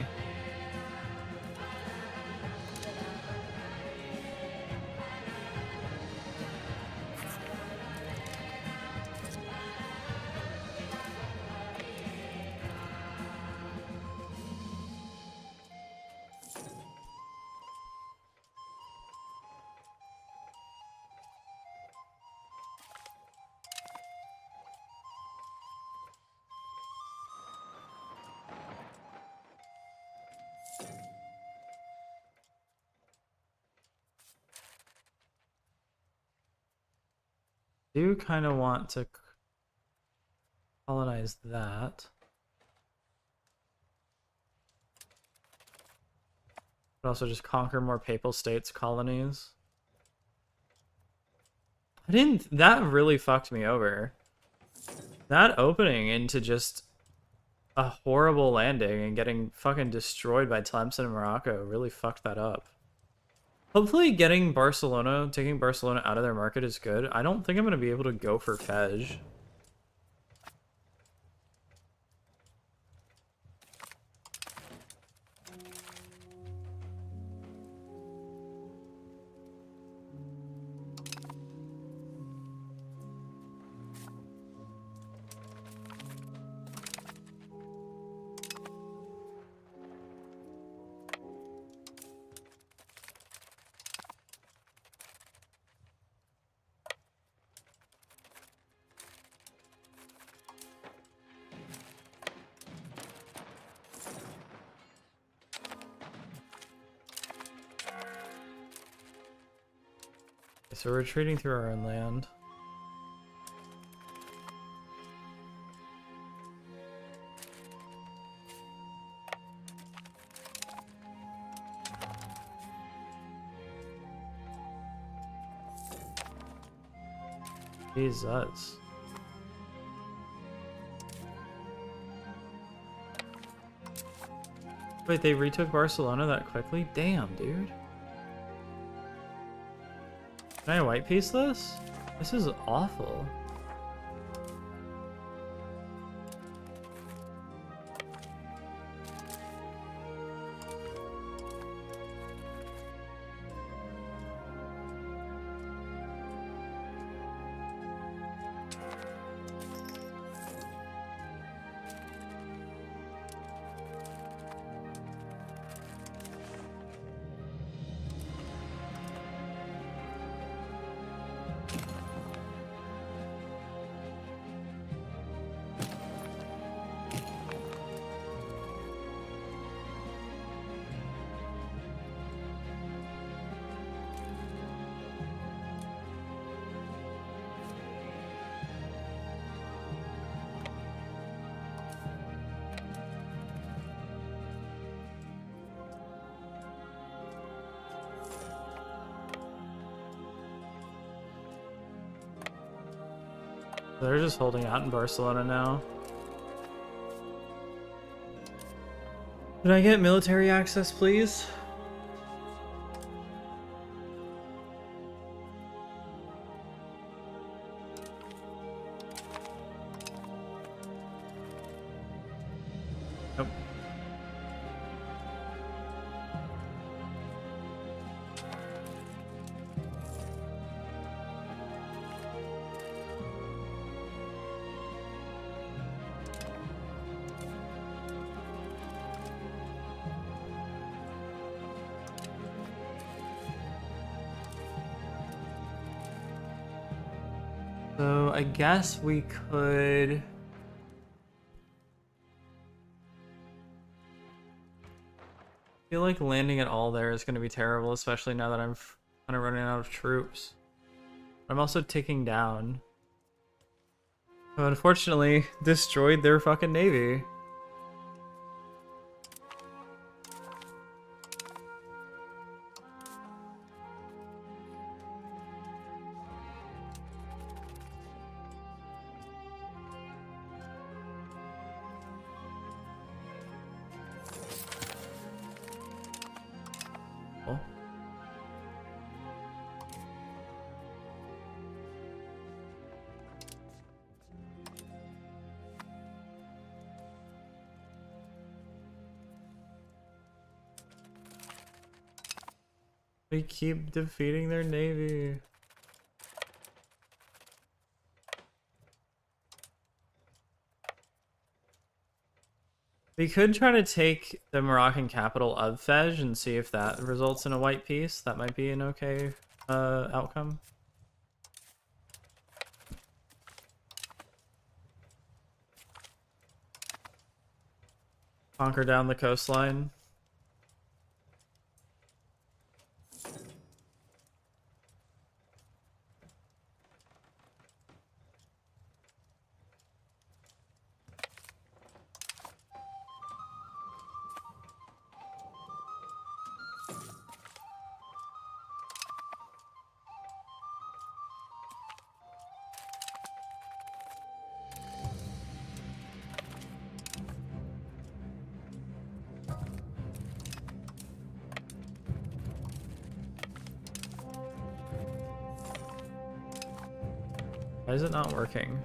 do kind of want to colonize that. But also just conquer more Papal States colonies. That really fucked me over. That opening into just a horrible landing and getting fucking destroyed by Tlemcen and Morocco really fucked that up. Hopefully taking Barcelona out of their market is good. I don't think I'm going to be able to go for Fej. So we're retreating through our own land. Jesus. Wait, they retook Barcelona that quickly? Damn, dude. Can I white piece this? This is awful. They're just holding out in Barcelona now. Can I get military access, please? Nope. So I guess we could... I feel like landing at all there is going to be terrible, especially now that I'm kind of running out of troops. I'm also ticking down. So unfortunately, destroyed their fucking navy. We keep defeating their navy. We could try to take the Moroccan capital of Fez and see if that results in a white peace. That might be an okay outcome. Conquer down the coastline. Why is it not working?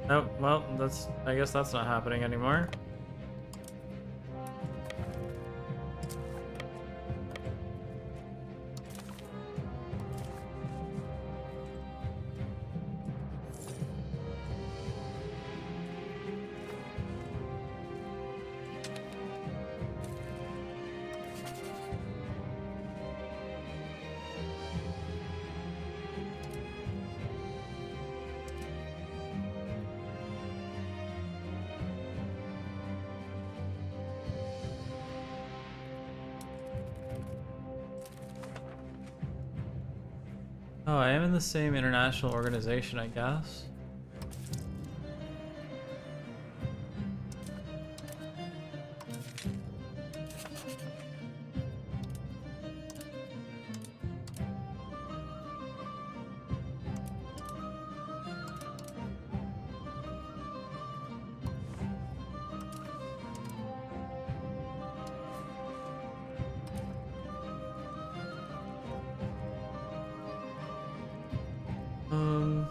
Oh, well, I guess that's not happening anymore. Oh, I am in the same international organization, I guess. Um...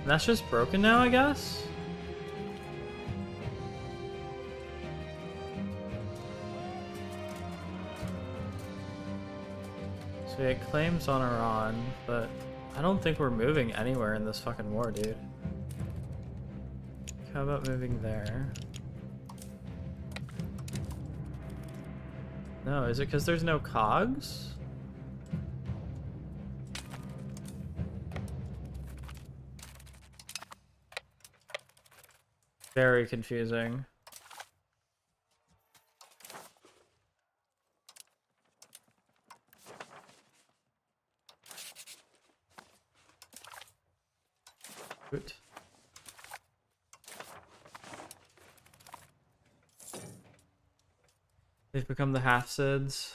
That's just broken now, I guess? So we had claims on Iran, but I don't think we're moving anywhere in this fucking war, dude. How about moving there? No, is it because there's no cogs? Very confusing. Good. They've become the Hafsids.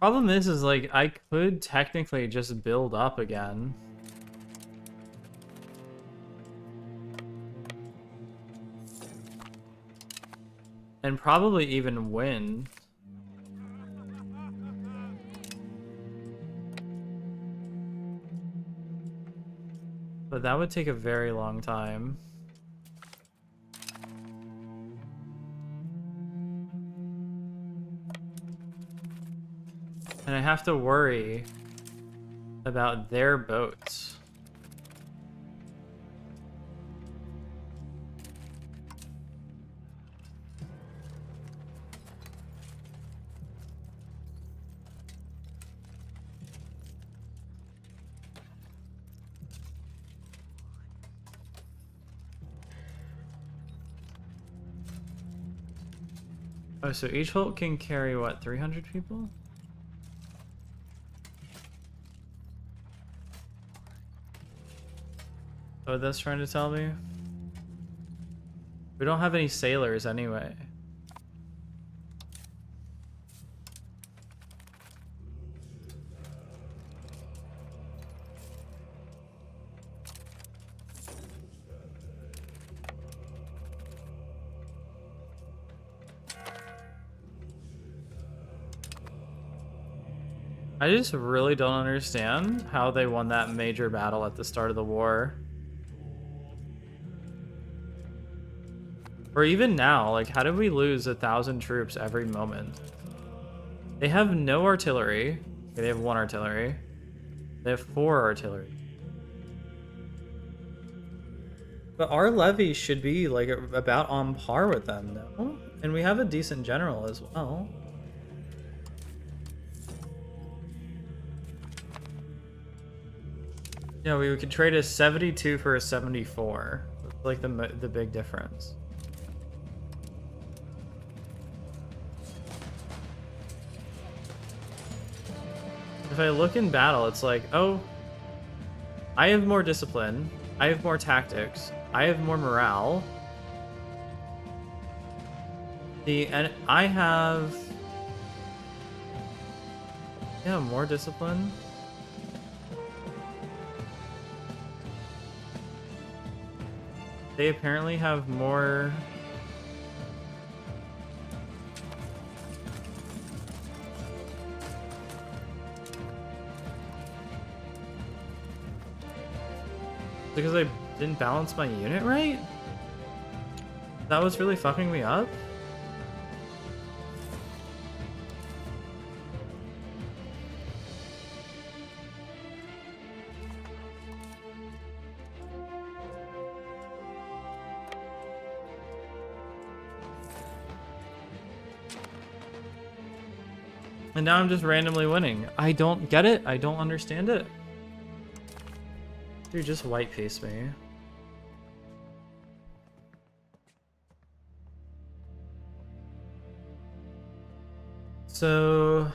Problem is like I could technically just build up again. And probably even win. But that would take a very long time. And I have to worry about their boats. Oh, so each Hulk can carry what, 300 people? Oh, that's trying to tell me? We don't have any sailors anyway. I just really don't understand how they won that major battle at the start of the war. Or even now, like, how did we lose 1,000 troops every moment? They have no artillery. Okay, they have 1 artillery. They have 4 artillery. But our levy should be, like, about on par with them, no? And we have a decent general as well. Yeah, we could trade a 72 for a 74. That's like the big difference. If I look in battle, it's like, oh, I have more discipline, I have more tactics, I have more morale. And I have, yeah, more discipline. They apparently have more. Because I didn't balance my unit right? That was really fucking me up? And now I'm just randomly winning. I don't get it. I don't understand it. Dude, just white piece me. So...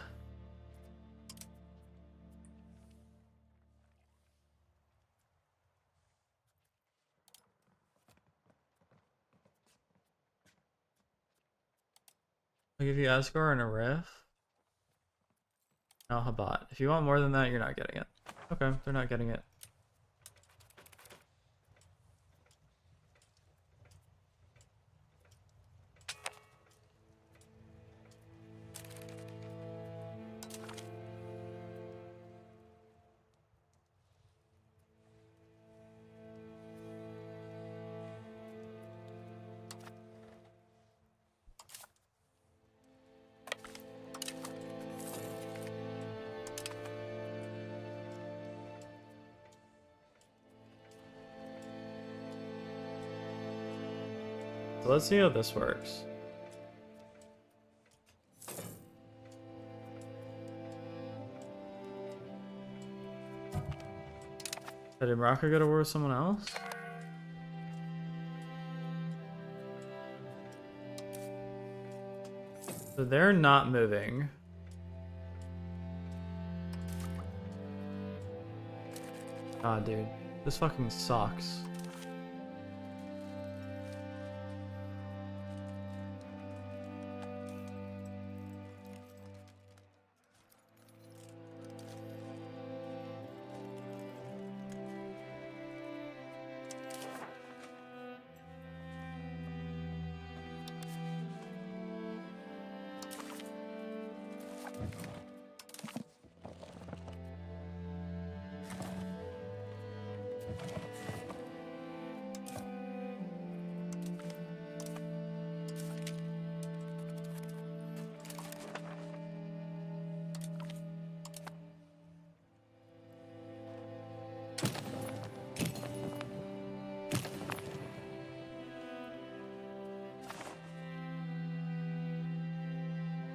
I'll give you Asgore and a Riff. Now Habat. If you want more than that, you're not getting it. Okay, they're not getting it. So let's see how this works. Did Morocco go to war with someone else? So they're not moving. God, dude. This fucking sucks.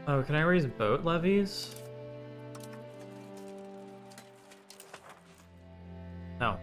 Oh, can I raise boat levies? No.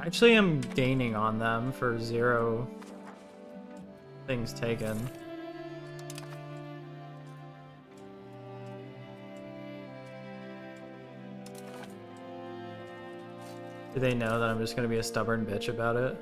Actually, I'm gaining on them for 0 things taken. Do they know that I'm just gonna be a stubborn bitch about it?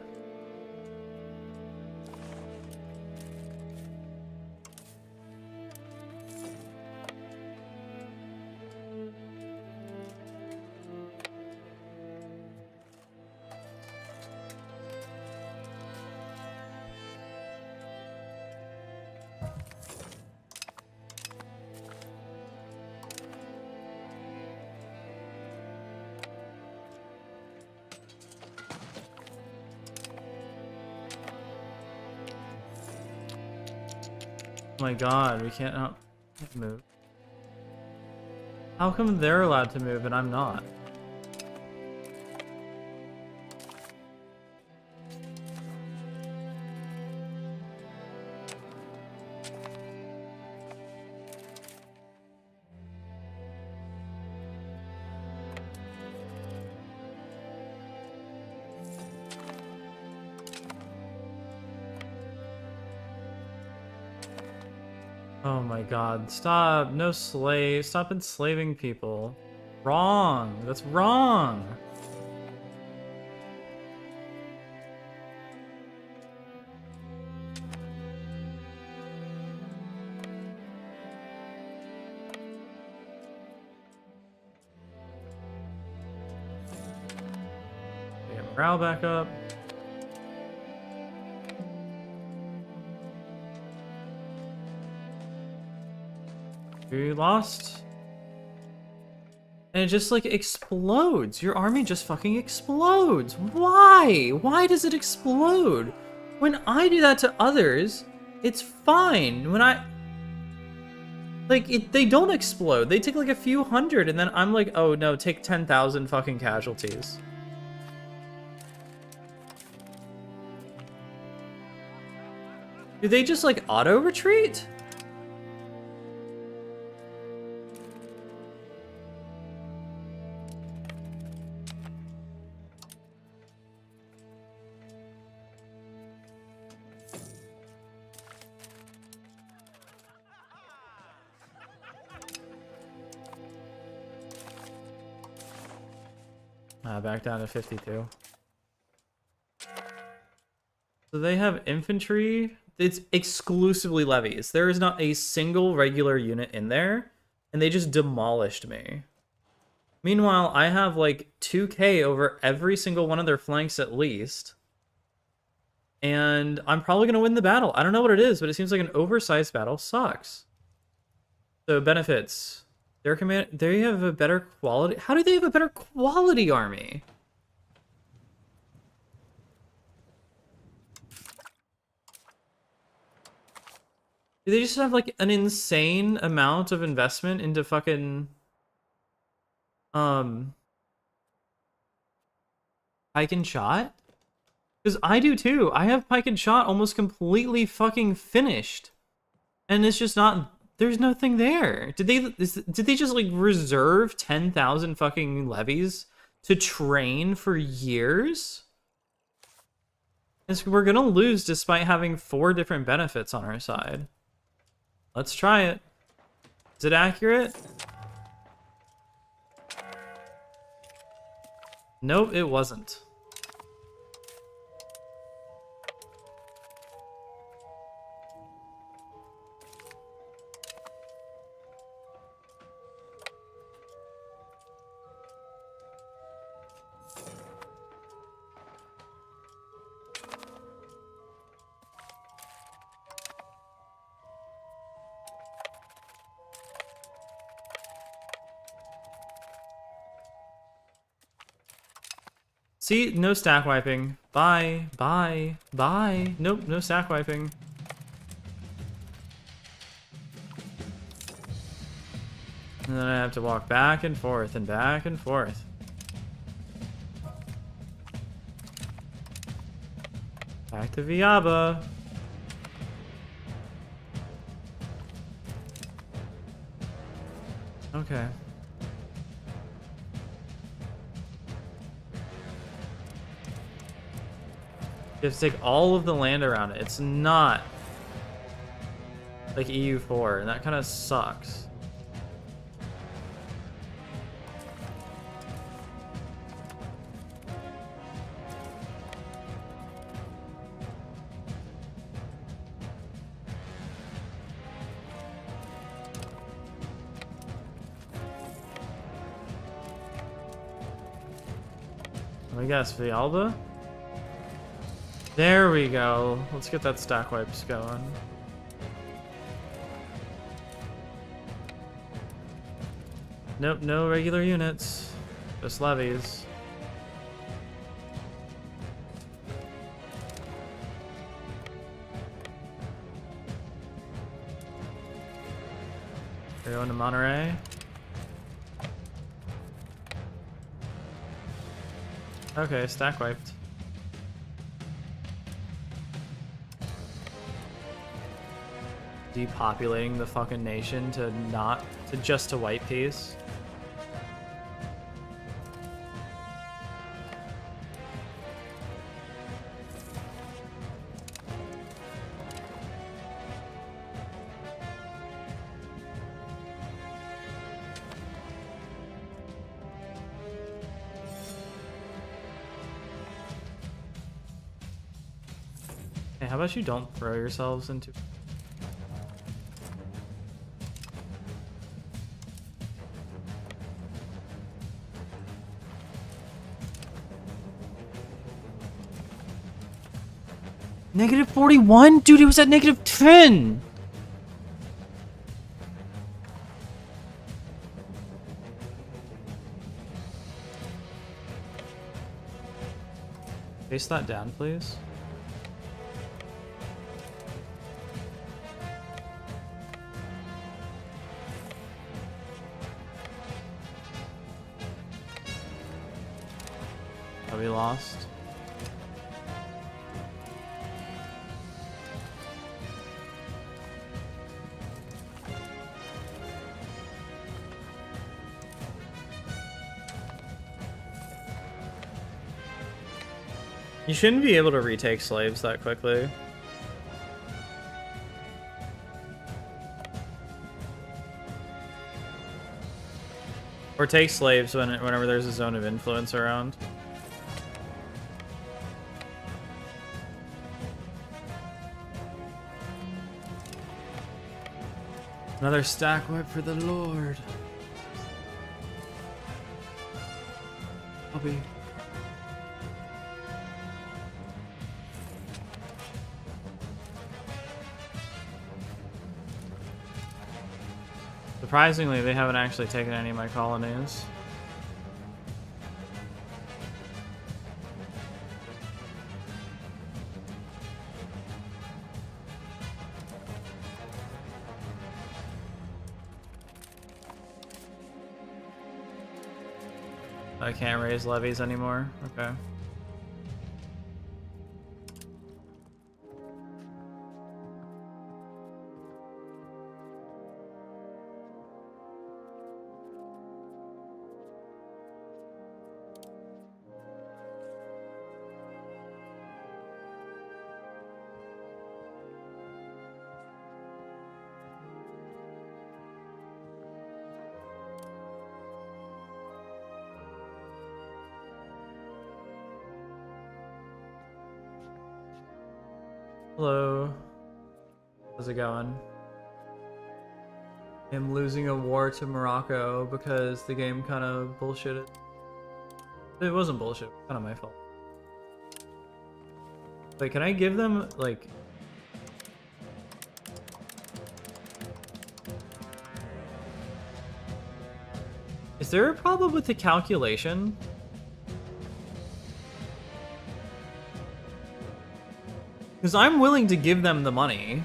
Oh my god, we can't move. How come they're allowed to move and I'm not? Oh my god, stop. No slave. Stop enslaving people. Wrong. That's wrong. Get morale back up. We lost. And it just like explodes. Your army just fucking explodes. Why? Why does it explode? When I do that to others, it's fine. When I... Like, they don't explode. They take like a few hundred and then I'm like, oh no, take 10,000 fucking casualties. Do they just like auto-retreat? Back down to 52. So they have infantry. It's exclusively levies. There is not a single regular unit in there, and they just demolished me. Meanwhile, I have like 2k over every single one of their flanks at least. And I'm probably going to win the battle. I don't know what it is, but it seems like an oversized battle sucks. So benefits. Their command, they have a better quality. How do they have a better quality army? Do they just have like an insane amount of investment into fucking pike and shot? Because I do too. I have pike and shot almost completely fucking finished. And it's just not... There's nothing there. Did they just like reserve 10,000 fucking levies to train for years? We're gonna lose despite having 4 different benefits on our side. Let's try it. Is it accurate? Nope, it wasn't. See, no stack wiping. Bye, bye, bye. Nope, no stack wiping. And then I have to walk back and forth and back and forth. Back to Viaba. Okay. You have to take all of the land around it. It's not like EU4, and that kind of sucks. Let me guess, Villalba? There we go. Let's get that stack wipes going. Nope, no regular units. Just levies. We're going to Monterey. Okay, stack wiped. Depopulating the fucking nation to just to white peace. Hey, how about you don't throw yourselves into... Negative 41? Dude, it was at negative 10! Face that down, please. Oh, we lost. You shouldn't be able to retake slaves that quickly. Or take slaves whenever there's a zone of influence around. Another stack whip for the Lord. Copy. Surprisingly, they haven't actually taken any of my colonies. I can't raise levies anymore? Okay. Hello. How's it going? I'm losing a war to Morocco because the game kind of bullshitted. It wasn't bullshit, kind of my fault. Wait, can I give them, like... Is there a problem with the calculation? Because I'm willing to give them the money.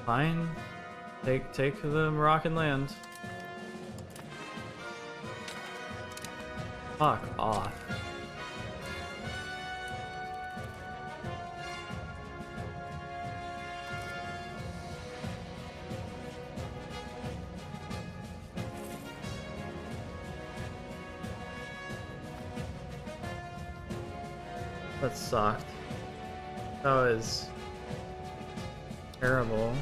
Fine. Take the Moroccan land. Fuck off. That sucked. That was terrible.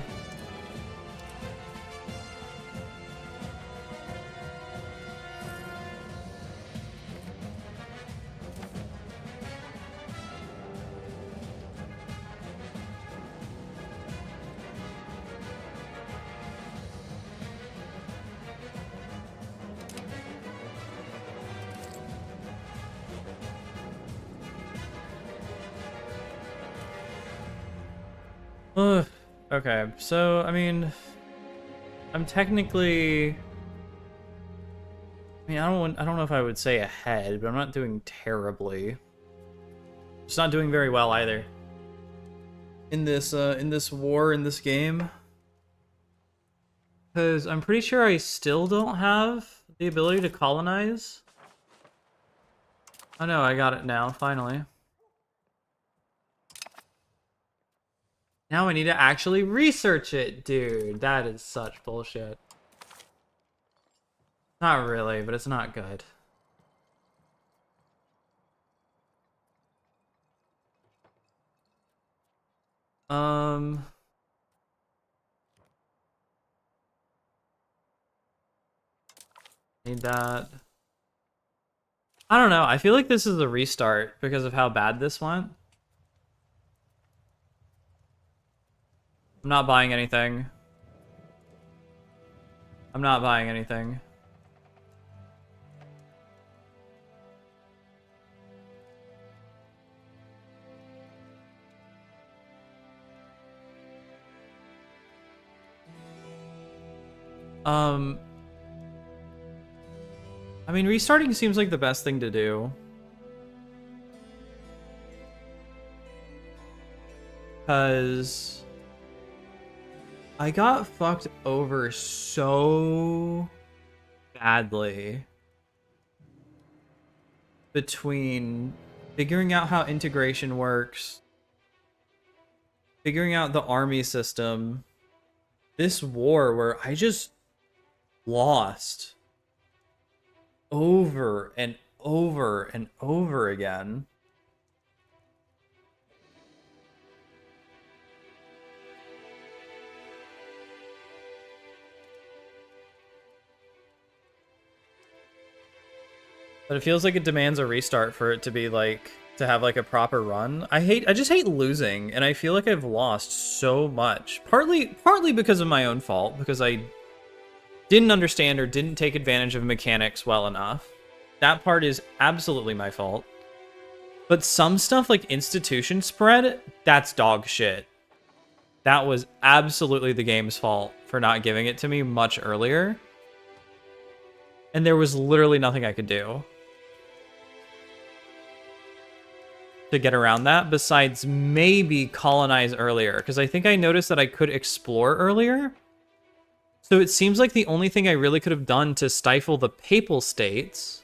Ugh. Okay, so I mean, I'm technically. I mean, I don't know if I would say ahead, but I'm not doing terribly. Just not doing very well either. In this war, in this game. Because I'm pretty sure I still don't have the ability to colonize. Oh no, I got it now, finally. Now I need to actually research it, dude. That is such bullshit. Not really, but it's not good. Need that. I don't know. I feel like this is a restart because of how bad this went. I'm not buying anything. I'm not buying anything. I mean, restarting seems like the best thing to do. Because I got fucked over so badly between figuring out how integration works, figuring out the army system, this war where I just lost over and over and over again. But it feels like it demands a restart for it to be like, to have like a proper run. I just hate losing, and I feel like I've lost so much. Partly because of my own fault, because I didn't understand or didn't take advantage of mechanics well enough. That part is absolutely my fault. But some stuff like institution spread, that's dog shit. That was absolutely the game's fault for not giving it to me much earlier. And there was literally nothing I could do to get around that besides maybe colonize earlier, because I think I noticed that I could explore earlier. So it seems like the only thing I really could have done to stifle the Papal States,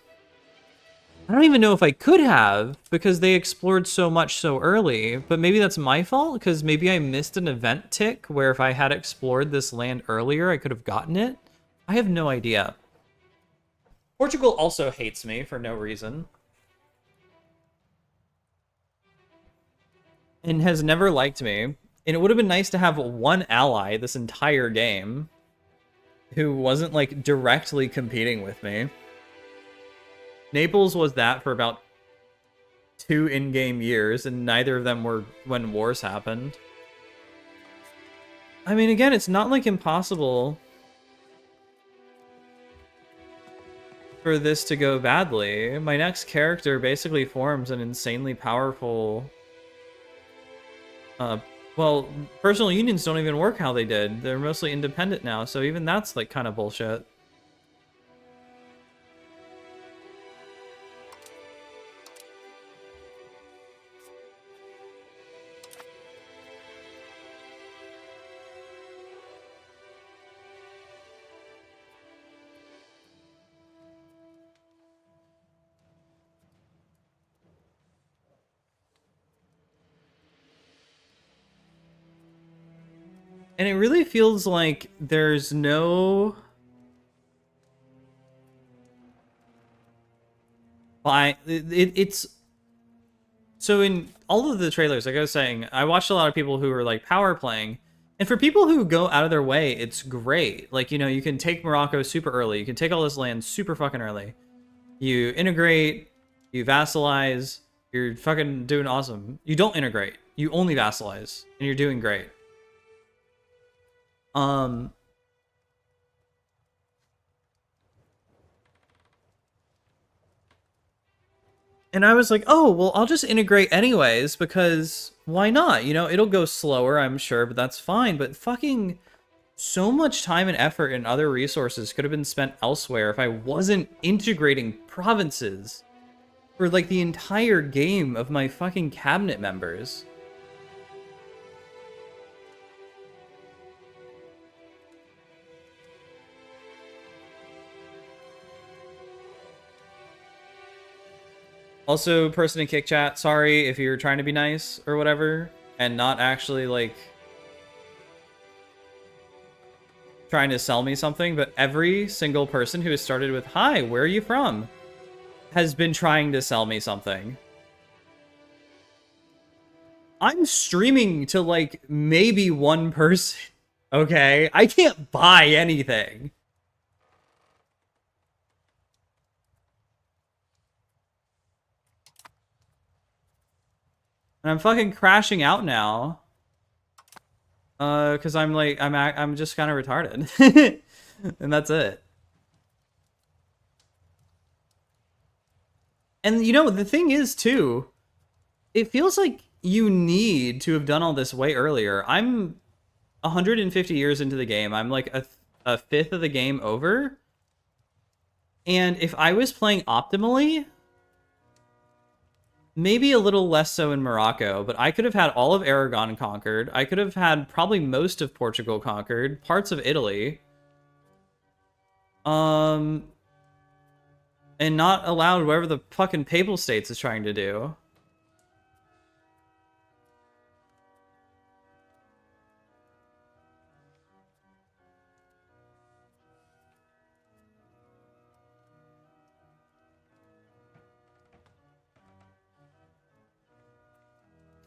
I don't even know if I could have, because they explored so much so early, but maybe that's my fault, because maybe I missed an event tick where if I had explored this land earlier, I could have gotten it. I have no idea. Portugal also hates me for no reason. And has never liked me. And it would have been nice to have one ally this entire game who wasn't like directly competing with me. Naples was that for about 2 in-game years, and neither of them were when wars happened. I mean, again, it's not like impossible for this to go badly. My next character basically forms an insanely powerful... well, personal unions don't even work how they did. They're mostly independent now, so even that's like kind of bullshit. And it really feels like there's no... It's... So in all of the trailers, like I was saying, I watched a lot of people who were like power playing. And for people who go out of their way, it's great. Like, you know, you can take Morocco super early. You can take all this land super fucking early. You integrate, you vassalize, you're fucking doing awesome. You don't integrate. You only vassalize, and you're doing great. And I was like, oh, well, I'll just integrate anyways, because why not? You know, it'll go slower, I'm sure, but that's fine. But fucking so much time and effort and other resources could have been spent elsewhere if I wasn't integrating provinces for like the entire game of my fucking cabinet members. Also, person in kick chat, sorry if you're trying to be nice or whatever and not actually like trying to sell me something, but every single person who has started with, hi, where are you from, has been trying to sell me something. I'm streaming to like maybe one person, okay? I can't buy anything. And I'm fucking crashing out now. Cause I'm just kind of retarded. And that's it. And you know, the thing is too, it feels like you need to have done all this way earlier. I'm 150 years into the game. I'm like a fifth of the game over. And if I was playing optimally, maybe a little less so in Morocco, but I could have had all of Aragon conquered. I could have had probably most of Portugal conquered, parts of Italy. And not allowed whatever the fucking Papal States is trying to do.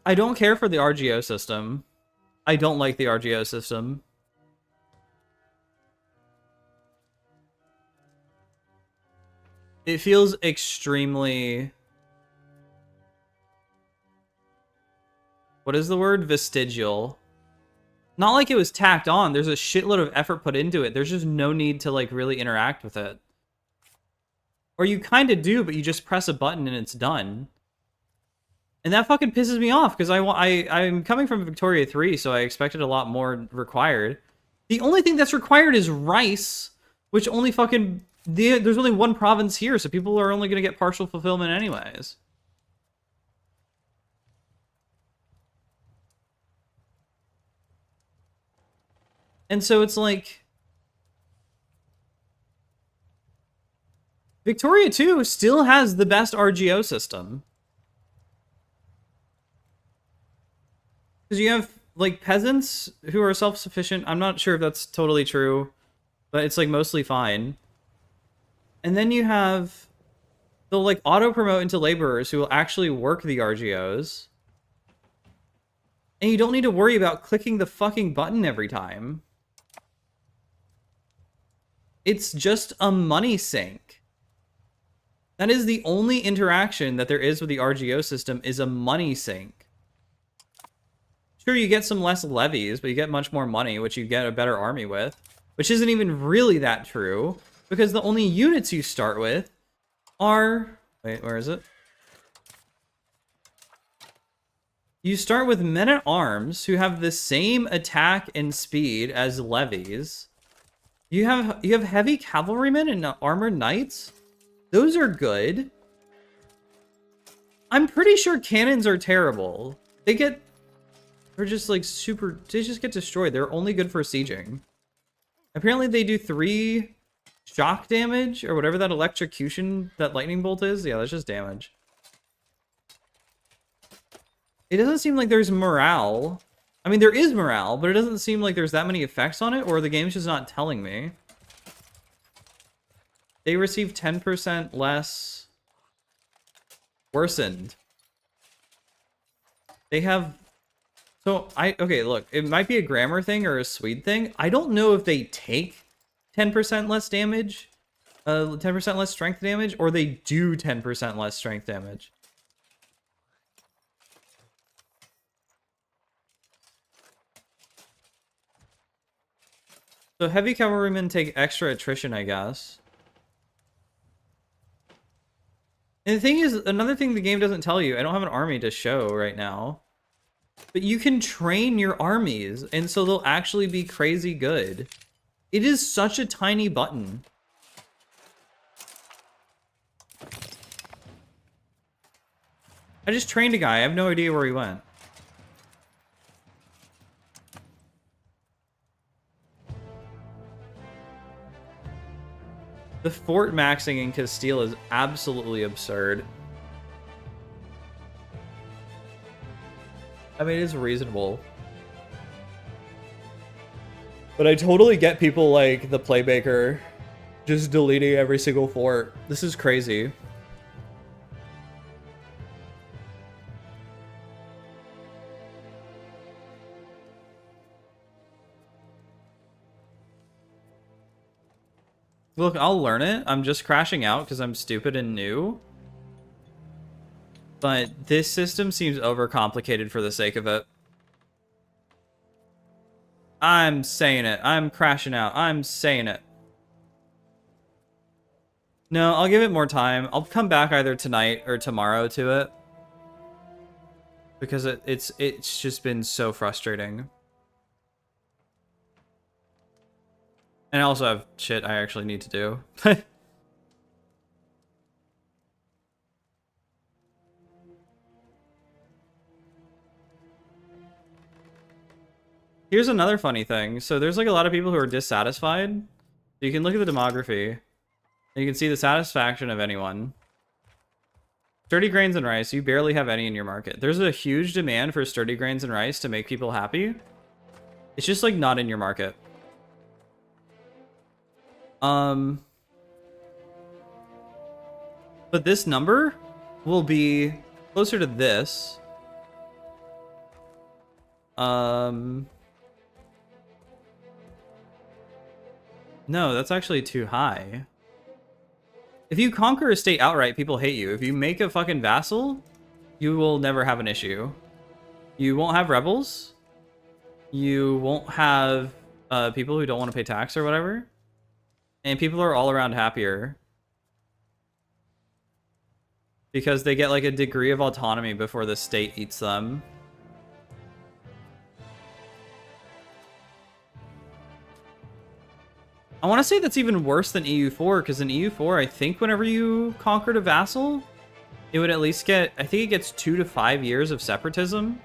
I don't care for the RGO system. I don't like the RGO system. It feels extremely... What is the word? Vestigial. Not like it was tacked on. There's a shitload of effort put into it. There's just no need to like really interact with it. Or you kind of do, but you just press a button and it's done. And that fucking pisses me off, because I'm coming from Victoria 3, so I expected a lot more required. The only thing that's required is rice, which only fucking... There's only one province here, so people are only going to get partial fulfillment anyways. And so it's like... Victoria 2 still has the best RGO system. Because you have, like, peasants who are self-sufficient. I'm not sure if that's totally true, but it's, like, mostly fine. And then you have... They'll, like, auto-promote into laborers who will actually work the RGOs. And you don't need to worry about clicking the fucking button every time. It's just a money sink. That is the only interaction that there is with the RGO system, is a money sink. Sure, you get some less levies, but you get much more money, which you get a better army with. Which isn't even really that true, because the only units you start with are... Wait, where is it? You start with men-at-arms who have the same attack and speed as levies. You have heavy cavalrymen and armored knights. Those are good. I'm pretty sure cannons are terrible. They're just like they just get destroyed. They're only good for sieging. Apparently they do 3 shock damage or whatever that electrocution, that lightning bolt is. Yeah, that's just damage. It doesn't seem like there's morale. I mean, there is morale, but it doesn't seem like there's that many effects on it, or the game's just not telling me. They receive 10% less worsened. They have... So, okay, look, it might be a grammar thing or a Swede thing. I don't know if they take 10% less damage, 10% less strength damage, or they do 10% less strength damage. So heavy cavalrymen take extra attrition, I guess. And the thing is, another thing the game doesn't tell you, I don't have an army to show right now, but you can train your armies, and so they'll actually be crazy good. It is such a tiny button. I just trained a guy. I have no idea where he went. The fort maxing in Castile is absolutely absurd. I mean, it's reasonable. But I totally get people like the Playmaker just deleting every single fort. This is crazy. Look, I'll learn it. I'm just crashing out because I'm stupid and new. But this system seems overcomplicated for the sake of it. I'm saying it. I'm crashing out. I'm saying it. No, I'll give it more time. I'll come back either tonight or tomorrow to it. Because it's just been so frustrating. And I also have shit I actually need to do. Here's another funny thing. So there's like a lot of people who are dissatisfied. So you can look at the demography. And you can see the satisfaction of anyone. Sturdy grains and rice, you barely have any in your market. There's a huge demand for sturdy grains and rice to make people happy. It's just like not in your market. But this number will be closer to this. No, that's actually too high. If you conquer a state outright, people hate you. If you make a fucking vassal, you will never have an issue. You won't have rebels. You won't have people who don't want to pay tax or whatever. And people are all around happier. Because they get like a degree of autonomy before the state eats them. I want to say that's even worse than EU4, because in EU4, I think whenever you conquered a vassal, it would at least get, I think it gets 2 to 5 years of separatism.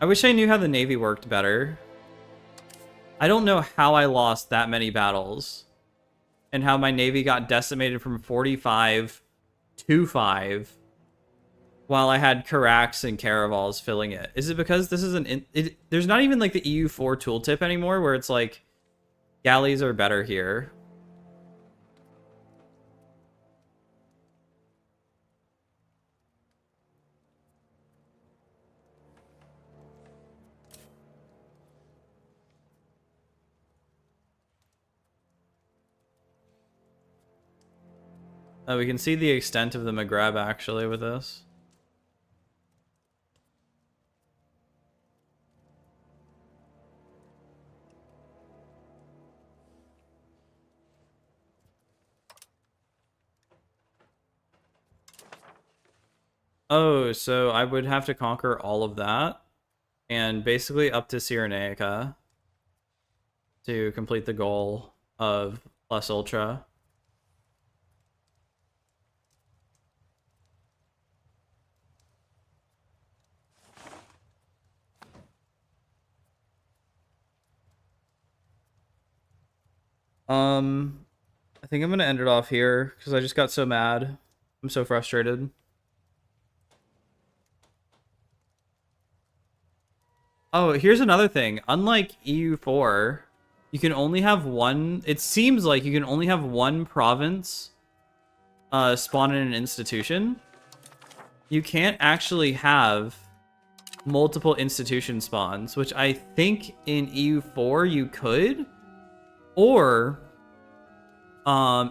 I wish I knew how the Navy worked better. I don't know how I lost that many battles, and how my Navy got decimated from 45 to 5. While I had Carax and Caravals filling it. Is it because this is there's not even like the EU4 tooltip anymore where it's like galleys are better here. We can see the extent of the Maghreb actually with this. Oh, so I would have to conquer all of that, and basically up to Cyrenaica to complete the goal of plus ultra. I think I'm gonna end it off here because I just got so mad. I'm so frustrated. Oh, here's another thing. Unlike EU4, you can only have one... It seems like you can only have one province spawn in an institution. You can't actually have multiple institution spawns, which I think in EU4 you could. Or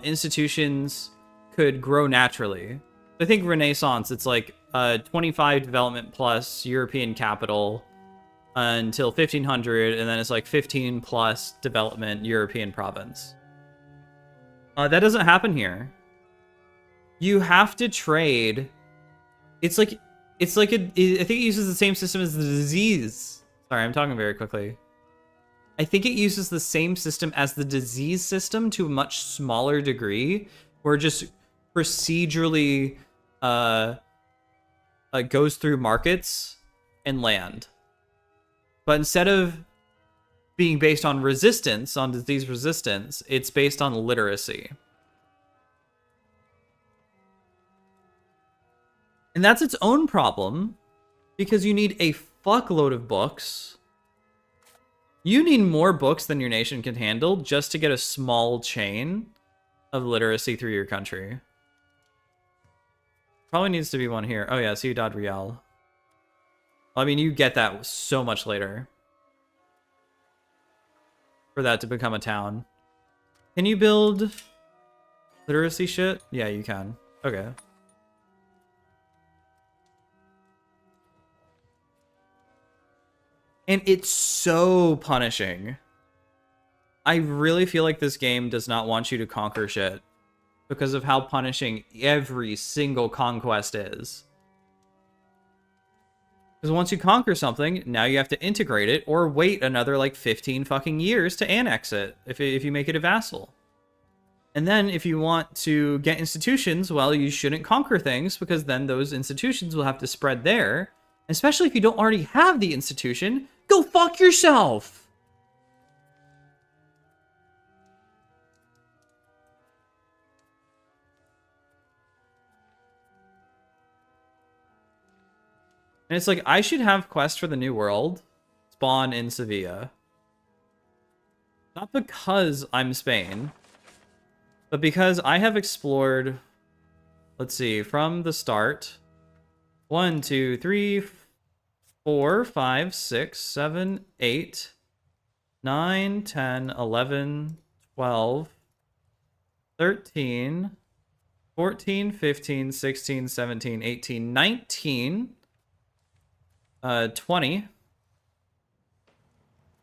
institutions could grow naturally. I think Renaissance, it's like 25 development plus European capital. until 1500, and then it's like 15 plus development European province. That doesn't happen here. You have to trade. I think it uses the same system as the disease. Sorry, I'm talking very quickly. I think it uses the same system as the disease system to a much smaller degree, where it just procedurally goes through markets and land. But instead of being based on resistance, on disease resistance, it's based on literacy. And that's its own problem, because you need a fuckload of books. You need more books than your nation can handle just to get a small chain of literacy through your country. Probably needs to be one here. Oh yeah, Ciudad Real. I mean, you get that so much later. For that to become a town. Can you build literacy shit? Yeah, you can. Okay. And it's so punishing. I really feel like this game does not want you to conquer shit because of how punishing every single conquest is. Because once you conquer something, now you have to integrate it or wait another like 15 fucking years to annex it if you make it a vassal. And then if you want to get institutions, well, you shouldn't conquer things because then those institutions will have to spread there. Especially if you don't already have the institution, go fuck yourself! And it's like, I should have Quest for the New World spawn in Sevilla. Not because I'm Spain, but because I have explored, let's see, from the start, 1, 2, 3, 4, 5, 6, 7, 8, 9, 10, 11, 12, 13, 14, 15, 16, 17, 18, 19, 20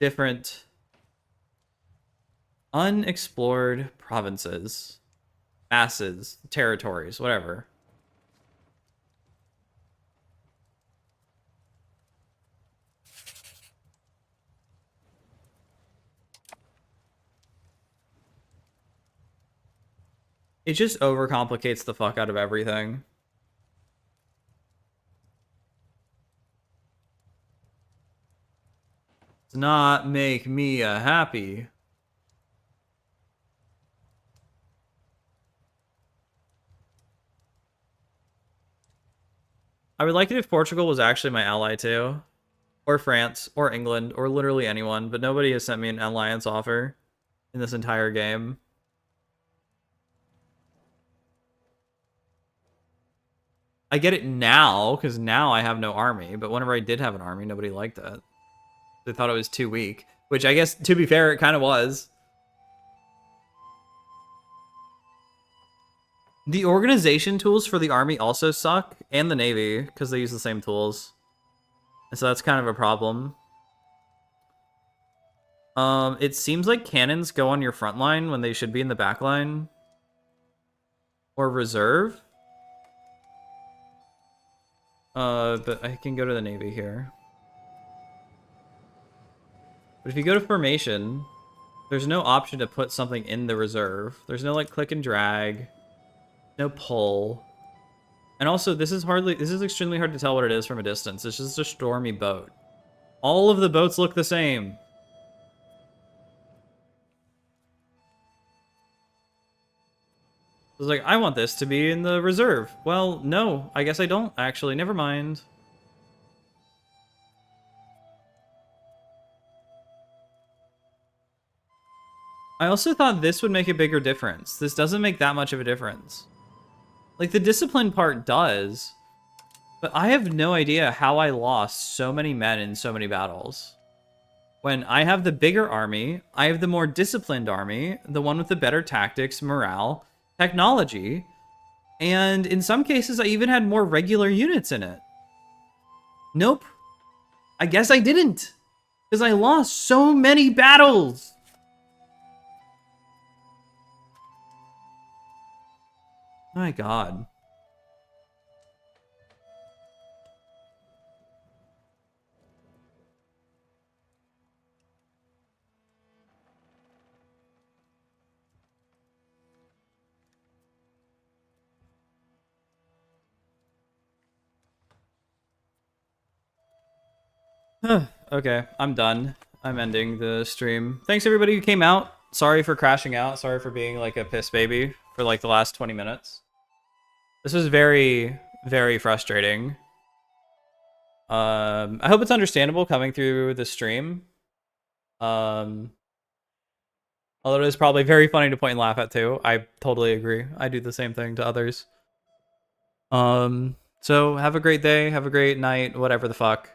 different unexplored provinces, masses, territories, whatever. It just overcomplicates the fuck out of everything. Does not make me happy. I would like it if Portugal was actually my ally too. Or France, or England, or literally anyone, but nobody has sent me an alliance offer in this entire game. I get it now, because now I have no army, but whenever I did have an army, nobody liked it. They thought it was too weak, which I guess, to be fair, it kind of was. The organization tools for the army also suck, and the navy, because they use the same tools. And so that's kind of a problem. It seems like cannons go on your front line when they should be in the back line. Or reserve. But I can go to the navy here. But if you go to formation, there's no option to put something in the reserve. There's no like click and drag, no pull. And also this is extremely hard to tell what it is from a distance. It's just a stormy boat. All of the boats look the same. I was like, I want this to be in the reserve. Well, no, I guess I don't actually. Never mind. I also thought this would make a bigger difference. This doesn't make that much of a difference. Like, the discipline part does, but I have no idea how I lost so many men in so many battles. When I have the bigger army, I have the more disciplined army, the one with the better tactics, morale, technology, and in some cases I even had more regular units in it. Nope. I guess I didn't. Because I lost so many battles! My god. Okay, I'm done. I'm ending the stream. Thanks everybody who came out. Sorry for crashing out. Sorry for being like a piss baby for like the last 20 minutes. This was very, very frustrating. I hope it's understandable coming through the stream. Although it is probably very funny to point and laugh at too. I totally agree. I do the same thing to others. So have a great day, have a great night, whatever the fuck.